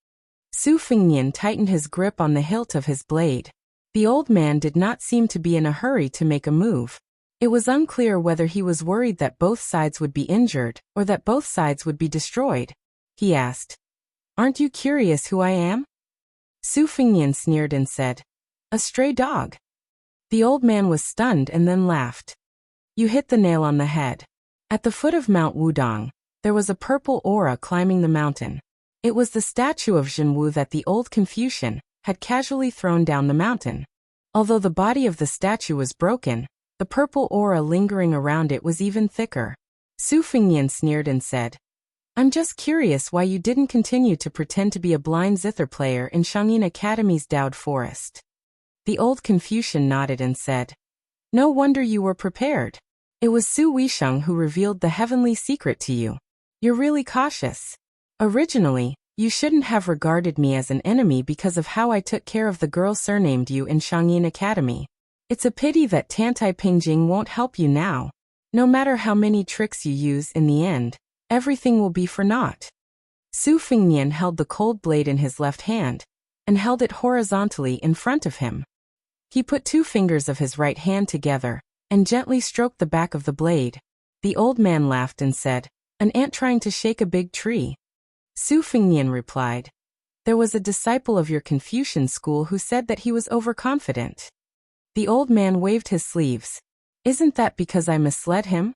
Su Fengnian tightened his grip on the hilt of his blade. The old man did not seem to be in a hurry to make a move. It was unclear whether he was worried that both sides would be injured or that both sides would be destroyed. He asked, "Aren't you curious who I am?" Su Fengnian sneered and said, "A stray dog." The old man was stunned and then laughed. "You hit the nail on the head." At the foot of Mount Wudong, there was a purple aura climbing the mountain. It was the statue of Zhenwu that the old Confucian had casually thrown down the mountain. Although the body of the statue was broken, the purple aura lingering around it was even thicker. Su Fengnian sneered and said, "I'm just curious why you didn't continue to pretend to be a blind zither player in Shangyin Academy's Dowd Forest." The old Confucian nodded and said, "No wonder you were prepared. It was Su Weisheng who revealed the heavenly secret to you. You're really cautious. Originally, you shouldn't have regarded me as an enemy because of how I took care of the girl surnamed you in Shangyin Academy. It's a pity that Tantai Pingjing won't help you now. No matter how many tricks you use in the end, everything will be for naught." Su Fengnian held the cold blade in his left hand and held it horizontally in front of him. He put 2 fingers of his right hand together and gently stroked the back of the blade. The old man laughed and said, "An ant trying to shake a big tree." Su Fengnian replied, "There was a disciple of your Confucian school who said that he was overconfident." The old man waved his sleeves. "Isn't that because I misled him?"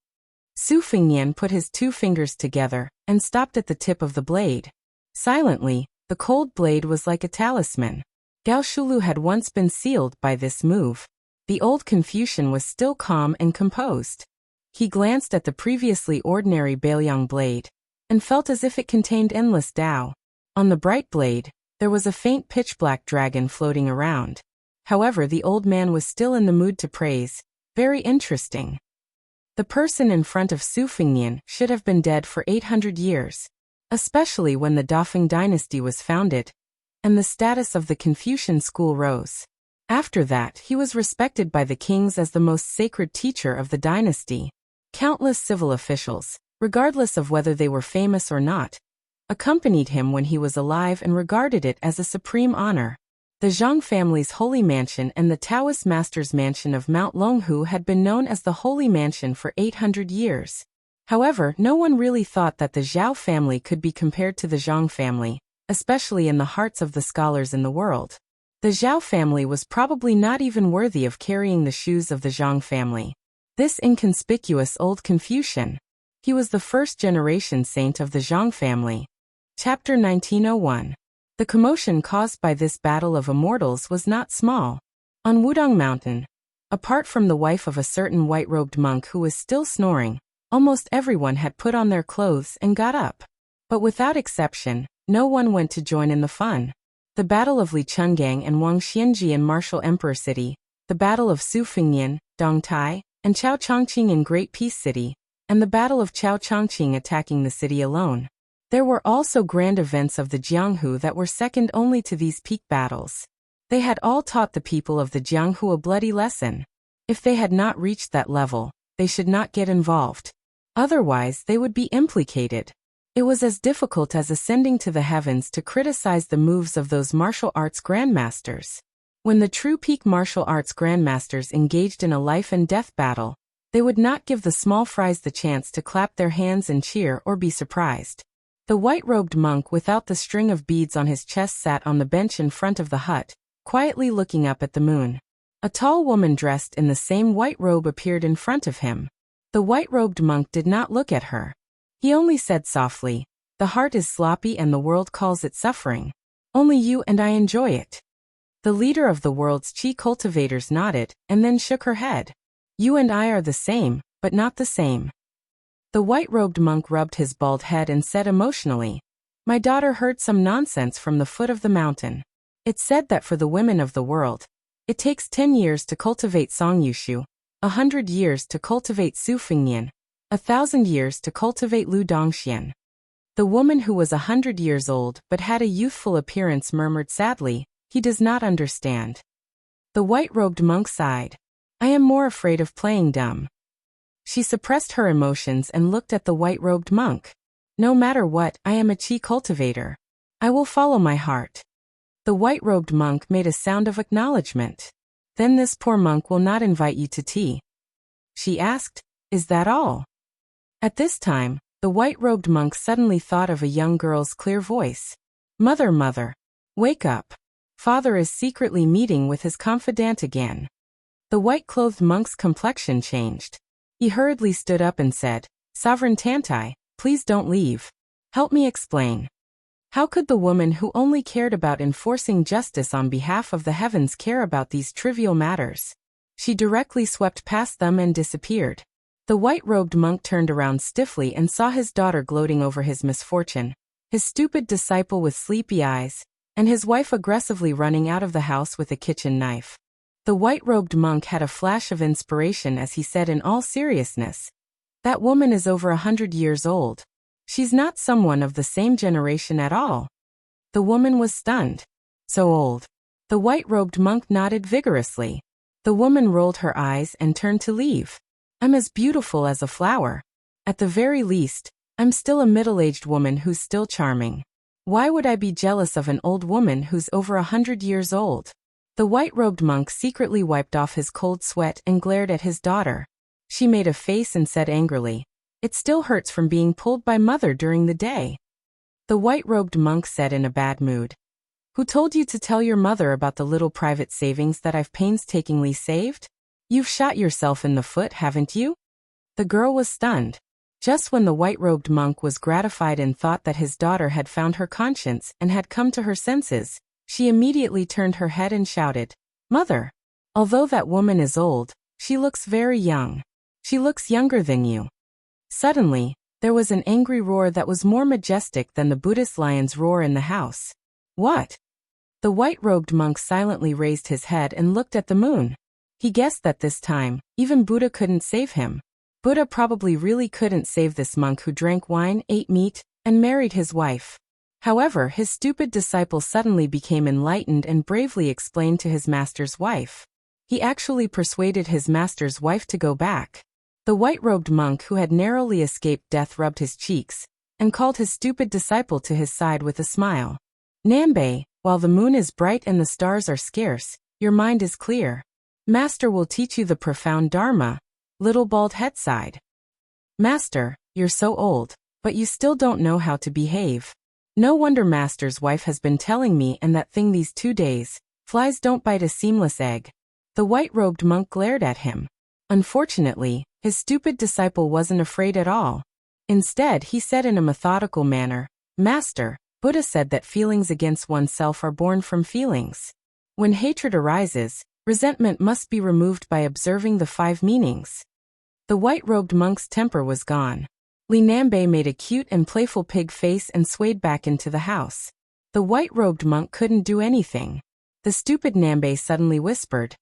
Su Fengnian put his 2 fingers together and stopped at the tip of the blade. Silently, the cold blade was like a talisman. Gao Shulu had once been sealed by this move. The old Confucian was still calm and composed. He glanced at the previously ordinary Bailiang blade and felt as if it contained endless Tao. On the bright blade, there was a faint pitch-black dragon floating around. However, the old man was still in the mood to praise. "Very interesting. The person in front of Su Fengnian should have been dead for 800 years, especially when the Dafeng dynasty was founded, and the status of the Confucian school rose. After that, he was respected by the kings as the most sacred teacher of the dynasty. Countless civil officials, regardless of whether they were famous or not, accompanied him when he was alive and regarded it as a supreme honor. The Zhang family's holy mansion and the Taoist master's mansion of Mount Longhu had been known as the Holy Mansion for 800 years. However, no one really thought that the Zhao family could be compared to the Zhang family, especially in the hearts of the scholars in the world. The Zhao family was probably not even worthy of carrying the shoes of the Zhang family. This inconspicuous old Confucian. He was the first-generation saint of the Zhang family. Chapter 1901. The commotion caused by this battle of immortals was not small. On Wudong Mountain, apart from the wife of a certain white-robed monk who was still snoring, almost everyone had put on their clothes and got up. But without exception, no one went to join in the fun. The Battle of Lichungang and Wangxianji in Martial Emperor City, the Battle of Su Fengnian, Dongtai, and Chao Chongqing in Great Peace City, and the Battle of Chao Chongqing attacking the city alone. There were also grand events of the Jianghu that were second only to these peak battles. They had all taught the people of the Jianghu a bloody lesson. If they had not reached that level, they should not get involved. Otherwise, they would be implicated. It was as difficult as ascending to the heavens to criticize the moves of those martial arts grandmasters. When the true peak martial arts grandmasters engaged in a life and death battle, they would not give the small fries the chance to clap their hands and cheer or be surprised. The white-robed monk without the string of beads on his chest sat on the bench in front of the hut, quietly looking up at the moon. A tall woman dressed in the same white robe appeared in front of him. The white-robed monk did not look at her. He only said softly, "The heart is sloppy and the world calls it suffering. Only you and I enjoy it." The leader of the world's chi cultivators nodded and then shook her head. "You and I are the same, but not the same." The white-robed monk rubbed his bald head and said emotionally, "My daughter heard some nonsense from the foot of the mountain. It said that for the women of the world, it takes 10 years to cultivate Songyushu, 100 years to cultivate Su Fengnian, 1,000 years to cultivate Lu Dongxian." The woman who was 100 years old but had a youthful appearance murmured sadly, "He does not understand." The white-robed monk sighed. "I am more afraid of playing dumb." She suppressed her emotions and looked at the white-robed monk. "No matter what, I am a chi cultivator. I will follow my heart." The white-robed monk made a sound of acknowledgement. "Then this poor monk will not invite you to tea?" she asked. "Is that all?" At this time, the white-robed monk suddenly thought of a young girl's clear voice. "Mother, mother, wake up. Father is secretly meeting with his confidant again." The white-clothed monk's complexion changed. He hurriedly stood up and said, "Sovereign Tantai, please don't leave. Help me explain." How could the woman who only cared about enforcing justice on behalf of the heavens care about these trivial matters? She directly swept past them and disappeared. The white-robed monk turned around stiffly and saw his daughter gloating over his misfortune, his stupid disciple with sleepy eyes, and his wife aggressively running out of the house with a kitchen knife. The white-robed monk had a flash of inspiration as he said in all seriousness, "That woman is over 100 years old. She's not someone of the same generation at all." The woman was stunned. "So old?" The white-robed monk nodded vigorously. The woman rolled her eyes and turned to leave. "I'm as beautiful as a flower. At the very least, I'm still a middle-aged woman who's still charming. Why would I be jealous of an old woman who's over 100 years old?" The white-robed monk secretly wiped off his cold sweat and glared at his daughter. She made a face and said angrily, "It still hurts from being pulled by mother during the day." The white-robed monk said in a bad mood, "Who told you to tell your mother about the little private savings that I've painstakingly saved? You've shot yourself in the foot, haven't you?" The girl was stunned. Just when the white-robed monk was gratified and thought that his daughter had found her conscience and had come to her senses, she immediately turned her head and shouted, "Mother! Although that woman is old, she looks very young. She looks younger than you." Suddenly, there was an angry roar that was more majestic than the Buddhist lion's roar in the house. "What?" The white-robed monk silently raised his head and looked at the moon. He guessed that this time, even Buddha couldn't save him. Buddha probably really couldn't save this monk who drank wine, ate meat, and married his wife. However, his stupid disciple suddenly became enlightened and bravely explained to his master's wife. He actually persuaded his master's wife to go back. The white-robed monk who had narrowly escaped death rubbed his cheeks and called his stupid disciple to his side with a smile. "Nambe, while the moon is bright and the stars are scarce, your mind is clear. Master will teach you the profound Dharma." Little bald head sighed. "Master, you're so old, but you still don't know how to behave. No wonder Master's wife has been telling me and that thing these 2 days, flies don't bite a seamless egg." The white-robed monk glared at him. Unfortunately, his stupid disciple wasn't afraid at all. Instead, he said in a methodical manner, "Master, Buddha said that feelings against oneself are born from feelings. When hatred arises, resentment must be removed by observing the 5 meanings." The white-robed monk's temper was gone. Li Nambe made a cute and playful pig face and swayed back into the house. The white-robed monk couldn't do anything. The stupid Nambe suddenly whispered,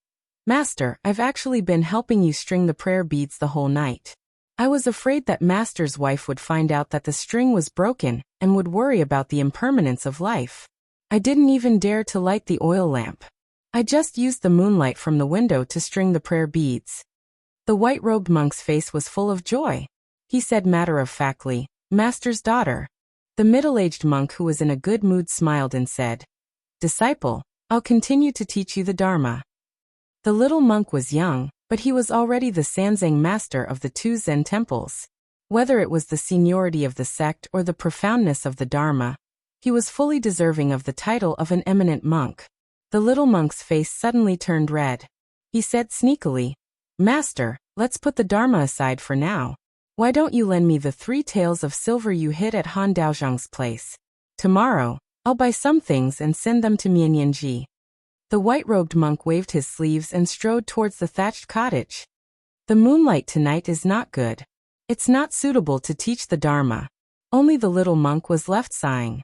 "Master, I've actually been helping you string the prayer beads the whole night. I was afraid that Master's wife would find out that the string was broken and would worry about the impermanence of life. I didn't even dare to light the oil lamp. I just used the moonlight from the window to string the prayer beads." The white-robed monk's face was full of joy. He said matter-of-factly, "Master's daughter." The middle-aged monk who was in a good mood smiled and said, "Disciple, I'll continue to teach you the Dharma." The little monk was young, but he was already the Sanzang master of the 2 Zen temples. Whether it was the seniority of the sect or the profoundness of the Dharma, he was fully deserving of the title of an eminent monk. The little monk's face suddenly turned red. He said sneakily, "Master, let's put the Dharma aside for now. Why don't you lend me the 3 taels of silver you hid at Han Daozhang's place? Tomorrow, I'll buy some things and send them to Mianyanji." The white-robed monk waved his sleeves and strode towards the thatched cottage. "The moonlight tonight is not good. It's not suitable to teach the Dharma." Only the little monk was left sighing.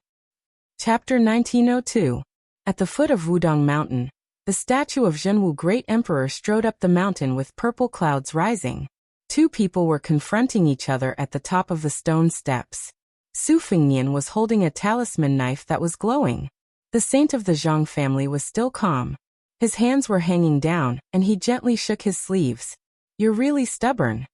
Chapter 1902. At the foot of Wudong Mountain, the statue of Zhenwu Great Emperor strode up the mountain with purple clouds rising. 2 people were confronting each other at the top of the stone steps. Su Fengnian was holding a talisman knife that was glowing. The saint of the Zhang family was still calm. His hands were hanging down, and he gently shook his sleeves. "You're really stubborn."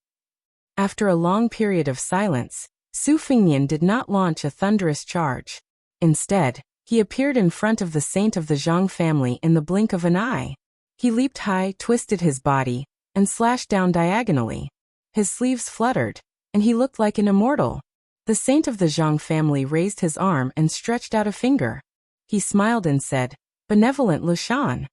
After a long period of silence, Su Fengnian did not launch a thunderous charge. Instead, he appeared in front of the saint of the Zhang family in the blink of an eye. He leaped high, twisted his body, and slashed down diagonally. His sleeves fluttered, and he looked like an immortal. The saint of the Zhang family raised his arm and stretched out a finger. He smiled and said, "Benevolent Lushan."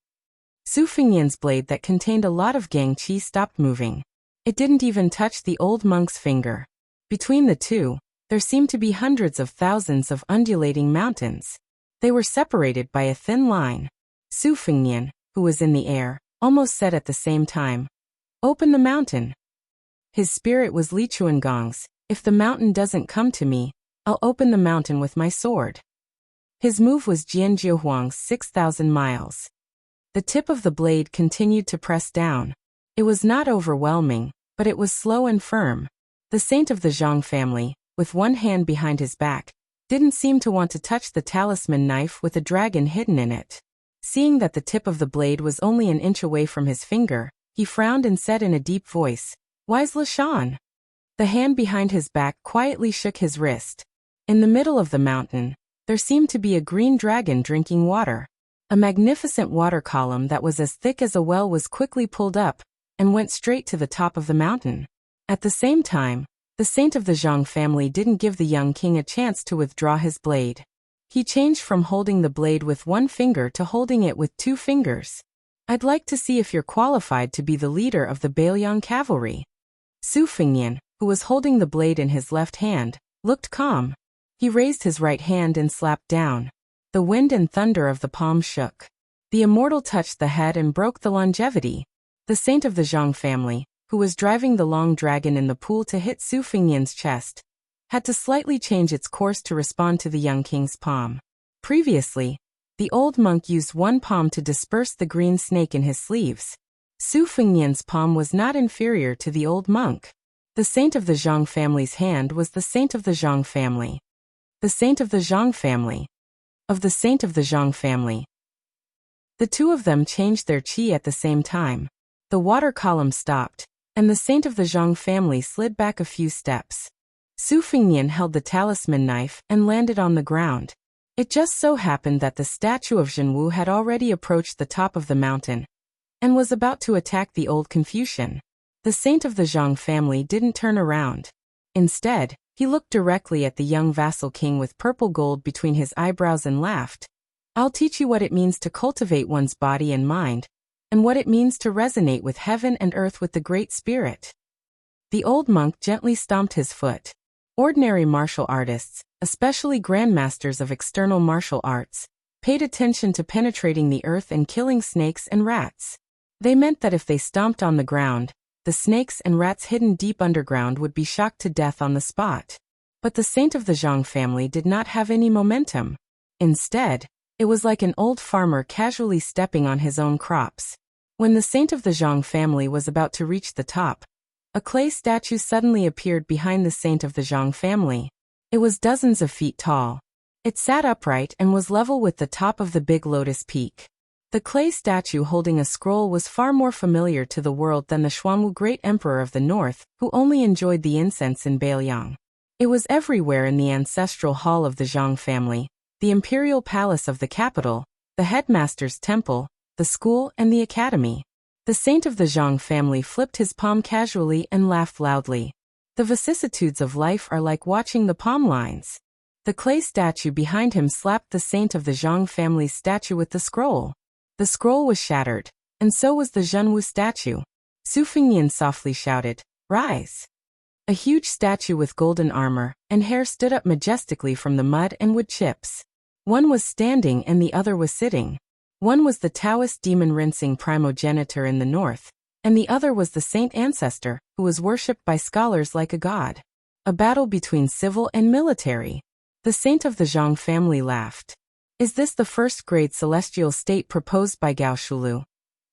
Su Fengnian's blade that contained a lot of gang qi stopped moving. It didn't even touch the old monk's finger. Between the two, there seemed to be hundreds of thousands of undulating mountains. They were separated by a thin line. Su Fengnian, who was in the air, almost said at the same time, "Open the mountain." His spirit was Li Chuangong's. "If the mountain doesn't come to me, I'll open the mountain with my sword." His move was Jian Jiuhuang's 6,000 miles. The tip of the blade continued to press down. It was not overwhelming, but it was slow and firm. The saint of the Zhang family, with one hand behind his back, didn't seem to want to touch the talisman knife with a dragon hidden in it. Seeing that the tip of the blade was only an inch away from his finger, he frowned and said in a deep voice, "Wise Lashan?" The hand behind his back quietly shook his wrist. In the middle of the mountain, there seemed to be a green dragon drinking water. A magnificent water column that was as thick as a well was quickly pulled up and went straight to the top of the mountain. At the same time, the saint of the Zhang family didn't give the young king a chance to withdraw his blade. He changed from holding the blade with one finger to holding it with 2 fingers. "I'd like to see if you're qualified to be the leader of the Bailiang cavalry." Su Fengnian, who was holding the blade in his left hand, looked calm. He raised his right hand and slapped down. The wind and thunder of the palm shook. The immortal touched the head and broke the longevity. The saint of the Zhang family, who was driving the long dragon in the pool to hit Su Fengnian's chest, had to slightly change its course to respond to the young king's palm. Previously, the old monk used one palm to disperse the green snake in his sleeves. Su Fengnian's palm was not inferior to the old monk. The saint of the Zhang family's hand was the saint of the Zhang family. The saint of the Zhang family. Of the saint of the Zhang family. The two of them changed their qi at the same time. The water column stopped, and the saint of the Zhang family slid back a few steps. Su Fengnian held the talisman knife and landed on the ground. It just so happened that the statue of Zhenwu had already approached the top of the mountain and was about to attack the old Confucian. The saint of the Zhang family didn't turn around. Instead, he looked directly at the young vassal king with purple gold between his eyebrows and laughed. "I'll teach you what it means to cultivate one's body and mind, and what it means to resonate with heaven and earth with the Great Spirit." The old monk gently stomped his foot. Ordinary martial artists, especially grandmasters of external martial arts, paid attention to penetrating the earth and killing snakes and rats. They meant that if they stomped on the ground, the snakes and rats hidden deep underground would be shocked to death on the spot. But the saint of the Zhang family did not have any momentum. Instead, it was like an old farmer casually stepping on his own crops. When the saint of the Zhang family was about to reach the top, a clay statue suddenly appeared behind the saint of the Zhang family. It was dozens of feet tall. It sat upright and was level with the top of the big lotus peak. The clay statue holding a scroll was far more familiar to the world than the Xuanwu great emperor of the north, who only enjoyed the incense in Bailiang. It was everywhere in the ancestral hall of the Zhang family, the imperial palace of the capital, the headmaster's temple, the school and the academy. The saint of the Zhang family flipped his palm casually and laughed loudly. The vicissitudes of life are like watching the palm lines. The clay statue behind him slapped the saint of the Zhang family's statue with the scroll. The scroll was shattered, and so was the Zhenwu statue. Su Fengnian softly shouted, "Rise!" A huge statue with golden armor and hair stood up majestically from the mud and wood chips. One was standing and the other was sitting. One was the Taoist demon rinsing primogenitor in the north, and the other was the saint ancestor, who was worshipped by scholars like a god. A battle between civil and military. The saint of the Zhang family laughed. "Is this the first-grade celestial state proposed by Gao Shulu?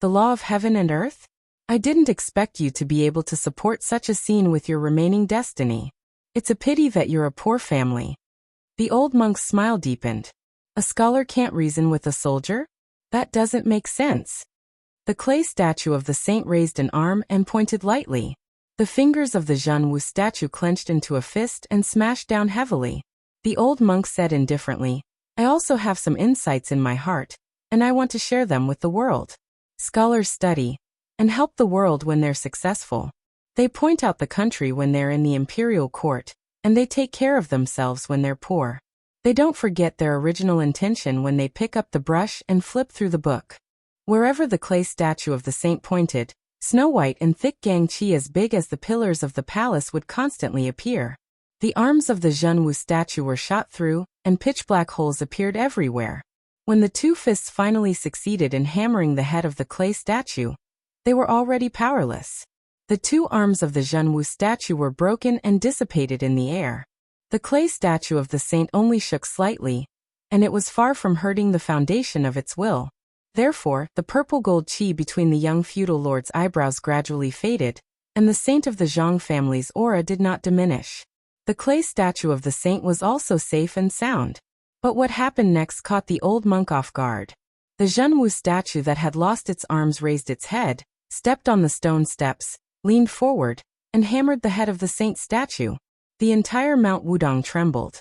The law of heaven and earth? I didn't expect you to be able to support such a scene with your remaining destiny. It's a pity that you're a poor family, The old monk's smile deepened. A scholar can't reason with a soldier? That doesn't make sense. The clay statue of the saint raised an arm and pointed lightly. The fingers of the Zhenwu statue clenched into a fist and smashed down heavily. The old monk said indifferently, I also have some insights in my heart, and I want to share them with the world. Scholars study and help the world when they're successful. They point out the country when they're in the imperial court, and they take care of themselves when they're poor. They don't forget their original intention when they pick up the brush and flip through the book. Wherever the clay statue of the saint pointed, Snow White and thick gangqi as big as the pillars of the palace would constantly appear. The arms of the Zhenwu statue were shot through, and pitch-black holes appeared everywhere. When the two fists finally succeeded in hammering the head of the clay statue, they were already powerless. The two arms of the Zhenwu statue were broken and dissipated in the air. The clay statue of the saint only shook slightly, and it was far from hurting the foundation of its will. Therefore, the purple-gold qi between the young feudal lord's eyebrows gradually faded, and the saint of the Zhang family's aura did not diminish. The clay statue of the saint was also safe and sound. But what happened next caught the old monk off guard. The Zhenwu statue that had lost its arms raised its head, stepped on the stone steps, leaned forward, and hammered the head of the saint statue. The entire Mount Wudong trembled.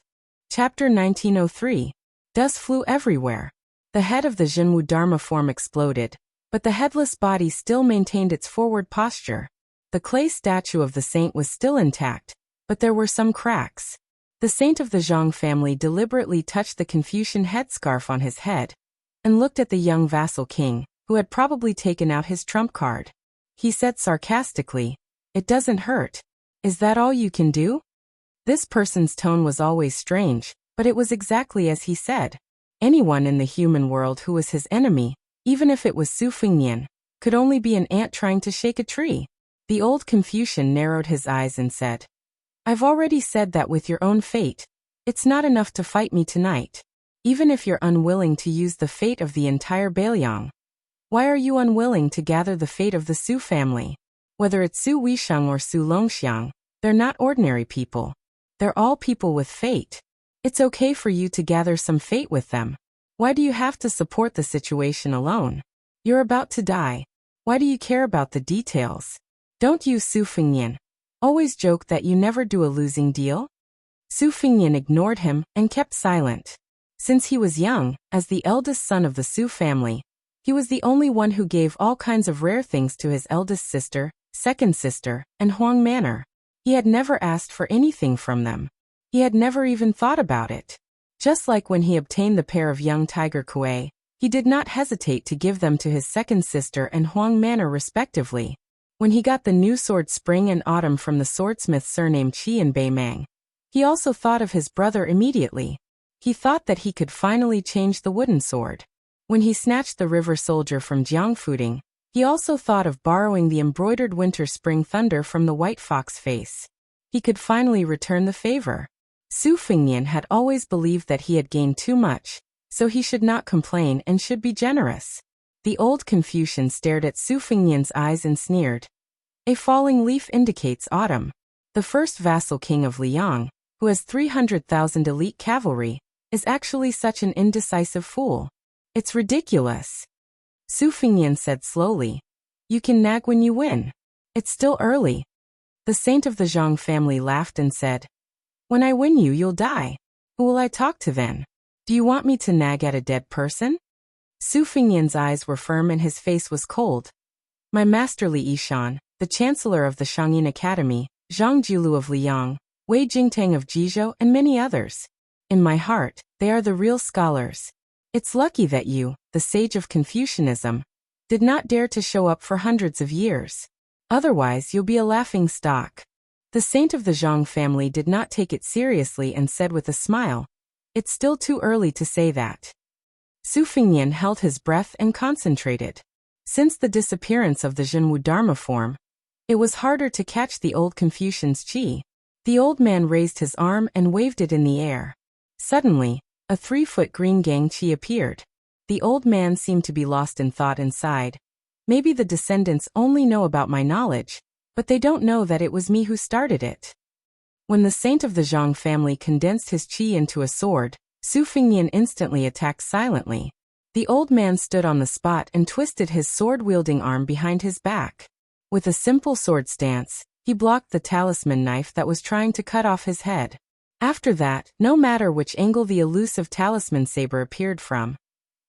Chapter 1903. Dust flew everywhere. The head of the Zhenwu Dharma form exploded, but the headless body still maintained its forward posture. The clay statue of the saint was still intact, but there were some cracks. The saint of the Zhang family deliberately touched the Confucian headscarf on his head, and looked at the young vassal king, who had probably taken out his trump card. He said sarcastically, "It doesn't hurt. Is that all you can do?" This person's tone was always strange, but it was exactly as he said. Anyone in the human world who was his enemy, even if it was Su Fengnian, could only be an ant trying to shake a tree. The old Confucian narrowed his eyes and said, "I've already said that with your own fate, it's not enough to fight me tonight. Even if you're unwilling to use the fate of the entire Bailiang, why are you unwilling to gather the fate of the Su family? Whether it's Su Weisheng or Su Longxiang, they're not ordinary people. They're all people with fate. It's okay for you to gather some fate with them. Why do you have to support the situation alone? You're about to die. Why do you care about the details? Don't you, Su Fengnian, always joke that you never do a losing deal?" Su Fengnian ignored him and kept silent. Since he was young, as the eldest son of the Su family, he was the only one who gave all kinds of rare things to his eldest sister, second sister, and Huang Manor. He had never asked for anything from them. He had never even thought about it. Just like when he obtained the pair of young tiger kuei, he did not hesitate to give them to his second sister and Huang Manor respectively. When he got the new sword Spring and Autumn from the swordsmith surnamed Qi in Beimang, he also thought of his brother immediately. He thought that he could finally change the wooden sword. When he snatched the river soldier from Jiangfuding, he also thought of borrowing the embroidered winter spring thunder from the white fox face. He could finally return the favor. Su Fengnian had always believed that he had gained too much, so he should not complain and should be generous. The old Confucian stared at Su Fengnian's eyes and sneered. A falling leaf indicates autumn. The first vassal king of Liang, who has 300,000 elite cavalry, is actually such an indecisive fool. It's ridiculous. Su Fengnian said slowly. You can nag when you win. It's still early. The saint of the Zhang family laughed and said, "When I win you, you'll die. Who will I talk to then? Do you want me to nag at a dead person?" Su Fengnian's eyes were firm and his face was cold. "My masterly Yishan, the chancellor of the Shangyin Academy, Zhang Jiulu of Liang, Wei Jingtang of Jizhou, and many others. In my heart, they are the real scholars. It's lucky that you, the sage of Confucianism, did not dare to show up for hundreds of years. Otherwise you'll be a laughing stock." The saint of the Zhang family did not take it seriously and said with a smile, "It's still too early to say that." Su Fengnian held his breath and concentrated. Since the disappearance of the Zhenwu Dharma form, it was harder to catch the old Confucian's qi. The old man raised his arm and waved it in the air. Suddenly, a 3-foot green gangqi appeared. The old man seemed to be lost in thought and sighed. "Maybe the descendants only know about my knowledge, but they don't know that it was me who started it." When the saint of the Zhang family condensed his qi into a sword, Su Fingnian instantly attacked silently. The old man stood on the spot and twisted his sword-wielding arm behind his back. With a simple sword stance, he blocked the talisman knife that was trying to cut off his head. After that, no matter which angle the elusive talisman saber appeared from,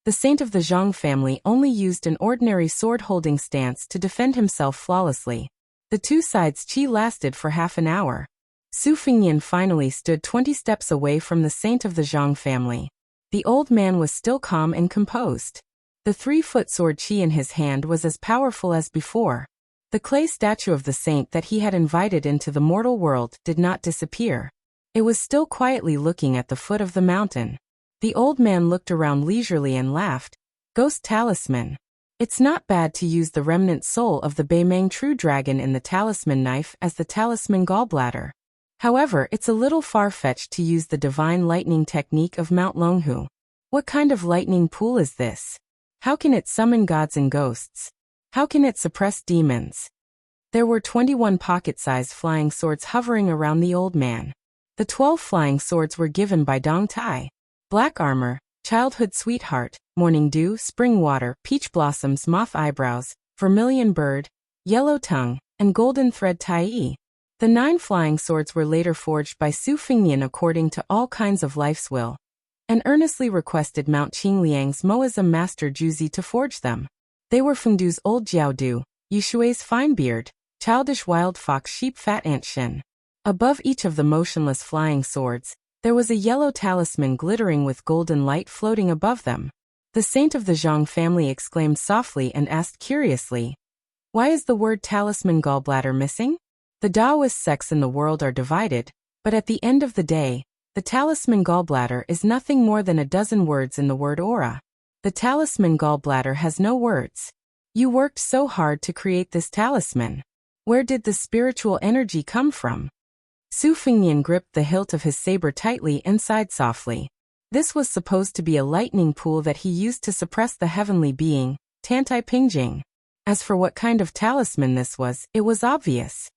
the saint of the Zhang family only used an ordinary sword-holding stance to defend himself flawlessly. The two sides' qi lasted for half an hour. Su Fingnian finally stood 20 steps away from the saint of the Zhang family. The old man was still calm and composed. The 3-foot sword qi in his hand was as powerful as before. The clay statue of the saint that he had invited into the mortal world did not disappear. It was still quietly looking at the foot of the mountain. The old man looked around leisurely and laughed. Ghost talisman. It's not bad to use the remnant soul of the Beimeng true dragon in the talisman knife as the talisman gallbladder. However, it's a little far-fetched to use the divine lightning technique of Mount Longhu. What kind of lightning pool is this? How can it summon gods and ghosts? How can it suppress demons? There were 21 pocket-sized flying swords hovering around the old man. The 12 flying swords were given by Dong Tai. Black armor, childhood sweetheart, morning dew, spring water, peach blossoms, moth eyebrows, vermilion bird, yellow tongue, and golden thread tai. The 9 flying swords were later forged by Su Fingnian according to all kinds of life's will, and earnestly requested Mount Qingliang's Moism master Juzi to forge them. They were Fengdu's old Jiaodu, Yushui's fine beard, childish wild fox sheep fat ant Shin. Above each of the motionless flying swords, there was a yellow talisman glittering with golden light floating above them. The saint of the Zhang family exclaimed softly and asked curiously, "Why is the word talisman gallbladder missing?" The Taoist sects in the world are divided, but at the end of the day, the talisman gallbladder is nothing more than a dozen words in the word aura. The talisman gallbladder has no words. You worked so hard to create this talisman. Where did the spiritual energy come from? Su Fingnian gripped the hilt of his saber tightly and sighed softly. This was supposed to be a lightning pool that he used to suppress the heavenly being, Tantai Pingjing. As for what kind of talisman this was, it was obvious.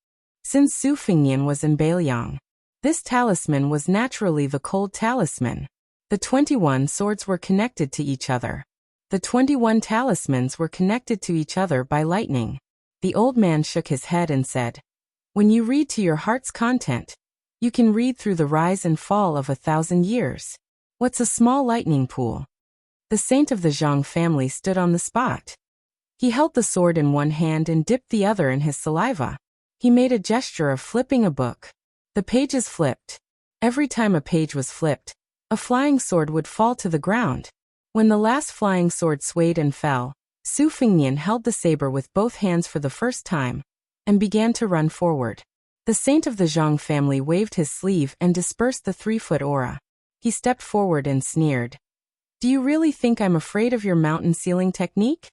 Since Su Fingnian was in Beiliang, this talisman was naturally the cold talisman. The 21 swords were connected to each other. The 21 talismans were connected to each other by lightning. The old man shook his head and said, "When you read to your heart's content, you can read through the rise and fall of 1,000 years. What's a small lightning pool?" The saint of the Zhang family stood on the spot. He held the sword in one hand and dipped the other in his saliva. He made a gesture of flipping a book. The pages flipped. Every time a page was flipped, a flying sword would fall to the ground. When the last flying sword swayed and fell, Su Fingnian held the saber with both hands for the first time, and began to run forward. The saint of the Zhang family waved his sleeve and dispersed the 3-foot aura. He stepped forward and sneered. "Do you really think I'm afraid of your mountain sealing technique?"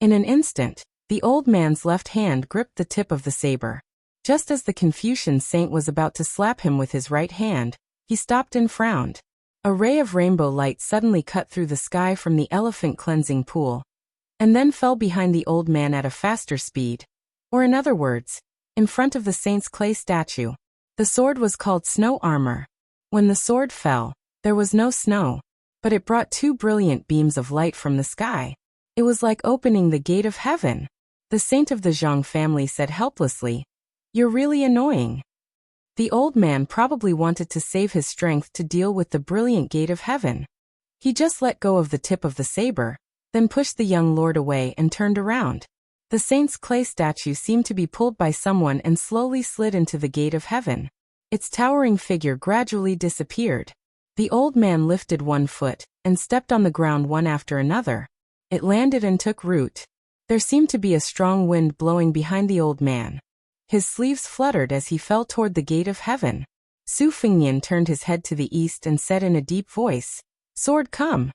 In an instant, the old man's left hand gripped the tip of the saber. Just as the Confucian saint was about to slap him with his right hand, he stopped and frowned. A ray of rainbow light suddenly cut through the sky from the elephant cleansing pool, and then fell behind the old man at a faster speed. Or in other words, in front of the saint's clay statue. The sword was called snow armor. When the sword fell, there was no snow, but it brought 2 brilliant beams of light from the sky. It was like opening the gate of heaven. The saint of the Zhang family said helplessly, "You're really annoying." The old man probably wanted to save his strength to deal with the brilliant gate of heaven. He just let go of the tip of the saber, then pushed the young lord away and turned around. The saint's clay statue seemed to be pulled by someone and slowly slid into the gate of heaven. Its towering figure gradually disappeared. The old man lifted one foot and stepped on the ground one after another. It landed and took root. There seemed to be a strong wind blowing behind the old man. His sleeves fluttered as he fell toward the gate of heaven. Su Fingnian turned his head to the east and said in a deep voice, "Sword, come."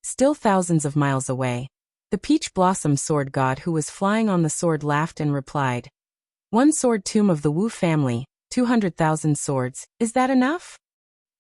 Still thousands of miles away, the peach blossom sword god who was flying on the sword laughed and replied, "One sword tomb of the Wu family, 200,000 swords, is that enough?"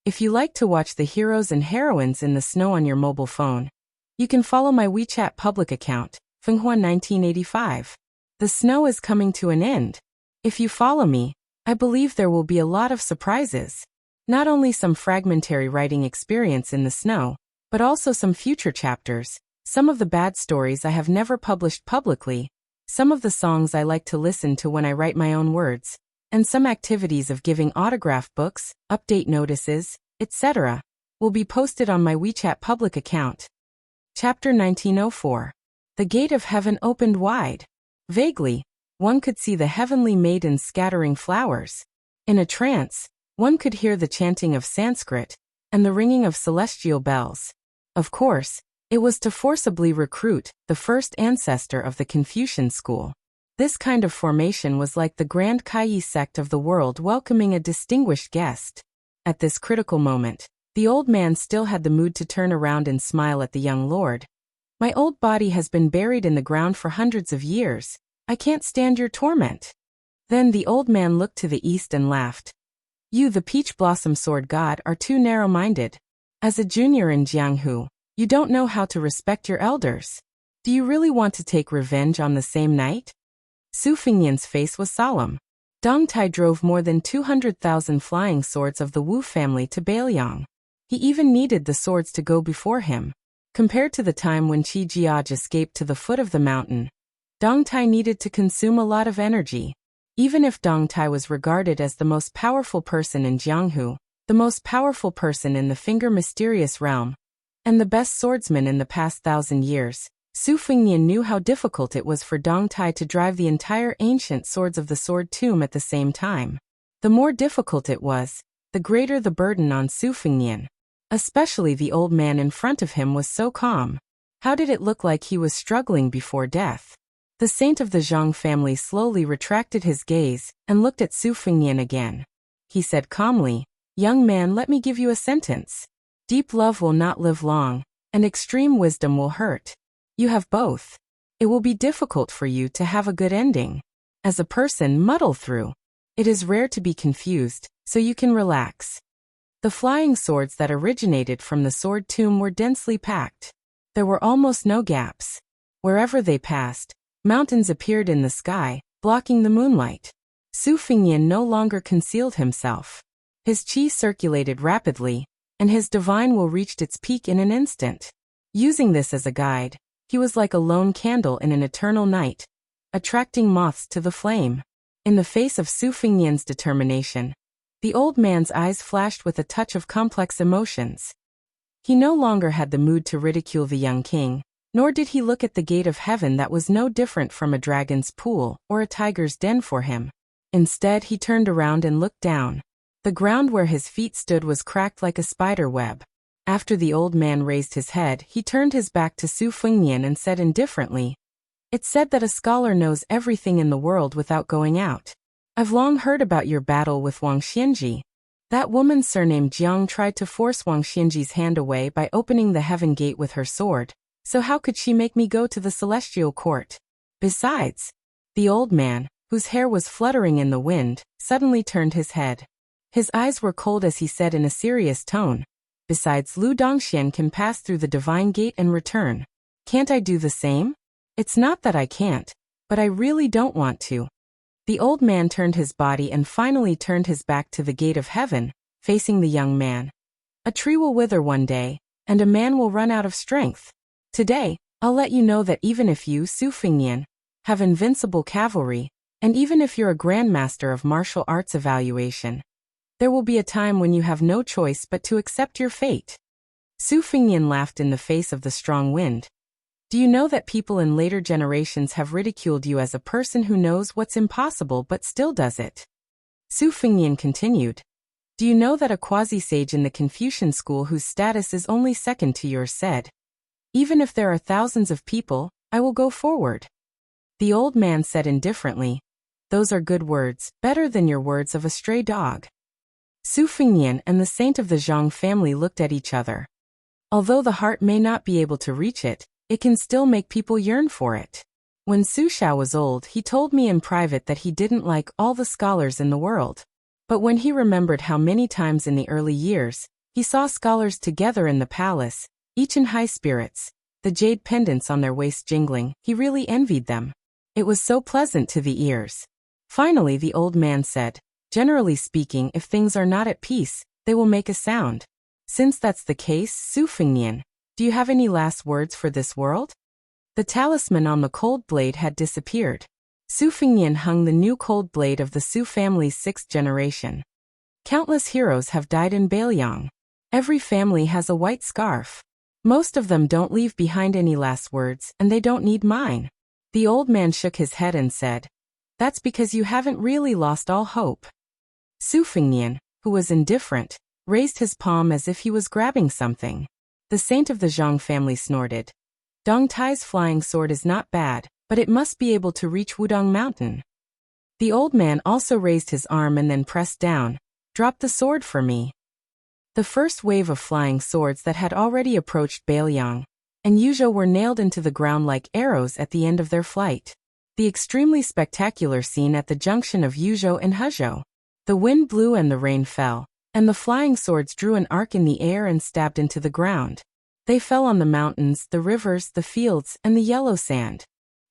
If you like to watch the heroes and heroines in the snow on your mobile phone, you can follow my WeChat public account, Fenghua 1985. The snow is coming to an end. If you follow me, I believe there will be a lot of surprises. Not only some fragmentary writing experience in the snow, but also some future chapters, some of the bad stories I have never published publicly, some of the songs I like to listen to when I write my own words, and some activities of giving autograph books, update notices, etc., will be posted on my WeChat public account. Chapter 1904. The gate of heaven opened wide. Vaguely, one could see the heavenly maidens scattering flowers. In a trance, one could hear the chanting of Sanskrit and the ringing of celestial bells. Of course, it was to forcibly recruit the first ancestor of the Confucian school. This kind of formation was like the Grand Kaiyi sect of the world welcoming a distinguished guest. At this critical moment, the old man still had the mood to turn around and smile at the young lord. My old body has been buried in the ground for hundreds of years. I can't stand your torment. Then the old man looked to the east and laughed. You, the peach blossom sword god, are too narrow-minded. As a junior in Jianghu, you don't know how to respect your elders. Do you really want to take revenge on the same night? Su Fingnian's face was solemn. Dong Tai drove more than 200,000 flying swords of the Wu family to Bailiang. He even needed the swords to go before him. Compared to the time when Qi Jiaj escaped to the foot of the mountain, Dong Tai needed to consume a lot of energy. Even if Dong Tai was regarded as the most powerful person in Jianghu, the most powerful person in the Finger Mysterious realm, and the best swordsman in the past 1,000 years, Su Fingnian knew how difficult it was for Dong Tai to drive the entire ancient swords of the Sword Tomb at the same time. The more difficult it was, the greater the burden on Su Fingnian. Especially the old man in front of him was so calm. How did it look like he was struggling before death? The saint of the Zhang family slowly retracted his gaze and looked at Su Fingnian again. He said calmly, "Young man, let me give you a sentence. Deep love will not live long, and extreme wisdom will hurt. You have both. It will be difficult for you to have a good ending. As a person, muddle through. It is rare to be confused, so you can relax." The flying swords that originated from the sword tomb were densely packed. There were almost no gaps. Wherever they passed, mountains appeared in the sky, blocking the moonlight. Su Fingnian no longer concealed himself. His qi circulated rapidly, and his divine will reached its peak in an instant. Using this as a guide, he was like a lone candle in an eternal night, attracting moths to the flame. In the face of Su Fingnian's determination, the old man's eyes flashed with a touch of complex emotions. He no longer had the mood to ridicule the young king, nor did he look at the gate of heaven that was no different from a dragon's pool or a tiger's den for him. Instead, he turned around and looked down. The ground where his feet stood was cracked like a spider web. After the old man raised his head, he turned his back to Su Fingnian and said indifferently, "It's said that a scholar knows everything in the world without going out. I've long heard about your battle with Wang Xianji. That woman surnamed Jiang tried to force Wang Xianji's hand away by opening the heaven gate with her sword, so how could she make me go to the celestial court? Besides," the old man, whose hair was fluttering in the wind, suddenly turned his head. His eyes were cold as he said in a serious tone, "Besides, Lu Dongxian can pass through the divine gate and return. Can't I do the same? It's not that I can't, but I really don't want to." The old man turned his body and finally turned his back to the gate of heaven, facing the young man. "A tree will wither one day, and a man will run out of strength. Today, I'll let you know that even if you, Su Fingnian, have invincible cavalry, and even if you're a grandmaster of martial arts evaluation, there will be a time when you have no choice but to accept your fate." Su Fingnian laughed in the face of the strong wind. "Do you know that people in later generations have ridiculed you as a person who knows what's impossible but still does it?" Su Fingnian continued. "Do you know that a quasi-sage in the Confucian school whose status is only second to yours said, 'Even if there are thousands of people, I will go forward'?" The old man said indifferently, "Those are good words, better than your words of a stray dog." Su Fingnian and the saint of the Zhang family looked at each other. Although the heart may not be able to reach it, it can still make people yearn for it. When Su Xiao was old, he told me in private that he didn't like all the scholars in the world. But when he remembered how many times in the early years, he saw scholars together in the palace, each in high spirits, the jade pendants on their waists jingling, he really envied them. It was so pleasant to the ears. Finally the old man said, Generally speaking, if things are not at peace, they will make a sound. Since that's the case, Su Fengnian, do you have any last words for this world? The talisman on the cold blade had disappeared. Su Fengnian hung the new cold blade of the Su family's 6th generation. Countless heroes have died in Bailiang. Every family has a white scarf. Most of them don't leave behind any last words, and they don't need mine. The old man shook his head and said, "That's because you haven't really lost all hope." Su Fengnian, who was indifferent, raised his palm as if he was grabbing something. The saint of the Zhang family snorted. "Dong Tai's flying sword is not bad, but it must be able to reach Wudong Mountain." The old man also raised his arm and then pressed down. "Drop the sword for me." The first wave of flying swords that had already approached Bailiang and Yuzhou were nailed into the ground like arrows at the end of their flight. The extremely spectacular scene at the junction of Yuzhou and Hezhou. The wind blew and the rain fell, and the flying swords drew an arc in the air and stabbed into the ground. They fell on the mountains, the rivers, the fields, and the yellow sand.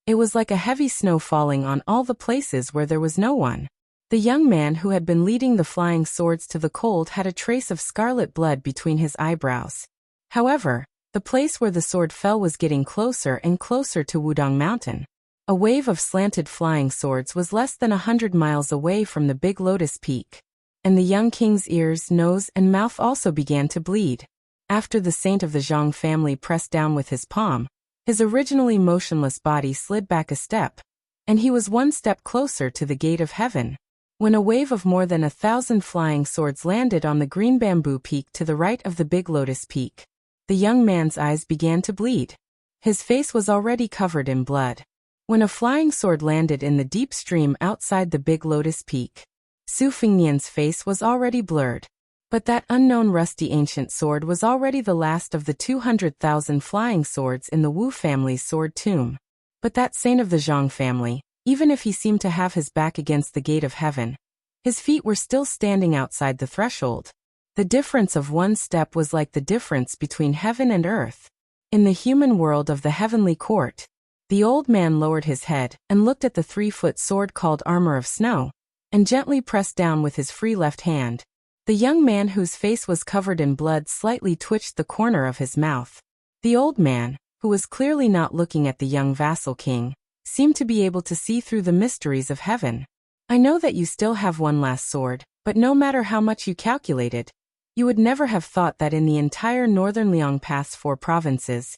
It was like a heavy snow falling on all the places where there was no one. The young man who had been leading the flying swords to the cold had a trace of scarlet blood between his eyebrows. However, the place where the sword fell was getting closer and closer to Wudong Mountain. A wave of slanted flying swords was less than 100 miles away from the big lotus peak. And the young king's ears, nose, and mouth also began to bleed. After the saint of the Zhang family pressed down with his palm, his originally motionless body slid back a step, and he was one step closer to the gate of heaven. When a wave of more than 1,000 flying swords landed on the green bamboo peak to the right of the big lotus peak, the young man's eyes began to bleed. His face was already covered in blood. When a flying sword landed in the deep stream outside the big lotus peak, Su Fengnian's face was already blurred. But that unknown rusty ancient sword was already the last of the 200,000 flying swords in the Wu family's sword tomb. But that saint of the Zhang family, even if he seemed to have his back against the gate of heaven, his feet were still standing outside the threshold. The difference of one step was like the difference between heaven and earth. In the human world of the heavenly court, the old man lowered his head and looked at the 3-foot sword called Armor of Snow, and gently pressed down with his free left hand. The young man whose face was covered in blood slightly twitched the corner of his mouth. The old man, who was clearly not looking at the young vassal king, seemed to be able to see through the mysteries of heaven. "I know that you still have one last sword, but no matter how much you calculated, you would never have thought that in the entire northern Liang Path's 4 provinces,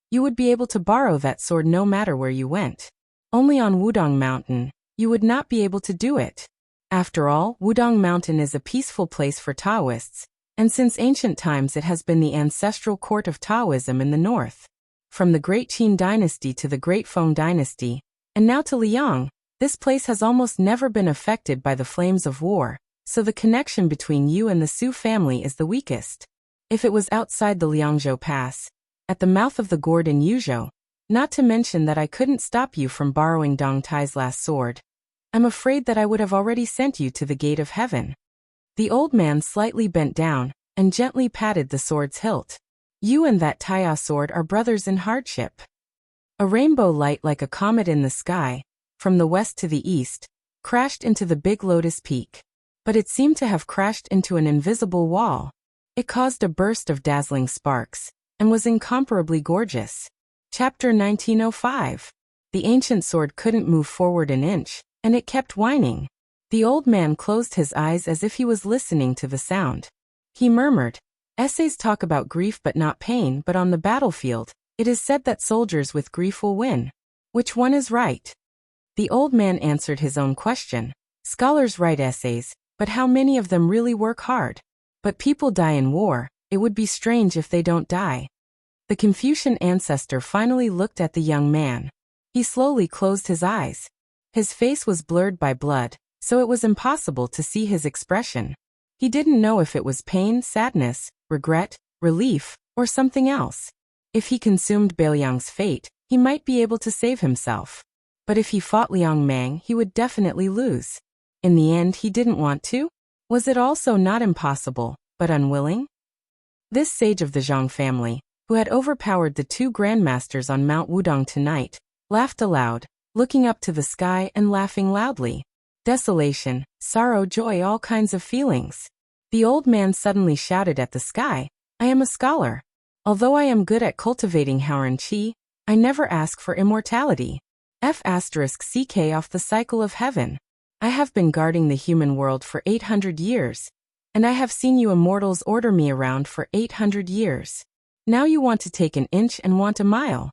you would be able to borrow that sword no matter where you went. Only on Wudong Mountain, you would not be able to do it. After all, Wudong Mountain is a peaceful place for Taoists, and since ancient times it has been the ancestral court of Taoism in the north. From the Great Qin dynasty to the Great Feng dynasty, and now to Liang, this place has almost never been affected by the flames of war, so the connection between you and the Su family is the weakest. If it was outside the Liangzhou Pass, at the mouth of the gourd in Yuzhou, not to mention that I couldn't stop you from borrowing Dong Tai's last sword, I'm afraid that I would have already sent you to the gate of heaven." The old man slightly bent down and gently patted the sword's hilt. "You and that Taiya sword are brothers in hardship." A rainbow light like a comet in the sky, from the west to the east, crashed into the big lotus peak. But it seemed to have crashed into an invisible wall. It caused a burst of dazzling sparks, and was incomparably gorgeous. Chapter 1905. The ancient sword couldn't move forward an inch, and it kept whining. The old man closed his eyes as if he was listening to the sound. He murmured, "Essays talk about grief but not pain, but on the battlefield, it is said that soldiers with grief will win. Which one is right?" The old man answered his own question. "Scholars write essays, but how many of them really work hard? But people die in war, it would be strange if they don't die." The Confucian ancestor finally looked at the young man. He slowly closed his eyes. His face was blurred by blood, so it was impossible to see his expression. He didn't know if it was pain, sadness, regret, relief, or something else. If he consumed Bailiang's fate, he might be able to save himself. But if he fought Liang Mang, he would definitely lose. In the end, he didn't want to? Was it also not impossible, but unwilling? This sage of the Zhang family, who had overpowered the 2 grandmasters on Mount Wudong tonight, laughed aloud, looking up to the sky and laughing loudly. desolation, sorrow, joy, all kinds of feelings. The old man suddenly shouted at the sky, I am a scholar. Although I am good at cultivating Hauran Qi, I never ask for immortality. F***ck off the cycle of heaven. I have been guarding the human world for 800 years, and I have seen you immortals order me around for 800 years. Now you want to take an inch and want a mile.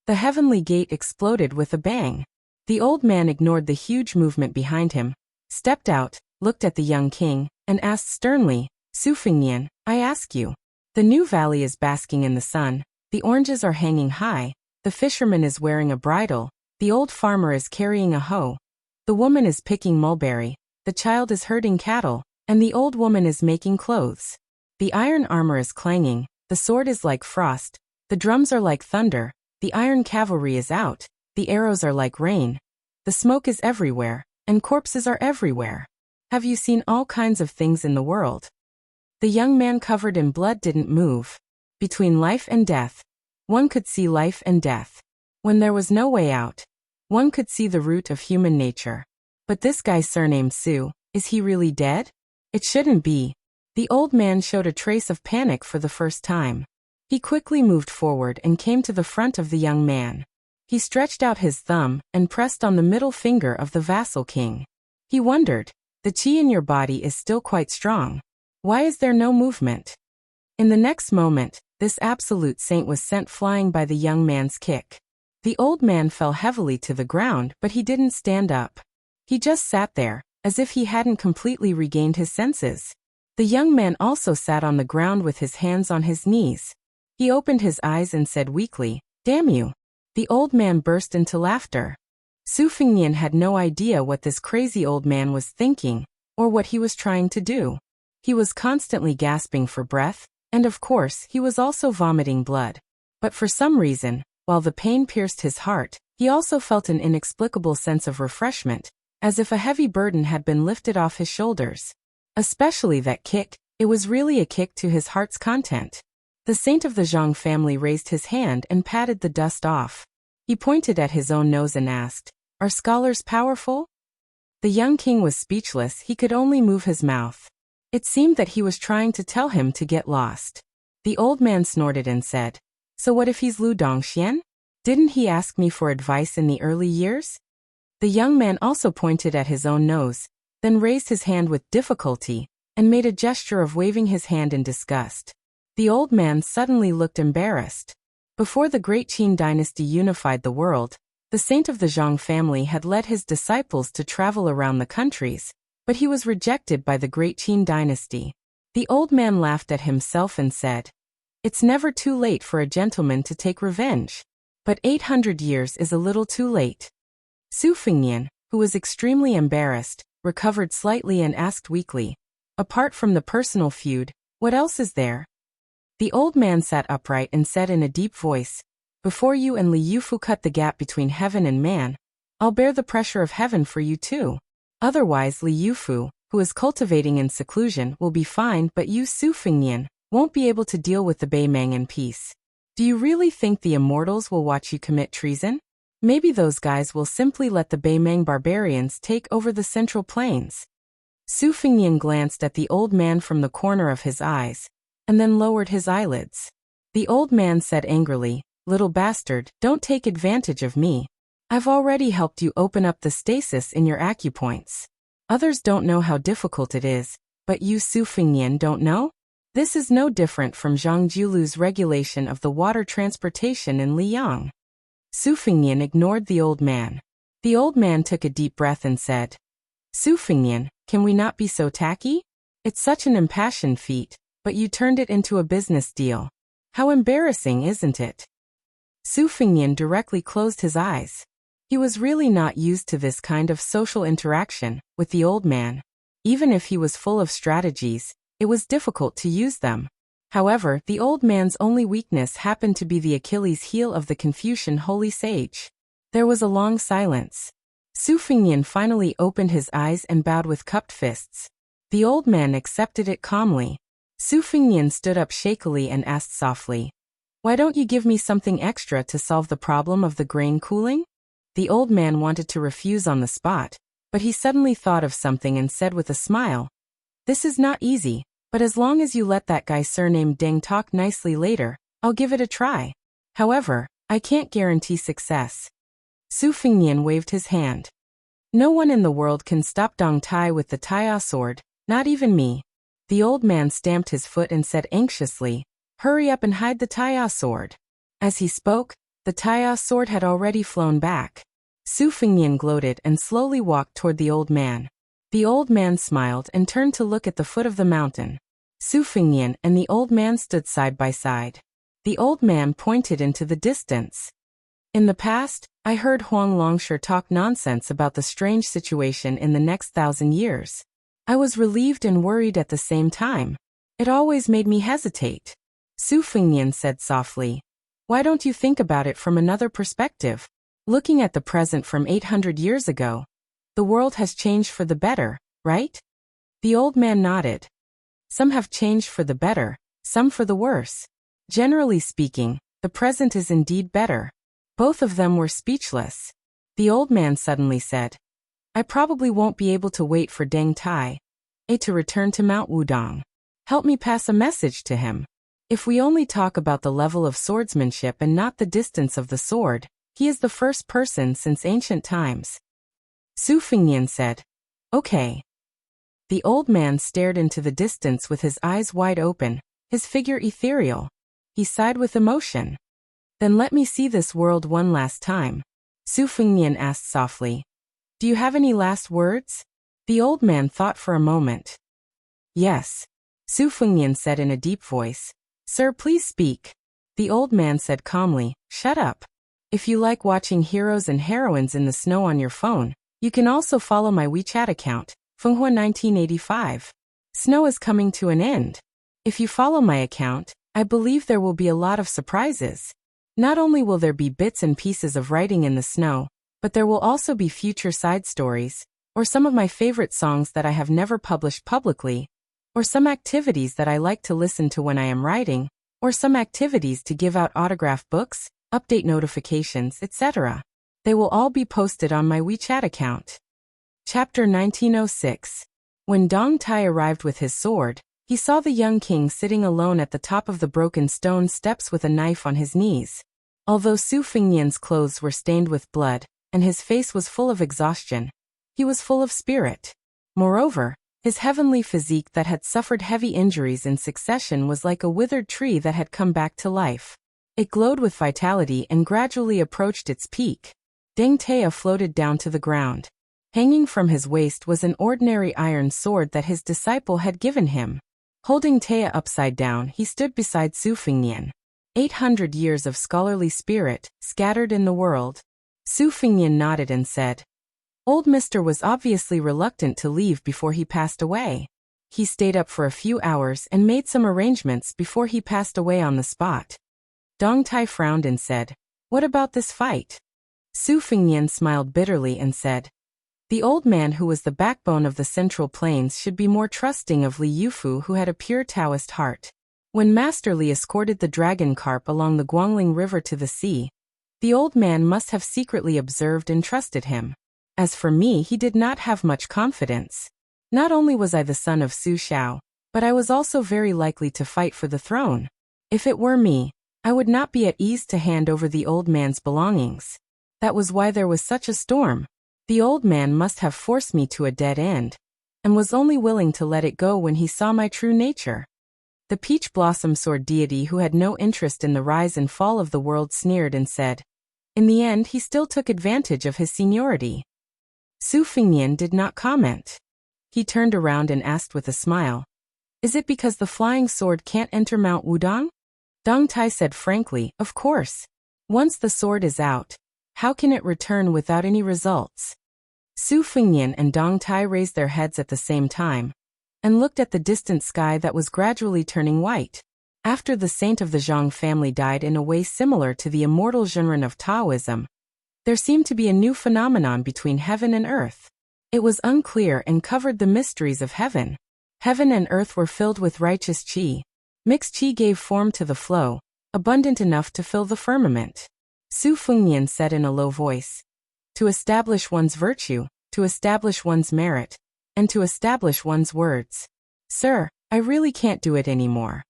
The heavenly gate exploded with a bang. The old man ignored the huge movement behind him, stepped out, looked at the young king, and asked sternly, Su Fengnian, I ask you. The new valley is basking in the sun, the oranges are hanging high, the fisherman is wearing a bridle, the old farmer is carrying a hoe, the woman is picking mulberry, the child is herding cattle, and the old woman is making clothes. The iron armor is clanging, the sword is like frost, the drums are like thunder, the iron cavalry is out, the arrows are like rain, the smoke is everywhere, and corpses are everywhere. Have you seen all kinds of things in the world? The young man covered in blood didn't move. Between life and death, one could see life and death. When there was no way out, one could see the root of human nature. But this guy surnamed Su, is he really dead? It shouldn't be. The old man showed a trace of panic for the first time. He quickly moved forward and came to the front of the young man. He stretched out his thumb and pressed on the middle finger of the vassal king. He wondered, the qi in your body is still quite strong. Why is there no movement? In the next moment, this absolute saint was sent flying by the young man's kick. The old man fell heavily to the ground, but he didn't stand up. He just sat there, as if he hadn't completely regained his senses. The young man also sat on the ground with his hands on his knees. He opened his eyes and said weakly, Damn you. The old man burst into laughter. Su Fengnian had no idea what this crazy old man was thinking, or what he was trying to do. He was constantly gasping for breath, and of course he was also vomiting blood. But for some reason, while the pain pierced his heart, he also felt an inexplicable sense of refreshment, as if a heavy burden had been lifted off his shoulders. Especially that kick, it was really a kick to his heart's content. The saint of the Zhang family raised his hand and patted the dust off. He pointed at his own nose and asked, Are scholars powerful? The young king was speechless, he could only move his mouth. It seemed that he was trying to tell him to get lost. The old man snorted and said, So what if he's Lu Dongxian? Didn't he ask me for advice in the early years? The young man also pointed at his own nose, then raised his hand with difficulty, and made a gesture of waving his hand in disgust. The old man suddenly looked embarrassed. Before the great Qin dynasty unified the world, the saint of the Zhang family had led his disciples to travel around the countries, but he was rejected by the great Qin dynasty. The old man laughed at himself and said, It's never too late for a gentleman to take revenge. But 800 years is a little too late. Su Fengnian, who was extremely embarrassed, recovered slightly and asked weakly, Apart from the personal feud, what else is there? The old man sat upright and said in a deep voice, Before you and Li Yufu cut the gap between heaven and man, I'll bear the pressure of heaven for you too. Otherwise Li Yufu, who is cultivating in seclusion, will be fine, but you Su Fengnian won't be able to deal with the Beimang in peace. Do you really think the immortals will watch you commit treason? Maybe those guys will simply let the Beimang barbarians take over the central plains. Su Fengnian glanced at the old man from the corner of his eyes, and then lowered his eyelids. The old man said angrily, Little bastard, don't take advantage of me. I've already helped you open up the stasis in your acupoints. Others don't know how difficult it is, but you Su Fengnian don't know? This is no different from Zhang Jiulu's regulation of the water transportation in Liyang. Su Fengnian ignored the old man. The old man took a deep breath and said, Su Fengnian, can we not be so tacky? It's such an impassioned feat, but you turned it into a business deal. How embarrassing, isn't it? Su Fengnian directly closed his eyes. He was really not used to this kind of social interaction with the old man. Even if he was full of strategies, it was difficult to use them. However, the old man's only weakness happened to be the Achilles heel of the Confucian holy sage. There was a long silence. Su Fengnian finally opened his eyes and bowed with cupped fists. The old man accepted it calmly. Su Fengnian stood up shakily and asked softly, Why don't you give me something extra to solve the problem of the grain cooling? The old man wanted to refuse on the spot, But he suddenly thought of something and said with a smile, "This is not easy, but as long as you let that guy surnamed Deng talk nicely later, I'll give it a try. However, I can't guarantee success." Su Fengnian waved his hand. "No one in the world can stop Dong Tai with the Taiya sword, not even me." The old man stamped his foot and said anxiously, "Hurry up and hide the Taiya sword." As he spoke, the Taiya sword had already flown back. Su Fengnian gloated and slowly walked toward the old man. The old man smiled and turned to look at the foot of the mountain. Su Fengnian and the old man stood side by side. The old man pointed into the distance. "In the past, I heard Huang Longshi talk nonsense about the strange situation in the next 1,000 years. I was relieved and worried at the same time. It always made me hesitate." Su Fengnian said softly, "Why don't you think about it from another perspective? Looking at the present from 800 years ago, the world has changed for the better, right?" The old man nodded. "Some have changed for the better, some for the worse. Generally speaking, the present is indeed better." Both of them were speechless. The old man suddenly said, "I probably won't be able to wait for Deng Tai to return to Mount Wudong. Help me pass a message to him. If we only talk about the level of swordsmanship and not the distance of the sword, he is the first person since ancient times." Su Fengnian said, "Okay." The old man stared into the distance with his eyes wide open, his figure ethereal. He sighed with emotion. "Then let me see this world one last time." Su Fengnian asked softly, "Do you have any last words?" The old man thought for a moment. "Yes." Su Fengnian said in a deep voice, "Sir, please speak." The old man said calmly, "Shut up. If you like watching heroes and heroines in the snow on your phone, you can also follow my WeChat account, Fenghua 1985. Snow is coming to an end. If you follow my account, I believe there will be a lot of surprises. Not only will there be bits and pieces of writing in the snow, but there will also be future side stories, or some of my favorite songs that I have never published publicly, or some activities that I like to listen to when I am writing, or some activities to give out autograph books, update notifications, etc. They will all be posted on my WeChat account." Chapter 1906. When Dong Tai arrived with his sword, he saw the young king sitting alone at the top of the broken stone steps with a knife on his knees. Although Su Fengnian's clothes were stained with blood, and his face was full of exhaustion, he was full of spirit. Moreover, his heavenly physique that had suffered heavy injuries in succession was like a withered tree that had come back to life. It glowed with vitality and gradually approached its peak. Deng Tai floated down to the ground. Hanging from his waist was an ordinary iron sword that his disciple had given him. Holding Taya upside down, he stood beside Su Fengnian. 800 years of scholarly spirit, scattered in the world. Su Fengnian nodded and said, "Old Mr. was obviously reluctant to leave before he passed away. He stayed up for a few hours and made some arrangements before he passed away on the spot." Dong Tai frowned and said, "What about this fight?" Su Fengnian smiled bitterly and said, "The old man who was the backbone of the Central Plains should be more trusting of Li Yufu, who had a pure Taoist heart. When Master Li escorted the dragon carp along the Guangling River to the sea, the old man must have secretly observed and trusted him. As for me, he did not have much confidence. Not only was I the son of Su Xiao, but I was also very likely to fight for the throne. If it were me, I would not be at ease to hand over the old man's belongings. That was why there was such a storm. The old man must have forced me to a dead end, and was only willing to let it go when he saw my true nature." The peach blossom sword deity, who had no interest in the rise and fall of the world, sneered and said, "In the end, he still took advantage of his seniority." Su Fengnian did not comment. He turned around and asked with a smile, "Is it because the flying sword can't enter Mount Wudong?" Dong Tai said frankly, "Of course. Once the sword is out, how can it return without any results?" Su Fengnian and Dong Tai raised their heads at the same time, and looked at the distant sky that was gradually turning white. After the saint of the Zhang family died in a way similar to the immortal Zhenren of Taoism, there seemed to be a new phenomenon between heaven and earth. It was unclear and covered the mysteries of heaven. Heaven and earth were filled with righteous qi. Mixed qi gave form to the flow, abundant enough to fill the firmament. Su Fengnian said in a low voice, "To establish one's virtue, to to establish one's merit, and to establish one's words. Sir, I really can't do it anymore.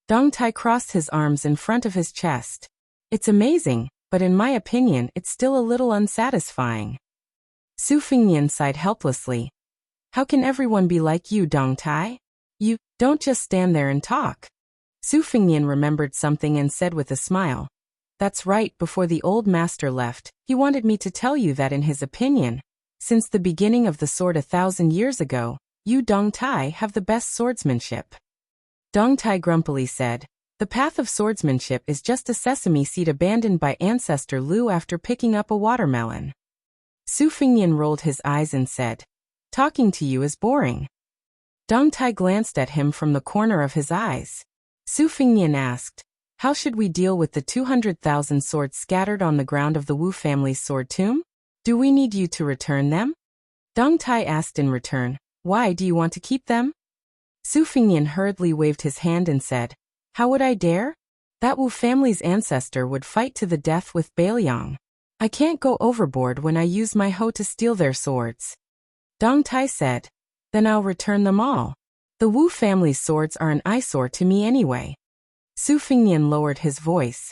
Dong Tai crossed his arms in front of his chest. It's amazing, but in my opinion it's still a little unsatisfying. Su Fingnian sighed helplessly. How can everyone be like you, Dong Tai? You don't just stand there and talk. Su Fingnian remembered something and said with a smile. That's right, before the old master left, he wanted me to tell you that in his opinion, since the beginning of the sword 1,000 years ago, you Dong Tai have the best swordsmanship. Dong Tai grumpily said, the path of swordsmanship is just a sesame seed abandoned by ancestor Lu after picking up a watermelon. Su Fingnian rolled his eyes and said, talking to you is boring. Dong Tai glanced at him from the corner of his eyes. Su Fingnian asked, how should we deal with the 200,000 swords scattered on the ground of the Wu family's sword tomb? Do we need you to return them? Dong Tai asked in return, why do you want to keep them? Su Fingnian hurriedly waved his hand and said, how would I dare? That Wu family's ancestor would fight to the death with Bailiang. I can't go overboard when I use my hoe to steal their swords. Dong Tai said, then I'll return them all. The Wu family's swords are an eyesore to me anyway. Su Fingnian lowered his voice.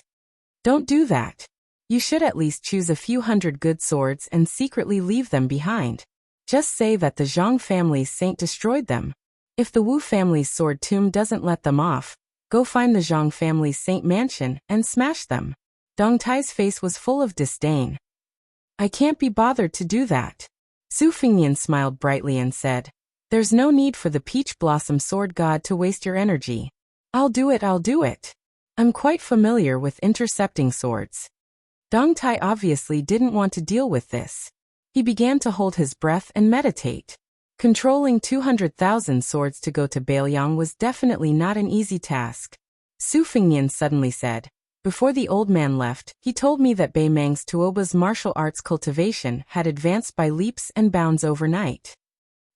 Don't do that. You should at least choose a few hundred good swords and secretly leave them behind. Just say that the Zhang family's saint destroyed them. If the Wu family's sword tomb doesn't let them off, go find the Zhang family's saint mansion and smash them. Dong Tai's face was full of disdain. I can't be bothered to do that. Su Fingnian smiled brightly and said, there's no need for the peach blossom sword god to waste your energy. I'll do it. I'm quite familiar with intercepting swords. Dong Tai obviously didn't want to deal with this. He began to hold his breath and meditate. Controlling 200,000 swords to go to Bailiang was definitely not an easy task. Su Fingnian suddenly said, before the old man left, he told me that Bei Mang's Tuoba's martial arts cultivation had advanced by leaps and bounds overnight.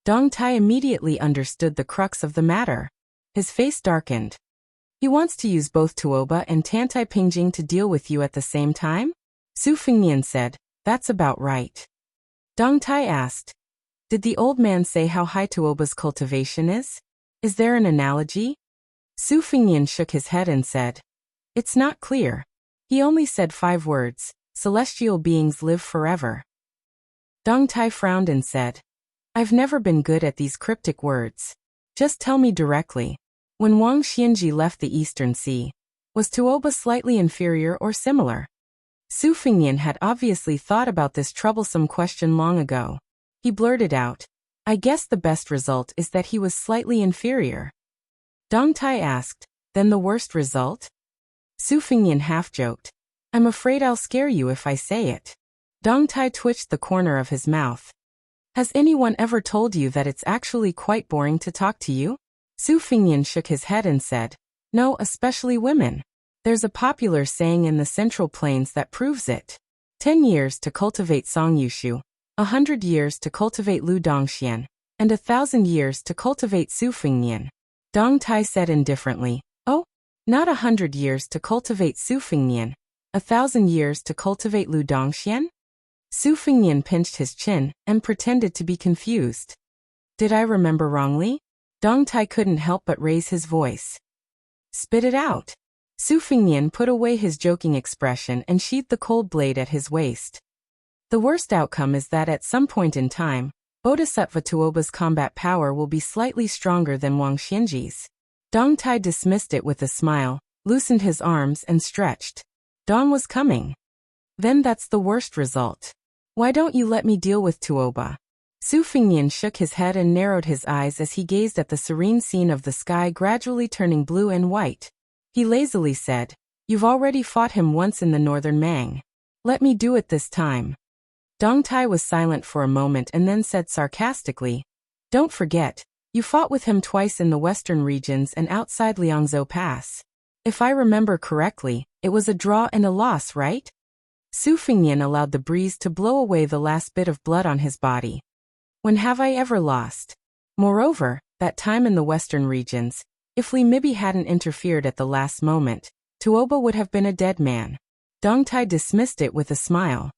Dong Tai immediately understood the crux of the matter. His face darkened. He wants to use both Tuoba and Tantai Pingjing to deal with you at the same time? Su Fingnian said, that's about right. Dong Tai asked, did the old man say how high Tuoba's cultivation is? Is there an analogy? Su Fingnian shook his head and said, it's not clear. He only said 5 words, celestial beings live forever. Dong Tai frowned and said, I've never been good at these cryptic words. Just tell me directly. When Wang Xianji left the Eastern Sea, was Tuoba slightly inferior or similar? Su Fingnian had obviously thought about this troublesome question long ago. He blurted out, I guess the best result is that he was slightly inferior. Dong Tai asked, then the worst result? Su Fingnian half-joked, I'm afraid I'll scare you if I say it. Dong Tai twitched the corner of his mouth. Has anyone ever told you that it's actually quite boring to talk to you? Su Fingnian shook his head and said, no, especially women. There's a popular saying in the Central Plains that proves it. 10 years to cultivate Song Yushu, 100 years to cultivate Lu Dongxian, and 1,000 years to cultivate Su Fingnian. Dong Tai said indifferently, oh, not 100 years to cultivate Su Fingnian, 1,000 years to cultivate Lu Dongxian? Su Fingnian pinched his chin and pretended to be confused. Did I remember wrongly? Dong Tai couldn't help but raise his voice. Spit it out. Su Fingnian put away his joking expression and sheathed the cold blade at his waist. The worst outcome is that at some point in time, Bodhisattva Tuoba's combat power will be slightly stronger than Wang Xianji's. Dong Tai dismissed it with a smile, loosened his arms and stretched. Dawn was coming. Then that's the worst result. Why don't you let me deal with Tuoba? Su Fingnian shook his head and narrowed his eyes as he gazed at the serene scene of the sky gradually turning blue and white. He lazily said, you've already fought him once in the northern Mang. Let me do it this time. Dong Tai was silent for a moment and then said sarcastically, don't forget, you fought with him twice in the western regions and outside Liangzhou Pass. If I remember correctly, it was a draw and a loss, right? Su Fingnian allowed the breeze to blow away the last bit of blood on his body. When have I ever lost? Moreover, that time in the western regions, if Li Mibi hadn't interfered at the last moment, Tuoba would have been a dead man. Dong Tai dismissed it with a smile.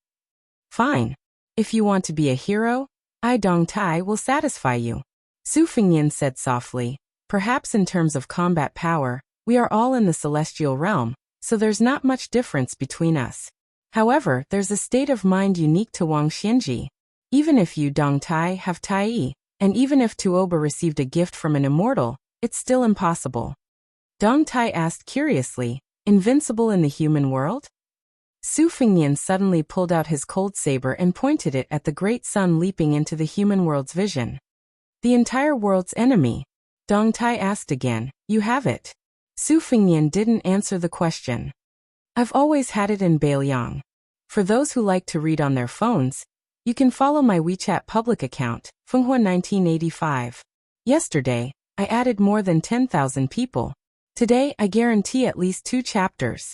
Fine. If you want to be a hero, I Dong Tai will satisfy you. Su Fingyan said softly. Perhaps in terms of combat power, we are all in the celestial realm, so there's not much difference between us. However, there's a state of mind unique to Wang Xianji. Even if you Dong Tai have Tai, and even if Tuoba received a gift from an immortal, it's still impossible. Dong Tai asked curiously, invincible in the human world? Su Fingyan suddenly pulled out his cold saber and pointed it at the great sun leaping into the human world's vision. The entire world's enemy? Dong Tai asked again, you have it. Su Fingyan didn't answer the question. I've always had it in Bailiang. For those who like to read on their phones, you can follow my WeChat public account, Fenghua 1985. Yesterday, I added more than 10,000 people. Today I guarantee at least 2 chapters.